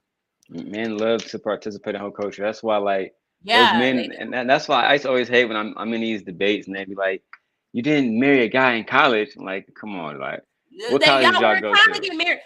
Men love to participate in whole culture. That's why, like, those Yeah, men, and that's why I used to always hate when I'm in these debates and they be like, "You didn't marry a guy in college." I'm like, come on, like, what college did y'all we're go trying to to? get married.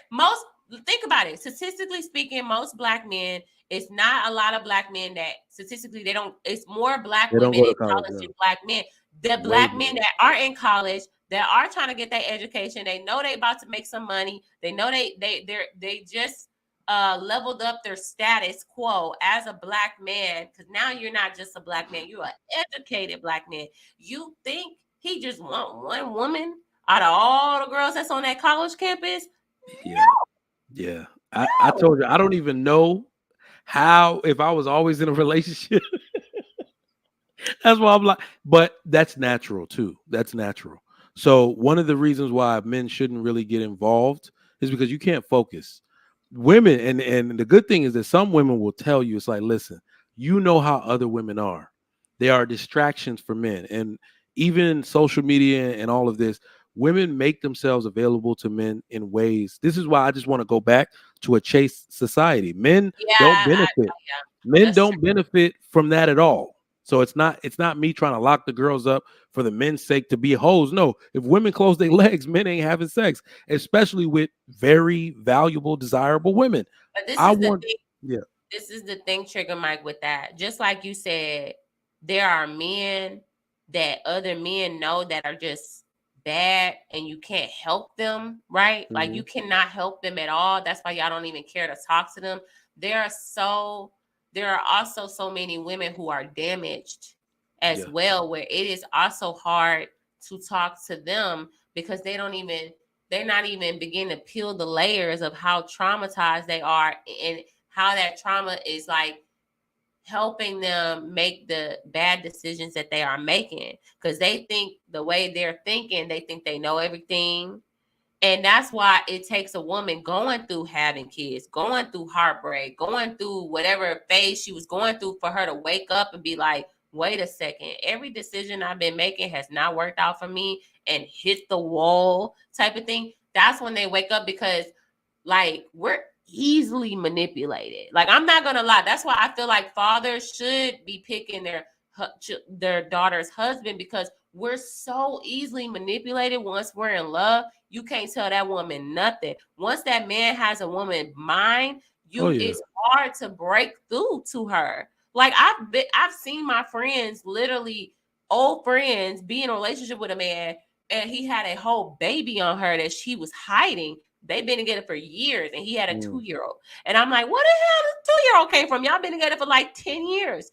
Think about it. Statistically speaking, most black men, it's not a lot of black men that statistically they don't. It's more black They don't women go in to college. college Yeah. than black men. The Way black more. men that are in college, that are trying to get their education, they know they about to make some money. They know they just leveled up their status quo as a black man, because now you're not just a black man, you're an educated black man. You think he just want one woman out of all the girls that's on that college campus? Yeah. Yeah. I told you, I don't even know how, if I was always in a relationship. That's why I'm like, but that's natural too. That's natural. So one of the reasons why men shouldn't really get involved is because you can't focus. Women, and the good thing is that some women will tell you, it's like, listen, you know how other women are. They are distractions for men. And even social media and all of this, women make themselves available to men in ways. This is why I just want to go back to a chaste society. Men don't benefit. Men don't benefit from that at all. So it's not me trying to lock the girls up for the men's sake to be hoes. No, if women close their legs, men ain't having sex, especially with very valuable, desirable women. But this I is the want, thing. yeah, This is the thing, Trigger Mike, with that. Just like you said, there are men that other men know that are just bad and you can't help them, right? Like you cannot help them at all. That's why y'all don't even care to talk to them. There are also so many women who are damaged as well, where it is also hard to talk to them because they're not even begin to peel the layers of how traumatized they are and how that trauma is like helping them make the bad decisions that they are making, because they think the way they're thinking, they think they know everything. And that's why it takes a woman going through having kids, going through heartbreak, going through whatever phase she was going through for her to wake up and be like, wait a second, every decision I've been making has not worked out for me, and hit the wall type of thing. That's when they wake up, because like we're easily manipulated. Like I'm not gonna lie, that's why I feel like fathers should be picking their daughter's husband, because we're so easily manipulated. Once we're in love, you can't tell that woman nothing. Once that man has a woman mind, it's hard to break through to her. Like I've seen my friends, literally old friends, be in a relationship with a man and he had a whole baby on her that she was hiding. They've been together for years and he had a 2-year-old. And I'm like, what the hell this 2-year-old came from? Y'all been together for like 10 years.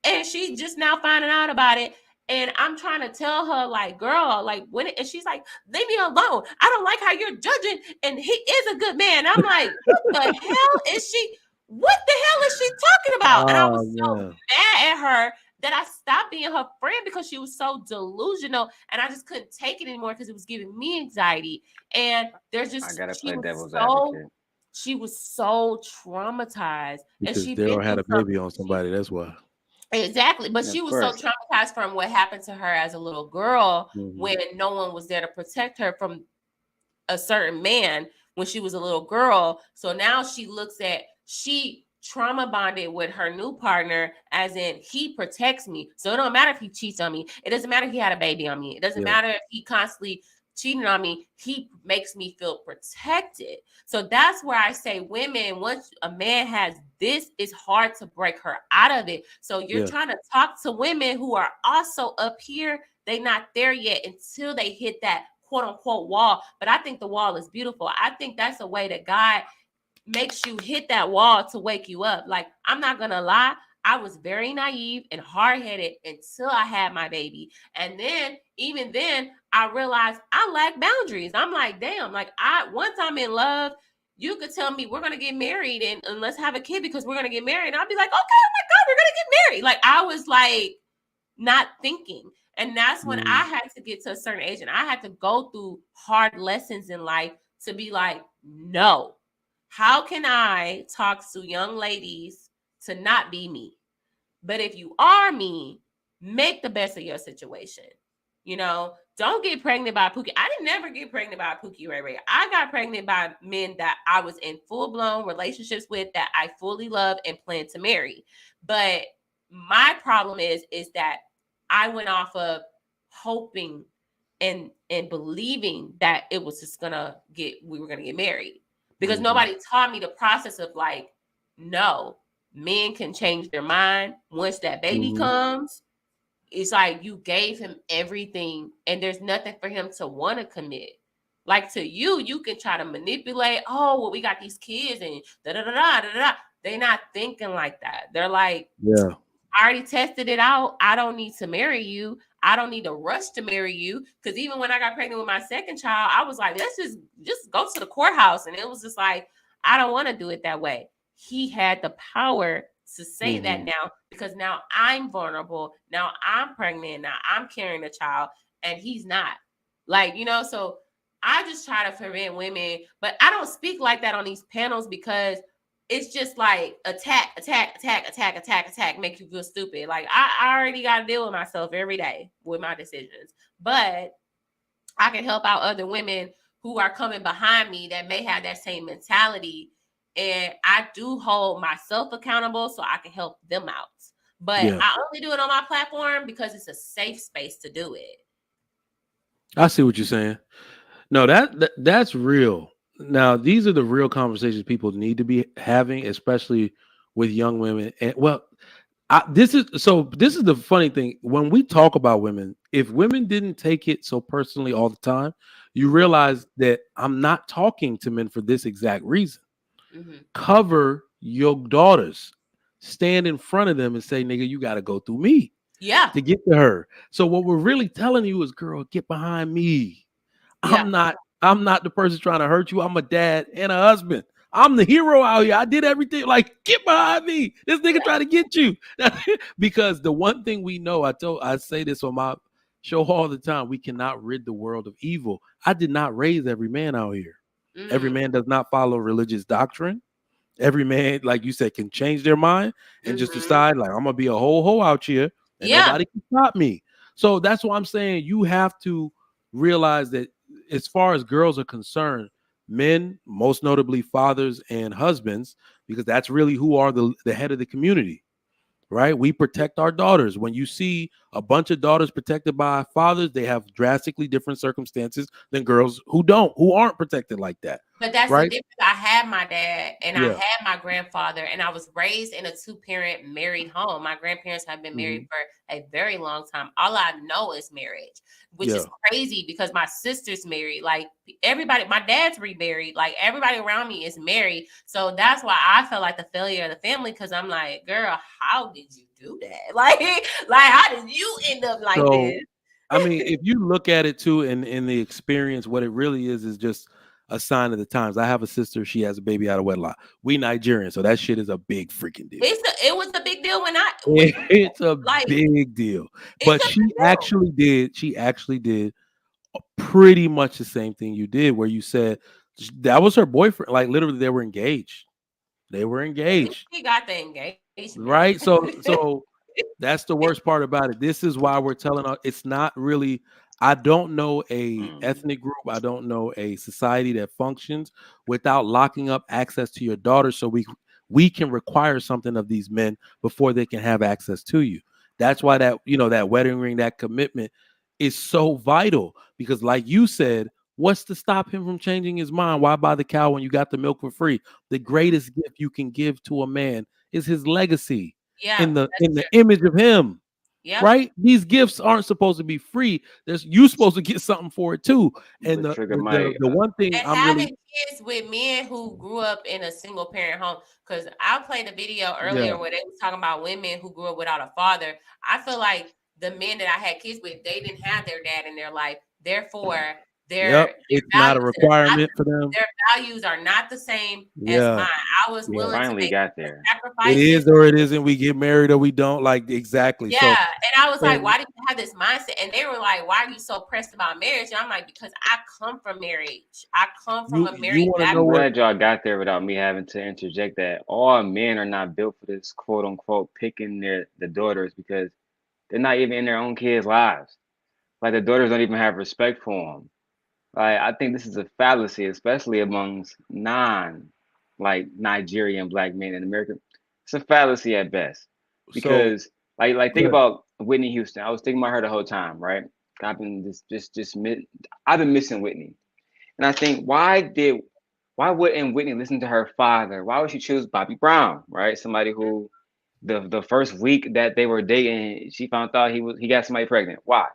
And she's just now finding out about it. And I'm trying to tell her, like, girl, like, and she's like, leave me alone. I don't like how you're judging. And he is a good man. I'm like, what the hell is she? What the hell is she talking about? And I was so mad at her that I stopped being her friend because she was so delusional and I just couldn't take it anymore because it was giving me anxiety. And there's just, I gotta play devil's advocate. she was so traumatized. Because and Daryl had a baby on somebody. That's why. Exactly. But she was so traumatized from what happened to her as a little girl when no one was there to protect her from a certain man when she was a little girl. So now she trauma bonded with her new partner, as in he protects me. So it don't matter if he cheats on me. It doesn't matter if he had a baby on me. It doesn't matter if he constantly cheating on me. He makes me feel protected. So that's where I say, women, once a man has this, it's hard to break her out of it. So you're trying to talk to women who are also up here. They're not there yet until they hit that quote unquote wall. But I think the wall is beautiful. I think that's a way that God makes you hit that wall to wake you up. Like, I'm not gonna lie, I was very naive and hard-headed until I had my baby. And then, even then, I realized I lack boundaries. I'm like, damn, like once I'm in love, you could tell me we're gonna get married and let's have a kid because we're gonna get married. And I'll be like, okay, oh my God, we're gonna get married. Like, I was like not thinking. And that's when I had to get to a certain age and I had to go through hard lessons in life to be like, no. How can I talk to young ladies to not be me? But if you are me, make the best of your situation. You know, don't get pregnant by Pookie. I didn't never get pregnant by Pookie Ray Ray. I got pregnant by men that I was in full-blown relationships with, that I fully love and plan to marry. But my problem is that I went off of hoping and believing that it was just we were gonna get married, because nobody taught me the process of like, no, men can change their mind once that baby comes. It's like you gave him everything and there's nothing for him to want to commit. Like to you can try to manipulate. Oh, well, we got these kids and da da da da da da. They're not thinking like that. They're like, yeah, I already tested it out. I don't need to marry you. I don't need to rush to marry you. Because even when I got pregnant with my second child, I was like, let's just go to the courthouse. And it was just like, I don't want to do it that way. He had the power to say that now, because now I'm vulnerable. Now I'm pregnant. Now I'm carrying a child and he's not. Like, so I just try to prevent women, but I don't speak like that on these panels because it's just like attack, make you feel stupid. Like I already got to deal with myself every day with my decisions, but I can help out other women who are coming behind me that may have that same mentality. And I do hold myself accountable so I can help them out. But I only do it on my platform because it's a safe space to do it. I see what you're saying. No, that's real. Now, these are the real conversations people need to be having, especially with young women. And this is the funny thing. When we talk about women, if women didn't take it so personally all the time, you realize that I'm not talking to men for this exact reason. Cover your daughters, stand in front of them and say, nigga, you got to go through me to get to her. So what we're really telling you is, girl, get behind me. I'm not the person trying to hurt you. I'm a dad and a husband. I'm the hero out here. I did everything. Like, get behind me. This nigga trying to get you. Because the one thing we know, I say this on my show all the time, we cannot rid the world of evil. I did not raise every man out here. Every man does not follow religious doctrine. Every man, like you said, can change their mind and just decide, like, I'm gonna be a whole hoe out here and nobody can stop me. So that's why I'm saying you have to realize that as far as girls are concerned, men, most notably fathers and husbands, because that's really who are the head of the community. Right? We protect our daughters. When you see a bunch of daughters protected by fathers, they have drastically different circumstances than girls who aren't protected like that. But that's right? the difference. I had my dad and I had my grandfather, and I was raised in a 2-parent married home. My grandparents have been married for a very long time. All I know is marriage, which is crazy because my sister's married. Like everybody, my dad's remarried. Like everybody around me is married. So that's why I felt like the failure of the family, because I'm like, girl, how did you do that? Like how did you end up like this? I mean, if you look at it too in the experience, what it really is just a sign of the times. I have a sister, she has a baby out of wedlock. We Nigerian, so that shit is a big freaking deal. It was a big deal when it's a big deal. But she actually did pretty much the same thing you did, where you said that was her boyfriend. Like literally they were engaged. He got the engagement. Right? So that's the worst part about it. This is why we're telling it's not really, I don't know a ethnic group, I don't know a society that functions without locking up access to your daughter, so we can require something of these men before they can have access to you. That's why that wedding ring, that commitment is so vital, because like you said, what's to stop him from changing his mind? Why buy the cow when you got the milk for free? The greatest gift you can give to a man is his legacy. In the image of him. Right? These gifts aren't supposed to be free. You supposed to get something for it too. And the one thing and having kids with men who grew up in a single parent home, because I played a video earlier where they was talking about women who grew up without a father. I feel like the men that I had kids with, they didn't have their dad in their life. Therefore, it's not a requirement for them. Their values are not the same as mine. I was willing to make sacrifices. It is or it isn't. We get married or we don't. Like exactly. Yeah, and I was like, why do you have this mindset? And they were like, why are you so pressed about marriage? And I'm like, because I come from marriage. I come from a married background. I'm glad y'all got there without me having to interject that all men are not built for this quote unquote picking the daughters, because they're not even in their own kids' lives. Like the daughters don't even have respect for him. Like I think this is a fallacy, especially amongst like Nigerian black men in America. It's a fallacy at best. So Because like think good. about Whitney Houston. I was thinking about her the whole time, right? I've been I've been missing Whitney. And I think why wouldn't Whitney listen to her father? Why would she choose Bobby Brown, right? Somebody who the first week that they were dating, she found out he got somebody pregnant. Why?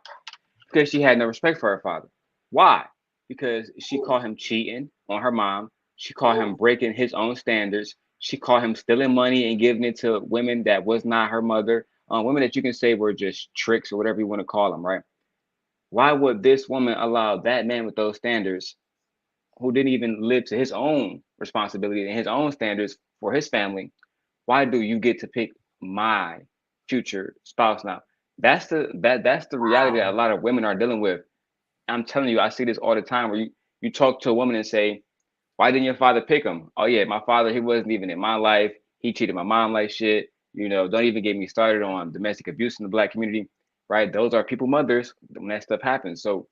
Because she had no respect for her father. Why? Because she called him cheating on her mom. She called him breaking his own standards. She called him stealing money and giving it to women that was not her mother. Women that you can say were just tricks or whatever you want to call them, right? Why would this woman allow that man with those standards, who didn't even live to his own responsibility and his own standards for his family, why do you get to pick my future spouse now? That's the reality that a lot of women are dealing with. I'm telling you, I see this all the time where you talk to a woman and say, why didn't your father pick him? Oh yeah, my father, he wasn't even in my life. He treated my mom like shit. Don't even get me started on domestic abuse in the black community, right? Those are people mothers when that stuff happens. So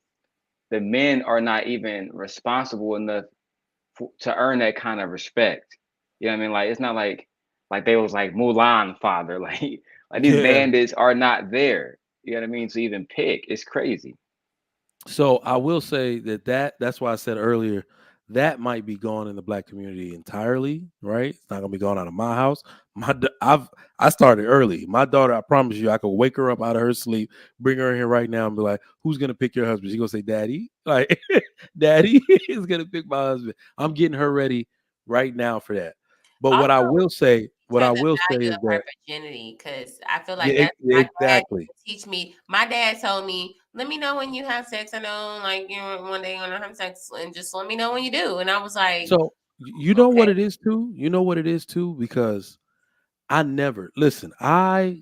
the men are not even responsible enough to earn that kind of respect. You know what I mean? Like it's not like they was like Mulan father. Like these Yeah. bandits are not there. You know what I mean? To even pick. It's crazy. So I will say that's why I said earlier that might be gone in the black community entirely, right? It's not gonna be gone out of my house. I started early. My daughter, I promise you, I could wake her up out of her sleep, bring her in here right now, and be like, "Who's gonna pick your husband?" She's gonna say, "Daddy." Like, "Daddy is gonna pick my husband." I'm getting her ready right now for that. But what I Also, will say, her the value is of her that virginity, because I feel like yeah, that's my dad exactly. teach me. My dad told me, "Let me know when you have sex. I know, like one day you're gonna have sex, and just let me know when you do." And I was like, So you know what "Okay." it is too. You know what it is too, because I never listen. I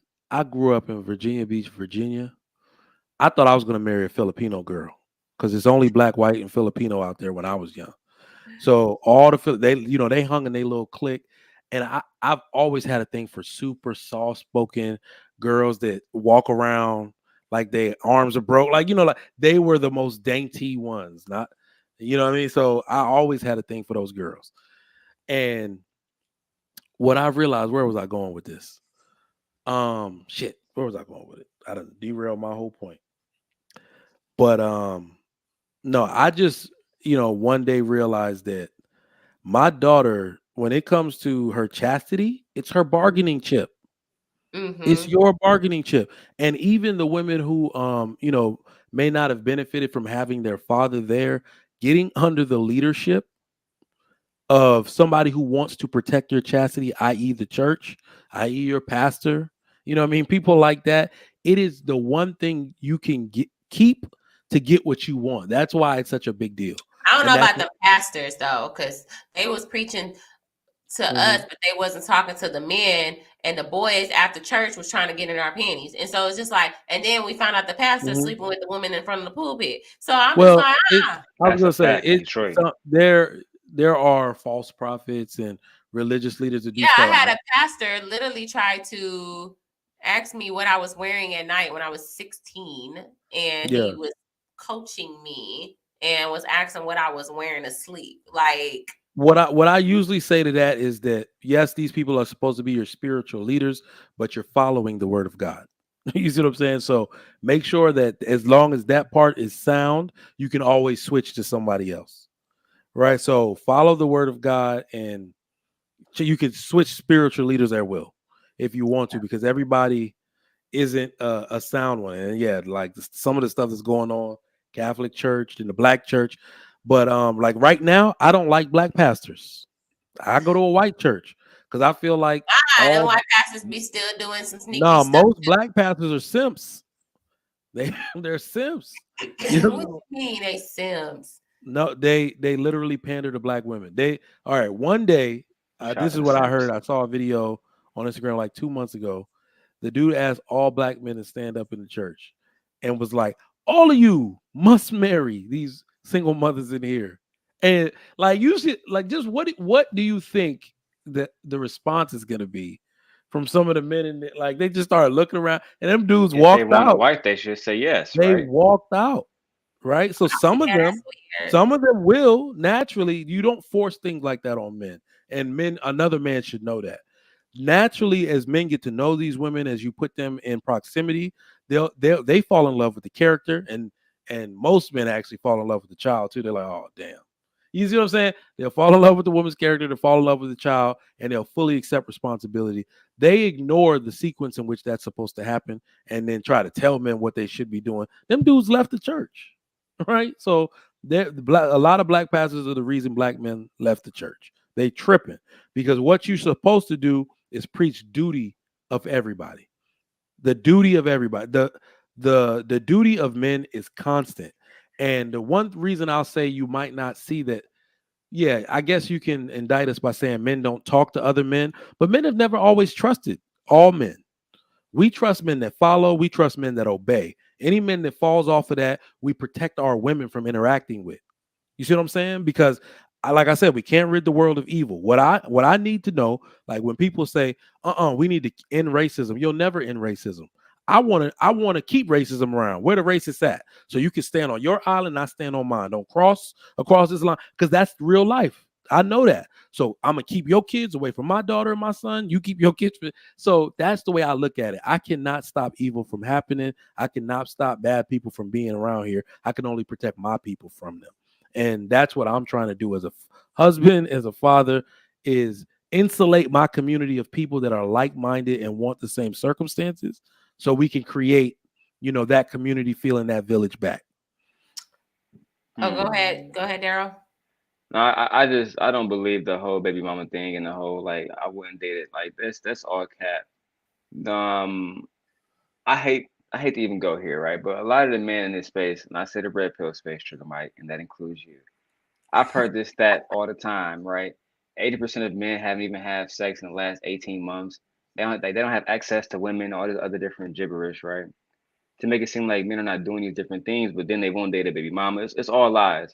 grew up in Virginia Beach, Virginia. I thought I was going to marry a Filipino girl because it's only black, white, and Filipino out there when I was young. So all they hung in their little clique, and I've always had a thing for super soft spoken girls that walk around like their arms are broke, like they were the most dainty ones, not what I mean. So I always had a thing for those girls, and what I realized, where was I going with this? Shit, where was I going with it? I done derailed my whole point. But no, I just one day realized that my daughter, when it comes to her chastity, it's her bargaining chip. It's Mm-hmm. your bargaining chip. And even the women who may not have benefited from having their father there, getting under the leadership of somebody who wants to protect your chastity, i.e. the church, i.e. your pastor, what I mean? People like that. It is the one thing you can keep to get what you want. That's why it's such a big deal. I don't know And that's about the pastors though, because they was preaching to us, but they wasn't talking to the men, and the boys after church was trying to get in our panties. And so it's just like, and then we found out the pastor sleeping with the woman in front of the pulpit. So I'm just Well, like, I was That's gonna a say fact in Detroit. there are false prophets and religious leaders that do yeah, I stuff. had a pastor literally try to ask me what I was wearing at night when I was 16, and Yeah. he was coaching me and was asking what I was wearing to sleep. Like, What I usually say to that is that yes, these people are supposed to be your spiritual leaders, but you're following the word of God. You see what I'm saying? So make sure that as long as that part is sound, you can always switch to somebody else. Right? So follow the word of God, and so you can switch spiritual leaders at will if you want to, because everybody isn't a sound one. And yeah, like some of the stuff that's going on, Catholic Church and the Black Church. But like right now, I don't like black pastors. I go to a white church because I feel like God, and white pastors be still doing some sneaky stuff. most black pastors are simps. They're simps. You What know? you mean they Sims? No, they literally pander to black women. All right. One day, Shout out this to is the what I Sims. heard. I saw a video on Instagram like 2 months ago. The dude asked all black men to stand up in the church and was like, all of you must marry these single mothers in here. And like you should like just what do you think that the response is gonna be from some of the men in it. Like they just started looking around, and them dudes If they walked want a out. wife, they should say yes, They right? walked out, right? So some of them will naturally. You don't force things like that on men, and another man should know that. Naturally, as men get to know these women, as you put them in proximity, they fall in love with the character, and most men actually fall in love with the child too. They're like, oh damn. You see what I'm saying? They'll fall in love with the woman's character, they'll fall in love with the child, and they'll fully accept responsibility. They ignore the sequence in which that's supposed to happen and then try to tell men what they should be doing. Them dudes left the church, right? So a lot of black pastors are the reason black men left the church. They tripping because what you're supposed to do is preach duty of everybody. The duty of everybody. The duty of men is constant. And the one reason I'll say you might not see that, yeah, I guess you can indict us by saying men don't talk to other men, but men have never always trusted all men. We trust men that follow, we trust men that obey. Any men that falls off of that, we protect our women from interacting with. You see what I'm saying? Because like I said, we can't rid the world of evil. What I need to know, like when people say, we need to end racism, you'll never end racism. I want to keep racism around. Where the racists at? So you can stand on your island, I stand on mine. Don't cross across this line, because that's real life. I know that. So I'm gonna keep your kids away from my daughter and my son. You keep your kids. So that's the way I look at it. I cannot stop evil from happening. I cannot stop bad people from being around here. I can only protect my people from them. And that's what I'm trying to do as a husband, as a father, is insulate my community of people that are like-minded and want the same circumstances, so we can create, that community feeling, that village back. Oh, go ahead, Daryl. No, I don't believe the whole baby mama thing and the whole like I wouldn't date it. Like that's all cap. I hate to even go here, right? But a lot of the men in this space, and I say the red pill space, Trigger Mike, and that includes you. I've heard this stat all the time, right? 80% of men haven't even had sex in the last 18 months. They don't have access to women, all this other different gibberish, right? To make it seem like men are not doing these different things, but then they won't date a baby mama. It's all lies.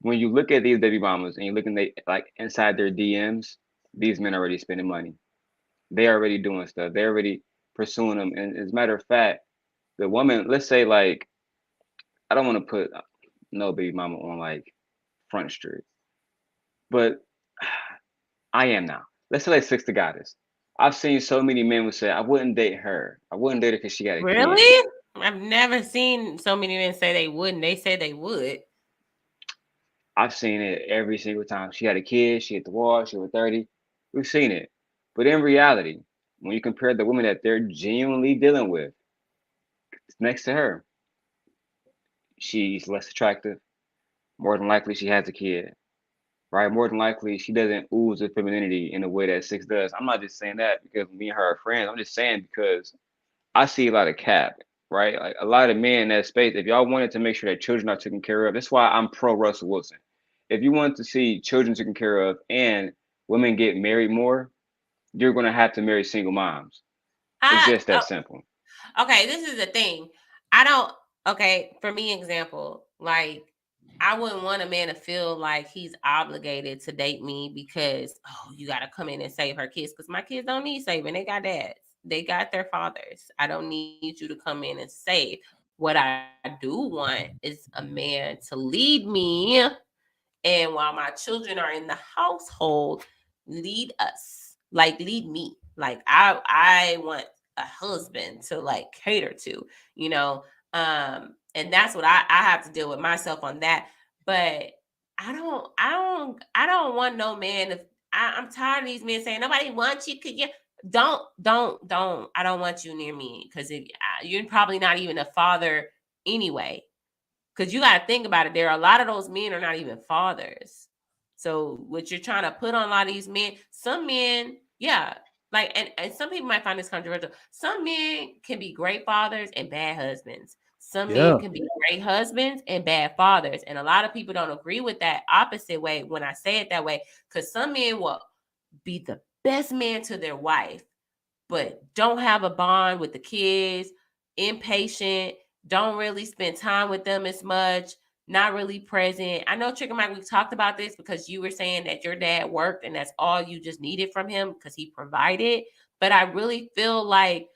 When you look at these baby mamas and you're looking like inside their DMs, these men are already spending money. They're already doing stuff. They're already pursuing them. And as a matter of fact, the woman, let's say like, I don't want to put no baby mama on like Front Street, but I am now. Let's say like Six the Goddess. I've seen so many men would say, I wouldn't date her. I wouldn't date her because she got a kid. Really? I've never seen so many men say they wouldn't. They say they would. I've seen it every single time. She had a kid, she hit the wall, she was 30. We've seen it. But in reality, when you compare the women that they're genuinely dealing with next to her, she's less attractive. More than likely, she has a kid, right? More than likely, she doesn't ooze with femininity in the way that Six does. I'm not just saying that because me and her are friends. I'm just saying because I see a lot of cap, right? Like a lot of men in that space, if y'all wanted to make sure that children are taken care of, that's why I'm pro Russell Wilson. If you want to see children taken care of and women get married more, you're going to have to marry single moms. It's just that simple. Okay, this is the thing. For me, example, like I wouldn't want a man to feel like he's obligated to date me because, you got to come in and save her kids, because my kids don't need saving. They got dads. They got their fathers. I don't need you to come in and save. What I do want is a man to lead me. And while my children are in the household, lead us, like lead me. Like I want a husband to like cater to, and that's what I have to deal with myself on that. But I don't want no man. I'm tired of these men saying nobody wants you. Could you? Don't. I don't want you near me, because you're probably not even a father anyway. Because you got to think about it. There are a lot of those men are not even fathers. So what you're trying to put on a lot of these men, some men, yeah, like, and some people might find this controversial. Some men can be great fathers and bad husbands. Some men can be great husbands and bad fathers. And a lot of people don't agree with that opposite way when I say it that way, because some men will be the best man to their wife, but don't have a bond with the kids, impatient, don't really spend time with them as much, not really present. I know, Trigger Mike, we talked about this because you were saying that your dad worked and that's all you just needed from him because he provided. But I really feel like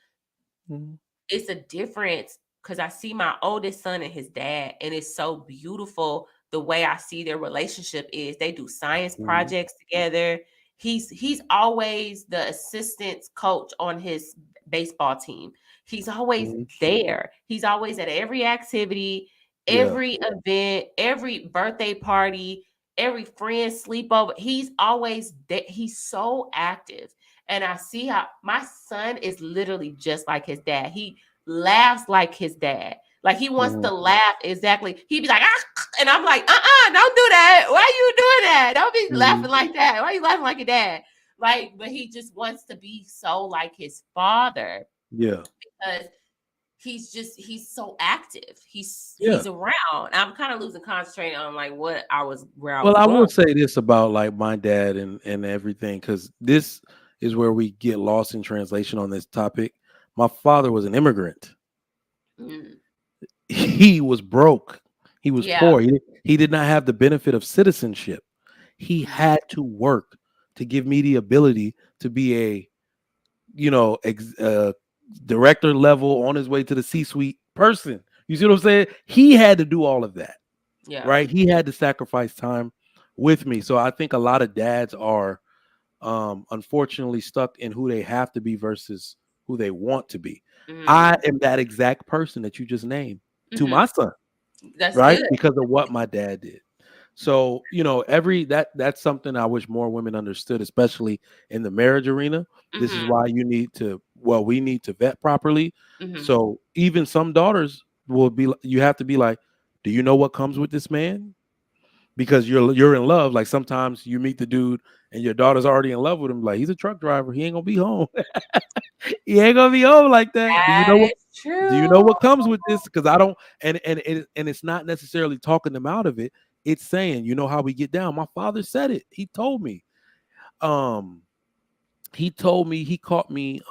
it's a difference because I see my oldest son and his dad, and it's so beautiful the way I see their relationship is. They do science projects together. He's always the assistant coach on his baseball team. He's always there. He's always at every activity, every event, every birthday party, every friend sleepover. He's always there. He's so active. And I see how my son is literally just like his dad. He laughs like his dad. Like he wants to laugh exactly. He'd be like, ah, and I'm like, don't do that. Why are you doing that? Don't be laughing like that. Why are you laughing like your dad? Like, but he just wants to be so like his father. Yeah. Because he's so active. He's around. I'm kind of losing concentration on like where I was Well, I going. will say this about like my dad and everything, because this is where we get lost in translation on this topic. My father was an immigrant. He was broke. He was poor. He did not have the benefit of citizenship. He had to work to give me the ability to be a, director level on his way to the C-suite person. You see what I'm saying? He had to do all of that. Yeah. Right. He had to sacrifice time with me. So I think a lot of dads are unfortunately stuck in who they have to be versus who they want to be. I am that exact person that you just named to my son. That's right. good. Because of what my dad did. So, that's something I wish more women understood, especially in the marriage arena. This is why we need to vet properly. So even some daughters you have to be like, do you know what comes with this man? Because you're in love. Like sometimes you meet the dude and your daughter's already in love with him. Like, he's a truck driver. He ain't gonna be home. He ain't gonna be home like that. Do you know what? True. Do you know what comes with this? Because I don't, and it's not necessarily talking them out of it. It's saying, you know how we get down. My father said it. He told me. He caught me.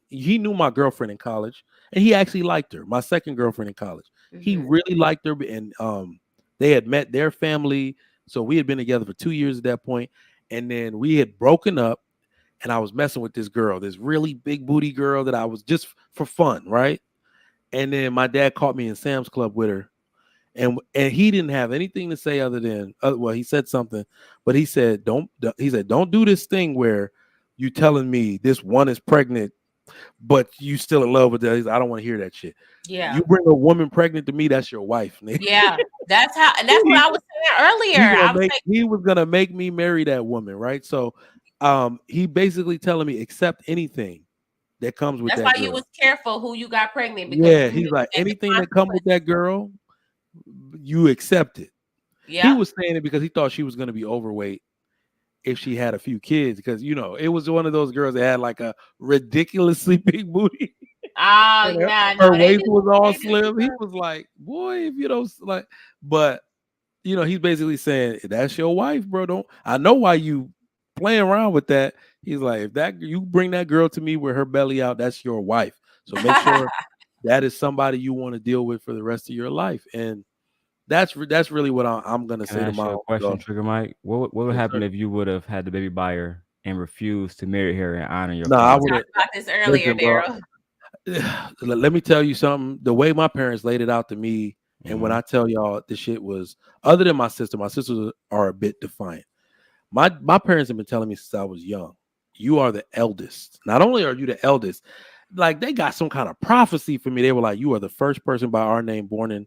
He knew my girlfriend in college, and he actually liked her. My second girlfriend in college. He really liked her, and they had met their family. So we had been together for 2 years at that point, and then we had broken up. And I was messing with this girl, this really big booty girl that I was just for fun, right? And then my dad caught me in Sam's Club with her, and he didn't have anything to say other than, well, he said something, but he said, don't do this thing where you telling me this one is pregnant, but you still in love with that. I don't want to hear that shit. Yeah. You bring a woman pregnant to me, that's your wife, nigga. Yeah, that's what I was saying earlier. He was gonna make me marry that woman, right? So he basically telling me accept anything that comes with that's that why girl. you was careful who you got pregnant. Because he's like, anything that come with that girl, you accept it. Yeah. He was saying it because he thought she was going to be overweight if she had a few kids, because it was one of those girls that had like a ridiculously big booty. Oh yeah, her waist was all slim. He was like, boy, if you don't like, but he's basically saying, that's your wife, bro. I know why you playing around with that. He's like, if you bring that girl to me with her belly out, that's your wife. So make sure that is somebody you want to deal with for the rest of your life. And that's really what I'm gonna say to my question, Trigger Mike. What would happen if you would have had the baby buyer and refused to marry her and honor your father? I would have talked about this earlier, Daryl. Let me tell you something. The way my parents laid it out to me, and when I tell y'all this shit was, other than my sisters are a bit defiant. My parents have been telling me since I was young, you are the eldest. Not only are you the eldest, like they got some kind of prophecy for me. They were like, you are the first person by our name born in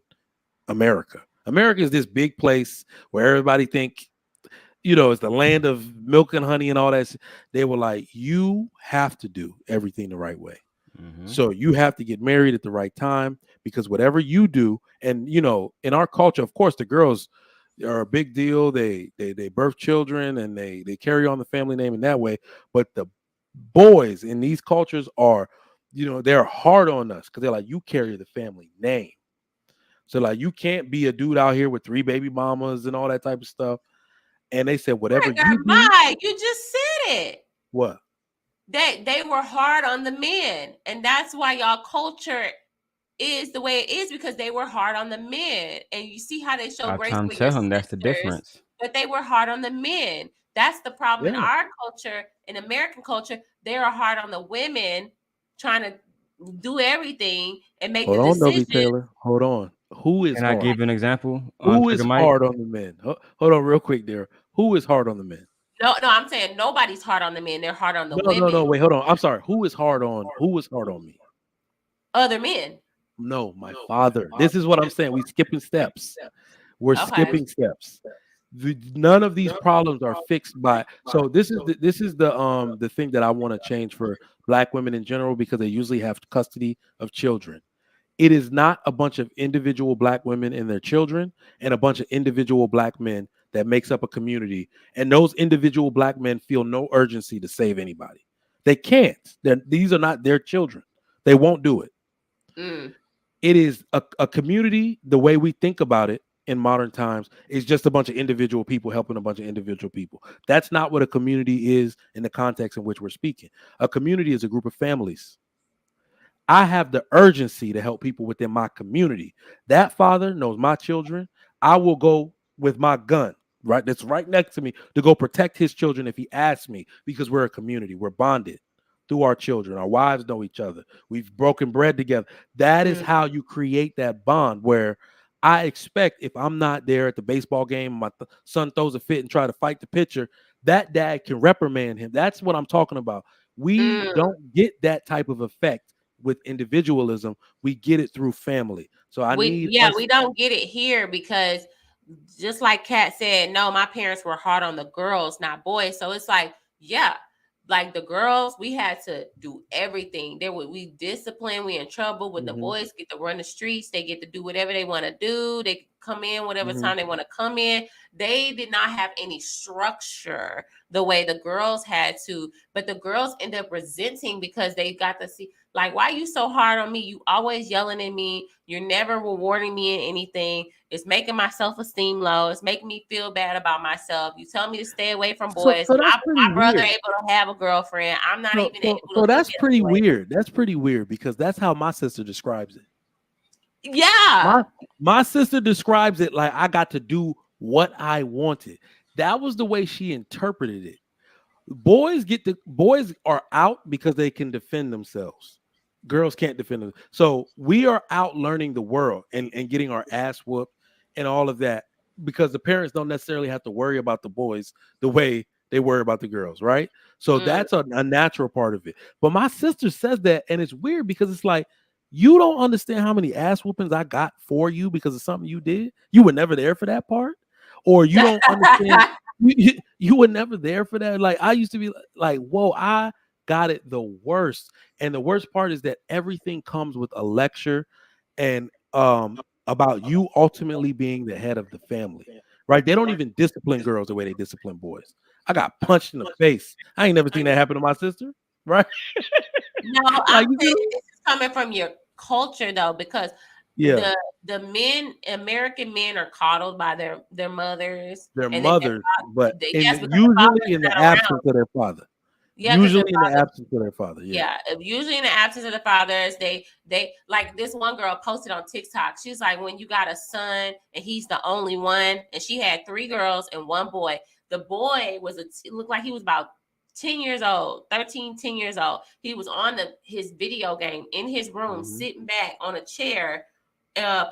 America. America is this big place where everybody think, it's the land of milk and honey and all that. They were like, you have to do everything the right way. So you have to get married at the right time, because whatever you do, and in our culture, of course, the girls are a big deal. They birth children and they carry on the family name in that way. But the boys in these cultures are, they're hard on us because they're like, you carry the family name. So like, you can't be a dude out here with 3 baby mamas and all that type of stuff. And they said, whatever you do, Mike, you just said it. What? They were hard on the men, and that's why y'all culture is the way it is because they were hard on the men. And you see how they show I'm grace trying with to your tell him that's the sisters, difference. but they were hard on the men. That's the problem in Yeah. our culture, in American culture. They are hard on the women, trying to do everything and make Hold the on, decision. Taylor. Hold on. Who is Can I hard? give you an example? Who is Trigger Mike? hard on the men? Hold on, real quick there. Who is hard on the men? No, I'm saying nobody's hard on the men. They're hard on the No, women. wait, hold on. I'm sorry. Who is hard on me? Other men. No, my father. This is what I'm saying. We skipping steps. We're skipping steps. None of these problems are fixed by. So this is the thing that I want to change for Black women in general, because they usually have custody of children. It is not a bunch of individual Black women and their children and a bunch of individual Black men that makes up a community. And those individual Black men feel no urgency to save anybody. They can't. These are not their children. They won't do it. It is a community. The way we think about it in modern times is just a bunch of individual people helping a bunch of individual people. That's not what a community is in the context in which we're speaking. A community is a group of families. I have the urgency to help people within my community. That father knows my children. I will go with my gun, right? That's right next to me, to go protect his children if he asks me, because we're a community. We're bonded through our children. Our wives know each other. We've broken bread together. That is how you create that bond, where I expect, if I'm not there at the baseball game, my son throws a fit and try to fight the pitcher, that dad can reprimand him. That's what I'm talking about. We don't get that type of effect with individualism. We get it through family. So we don't get it here, because just like Kat said, no, my parents were hard on the girls, not boys. So it's like, yeah, like the girls, we had to do everything. We discipline, we in trouble. With the boys, get to run the streets, they get to do whatever they want to do. They come in whatever time they want to come in. They did not have any structure the way the girls had to, but the girls end up resenting because they got to see, like, why are you so hard on me? You always yelling at me. You're never rewarding me in anything. It's making my self-esteem low. It's making me feel bad about myself. You tell me to stay away from boys. So that's my brother weird. able to have a girlfriend. I'm not even able to. So that's pretty weird. That's pretty weird, because that's how my sister describes it. Yeah. My sister describes it like I got to do what I wanted. That was the way she interpreted it. Boys are out because they can defend themselves. Girls can't defend them. So we are out learning the world and getting our ass whooped and all of that, because the parents don't necessarily have to worry about the boys the way they worry about the girls, right? So that's a natural part of it. But my sister says that, and it's weird, because it's like, you don't understand how many ass whoopings I got for you because of something you did. You were never there for that part, or you don't understand. You were never there for that. Like, I used to be like, whoa, I got it the worst. And the worst part is that everything comes with a lecture and about you ultimately being the head of the family, right? They don't even discipline girls the way they discipline boys. I got punched in the face. I ain't never seen that happen to my sister, right? No, I'm saying this is coming from your culture, though, because the men, American men, are coddled by their mothers. Their mothers, but usually in the absence of their father. Yeah, usually in the absence of their father. Yeah, usually in the absence of the fathers, they like, this one girl posted on TikTok. She's like, when you got a son and he's the only one, and she had 3 girls and 1 boy. The boy looked like he was about 10 years old, 10 years old. He was on his video game in his room, sitting back on a chair,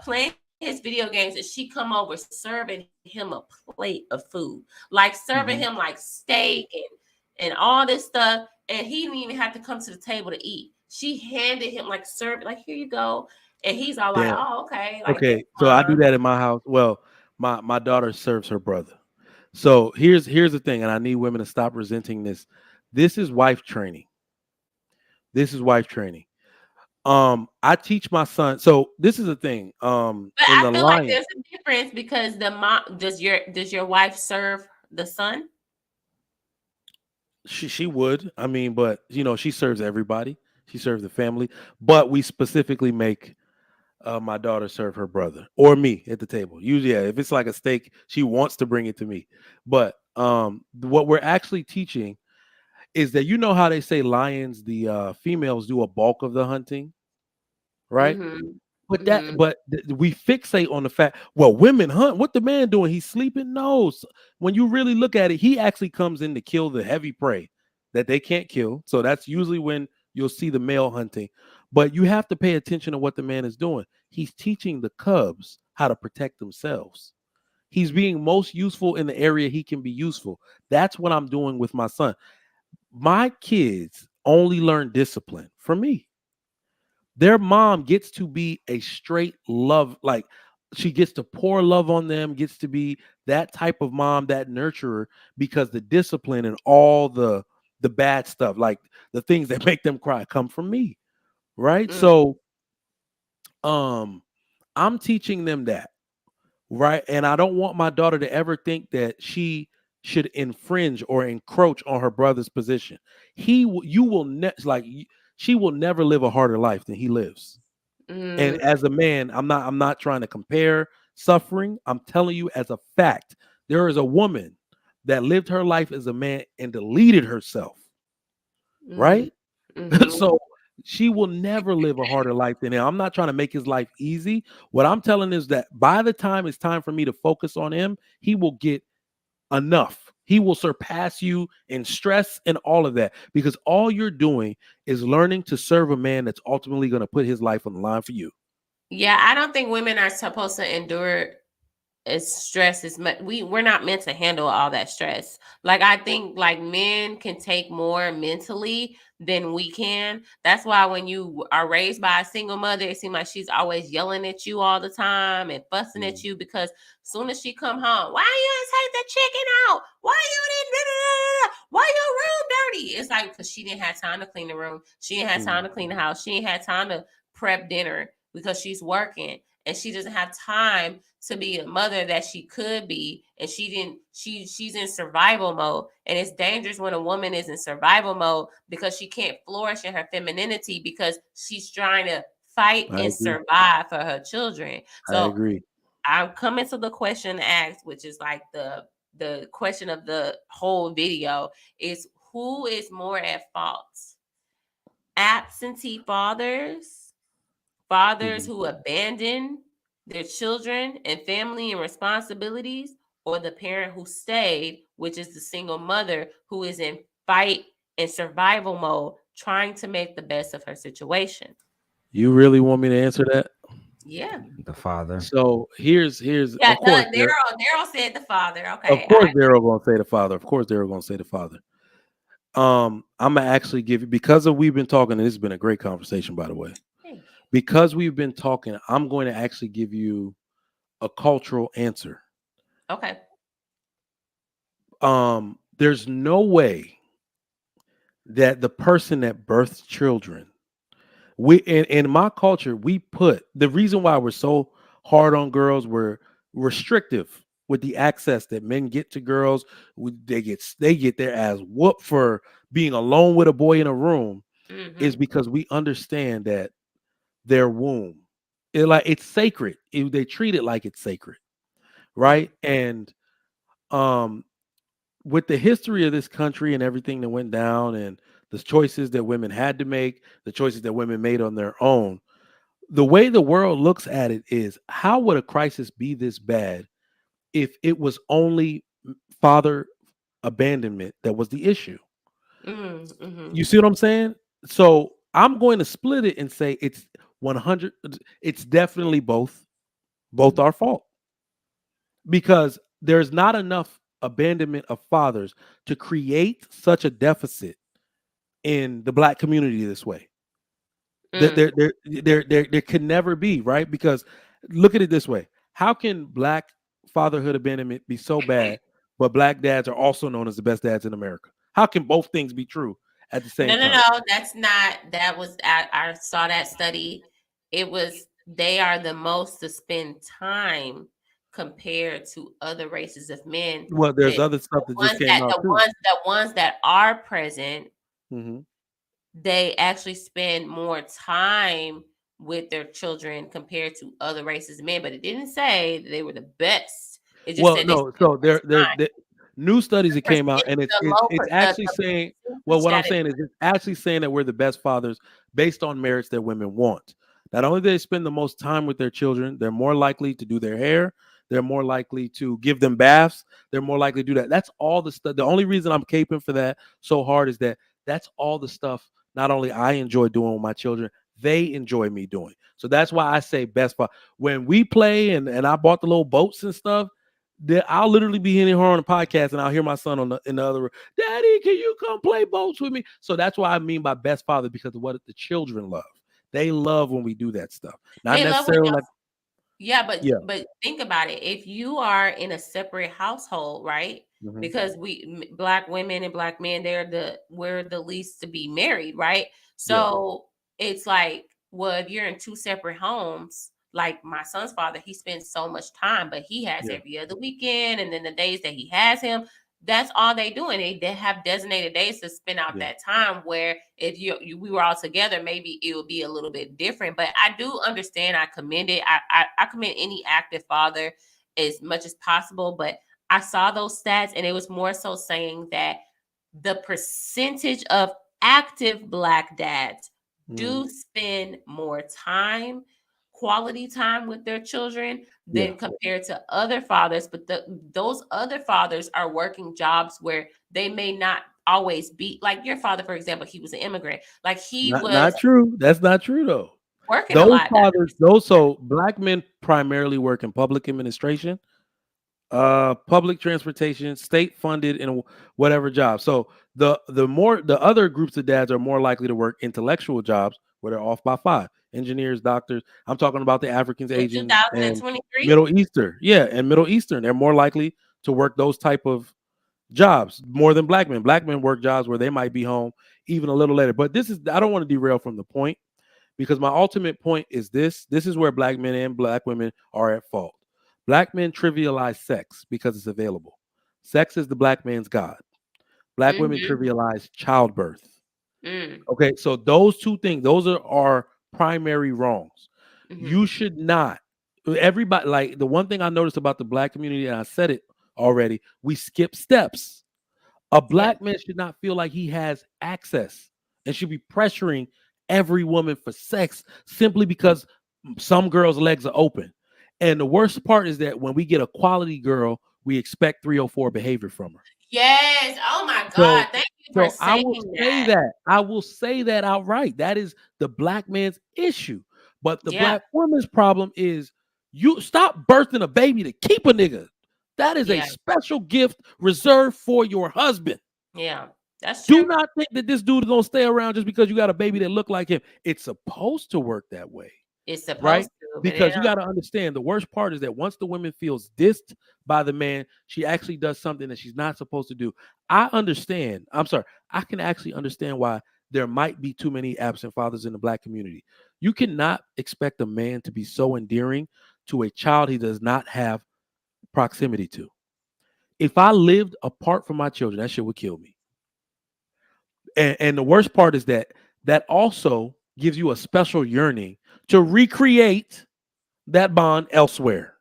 playing his video games, and she come over serving him a plate of food, like serving him like steak and all this stuff, and he didn't even have to come to the table to eat. She handed him, like, served, like, here you go, and he's all like, oh, okay. Like, okay, so I do that in my house. Well, my daughter serves her brother. So here's the thing, and I need women to stop resenting this. This is wife training. I teach my son. So this is the thing. But I feel like there's a difference, because the mom does your wife serve the son? She would. I mean, but she serves everybody. She serves the family. But we specifically make my daughter serve her brother or me at the table. Usually, if it's like a steak, she wants to bring it to me. But what we're actually teaching is that, how they say lions, the females do a bulk of the hunting, right? But we fixate on the fact, well, women hunt. What the man doing? He's sleeping? No. When you really look at it, he actually comes in to kill the heavy prey that they can't kill. So that's usually when you'll see the male hunting. But you have to pay attention to what the man is doing. He's teaching the cubs how to protect themselves. He's being most useful in the area he can be useful. That's what I'm doing with my son. My kids only learn discipline from me. Their mom gets to be a straight love, like she gets to pour love on them, gets to be that type of mom, that nurturer, because the discipline and all the bad stuff, like the things that make them cry, come from me, right? So I'm teaching them that, right? And I don't want my daughter to ever think that she should infringe or encroach on her brother's position. She will never live a harder life than he lives. And as a man, I'm not trying to compare suffering. I'm telling you as a fact, there is a woman that lived her life as a man and deleted herself. Right? So she will never live a harder life than him. I'm not trying to make his life easy. What I'm telling is that by the time it's time for me to focus on him, he will get enough. He will surpass you in stress and all of that, because all you're doing is learning to serve a man that's ultimately going to put his life on the line for you. Yeah, I don't think women are supposed to endure as stress as much. We're not meant to handle all that stress. Like, I think like men can take more mentally than we can. That's why when you are raised by a single mother, it seems like she's always yelling at you all the time and fussing at you, because as soon as she come home, why you didn't take the chicken out? Why you didn't? Why your room dirty? It's like, because she didn't have time to clean the room. She didn't have time to clean the house. She didn't have time to prep dinner because she's working. And she doesn't have time to be a mother that she could be. And she's in survival mode. And it's dangerous when a woman is in survival mode, because she can't flourish in her femininity, because she's trying to fight and survive for her children. So I agree. I'm coming to the question asked, which is like the question of the whole video, is who is more at fault? Absentee fathers who abandon their children and family and responsibilities, or the parent who stayed, which is the single mother who is in fight and survival mode, trying to make the best of her situation? You really want me to answer that? Yeah. The father. So here's Yeah, of course, Daryl said the father. Okay. Of course, Daryl gonna say the father. Of course, Daryl gonna say the father. I'm gonna actually give you, because we've been talking, and this has been a great conversation, by the way. Because we've been talking, I'm going to actually give you a cultural answer. Okay. There's no way that the person that births children, in my culture, we put the reason why we're so hard on girls, we're restrictive with the access that men get to girls. They get their ass whooped for being alone with a boy in a room, is because we understand that their womb, it's sacred. They treat it like it's sacred, right? And with the history of this country and everything that went down, and the choices that women had to make, the choices that women made on their own, the way the world looks at it is, how would a crisis be this bad if it was only father abandonment that was the issue? You see what I'm saying? So I'm going to split it and say it's 100. It's definitely both our fault, because there's not enough abandonment of fathers to create such a deficit in the Black community this way. There can never be, right? Because look at it this way: how can Black fatherhood abandonment be so bad, but Black dads are also known as the best dads in America? How can both things be true at the same time? No, that's not. That was, I saw that study. It was, they are the most to spend time compared to other races of men. Well, there's other stuff that just came out too. The ones that are present, they actually spend more time with their children compared to other races of men. But it didn't say that they were the best. It just said so there new studies that came out, and it's actually saying, well, what I'm saying is, it's actually saying that we're the best fathers based on merits that women want. Not only do they spend the most time with their children, they're more likely to do their hair. They're more likely to give them baths. They're more likely to do that. That's all the stuff. The only reason I'm caping for that so hard is that that's all the stuff not only I enjoy doing with my children, they enjoy me doing. So that's why I say best part. When we play and I bought the little boats and stuff, I'll literally be hearing her on the podcast and I'll hear my son in the other room. Daddy, can you come play boats with me? So that's what I mean by best father, because of what the children love. They love when we do that stuff. Not They love when necessarily like Yeah, yeah. but think about it. If you are in a separate household, right? Mhm. Because Black women and Black men, we're the least to be married, right? So it's like, well, if you're in two separate homes, like my son's father, he spends so much time, but he has Yeah. every other weekend, and then the days that he has him, that's all they doing. They have designated days to spend out that time. Where if we were all together, maybe it would be a little bit different. But I do understand. I commend it. I commend any active father as much as possible. But I saw those stats, and it was more so saying that the percentage of active Black dads do spend more time, quality time with their children than compared to other fathers. But those other fathers are working jobs where they may not always be, like your father, for example. He was an immigrant. Like he was Not true. That's not true though. working a Those lot. fathers, so Black men primarily work in public administration, public transportation, state funded, and whatever job. So the other groups of dads are more likely to work intellectual jobs where they're off by 5. Engineers, doctors. I'm talking about the Africans, In Asians, and 2023? Middle Eastern. Yeah, and Middle Eastern. They're more likely to work those type of jobs more than Black men. Black men work jobs where they might be home even a little later. But I don't want to derail from the point, because my ultimate point is this. This is where Black men and Black women are at fault. Black men trivialize sex because it's available. Sex is the Black man's God. Black women trivialize childbirth. Okay, so those two things, those are our primary wrongs. You should not. Everybody, like, the one thing I noticed about the Black community, and I said it already, we skip steps. A Black man should not feel like he has access and should be pressuring every woman for sex simply because some girls' legs are open. And the worst part is that when we get a quality girl, we expect 304 behavior from her. Yes. Oh my God. Thank you for I saying will say that. I will say that outright. That is the Black man's issue. But the Black woman's problem is you stop birthing a baby to keep a nigga. That is a special gift reserved for your husband. Yeah, that's true. Do not think that this dude is gonna stay around just because you got a baby that look like him. It's supposed to work that way. It's supposed right? to, Because you got to understand, the worst part is that once the woman feels dissed by the man, she actually does something that she's not supposed to do. I understand. I'm sorry. I can actually understand why there might be too many absent fathers in the Black community. You cannot expect a man to be so endearing to a child he does not have proximity to. If I lived apart from my children, that shit would kill me. And the worst part is that also gives you a special yearning to recreate that bond elsewhere.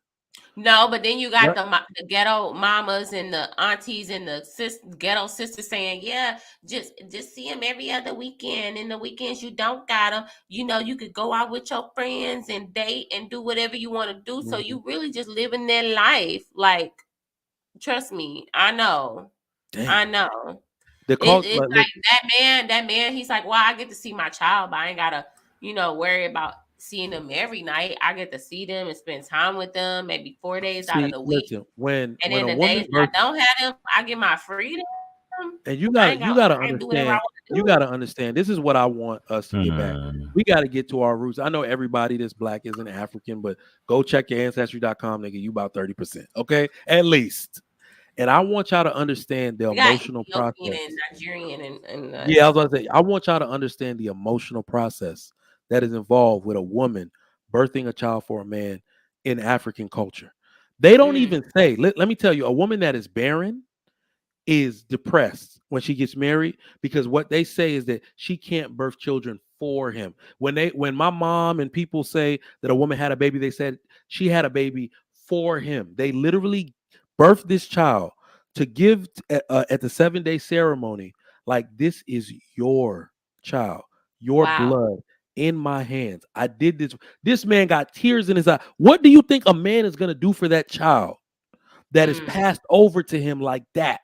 No, but then you got the ghetto mamas and the aunties and the ghetto sisters saying, yeah, just see him every other weekend. And the weekends you don't got him, you know, you could go out with your friends and date and do whatever you want to do. So you really just living their life. Like, trust me, I know. Damn. I know. It's like that man, he's like, well, I get to see my child, but I ain't gotta, worry about seeing them every night. I get to see them and spend time with them, maybe 4 days out of the week. Listen, when then a the woman days I don't have them, I get my freedom. And you gotta understand. You gotta understand. This is what I want us to get back. We got to get to our roots. I know everybody that's Black isn't African, but go check your ancestry.com, nigga. You about 30%, okay, at least. And I want y'all to understand the emotional process. And Nigerian and yeah, I was about to say, I want y'all to understand the emotional process that is involved with a woman birthing a child for a man in African culture. They don't even say, let me tell you, a woman that is barren is depressed when she gets married, because what they say is that she can't birth children for him. When my mom and people say that a woman had a baby, they said she had a baby for him. They literally birthed this child to give at the 7-day ceremony, like, this is your child, your blood in my hands. I did this. This man got tears in his eye. What do you think a man is going to do for that child that is passed over to him like that?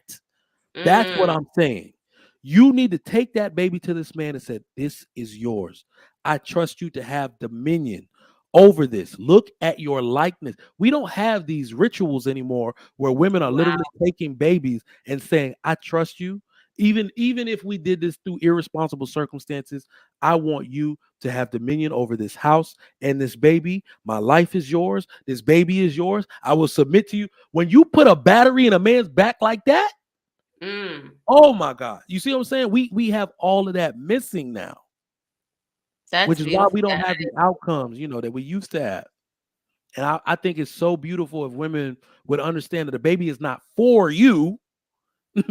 That's what I'm saying. You need to take that baby to this man and say, this is yours. I trust you to have dominion over this. Look at your likeness. We don't have these rituals anymore where women are literally taking babies and saying, I trust you. Even if we did this through irresponsible circumstances, I want you to have dominion over this house and this baby. My life is yours. This baby is yours. I will submit to you. When you put a battery in a man's back like that, oh my God. You see what I'm saying? We have all of that missing now. That's which is beautiful. why we don't have the outcomes, that we used to have. And I think it's so beautiful if women would understand that a baby is not for you.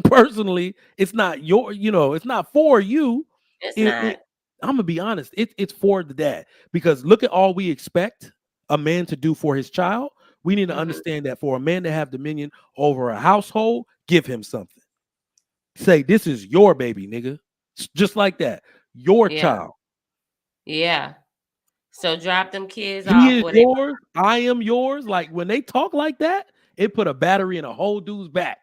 Personally, it's not it's not for you. It's not. I'm gonna be honest, it's for the dad. Because look at all we expect a man to do for his child. We need to understand that for a man to have dominion over a household, give him something. Say, this is your baby, nigga. Just like that. Your child. Yeah. So drop them kids He off. is yours. I am yours. Like when they talk like that, it put a battery in a whole dude's back.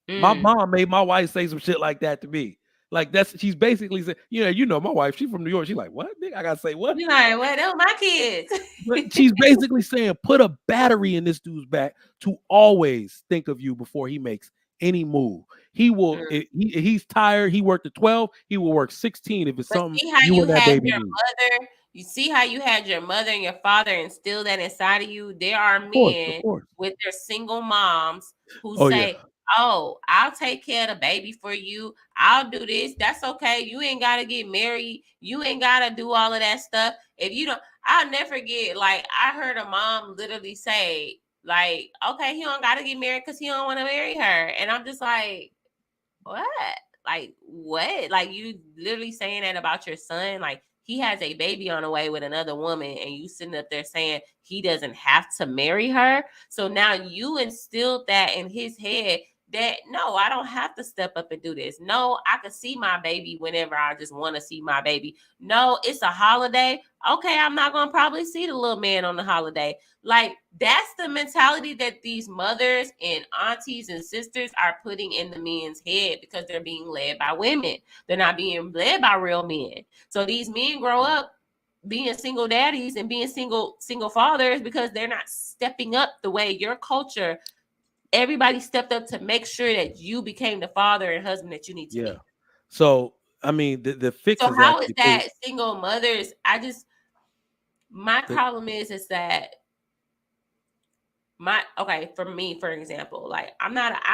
My mom made my wife say some shit like that to me. Like she's basically saying, my wife, she's from New York. She's like, what? Nigga, I gotta say what? You like, what? Those my kids. But she's basically saying, put a battery in this dude's back to always think of you before he makes any move. He will. He's tired. He worked at 12. He will work 16 if it's something See how you and that had baby your need. mother. You see how you had your mother and your father instill that inside of you. There are men with their single moms who say, "Oh, I'll take care of the baby for you. I'll do this. That's okay. You ain't gotta get married. You ain't gotta do all of that stuff. If you don't." I'll never forget. Like I heard a mom literally say, "Like, okay, he don't gotta get married because he don't want to marry her," and I'm just like, what? Like what? Like you literally saying that about your son? Like he has a baby on the way with another woman, and you sitting up there saying he doesn't have to marry her. So now you instilled that in his head that no, I don't have to step up and do this. No, I can see my baby whenever I just want to see my baby. No, it's a holiday. Okay, I'm not gonna probably see the little man on the holiday. Like that's the mentality that these mothers and aunties and sisters are putting in the men's head because they're being led by women. They're not being led by real men. So these men grow up being single daddies and being single fathers because they're not stepping up the way your culture. Everybody stepped up to make sure that you became the father and husband that you need to be. So I mean, the fix. So is how is that single mothers? My problem is that for me, for example, like I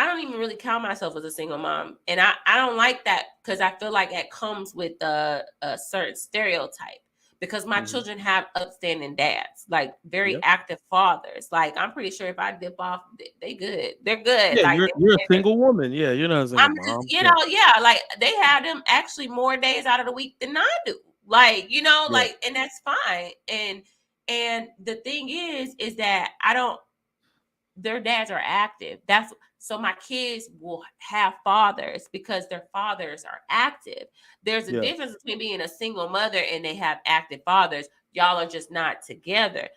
don't even really count myself as a single mom, and I don't like that because I feel like it comes with a certain stereotype. Because my children have upstanding dads, like very active fathers. Like I'm pretty sure if I dip off, they good. They're good. Yeah, like you're a single woman. Yeah, you're not a single mom. Like they have them actually more days out of the week than I do. Like, like, and that's fine. And the thing is that their dads are active. So my kids will have fathers because their fathers are active. There's a difference between being a single mother and they have active fathers. Y'all are just not together.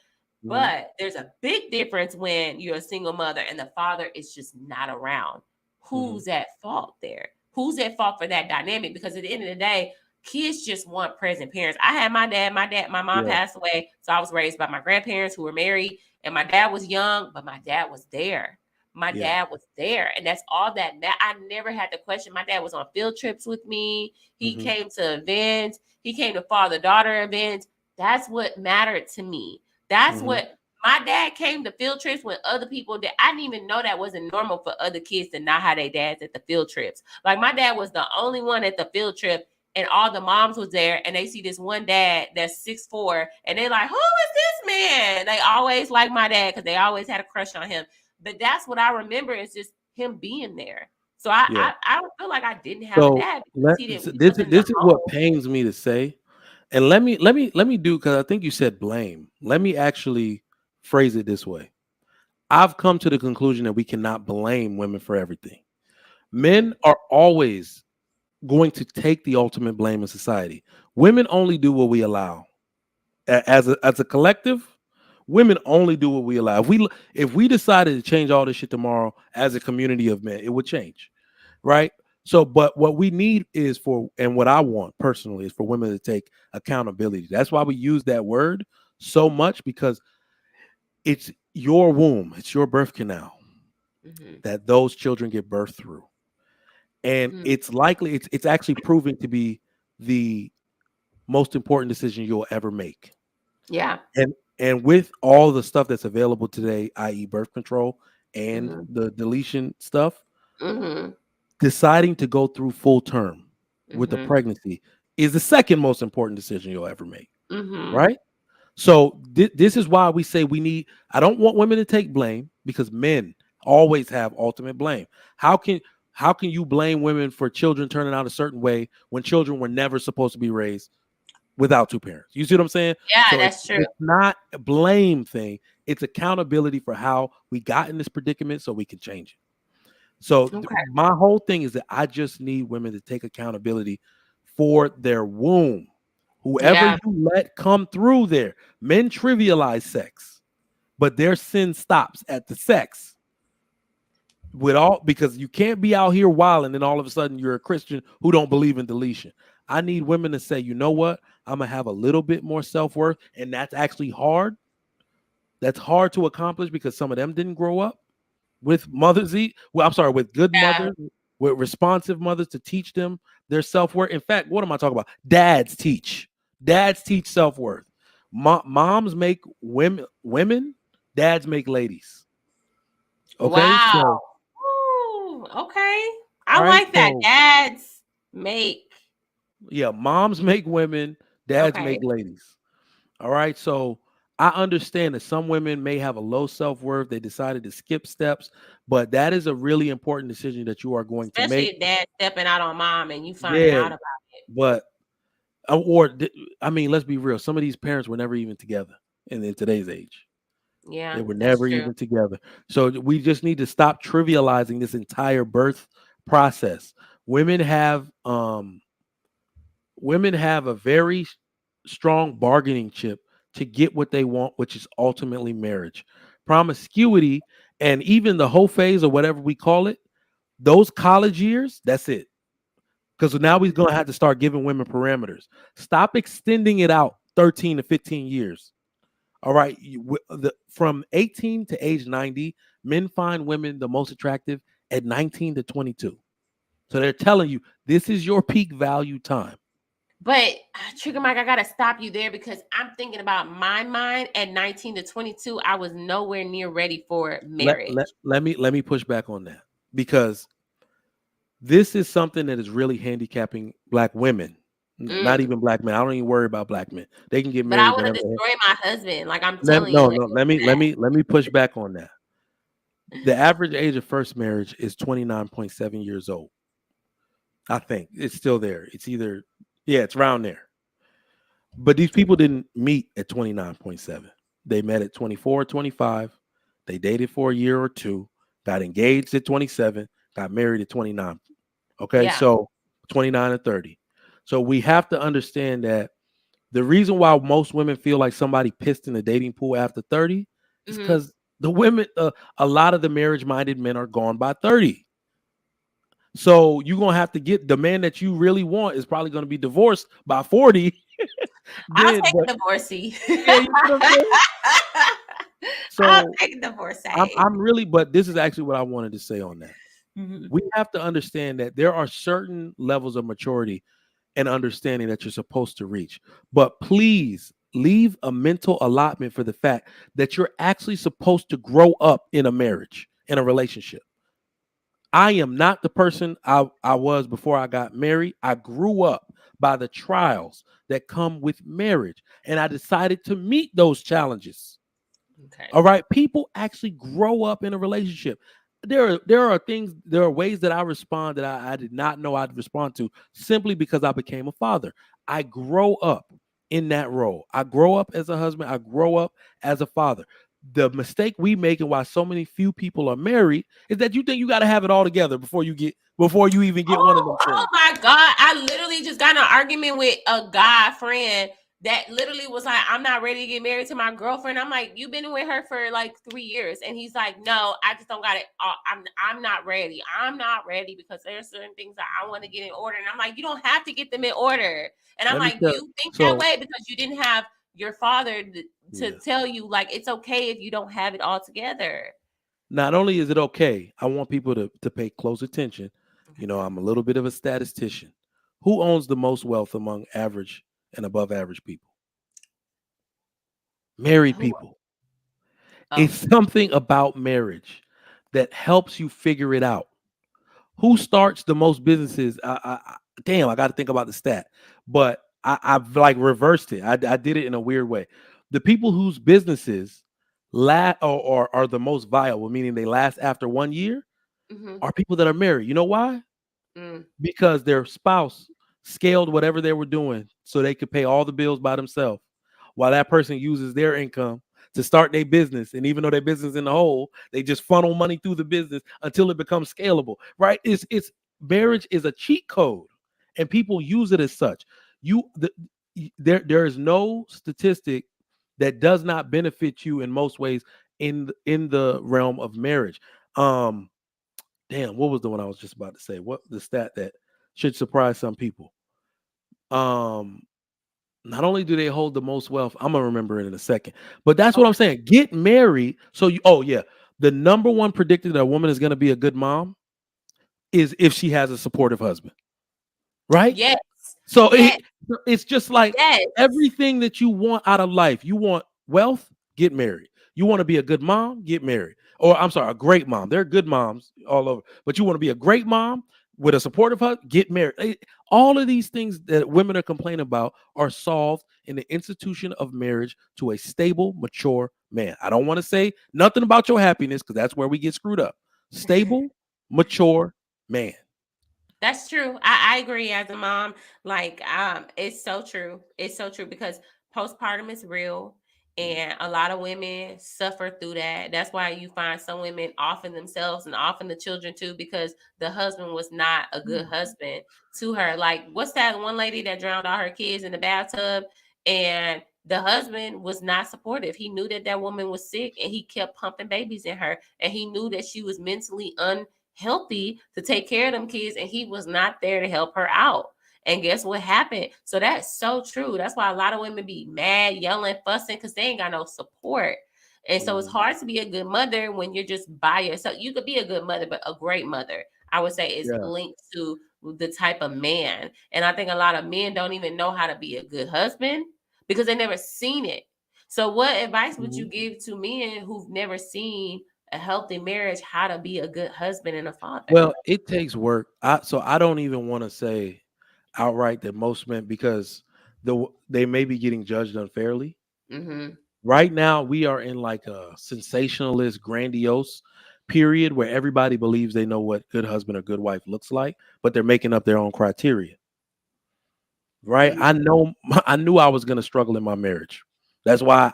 But there's a big difference when you're a single mother and the father is just not around. Who's at fault there? Who's at fault for that dynamic? Because at the end of the day, kids just want present parents. I had my mom passed away. So I was raised by my grandparents who were married. And my dad was young, but my dad was there. My dad was there. And that's all that I never had to question. My dad was on field trips with me. He came to events. He came to father-daughter events. That's what mattered to me. That's what my dad came to field trips when other people did. I didn't even know that wasn't normal for other kids to not have their dads at the field trips. Like my dad was the only one at the field trip. And all the moms was there, and they see this one dad that's 6'4", and they're like, "Who is this man?" They always like my dad because they always had a crush on him. But that's what I remember is just him being there. So I don't feel like I didn't have a dad. This is what pains me to say, and let me do, because I think you said blame. Let me actually phrase it this way. I've come to the conclusion that we cannot blame women for everything. Men are always going to take the ultimate blame in society. Women only do what we allow. As a collective, women only do what we allow. If we decided to change all this shit tomorrow as a community of men, it would change, right? So, but what we need is and what I want personally is for women to take accountability. That's why we use that word so much, because it's your womb, it's your birth canal that those children get birthed through. And it's likely, it's actually proving to be the most important decision you'll ever make. Yeah. And with all the stuff that's available today, i.e. birth control and the deletion stuff, deciding to go through full term with the pregnancy is the second most important decision you'll ever make. Right? So this is why we say I don't want women to take blame, because men always have ultimate blame. How can you blame women for children turning out a certain way when children were never supposed to be raised without two parents? You see what I'm saying? Yeah, so that's true. It's not a blame thing. It's accountability for how we got in this predicament so we can change it. So my whole thing is that I just need women to take accountability for their womb. Whoever you let come through there. Men trivialize sex, but their sin stops at the sex. Because you can't be out here wild and then all of a sudden you're a Christian who don't believe in deletion. I need women to say, you know what? I'm going to have a little bit more self-worth. And that's actually hard. That's hard to accomplish because some of them didn't grow up with with good mothers, with responsive mothers to teach them their self-worth. In fact, what am I talking about? Dads teach self-worth. Moms make women, dads make ladies. Okay. Wow. So, ooh, okay. I like that. Dads make. Yeah, moms make women, dads make ladies. All right. So I understand that some women may have a low self-worth. They decided to skip steps, but that is a really important decision that you are going to make. Especially if dad stepping out on mom and you finding out about it. But let's be real. Some of these parents were never even together in today's age. Yeah, they were never even together. So we just need to stop trivializing this entire birth process. Women have a very strong bargaining chip to get what they want, which is ultimately marriage. Promiscuity and even the whole phase or whatever we call it, those college years, that's it. Because now we're going to have to start giving women parameters. Stop extending it out 13 to 15 years. All right. From 18 to age 90, men find women the most attractive at 19 to 22. So they're telling you this is your peak value time. But Trigger Mike, I gotta stop you there because I'm thinking about my mind at 19 to 22. I was nowhere near ready for marriage. Let me push back on that, because this is something that is really handicapping Black women, not even Black men. I don't even worry about Black men. They can get married. But I want to destroy my husband. Like I'm telling you. Let me push back on that. The average age of first marriage is 29.7 years old. I think it's still there. It's it's around there. But these people didn't meet at 29.7. They met at 24, 25. They dated for a year or two, got engaged at 27, got married at 29. Okay, so 29 and 30. So we have to understand that the reason why most women feel like somebody pissed in the dating pool after 30 is because the women, a lot of the marriage-minded men are gone by 30. So you're going to have to get the man that you really want is probably going to be divorced by 40. I'll take a divorcee. Yeah, you know what I'm saying? So I'll take a divorcee. I'm really, but this is actually what I wanted to say on that. We have to understand that there are certain levels of maturity and understanding that you're supposed to reach. But please leave a mental allotment for the fact that you're actually supposed to grow up in a marriage, in a relationship. I am not the person I was before I got married. I grew up by the trials that come with marriage, and I decided to meet those challenges. Okay. All right. People actually grow up in a relationship. There are ways that I respond that I did not know I'd respond to simply because I became a father. I grow up in that role. I grow up as a husband. I grow up as a father. The mistake we make and why so many few people are married is that you think you got to have it all together before you even get one of them things. Oh my God. I literally just got in an argument with a guy friend that literally was like, I'm not ready to get married to my girlfriend. I'm like, you've been with her for like 3 years. And he's like, no, I just don't got it. I'm not ready. I'm not ready because there's certain things that I want to get in order. And I'm like, you don't have to get them in order. And I'm like, you think that way because you didn't have your father to tell you, like, it's okay if you don't have it all together. Not only is it okay, I want people to pay close attention. You know, I'm a little bit of a statistician. Who owns the most wealth among average and above average people? Married people. It's something about marriage that helps you figure it out. Who starts the most businesses? Damn, I got to think about the stat, but I've like reversed it. I did it in a weird way. The people whose businesses last or are the most viable, meaning they last after 1 year, are people that are married. You know why? Because their spouse scaled whatever they were doing so they could pay all the bills by themselves, while that person uses their income to start their business. And even though their business in the hole, they just funnel money through the business until it becomes scalable, right? It's marriage is a cheat code and people use it as such. There is no statistic that does not benefit you in most ways in the realm of marriage. Damn, what was the one I was just about to say? What the stat that should surprise some people? Not only do they hold the most wealth, I'm gonna remember it in a second, but that's what I'm saying. Get married. So the number one predictor that a woman is gonna be a good mom is if she has a supportive husband, right? Yes. So it's just like everything that you want out of life. You want wealth, get married. You want to be a good mom, get married. Or I'm sorry, a great mom. There are good moms all over, but you want to be a great mom with a supportive husband, get married. All of these things that women are complaining about are solved in the institution of marriage to a stable, mature man. I don't want to say nothing about your happiness because that's where we get screwed up. Stable, mature man. That's true. I agree as a mom. Like, it's so true. It's so true because postpartum is real. And a lot of women suffer through that. That's why you find some women offing themselves and offing the children too, because the husband was not a good husband to her. Like, what's that one lady that drowned all her kids in the bathtub? And the husband was not supportive. He knew that woman was sick and he kept pumping babies in her. And he knew that she was mentally unhealthy to take care of them kids. And he was not there to help her out. And guess what happened? So that's so true. That's why a lot of women be mad, yelling, fussing, because they ain't got no support. And so it's hard to be a good mother when you're just by yourself. You could be a good mother, but a great mother, I would say, is linked to the type of man. And I think a lot of men don't even know how to be a good husband because they never seen it. So what advice would you give to men who've never seen a healthy marriage, how to be a good husband and a father? Well, it takes work. So I don't even want to say outright that most men, because they may be getting judged unfairly. Right now, we are in like a sensationalist, grandiose period where everybody believes they know what good husband or good wife looks like, but they're making up their own criteria. Right? I knew I was going to struggle in my marriage. That's why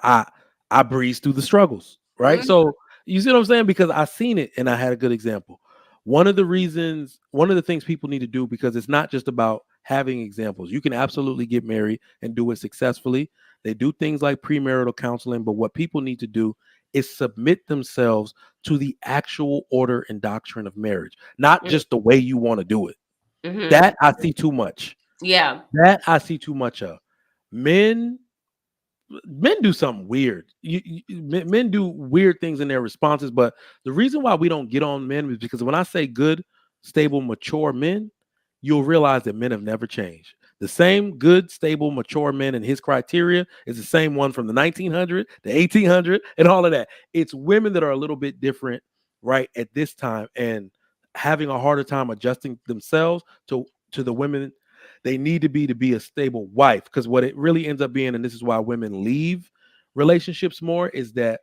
I breezed through the struggles. Right? So you see what I'm saying? Because I seen it and I had a good example. One of the things people need to do, because it's not just about having examples. You can absolutely get married and do it successfully. They do things like premarital counseling, but what people need to do is submit themselves to the actual order and doctrine of marriage, not just the way you want to do it. That I see too much. Yeah. That I see too much of. Men do something weird. Men do weird things in their responses, but the reason why we don't get on men is because when I say good, stable, mature men, you'll realize that men have never changed. The same good, stable, mature men and his criteria is the same one from the 1900, the 1800, and all of that. It's women that are a little bit different right at this time and having a harder time adjusting themselves to the women they need to be a stable wife. Because what it really ends up being, and this is why women leave relationships more, is that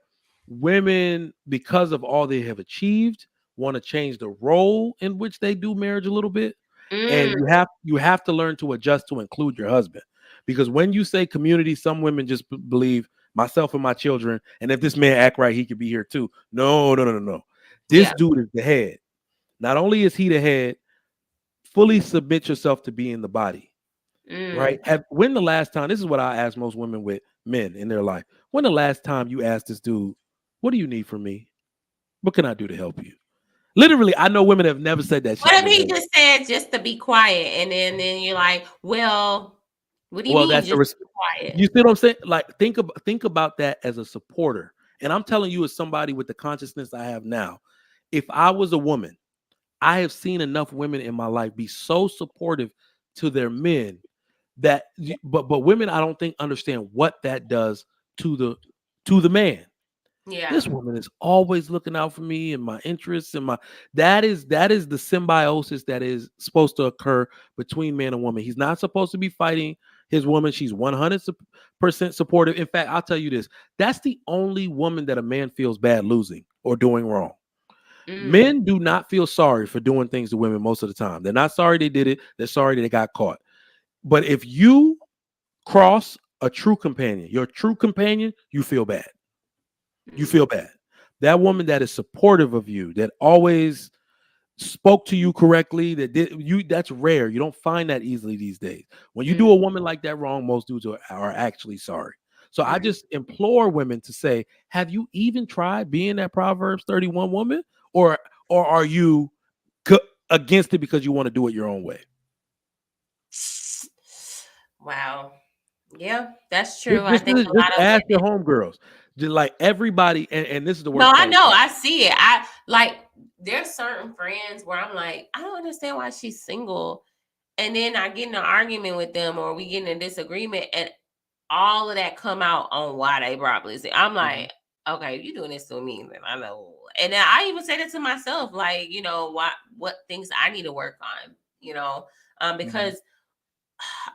women, because of all they have achieved, want to change the role in which they do marriage a little bit. And you have to learn to adjust to include your husband. Because when you say community, some women just believe myself and my children, and if this man act right, he could be here too. No. This dude is the head. Not only is he the head, fully submit yourself to be in the body. Right? When the last time, this is what I ask most women with men in their life. When the last time you asked this dude, what do you need from me? What can I do to help you? Literally, I know women have never said that shit. What if he just said just to be quiet, and then you're like, well, what do you mean just be quiet? You see what I'm saying? Like, think about that as a supporter. And I'm telling you, as somebody with the consciousness I have now, if I was a woman, I have seen enough women in my life be so supportive to their men that, but women, I don't think understand what that does to the man. Yeah. This woman is always looking out for me and my interests and that is the symbiosis that is supposed to occur between man and woman. He's not supposed to be fighting his woman. She's 100% supportive. In fact, I'll tell you this. That's the only woman that a man feels bad losing or doing wrong. Men do not feel sorry for doing things to women most of the time. They're not sorry they did it. They're sorry they got caught. But if you cross a true companion, your true companion, you feel bad. You feel bad. That woman that is supportive of you, that always spoke to you correctly, that's rare. You don't find that easily these days. When you do a woman like that wrong, most dudes are actually sorry. So I just implore women to say, have you even tried being that Proverbs 31 woman? Or are you against it because you want to do it your own way? Wow. Yeah, that's true. I Just think a lot of ask your homegirls. Just like everybody, and this is the worst. No, I know. I see it. I like there's certain friends where I'm like, I don't understand why she's single. And then I get in an argument with them or we get in a disagreement and all of that come out on why they probably say. I'm like, okay, if you're doing this to me, then I know. And then I even say that to myself, like, you know, what things I need to work on, you know, because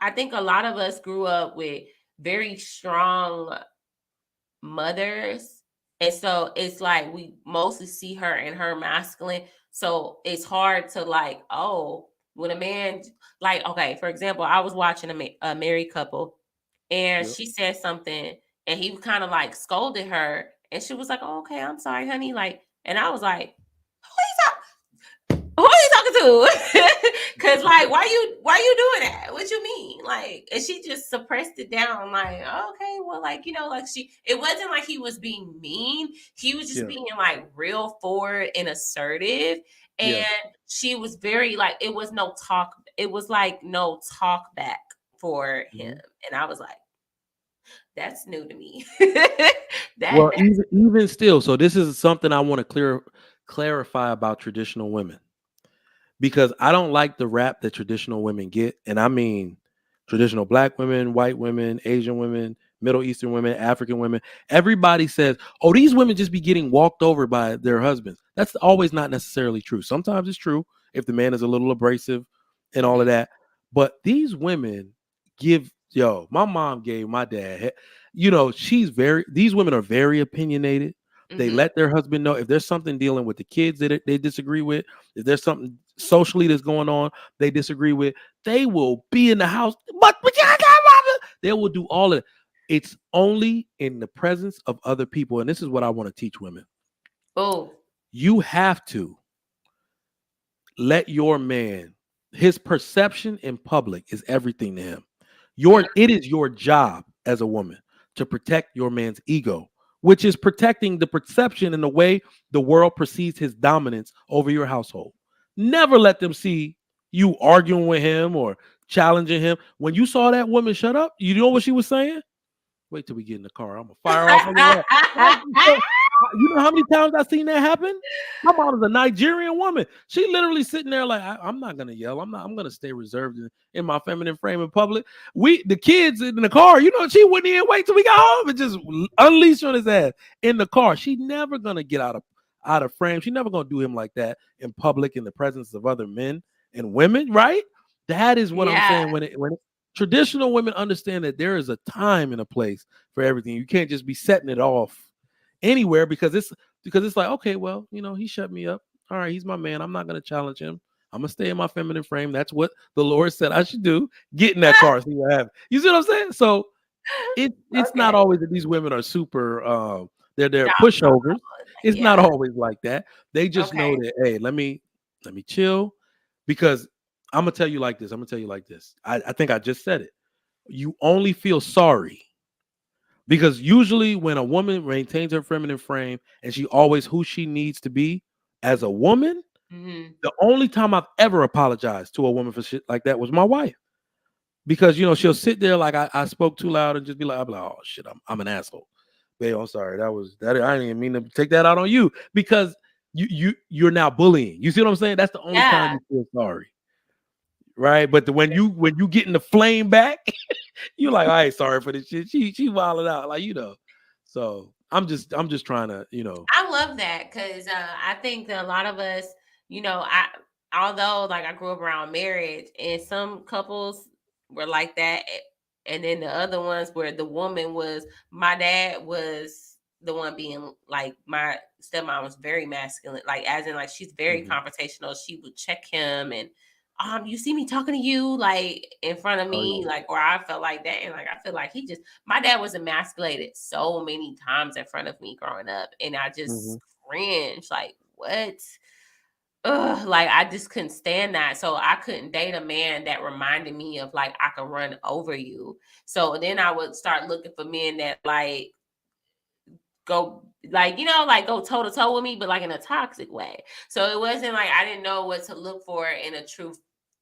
I think a lot of us grew up with very strong mothers. And so it's like we mostly see her in her masculine. So it's hard to like, oh, when a man, like, okay, for example, I was watching a married couple and she said something and he kind of like scolded her. And she was like, oh, okay, I'm sorry, honey. Like, and I was like, who are you talking to? Cause like, why you doing that? What you mean? Like, and she just suppressed it down. Like, okay, well, like, you know, like it wasn't like he was being mean. He was just being like real forward and assertive. And she was very like, it was no talk. It was like no talk back for him. And I was like, that's new to me. Even still, so this is something I want to clarify about traditional women. Because I don't like the rap that traditional women get. And I mean traditional Black women, white women, Asian women, Middle Eastern women, African women. Everybody says, oh, these women just be getting walked over by their husbands. That's always not necessarily true. Sometimes it's true if the man is a little abrasive and all of that. But these women my mom gave my dad, you know, these women are very opinionated. They let their husband know if there's something dealing with the kids that they disagree with, if there's something socially that's going on they disagree with, they will be in the house. But they will do all of it. It's only in the presence of other people. And this is what I want to teach women. Oh, you have to let your man, his perception in public is everything to him. It is your job as a woman to protect your man's ego, which is protecting the perception and the way the world perceives his dominance over your household. Never let them see you arguing with him or challenging him. When you saw that woman shut up, you know what she was saying? Wait till we get in the car. I'm going to fire off on your You know how many times I've seen that happen? My mom is a Nigerian woman. She literally sitting there like, I'm not going to yell. I'm going to stay reserved in my feminine frame in public. The kids in the car, you know, she wouldn't even wait till we got home and just unleash on his ass in the car. She never going to get out of frame. She never going to do him like that in public in the presence of other men and women, right? That is what I'm saying. When traditional women understand that there is a time and a place for everything. You can't just be setting it off anywhere because it's like, okay, well, you know, he shut me up. All right, he's my man. I'm not going to challenge him. I'm going to stay in my feminine frame. That's what the Lord said I should do. Get in that car, see what happens. You see what I'm saying? So it's not always that these women are super, they're pushovers. It's not always like that. They just know that, hey, let me chill, because I'm gonna tell you like this. I think I just said it. You only feel sorry because usually when a woman maintains her feminine frame and she always who she needs to be as a woman, the only time I've ever apologized to a woman for shit like that was my wife. Because she'll sit there like I spoke too loud and just be like, I'm like, oh shit, I'm an asshole. Babe, I'm sorry. That I didn't even mean to take that out on you because you're now bullying. You see what I'm saying? That's the only time you feel sorry. Right. But when you getting the flame back, you're like, I ain't sorry for this shit. She wilded out, like, So I'm just trying to, I love that because I think that a lot of us, although like I grew up around marriage and some couples were like that, and then the other ones where the woman was, my dad was the one being like, my stepmom was very masculine, like as in like she's very confrontational. She would check him and you see me talking to you like in front of me, like, or I felt like that. And like, I feel like my dad was emasculated so many times in front of me growing up. And I just cringe, like, what? Ugh, like I just couldn't stand that. So I couldn't date a man that reminded me of like, I could run over you. So then I would start looking for men that like, go like like go toe to toe with me, but like in a toxic way. So it wasn't like I didn't know what to look for in a true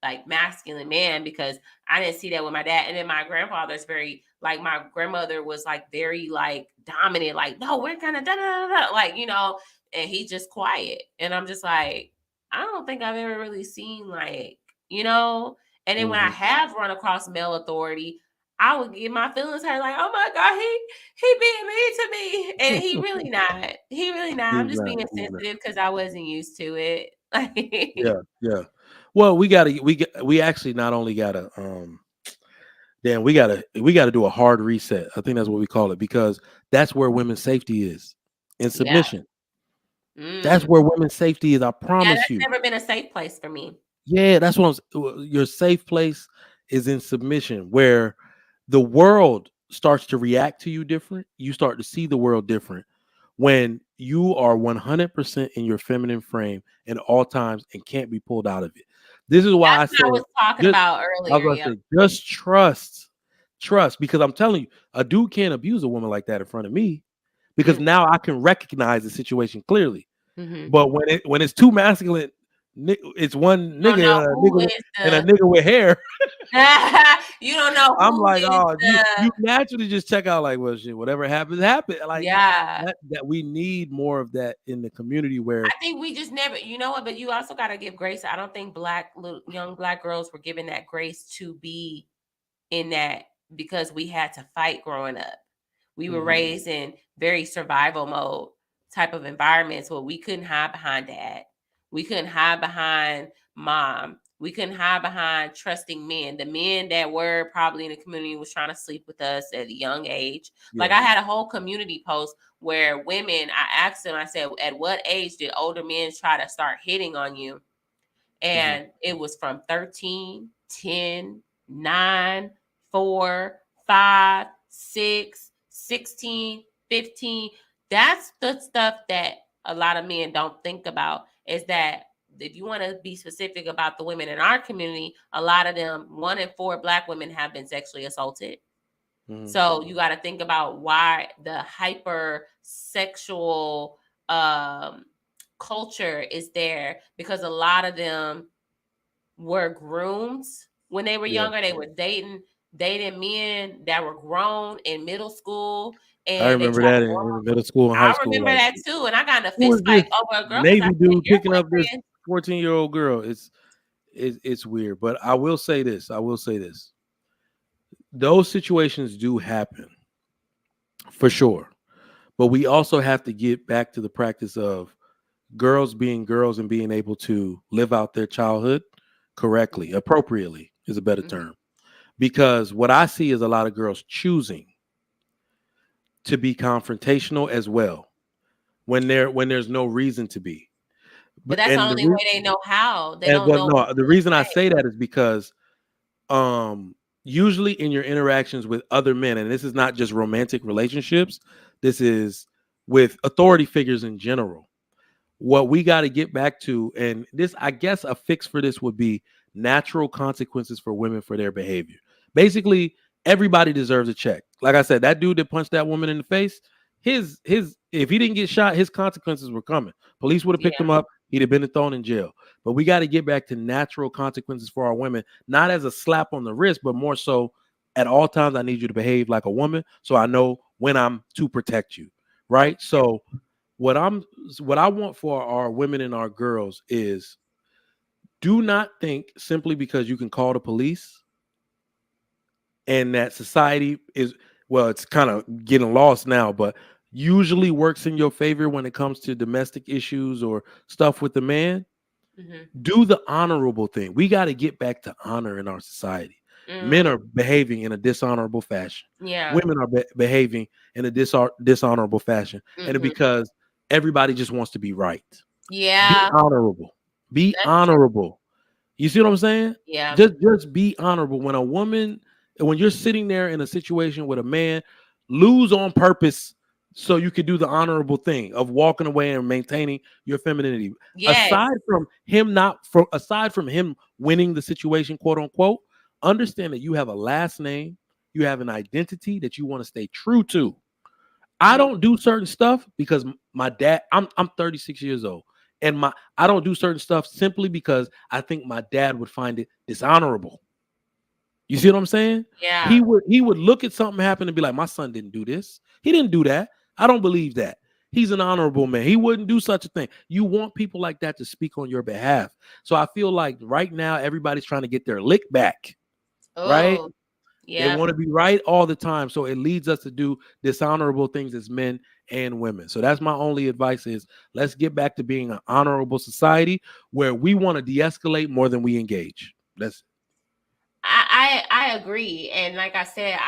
like masculine man because I didn't see that with my dad. And then my grandfather's very like, my grandmother was like very like dominant, like, no, we're gonna da da da, like, and he's just quiet. And I'm just like, I don't think I've ever really seen like, and then when I have run across male authority, I would get my feelings hurt, like, oh my God, he being mean to me. And he really not. He really not. I'm just being sensitive because I wasn't used to it. Yeah. Well, we actually not only gotta we gotta do a hard reset. I think that's what we call it, because that's where women's safety is, in submission. That's where women's safety is. I promise you. That's never been a safe place for me. Yeah, that's what your safe place is in submission, where the world starts to react to you different. You start to see the world different when you are 100% in your feminine frame at all times and can't be pulled out of it. This is why I was talking about earlier. Just trust, because I'm telling you, a dude can't abuse a woman like that in front of me, because now I can recognize the situation clearly. But when it's too masculine, it's one nigga, and a nigga with hair. You don't know. I'm like, you naturally just check out like, well, shit, whatever happens, happen. Like, that we need more of that in the community. Where I think we just never, but you also got to give grace. I don't think young black girls were given that grace to be in that, because we had to fight growing up. We were raised in very survival mode type of environments where we couldn't hide behind dad. We couldn't hide behind mom. We couldn't hide behind trusting men. The men that were probably in the community was trying to sleep with us at a young age. Yeah. Like I had a whole community post where women, I asked them, I said, at what age did older men try to start hitting on you? And it was from 13, 10, 9, 4, 5, 6, 16, 15. That's the stuff that a lot of men don't think about, is that if you want to be specific about the women in our community, a lot of them, 1 in 4 black women have been sexually assaulted. So you got to think about why the hyper sexual culture is there, because a lot of them were groomed when they were younger. They were dating men that were grown in middle school. And I remember that in middle school and high school. I remember that too. And I got in a fist fight over a girl. Navy dude picking up this 14-year-old girl. It's weird. But I will say this. Those situations do happen for sure. But we also have to get back to the practice of girls being girls and being able to live out their childhood correctly, appropriately is a better term. Because what I see is a lot of girls choosing to be confrontational as well when there's no reason to be. But that's the only way they know how. They don't know. No, the reason I say that is because usually in your interactions with other men, and this is not just romantic relationships, this is with authority figures in general. What we got to get back to, and this, I guess a fix for this would be natural consequences for women for their behavior. Basically, everybody deserves a check. Like I said, that dude that punched that woman in the face, his if he didn't get shot, his consequences were coming. Police would have picked him up. He'd have been thrown in jail. But we got to get back to natural consequences for our women, not as a slap on the wrist, but more so at all times, I need you to behave like a woman so I know when I'm to protect you, right? So what I want for our women and our girls is, do not think simply because you can call the police and that society is, well, it's kind of getting lost now, but usually works in your favor when it comes to domestic issues or stuff with the man. Do the honorable thing. We got to get back to honor in our society. Men are behaving in a dishonorable fashion. Women are behaving in a dishonorable fashion. And it's because everybody just wants to be right. Be honorable. Be honorable. You see what I'm saying? Yeah. Just be honorable. When you're sitting there in a situation with a man, lose on purpose so you could do the honorable thing of walking away and maintaining your femininity. Aside from him winning the situation, quote unquote, understand that you have a last name, you have an identity that you want to stay true to. I don't do certain stuff because my dad, I'm 36 years old, and I don't do certain stuff simply because I think my dad would find it dishonorable. You see what I'm saying? Yeah. He would look at something happen and be like, my son didn't do this. He didn't do that. I don't believe that. He's an honorable man. He wouldn't do such a thing. You want people like that to speak on your behalf. So I feel like right now everybody's trying to get their lick back. Right? Yeah. They want to be right all the time. So it leads us to do dishonorable things as men and women. So that's my only advice is, let's get back to being an honorable society where we want to de-escalate more than we engage. I agree. And like I said,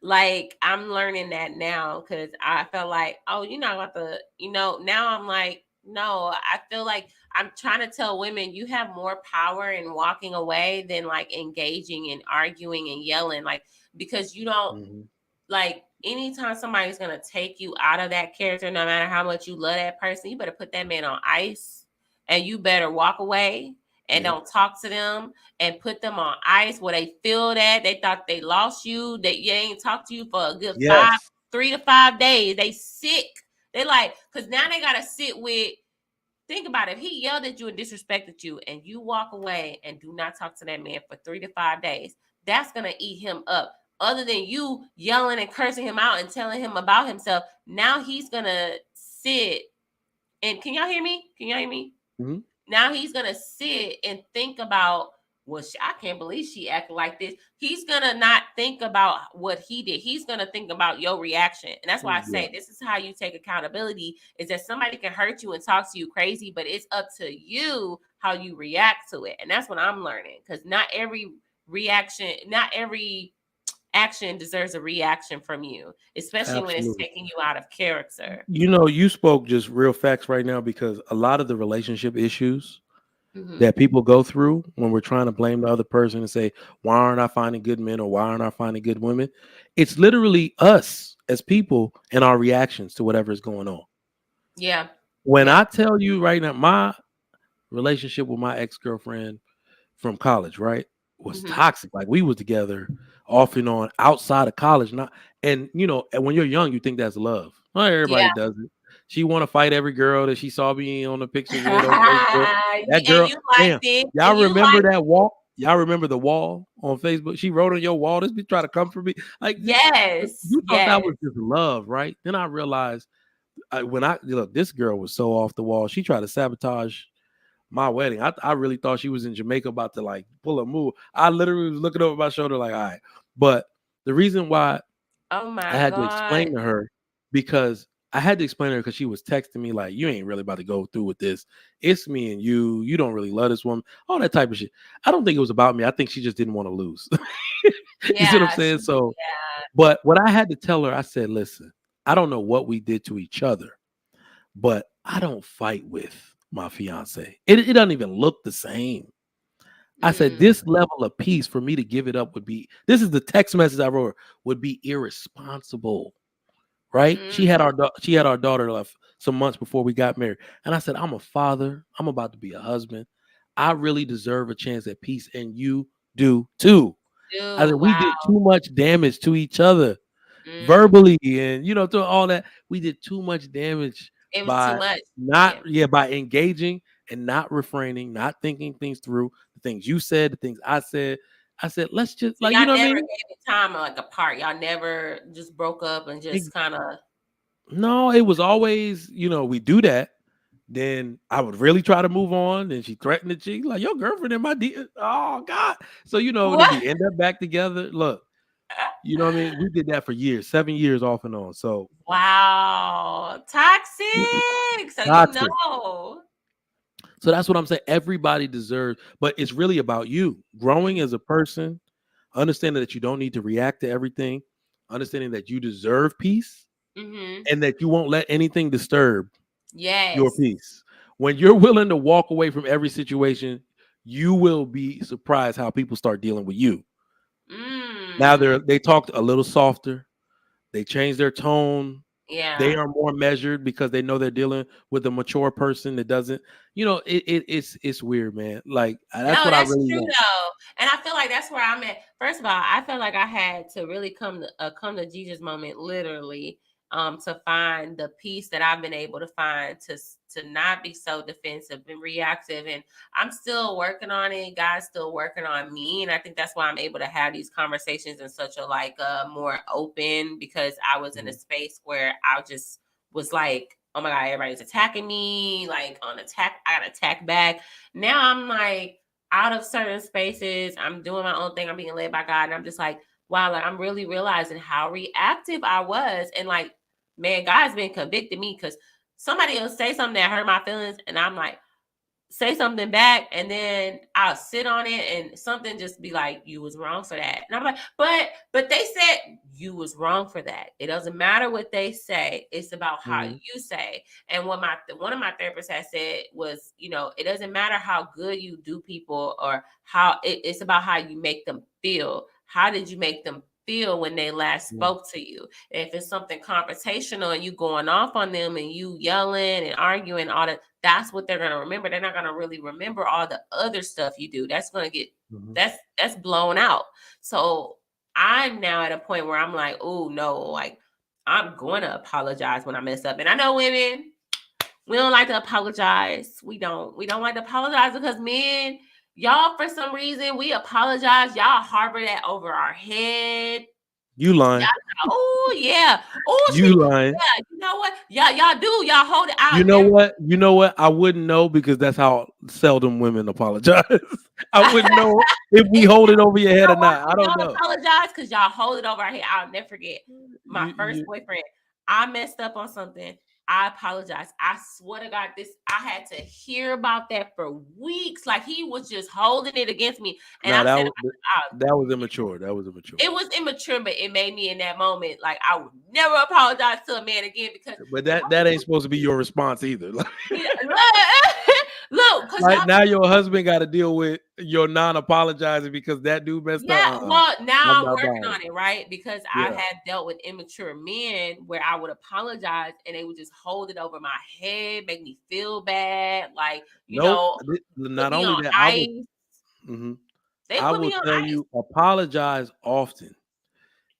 like, I'm learning that now, because I felt like, oh, you're not about to, now I'm like, no, I feel like I'm trying to tell women, you have more power in walking away than like engaging and arguing and yelling, like, because you don't like, anytime somebody's going to take you out of that character, no matter how much you love that person, you better put that man on ice and you better walk away and don't talk to them and put them on ice where they feel that they thought they lost you, that you ain't talked to you for a good 3 to 5 days. They sick. They like, because now they got to sit with, think about it. If he yelled at you and disrespected you and you walk away and do not talk to that man for 3 to 5 days, that's going to eat him up. Other than you yelling and cursing him out and telling him about himself, now he's going to sit and, can y'all hear me? Can y'all hear me? Mm-hmm. Now he's going to sit and think about, well, I can't believe she acted like this. He's going to not think about what he did. He's going to think about your reaction. And that's why I say this is how you take accountability, is that somebody can hurt you and talk to you crazy, but it's up to you how you react to it. And that's what I'm learning, because not every action deserves a reaction from you, especially when it's taking you out of character. You spoke just real facts right now, because a lot of the relationship issues that people go through when we're trying to blame the other person and say, why aren't I finding good men or why aren't I finding good women? It's literally us as people and our reactions to whatever is going on. Yeah. When I tell you right now, my relationship with my ex-girlfriend from college, right, was toxic. Like, we was together off and on outside of college. And when you're young, you think that's love. Not everybody does it. She want to fight every girl that she saw me on the picture with on Facebook. That girl, and you liked it. Y'all remember that wall? Y'all remember the wall on Facebook? She wrote on your wall, "This bitch try to come for me." Like, yes, you thought that was just love, right? Then I realized this girl was so off the wall. She tried to sabotage my wedding. I really thought she was in Jamaica about to like pull a move. I literally was looking over my shoulder like, all right. But the reason why I had to explain to her, because she was texting me like, you ain't really about to go through with this. It's me and you. You don't really love this woman. All that type of shit. I don't think it was about me. I think she just didn't want to lose. You see what I'm saying? So, but what I had to tell her, I said, listen, I don't know what we did to each other, but I don't fight with my fiance. It doesn't even look the same. I said, this level of peace for me to give it up this is the text message I wrote, would be irresponsible. Right? She had our daughter some months before we got married. And I said, I'm a father. I'm about to be a husband. I really deserve a chance at peace, and you do too. I said, we did too much damage to each other verbally, and to all that. We did too much damage It was by too much. by engaging and not refraining, not thinking things through. The things you said, the things I said. I said, let's just So y'all never gave it time apart. Y'all never just broke up and just kind of. No, it was always, we do that. Then I would really try to move on. Then she threatened the chick, like, your girlfriend in my oh God. So then we end up back together. Look, you know what I mean? We did that for years, 7 years off and on. So wow, toxic. So toxic. So that's what I'm saying. Everybody deserves, but it's really about you growing as a person, understanding that you don't need to react to everything, understanding that you deserve peace, and that you won't let anything disturb your peace. When you're willing to walk away from every situation, you will be surprised how people start dealing with you. Now they talk a little softer. They change their tone. Yeah. They are more measured because they know they're dealing with a mature person that doesn't, it's weird, man. Like that's what I really true want. though. And I feel like that's where I'm at. First of all, I feel like I had to really come to Jesus moment, literally, to find the peace that I've been able to find to not be so defensive and reactive. And I'm still working on it. God's still working on me. And I think that's why I'm able to have these conversations in such a more open, because I was in a space where I just was like, oh my God, everybody's attacking me. Like I got attacked back. Now I'm like out of certain spaces. I'm doing my own thing. I'm being led by God. And I'm just like, wow, like I'm really realizing how reactive I was. And like, man, God's been convicting me, because somebody will say something that hurt my feelings, and I'm like, say something back, and then I'll sit on it, and something just be like, you was wrong for that. And I'm like, but they said you was wrong for that. It doesn't matter what they say. It's about how you say. And what one of my therapists has said was, it doesn't matter how good you do people, or how it's about how you make them feel. How did you make them feel when they last spoke to you? If it's something confrontational and you going off on them and you yelling and arguing, all that, that's what they're going to remember. They're not going to really remember all the other stuff you do. That's going to get that's blown out. So I'm now at a point where I'm like, oh no, like I'm going to apologize when I mess up. And I know women, we don't like to apologize. We don't like to apologize because men, y'all, for some reason, we apologize. Y'all harbor that over our head. You lying. Oh, yeah. Oh, you lying. Yeah, you know what? Y'all do. Y'all hold it out. You know what? I wouldn't know, because that's how seldom women apologize. I wouldn't know if we hold it over your head or not. I don't know. Apologize because y'all hold it over our head. I'll never forget my first boyfriend. I messed up on something. I apologize. I swear to God, I had to hear about that for weeks. Like he was just holding it against me. And that was immature. That was immature. It was immature, but it made me in that moment, like I would never apologize to a man again, because. But that ain't supposed to be your response either. Look, like now your husband got to deal with your non-apologizing because that dude messed up. Well, now I'm working on it, right? Because I have dealt with immature men where I would apologize and they would just hold it over my head, make me feel bad. Like, not only that, I will tell you, apologize often.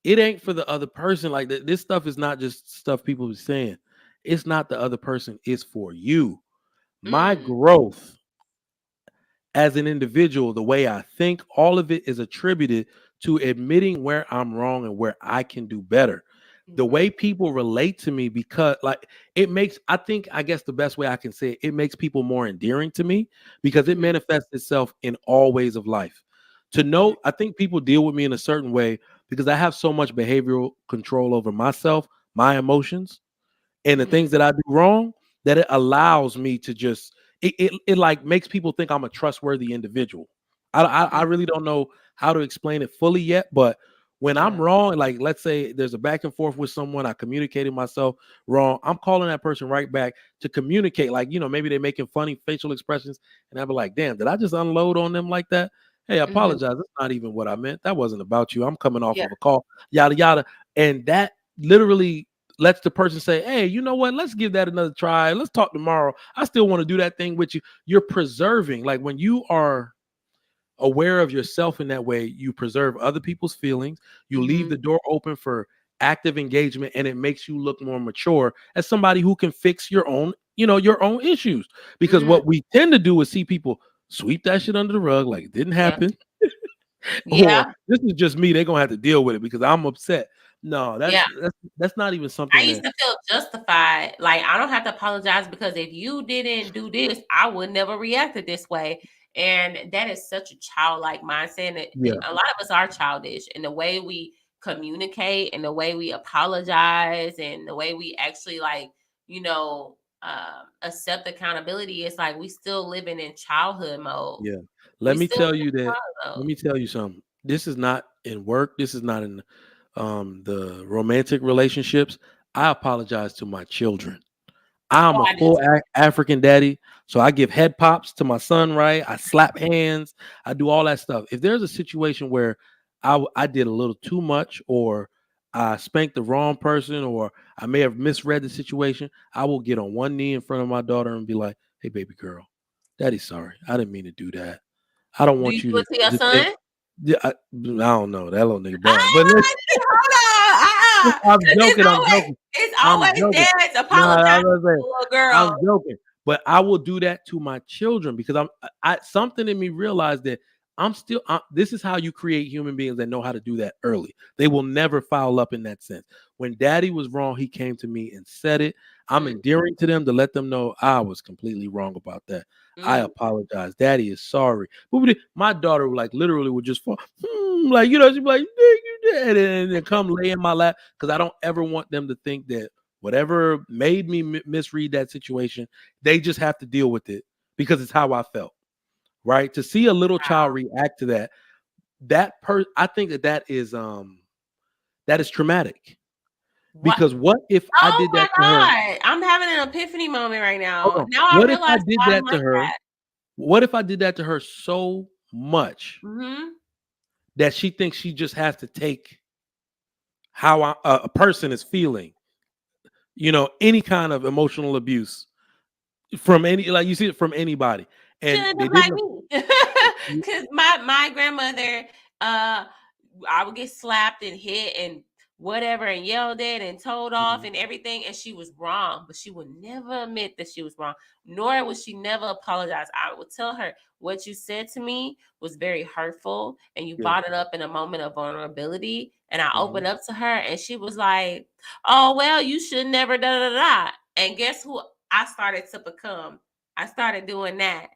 It ain't for the other person. Like this stuff is not just stuff people be saying. It's not the other person. It's for you. My growth as an individual, the way I think, all of it is attributed to admitting where I'm wrong and where I can do better. The way people relate to me, because like it makes, I guess the best way I can say it makes people more endearing to me, because it manifests itself in all ways of life. To know, I think people deal with me in a certain way because I have so much behavioral control over myself, my emotions, and the things that I do wrong, that it allows me to just, it like makes people think I'm a trustworthy individual. I really don't know how to explain it fully yet, but when I'm wrong, like let's say there's a back and forth with someone, I communicated myself wrong, I'm calling that person right back to communicate. Like, maybe they're making funny facial expressions, and I'll be like, damn, did I just unload on them like that? Hey, I apologize. That's not even what I meant. That wasn't about you. I'm coming off of a call, yada, yada. And that literally lets the person say, hey, you know what? Let's give that another try. Let's talk tomorrow. I still want to do that thing with you. You're preserving. Like when you are aware of yourself in that way, you preserve other people's feelings. You leave the door open for active engagement, and it makes you look more mature as somebody who can fix your own, your own issues. Because what we tend to do is see people sweep that shit under the rug like it didn't happen. Or this is just me. They're gonna have to deal with it because I'm upset. No, that's not even something I used to feel justified. Like I don't have to apologize because if you didn't do this, I would never reacted this way. And that is such a childlike mindset. And a lot of us are childish in the way we communicate and the way we apologize and the way we actually accept accountability. It's like we still living in childhood mode. Yeah. Let me tell you something. This is not in work. This is not in the romantic relationships. I apologize to my children. I'm a full African daddy, so I give head pops to my son, right? I slap hands. I do all that stuff. If there's a situation where I did a little too much, or I spanked the wrong person, or I may have misread the situation, I will get on one knee in front of my daughter and be like, hey, baby girl, daddy's sorry. I didn't mean to do that. I don't want you do it to your son? I don't know. That little nigga bad. But I'm joking. It's always dads apologizing to a little girl. I'm joking. But I will do that to my children because something in me realized that this is how you create human beings that know how to do that early. They will never foul up in that sense. When daddy was wrong, he came to me and said it. I'm endearing to them to let them know I was completely wrong about that. I apologize. Daddy is sorry. My daughter literally would just fall, she'd be like, you did, and then come lay in my lap because I don't ever want them to think that whatever made me misread that situation, they just have to deal with it because it's how I felt. Right? To see a little child react to I think that is traumatic. Because what if I did that to her? I'm having an epiphany moment right now. Now What I if I realize did that to her? What if I did that to her so much that she thinks she just has to take how a person is feeling? Any kind of emotional abuse from you see it from anybody. And they like me. Because my grandmother, I would get slapped and hit and whatever and yelled at and told off and everything, and she was wrong, but she would never admit that she was wrong, nor would she never apologize. I would tell her, what you said to me was very hurtful, and you brought it up in a moment of vulnerability, and I opened up to her, and she was like, oh, well, you should never da. And guess who I started to become? I started doing that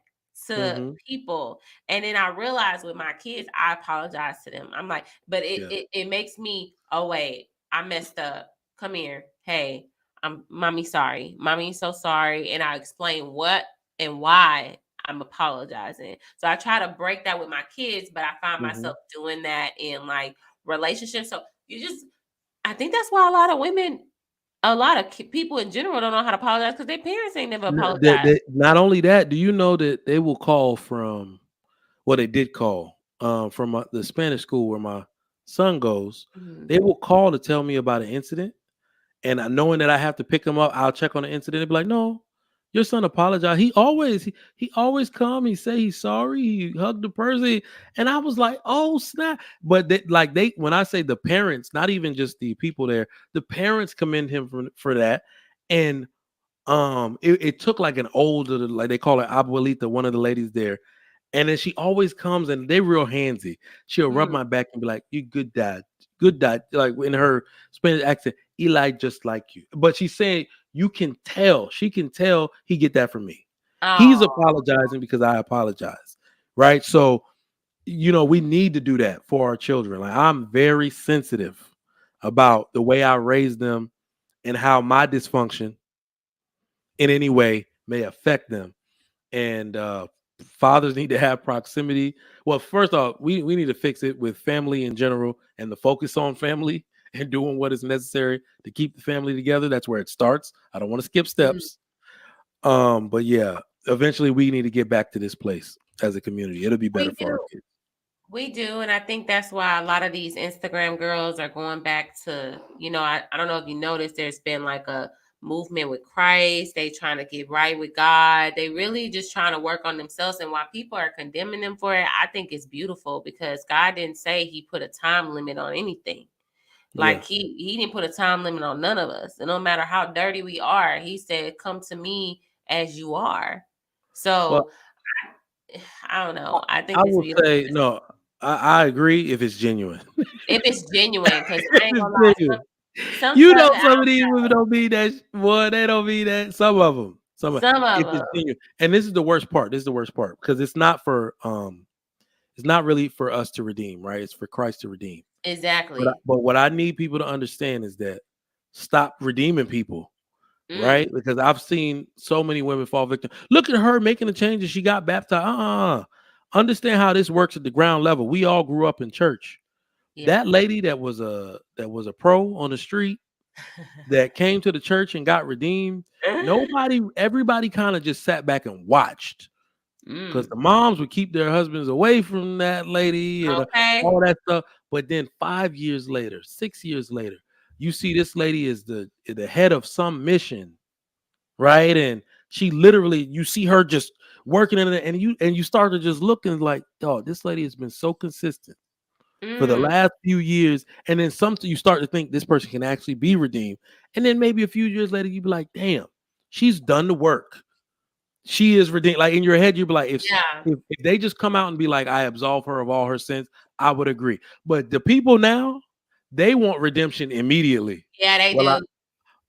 to people. And then I realized with my kids, I apologize to them. I'm like, but it makes me, oh wait, I messed up. Come here. Hey, mommy sorry. Mommy's so sorry. And I explain what and why I'm apologizing. So I try to break that with my kids, but I find myself doing that in relationships. So I think that's why a lot of people in general don't know how to apologize because their parents ain't never apologized. Not only that, do you know that they will call from, they did call from the Spanish school where my son goes. They will call to tell me about an incident, and knowing that I have to pick them up, I'll check on the incident and be like, no, your son apologized. He always come. He say he's sorry. He hugged the person, and I was like, oh snap! But when I say the parents, not even just the people there, the parents commend him for that, and it took an older, they call her abuelita, one of the ladies there, and then she always comes and they real handsy. She'll rub my back and be like, you good dad, like in her Spanish accent, Eli just like you. But she's saying she can tell he get that from me. He's apologizing because I apologize, right? So we need to do that for our children. I'm very sensitive about the way I raise them and how my dysfunction in any way may affect them. And fathers need to have proximity. Well, first off, we need to fix it with family in general and the focus on family and doing what is necessary to keep the family together. That's where it starts. I don't want to skip steps. But yeah, eventually we need to get back to this place as a community. It'll be better for our kids. We do, and I think that's why a lot of these Instagram girls are going back to, I don't know if you noticed, there's been like a movement with Christ. They trying to get right with God. They really just trying to work on themselves. And while people are condemning them for it, I think it's beautiful because God didn't say he put a time limit on anything. Like he didn't put a time limit on none of us. And no matter how dirty we are, he said, come to me as you are. So I don't know. I think I it's will beautiful. say no. I agree if it's genuine. If it's genuine, because I ain't gonna It's lie, genuine. some You stuff know, that some of these women don't mean that. Boy, they don't mean that. Some of them. If it's them. genuine, and this is the worst part. This is the worst part because it's not for it's not really for us to redeem, right? It's for Christ to redeem. Exactly. But what I need people to understand is that stop redeeming people, right? Because I've seen so many women fall victim. Look at her making the changes. She got baptized. Understand how this works at the ground level. We all grew up in church. Yeah. That lady that was a pro on the street that came to the church and got redeemed. Everybody kind of just sat back and watched. Because the moms would keep their husbands away from that lady and all that stuff. But then 5 years later, 6 years later, you see this lady is the head of some mission, right? And she literally, you see her just working in it, and you start to just looking like, dog, this lady has been so consistent for the last few years. And then something you start to think this person can actually be redeemed. And then maybe a few years later, you'd be like, damn, she's done the work. She is redeemed. Like in your head, you'd be like, if they just come out and be like, I absolve her of all her sins, I would agree. But the people now, they want redemption immediately. Yeah, they do.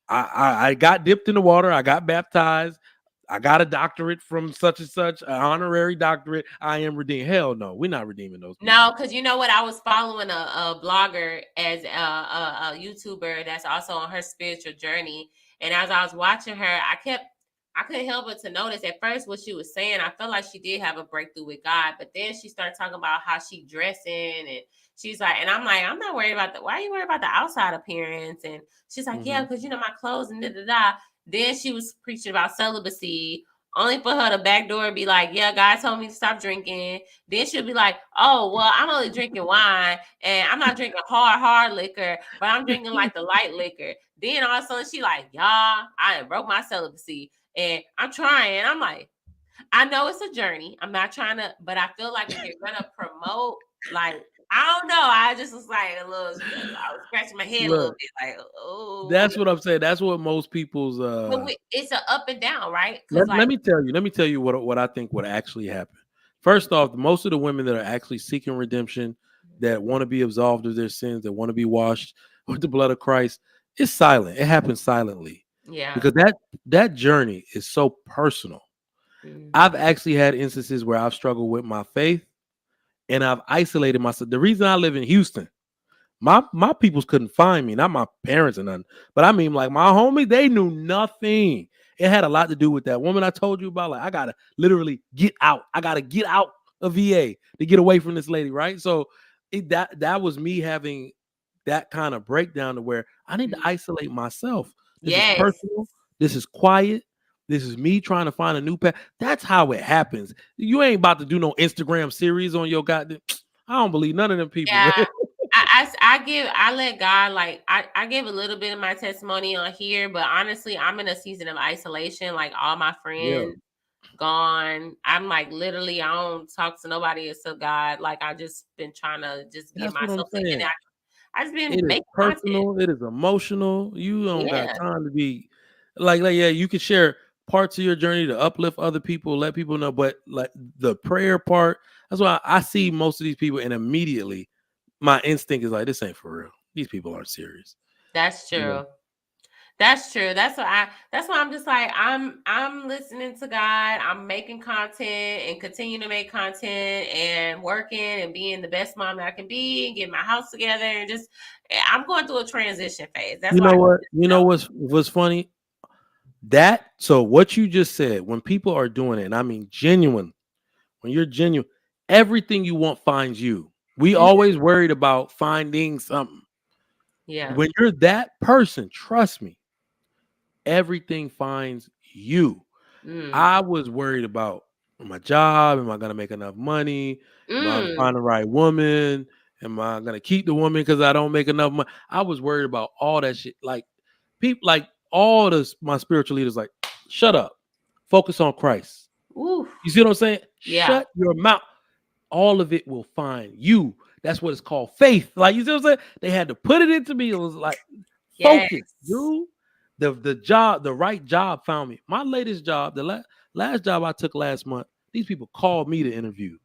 I got dipped in the water. I got baptized. I got a doctorate from such and such, an honorary doctorate. I am redeemed. Hell no, we're not redeeming those people. No, because you know what? I was following a blogger as a YouTuber that's also on her spiritual journey. And as I was watching her, I couldn't help but to notice at first what she was saying. I felt like she did have a breakthrough with God, but then she started talking about how she dressing, and she's like, and I'm like, I'm not worried about why are you worried about the outside appearance? And she's like, yeah, because my clothes and da. Then she was preaching about celibacy, only for her to backdoor and be like, yeah, God told me to stop drinking. Then she'll be like, oh, well, I'm only drinking wine and I'm not drinking hard liquor, but I'm drinking like the light liquor. Then all of a sudden she like, y'all, I broke my celibacy and I'm trying. I'm like, I know it's a journey. I'm not trying to, but I feel like if you're going to promote, like, I don't know. I just was like I was scratching my head a little bit, like, oh. That's what I'm saying. That's what most people's. It's an up and down, right? Let me tell you what I think would actually happen. First off, most of the women that are actually seeking redemption, that want to be absolved of their sins, that want to be washed with the blood of Christ, it's silent. It happens silently. Yeah. Because that journey is so personal. I've actually had instances where I've struggled with my faith and I've isolated myself. The reason I live in Houston, my peoples couldn't find me, not my parents or nothing. But I mean, like my homie, they knew nothing. It had a lot to do with that woman I told you about. Like, I gotta literally get out. I gotta get out of VA to get away from this lady, right? So that was me having that kind of breakdown to where I need to isolate myself. This is personal. This is quiet. This is me trying to find a new path. That's how it happens. You ain't about to do no Instagram series on your goddamn. I don't believe none of them people. Yeah. I let God, like, I give a little bit of my testimony on here, but honestly, I'm in a season of isolation. Like, all my friends gone. I'm like, literally, I don't talk to nobody except God. Like, I just been trying to just get myself together. I just been making personal. Content. It is emotional. You don't got time to be like, yeah, you can share parts of your journey to uplift other people, let people know, but like the prayer part, that's why I see most of these people, and immediately my instinct is like, this ain't for real. These people aren't serious. That's true. Yeah. That's true. That's why I'm just like, I'm listening to God. I'm making content and continue to make content and working and being the best mom that I can be and getting my house together, and just I'm going through a transition phase. That's what's funny? So what you just said, when people are doing it, and I mean genuine, when you're genuine, everything you want finds you. We always worried about finding something. Yeah. When you're that person, trust me, everything finds you. I was worried about my job. Am I going to make enough money? Am I find the right woman? Am I gonna keep the woman because I don't make enough money? I was worried about all that shit. Like people, like all my spiritual leaders, like, shut up, focus on Christ. Ooh. You see what I'm saying? Yeah. Shut your mouth. All of it will find you. That's what it's called, faith. Like, you see what I'm saying? They had to put it into me. It was like, focus, dude. The right job found me. My latest job, the last job I took last month, these people called me to interview.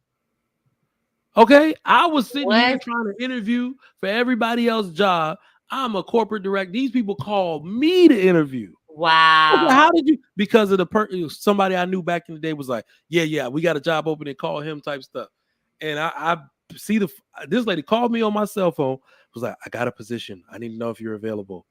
Okay, I was sitting here trying to interview for everybody else's job. I'm a corporate director. These people called me to interview. Wow. Okay, how did you? Because of somebody I knew back in the day was like, yeah, we got a job opening, call him type stuff. And I see this lady called me on my cell phone, was like, I got a position. I need to know if you're available.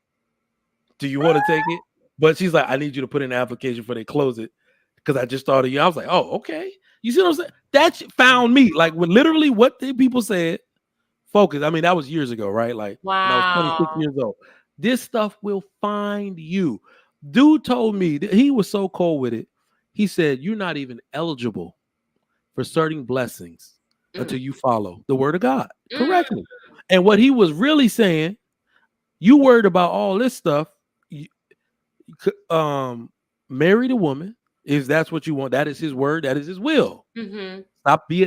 Do you want to take it? But she's like, I need you to put in an application before they close it. Because I just thought of you. I was like, oh, okay. You see what I'm saying? That shit found me. Like, when literally what the people said, focus. I mean, that was years ago, right? Like, when I was 26 years old. This stuff will find you. Dude told me that he was so cold with it. He said, you're not even eligible for certain blessings until you follow the word of God correctly. And what he was really saying, you worried about all this stuff. Marry the woman if that's what you want. That is his word. That is his will. Mm-hmm.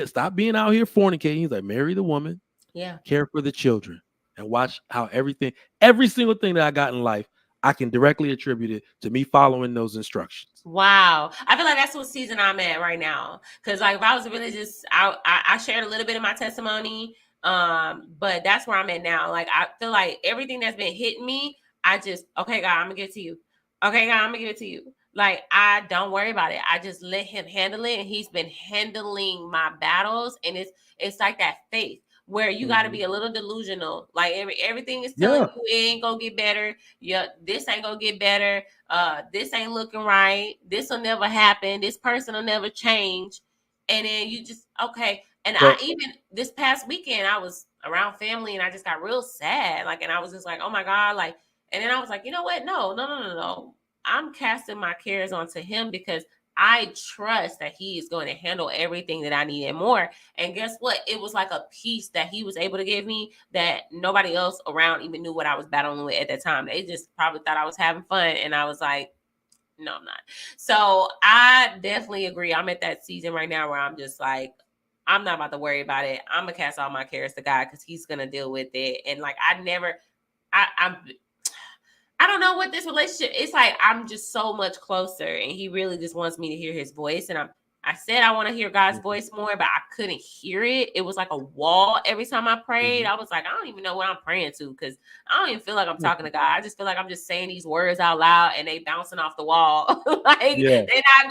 Stop being out here fornicating. He's like, marry the woman. Yeah. Care for the children and watch how every single thing that I got in life, I can directly attribute it to me following those instructions. Wow. I feel like that's what season I'm at right now. Cause like if I was really just I shared a little bit of my testimony. But that's where I'm at now. Like I feel like everything that's been hitting me, I just, okay, God, I'm gonna give it to you. Okay, God, I'm gonna give it to you. Like I don't worry about it. I just let him handle it. And he's been handling my battles. And it's like that faith where you got to be a little delusional. Like everything is telling you it ain't gonna get better. Yeah, this ain't gonna get better. This ain't looking right. This will never happen. This person will never change. And then you just, okay. And I even this past weekend, I was around family and I just got real sad. Like, and I was just like, oh my God. Like, and then I was like, you know what? No. I'm casting my cares onto him because I trust that he is going to handle everything that I need and more. And guess what? It was like a peace that he was able to give me that nobody else around even knew what I was battling with at that time. They just probably thought I was having fun. And I was like, no, I'm not. So I definitely agree. I'm at that season right now where I'm just like, I'm not about to worry about it. I'm going to cast all my cares to God because he's going to deal with it. And like, I don't know what this relationship, it's like, I'm just so much closer and he really just wants me to hear his voice. And I said, I want to hear God's voice more, but I couldn't hear it. It was like a wall every time I prayed. I was like, I don't even know what I'm praying to because I don't even feel like I'm talking to God. I just feel like I'm just saying these words out loud and they bouncing off the wall. Like they're not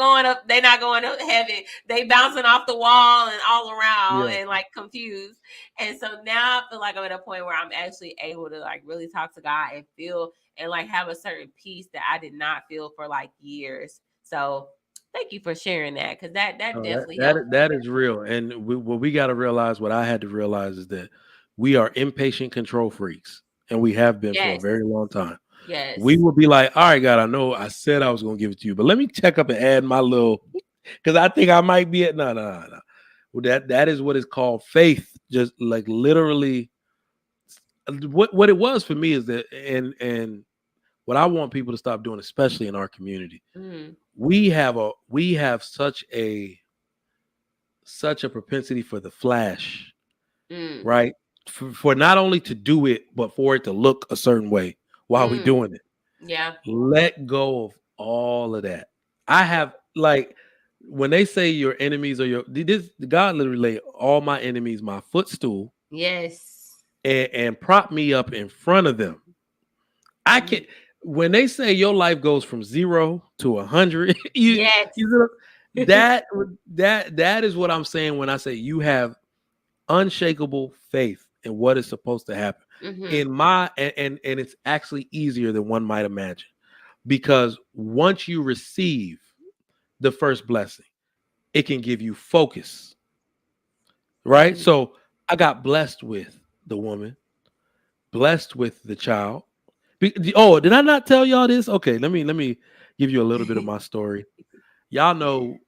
going up heaven. They bouncing off the wall and all around and like confused. And so now I feel like I'm at a point where I'm actually able to like really talk to God and feel and like have a certain peace that I did not feel for like years. So thank you for sharing that because that definitely that is real. And what we got to realize, what I had to realize is that we are impatient control freaks and we have been for a very long time. Yes. We will be like, all right, God, I know I said I was going to give it to you, but let me check up and add my little, because I think I might be at, no. Well, that is what is called faith. Just like literally what it was for me is that, and what I want people to stop doing, especially in our community, we have such a propensity for the flash, right? For not only to do it, but for it to look a certain way while we're doing it. Yeah. Let go of all of that. I have, like, when they say your enemies are God literally laid all my enemies my footstool. Yes. And prop me up in front of them. I can. When they say your life goes from 0 to 100, that is what I'm saying when I say you have unshakable faith in what is supposed to happen. In and it's actually easier than one might imagine, because once you receive the first blessing, it can give you focus. Right? So I got blessed with the woman, blessed with the child. Oh, did I not tell y'all this? Okay, let me give you a little bit of my story. Y'all know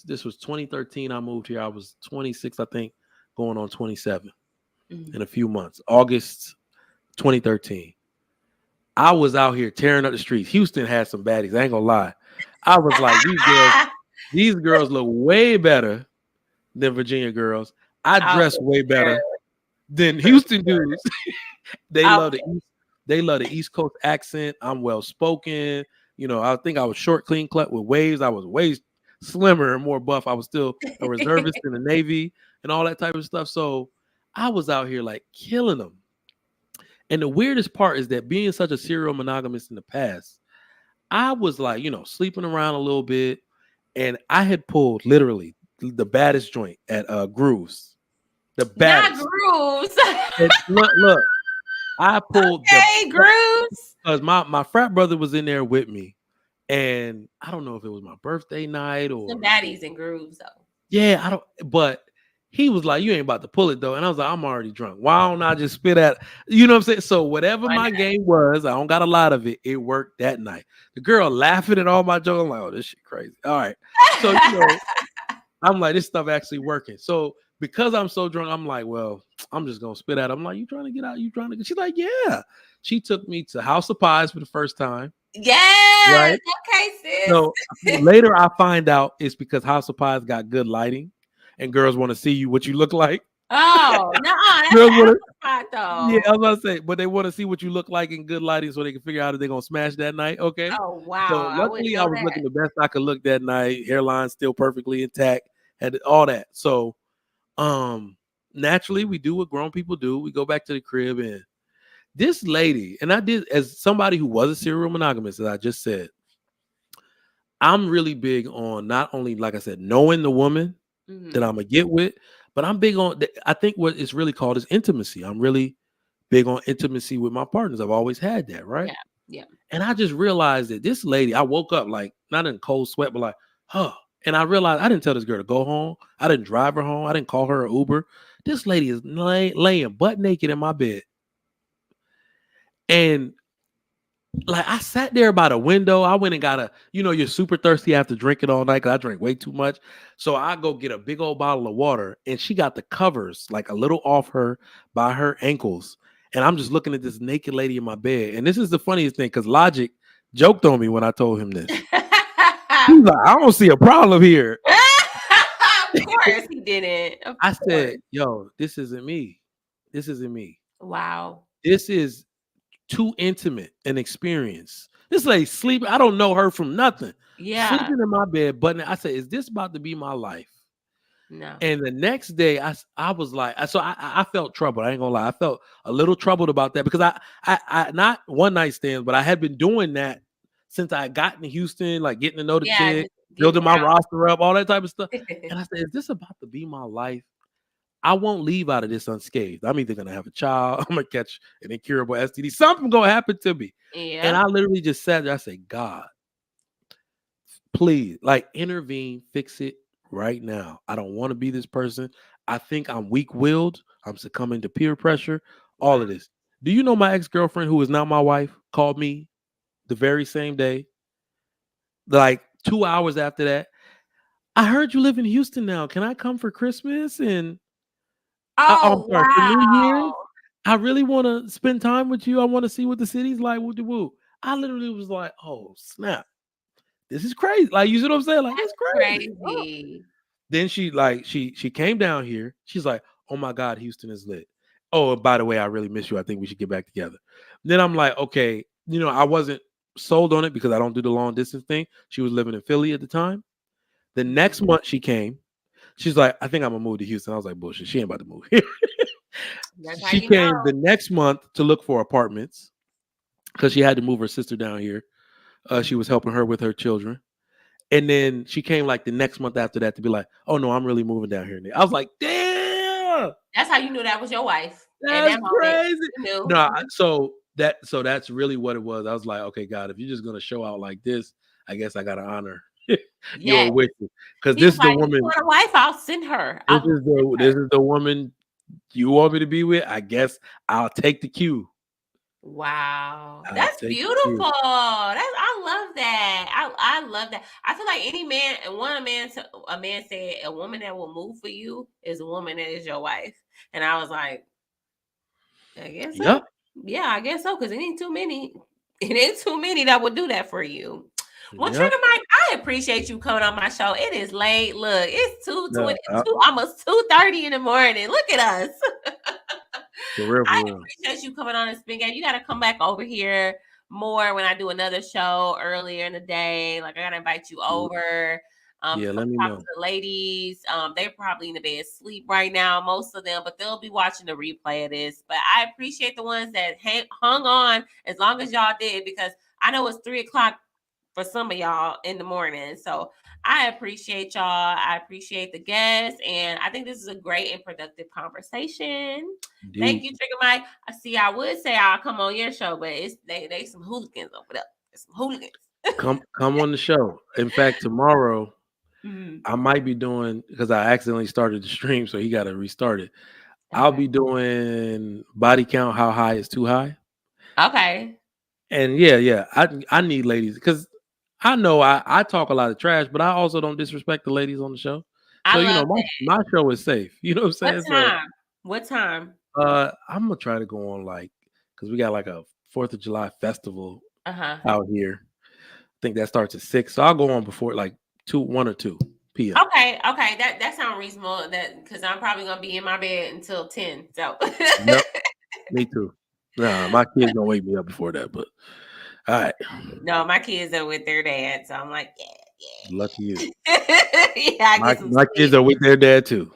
this was 2013. I moved here. I was 26, I think. going on 27 in a few months. August 2013. I was out here tearing up the streets. Houston had some baddies. I ain't gonna lie. I was like, these girls look way better than Virginia girls. I dress way better than Houston dudes. They love the East Coast accent. I'm well spoken. You know, I think I was short, clean cut with waves. I was way slimmer and more buff. I was still a reservist in the Navy and all that type of stuff. So I was out here like killing them. And the weirdest part is that being such a serial monogamist in the past, I was like, you know, sleeping around a little bit, and I had pulled literally the baddest joint at Grooves. The baddest. Not Grooves. Look, I pulled Grooves. Because my frat brother was in there with me, and I don't know if it was my birthday night or some baddies and Grooves though. Yeah, I don't. But he was like, "You ain't about to pull it though," and I was like, "I'm already drunk. Why don't I just spit at?" You know what I'm saying? So whatever my game was, I don't got a lot of it. It worked that night. The girl laughing at all my jokes. I'm like, "Oh, this shit crazy." All right, so you know, I'm like, this stuff actually working. So because I'm so drunk, I'm like, well, I'm just gonna spit at her. I'm like, you trying to get out? You trying to get? She's like, yeah. She took me to House of Pies for the first time. Yes. Right? Okay, sis. So later I find out it's because House of Pies got good lighting and girls want to see you what you look like. Oh, no, Girls that's though. Yeah, I was about to say, but they want to see what you look like in good lighting so they can figure out if they're gonna smash that night. Okay. Oh wow. So luckily I was looking the best I could look that night, hairline still perfectly intact, had all that. So naturally we do what grown people do. We go back to the crib, and this lady, and I did, as somebody who was a serial monogamist, as I just said, I'm really big on not only, like I said, knowing the woman that I'm gonna get with, but I'm big on, I think what it's really called is intimacy. I'm really big on intimacy with my partners. I've always had that, right? Yeah. And I just realized that this lady, I woke up like, not in cold sweat, but like, huh. And I realized I didn't tell this girl to go home. I didn't drive her home. I didn't call her an Uber. This lady is laying butt naked in my bed. And like, I sat there by the window. I went and got you're super thirsty after drinking all night because I drank way too much. So I go get a big old bottle of water, and she got the covers like a little off her by her ankles. And I'm just looking at this naked lady in my bed. And this is the funniest thing, because Logic joked on me when I told him this. He's like, I don't see a problem here. Of course he didn't. I said, yo, this isn't me. This isn't me. Wow. This is too intimate an experience. This lady sleeping. I don't know her from nothing. Yeah. Sleeping in my bed. But I said, is this about to be my life? No. And the next day, I was like, I felt troubled. I ain't gonna lie. I felt a little troubled about that, because I not one night stands, but I had been doing that since I got in Houston, like getting to know the chick, building my roster up, all that type of stuff. And I said, is this about to be my life? I won't leave out of this unscathed. I'm either gonna have a child, I'm gonna catch an incurable STD, something gonna happen to me. Yeah. And I literally just sat there. I said, God, please, like, intervene, fix it right now. I don't want to be this person. I think I'm weak-willed. I'm succumbing to peer pressure. All of this. Do you know my ex-girlfriend, who is now my wife, called me the very same day, like 2 hours after that? I heard you live in Houston now. Can I come for Christmas? And wow. For New Year's? I really want to spend time with you. I want to see what the city's like. Woo. I literally was like, oh, snap. This is crazy. Like, you see what I'm saying? Like, it's crazy. Crazy. Then she came down here. She's like, oh my God, Houston is lit. Oh, and by the way, I really miss you. I think we should get back together. Then I'm like, okay, I wasn't sold on it because I don't do the long distance thing. She was living in Philly at the time. The next month she came. She's like, I think I'm gonna move to Houston. I was like, bullshit. She ain't about to move here. She came the next month to look for apartments because she had to move her sister down here. She was helping her with her children. And then she came like the next month after that to be like, oh no, I'm really moving down here. I was like, damn. That's how you knew that was your wife. That's crazy. You knew. No, so that's really what it was. I was like, okay, God, if you're just gonna show out like this, I guess I gotta honor your wishes. Because this is the woman. You want a wife? I'll send her. This is the woman you want me to be with. I guess I'll take the cue. Wow, I'll that's take beautiful. it. I love that. I love that. I feel like any man, a man said, a woman that will move for you is a woman that is your wife. And I was like, I guess so. Yep. Yeah, I guess so. Because it ain't too many. It ain't too many that would do that for you. Well, Yep. Trigger Mike, I appreciate you coming on my show. It is late. Look, it's 2:22, almost 2:30 in the morning. Look at us. For real, I for real. appreciate you coming on and spin game. You got to come back over here more when I do another show earlier in the day. Like I gotta invite you over. Yeah, To let me talk know. to the ladies. They're probably in the bed asleep right now, most of them, but they'll be watching the replay of this. But I appreciate the ones that hung on as long as y'all did, because I know it's 3:00 for some of y'all in the morning. So I appreciate y'all. I appreciate the guests. And I think this is a great and productive conversation. Indeed. Thank you, Trigger Mike. I would say I'll come on your show, but they some hooligans over there. There's some hooligans. Come on the show. In fact, tomorrow Mhm. I might be doing, because I accidentally started the stream, so he got to restart it. Okay. I'll be doing body count, how high is too high. Okay. And yeah, I need ladies, because I know I talk a lot of trash, but I also don't disrespect the ladies on the show. So my show is safe. You know what I'm saying? What time? What time? I'm gonna try to go on, like, because we got like a 4th of July festival out here. I think that starts at 6, so I'll go on before like 1 or 2 p.m. Okay. That sounds reasonable. That because I'm probably gonna be in my bed until 10. So Yep, me too. Nah, my kids gonna wake me up before that, but all right. No, my kids are with their dad, so I'm like, Lucky you. yeah, My kids are with their dad too.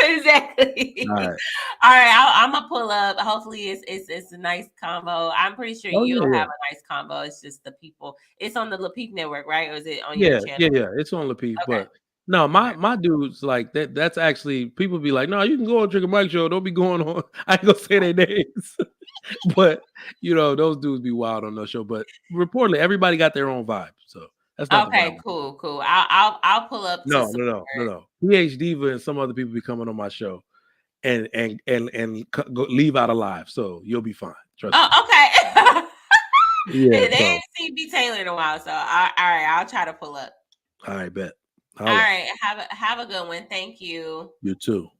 Exactly. All right. All right, I'm gonna pull up. Hopefully, it's a nice combo. I'm pretty sure Oh, you'll yeah. have a nice combo. It's just the people. It's on the LaPeep Network, right? Or is it on Yeah, your channel? yeah. It's on LaPeep, but no, my dudes like that. That's actually, people be like, no, you can go on Trigger Mike show. Don't be going on. I ain't gonna say their names, but those dudes be wild on the show. But reportedly, everybody got their own vibe, so that's not Okay, cool. I'll pull up. No. PH Diva and some other people be coming on my show, and leave out alive, so you'll be fine. Trust me. Oh, okay. Yeah, They ain't seen BTaylor in a while, so all right, I'll try to pull up. All right, bet. All right, have a good one. Thank you. You too.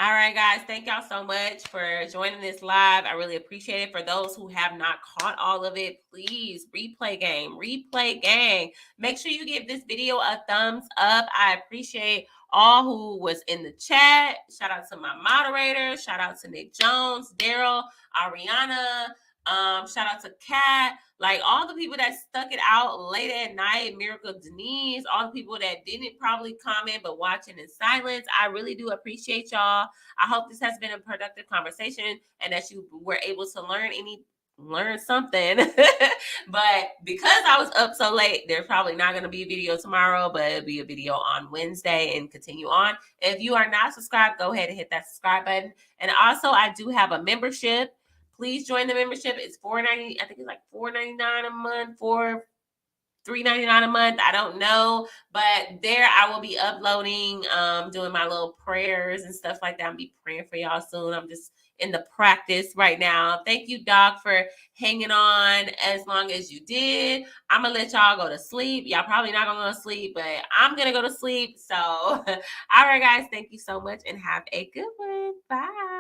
All right, guys. Thank y'all so much for joining this live. I really appreciate it. For those who have not caught all of it, please replay gang. Make sure you give this video a thumbs up. I appreciate all who was in the chat. Shout out to my moderators. Shout out to Nick Jones, Daryl, Ariana. Shout out to Kat, like all the people that stuck it out late at night, Miracle Denise, all the people that didn't probably comment but watching in silence. I really do appreciate y'all. I hope this has been a productive conversation and that you were able to learn something. But because I was up so late, there's probably not going to be a video tomorrow, but it'll be a video on Wednesday and continue on. If you are not subscribed, go ahead and hit that subscribe button. And also, I do have a membership. Please join the membership. It's $4.90. I think it's like $4.99 a month, $3.99 a month. I don't know, but there I will be uploading, doing my little prayers and stuff like that. I'll be praying for y'all soon. I'm just in the practice right now. Thank you, Doc, for hanging on as long as you did. I'm gonna let y'all go to sleep. Y'all probably not gonna go to sleep, but I'm gonna go to sleep. So, all right, guys, thank you so much and have a good one. Bye.